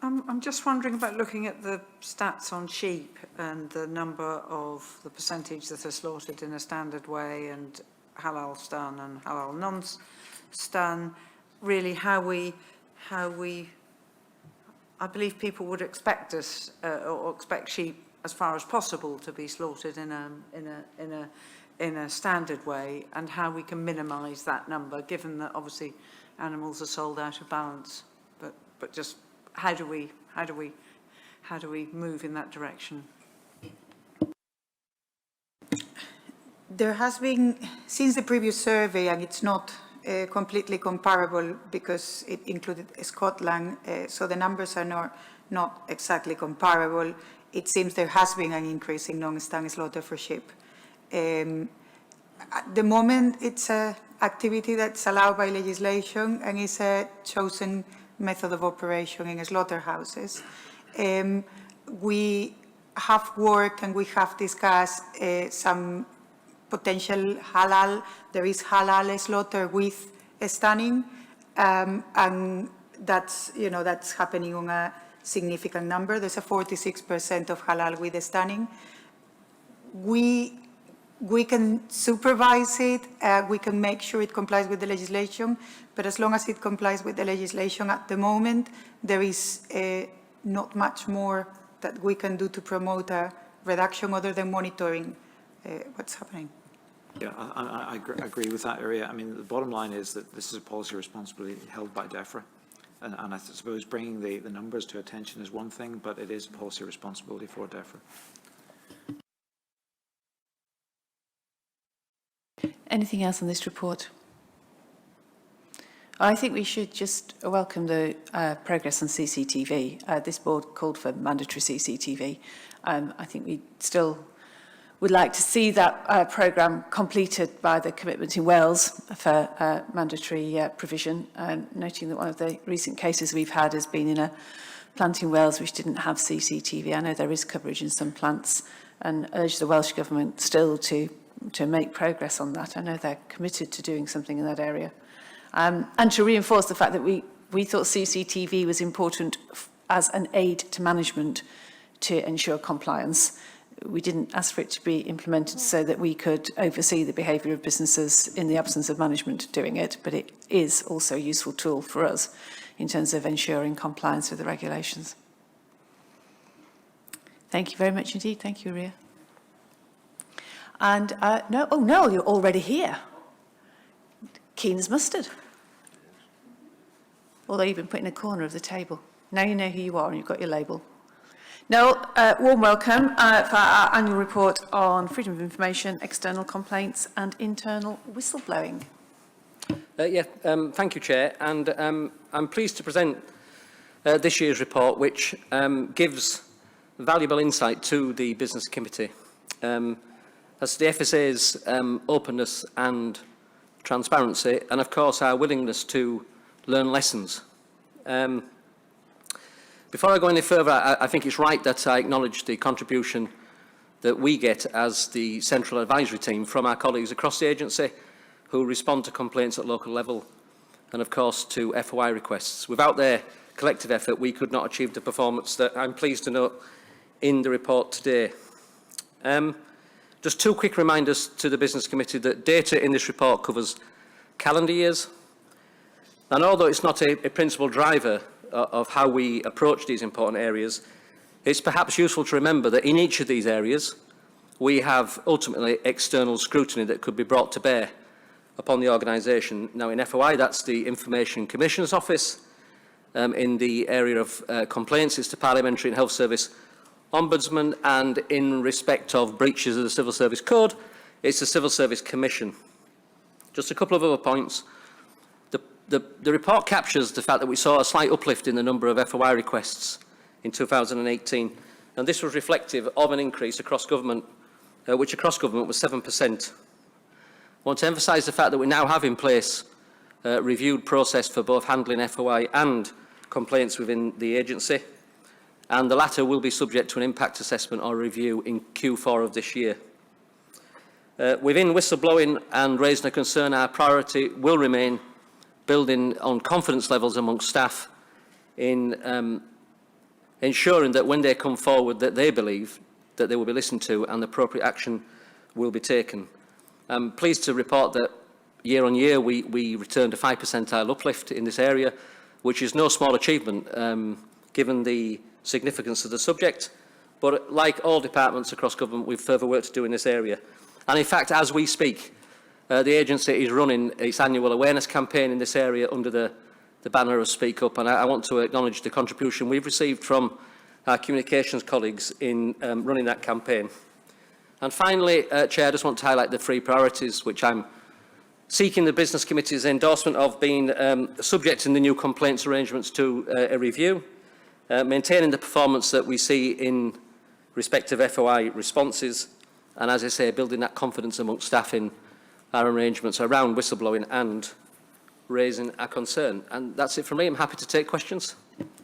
Speaker 15: I'm just wondering about looking at the stats on sheep and the number of the percentage that are slaughtered in a standard way and halal stun and halal non-stun. Really, how we, I believe people would expect us or expect sheep as far as possible to be slaughtered in a standard way, and how we can minimise that number, given that obviously animals are sold out of balance. But just how do we move in that direction?
Speaker 17: There has been, since the previous survey, and it's not completely comparable because it included Scotland, so the numbers are not exactly comparable. It seems there has been an increase in non-stun slaughter for sheep. At the moment, it's an activity that's allowed by legislation and is a chosen method of operation in slaughterhouses. We have worked and we have discussed some potential halal. There is halal slaughter with stunning, and that's happening on a significant number. There's a 46% of halal with stunning. We can supervise it, we can make sure it complies with the legislation, but as long as it complies with the legislation at the moment, there is not much more that we can do to promote a reduction other than monitoring what's happening.
Speaker 11: Yeah, I agree with that area. I mean, the bottom line is that this is a policy responsibility held by DEFRA. And I suppose bringing the numbers to attention is one thing, but it is a policy responsibility for DEFRA.
Speaker 2: Anything else on this report? I think we should just welcome the progress on CCTV. This board called for mandatory CCTV. I think we still would like to see that programme completed by the commitment in Wales for mandatory provision, noting that one of the recent cases we've had has been in a plant in Wales which didn't have CCTV. I know there is coverage in some plants, and urge the Welsh Government still to make progress on that. I know they're committed to doing something in that area. And to reinforce the fact that we thought CCTV was important as an aid to management to ensure compliance. We didn't ask for it to be implemented so that we could oversee the behaviour of businesses in the absence of management doing it, but it is also a useful tool for us in terms of ensuring compliance with the regulations. Thank you very much indeed. Thank you, Ria. And Noel, you're already here. Keen as mustard. Although you've been put in a corner of the table. Now you know who you are and you've got your label. Noel, warm welcome for our annual report on freedom of information, external complaints and internal whistleblowing.
Speaker 18: Thank you, Chair. And I'm pleased to present this year's report, which gives valuable insight to the Business Committee as to the FSA's openness and transparency, and of course our willingness to learn lessons. Before I go any further, I think it's right that I acknowledge the contribution that we get as the central advisory team from our colleagues across the agency who respond to complaints at local level and of course to FOI requests. Without their collective effort, we could not achieve the performance that I'm pleased to note in the report today. Just two quick reminders to the Business Committee that data in this report covers calendar years. And although it's not a principal driver of how we approach these important areas, it's perhaps useful to remember that in each of these areas, we have ultimately external scrutiny that could be brought to bear upon the organisation. Now in FOI, that's the Information Commissioner's Office. In the area of complaints, it's the Parliamentary and Health Service Ombudsman, and in respect of breaches of the Civil Service Code, it's the Civil Service Commission. Just a couple of other points. The report captures the fact that we saw a slight uplift in the number of FOI requests in 2018, and this was reflective of an increase across government, which across government was 7%. I want to emphasise the fact that we now have in place a reviewed process for both handling FOI and complaints within the agency, and the latter will be subject to an impact assessment or review in Q4 of this year. Within whistleblowing and raising a concern, our priority will remain building on confidence levels amongst staff in ensuring that when they come forward that they believe that they will be listened to and appropriate action will be taken. I'm pleased to report that year on year we returned a 5 percentile uplift in this area, which is no small achievement given the significance of the subject, but like all departments across government, we've further work to do in this area. And in fact, as we speak, the agency is running its annual awareness campaign in this area under the banner of Speak Up, and I want to acknowledge the contribution we've received from our communications colleagues in running that campaign. And finally, Chair, I just want to highlight the 3 priorities which I'm seeking the Business Committee's endorsement of, being subjecting the new complaints arrangements to a review, maintaining the performance that we see in respect of FOI responses, and as I say, building that confidence amongst staff in our arrangements around whistleblowing and raising our concern. And that's it from me. I'm happy to take questions.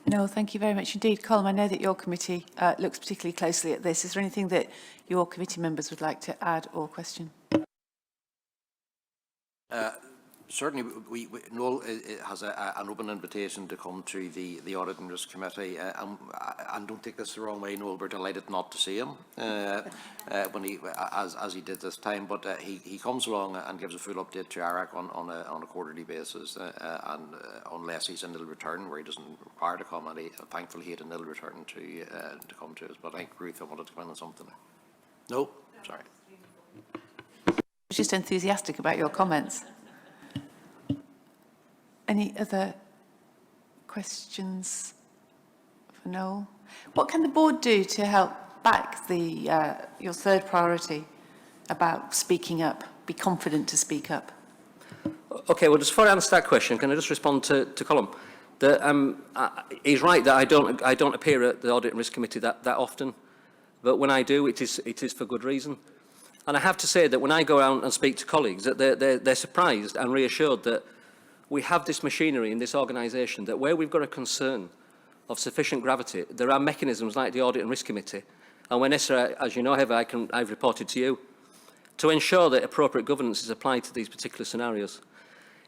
Speaker 2: No, thank you very much indeed. Colm, I know that your committee looks particularly closely at this. Is there anything that your committee members would like to add or question?
Speaker 12: Certainly, Noel has an open invitation to come to the Audit and Risk Committee, and don't take this the wrong way, Noel, we're delighted not to see him when as he did this time, but he comes along and gives a full update to ARAC on a quarterly basis, and unless he's in ill return, where he doesn't require to come, and thankfully he had an ill return to come to us. But I think Ruth, I wanted to comment on something. No? Sorry.
Speaker 2: was just enthusiastic about your comments. Any other questions for Noel? What can the board do to help back the your third priority about speaking up? Be confident to speak up.
Speaker 18: Okay, well, just before I answer that question, can I just respond to Colin? He's right that I don't appear at the Audit and Risk Committee that often, but when I do, it is for good reason. And I have to say that when I go out and speak to colleagues, that they're surprised and reassured that we have this machinery in this organisation that where we've got a concern of sufficient gravity, there are mechanisms like the Audit and Risk Committee, and when Nessa, as you know, Heather, I've reported to you, to ensure that appropriate governance is applied to these particular scenarios.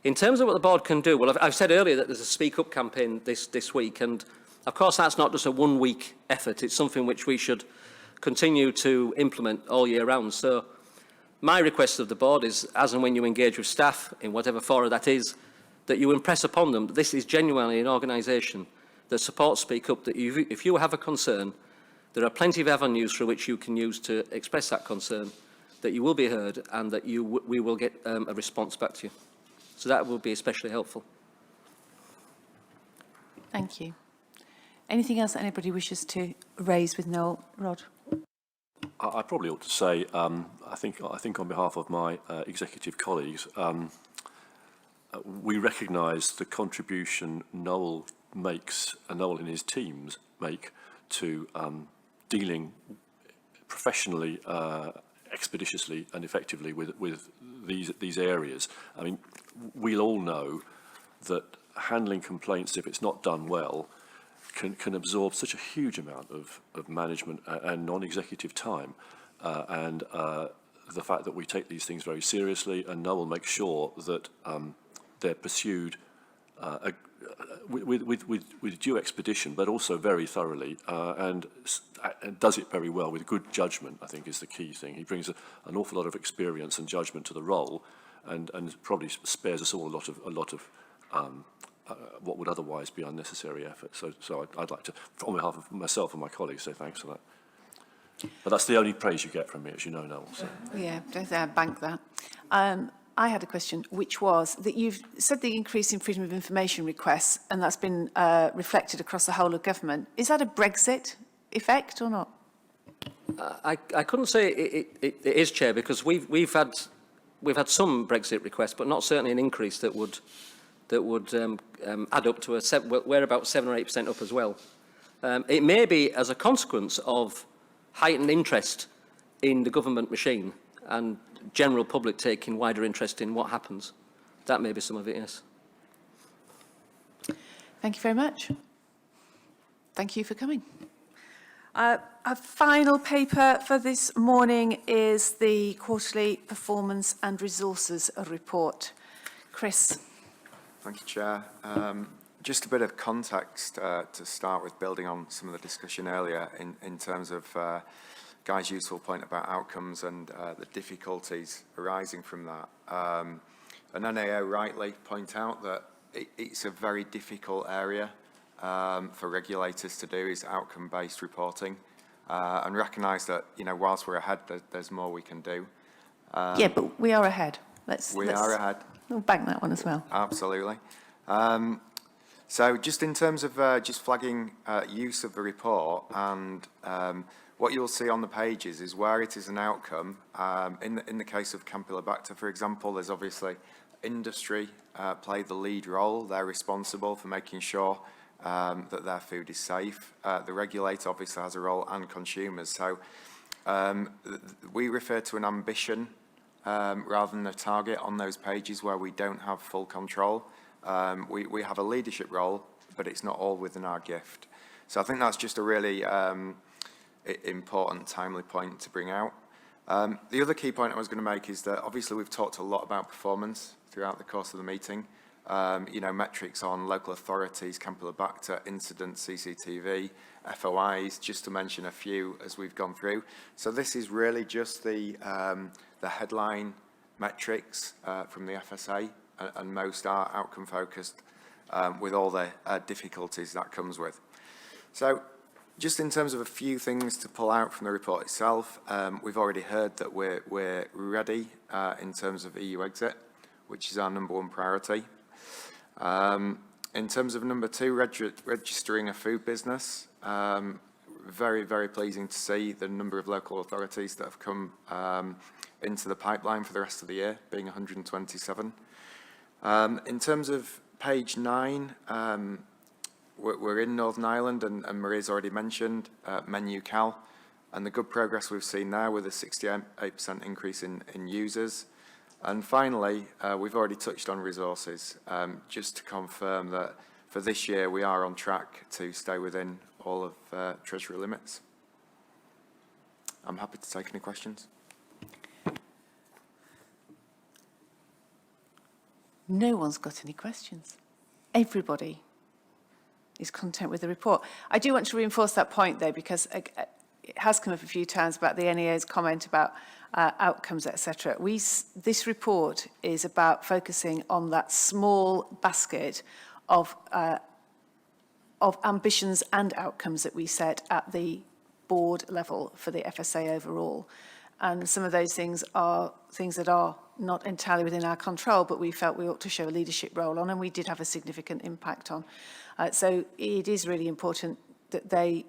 Speaker 18: In terms of what the board can do, well, I've said earlier that there's a Speak Up campaign this week, and of course that's not just a one-week effort, it's something which we should continue to implement all year round. So my request of the board is, as and when you engage with staff, in whatever fora that is, that you impress upon them that this is genuinely an organisation that supports Speak Up, that if you have a concern, there are plenty of avenues through which you can use to express that concern, that you will be heard and that we will get a response back to you. So that will be especially helpful.
Speaker 2: Thank you. Anything else that anybody wishes to raise with Noel? Rod?
Speaker 8: I probably ought to say, I think on behalf of my executive colleagues, we recognise the contribution Noel makes, and Noel and his teams make, to dealing professionally, expeditiously and effectively with these areas. I mean, we'll all know that handling complaints, if it's not done well, can absorb such a huge amount of management and non-executive time. And the fact that we take these things very seriously, and Noel makes sure that they're pursued with due expedition, but also very thoroughly, and does it very well with good judgment, I think is the key thing. He brings an awful lot of experience and judgment to the role, and probably spares us all a lot of what would otherwise be unnecessary effort. So I'd like to, on behalf of myself and my colleagues, say thanks for that. But that's the only praise you get from me, as you know, Noel. So.
Speaker 2: Yeah, don't bank that. I had a question, which was that you've said the increase in freedom of information requests, and that's been reflected across the whole of government. Is that a Brexit effect or not?
Speaker 18: I couldn't say it is, Chair, because we've had some Brexit requests, but not certainly an increase that would add up to we're about 7 or 8% up as well. It may be as a consequence of heightened interest in the government machine and general public taking wider interest in what happens. That may be some of it, yes.
Speaker 2: Thank you very much. Thank you for coming. Our final paper for this morning is the Quarterly Performance and Resources Report. Chris.
Speaker 9: Thank you, Chair. Just a bit of context to start with, building on some of the discussion earlier in terms of Guy's useful point about outcomes and the difficulties arising from that. And NAO rightly point out that it's a very difficult area for regulators to do, is outcome-based reporting, and recognise that, you know, whilst we're ahead, there's more we can do.
Speaker 2: Yeah, but we are ahead.
Speaker 9: We are ahead.
Speaker 2: We'll bank that one as well.
Speaker 9: Absolutely. So just in terms of just flagging use of the report, and what you'll see on the pages is where it is an outcome. In the case of Campylobacter, for example, there's obviously industry play the lead role. They're responsible for making sure that their food is safe. The regulator obviously has a role, and consumers. So we refer to an ambition rather than a target on those pages where we don't have full control. We have a leadership role, but it's not all within our gift. So I think that's just a really important, timely point to bring out. The other key point I was going to make is that obviously we've talked a lot about performance throughout the course of the meeting. You know, metrics on local authorities, Campylobacter, incidents, CCTV, FOIs, just to mention a few as we've gone through. So this is really just the headline metrics from the FSA, and most are outcome focused with all the difficulties that comes with. So Just in terms of a few things to pull out from the report itself, we've already heard that we're ready in terms of EU exit, which is our #1 priority. In terms of number 2, registering a food business, very, very pleasing to see the number of local authorities that have come into the pipeline for the rest of the year, being 127. In terms of page 9, we're in Northern Ireland, and Maria's already mentioned Menu Cal, and the good progress we've seen there with a 68% increase in users. And finally, we've already touched on resources, just to confirm that for this year we are on track to stay within all of Treasury limits. I'm happy to take any questions.
Speaker 2: No one's got any questions. Everybody is content with the report. I do want to reinforce that point, though, because it has come up a few times about the NEA's comment about outcomes, etc. This report is about focusing on that small basket of ambitions and outcomes that we set at the board level for the FSA overall. And some of those things are things that are not entirely within our control, but we felt we ought to show a leadership role on, and we did have a significant impact on. So it is really important that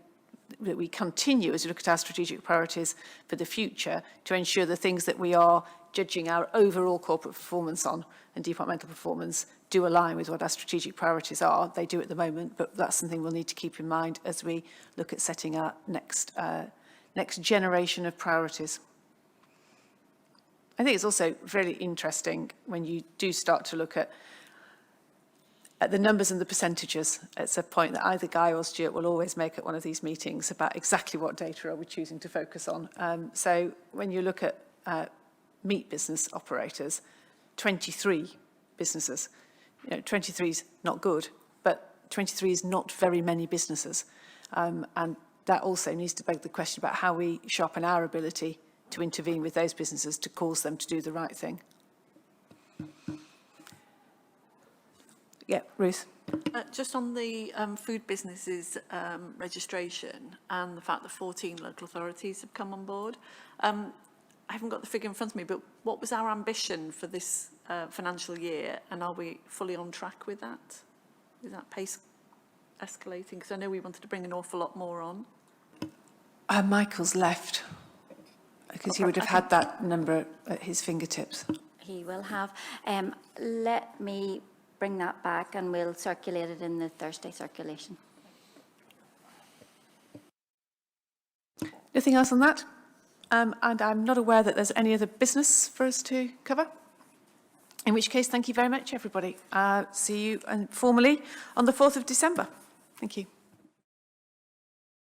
Speaker 2: we continue, as we look at our strategic priorities for the future, to ensure the things that we are judging our overall corporate performance on and departmental performance do align with what our strategic priorities are. They do at the moment, but that's something we'll need to keep in mind as we look at setting our next generation of priorities. I think it's also really interesting when you do start to look at the numbers and the percentages. It's a point that either Guy or Stuart will always make at one of these meetings about exactly what data are we choosing to focus on. So when you look at meat business operators, 23 businesses, 23 is not good, but 23 is not very many businesses. And that also needs to beg the question about how we sharpen our ability to intervene with those businesses to cause them to do the right thing. Yeah, Ruth.
Speaker 10: Just on the food businesses registration and the fact that 14 local authorities have come on board. I haven't got the figure in front of me, but what was our ambition for this financial year, and are we fully on track with that? Is that pace escalating? Because I know we wanted to bring an awful lot more on.
Speaker 2: Michael's left, because he would have had that number at his fingertips.
Speaker 7: He will have. Let me bring that back and we'll circulate it in the Thursday circulation.
Speaker 2: Nothing else on that? And I'm not aware that there's any other business for us to cover. In which case, thank you very much, everybody. See you formally on the 4th of December. Thank you.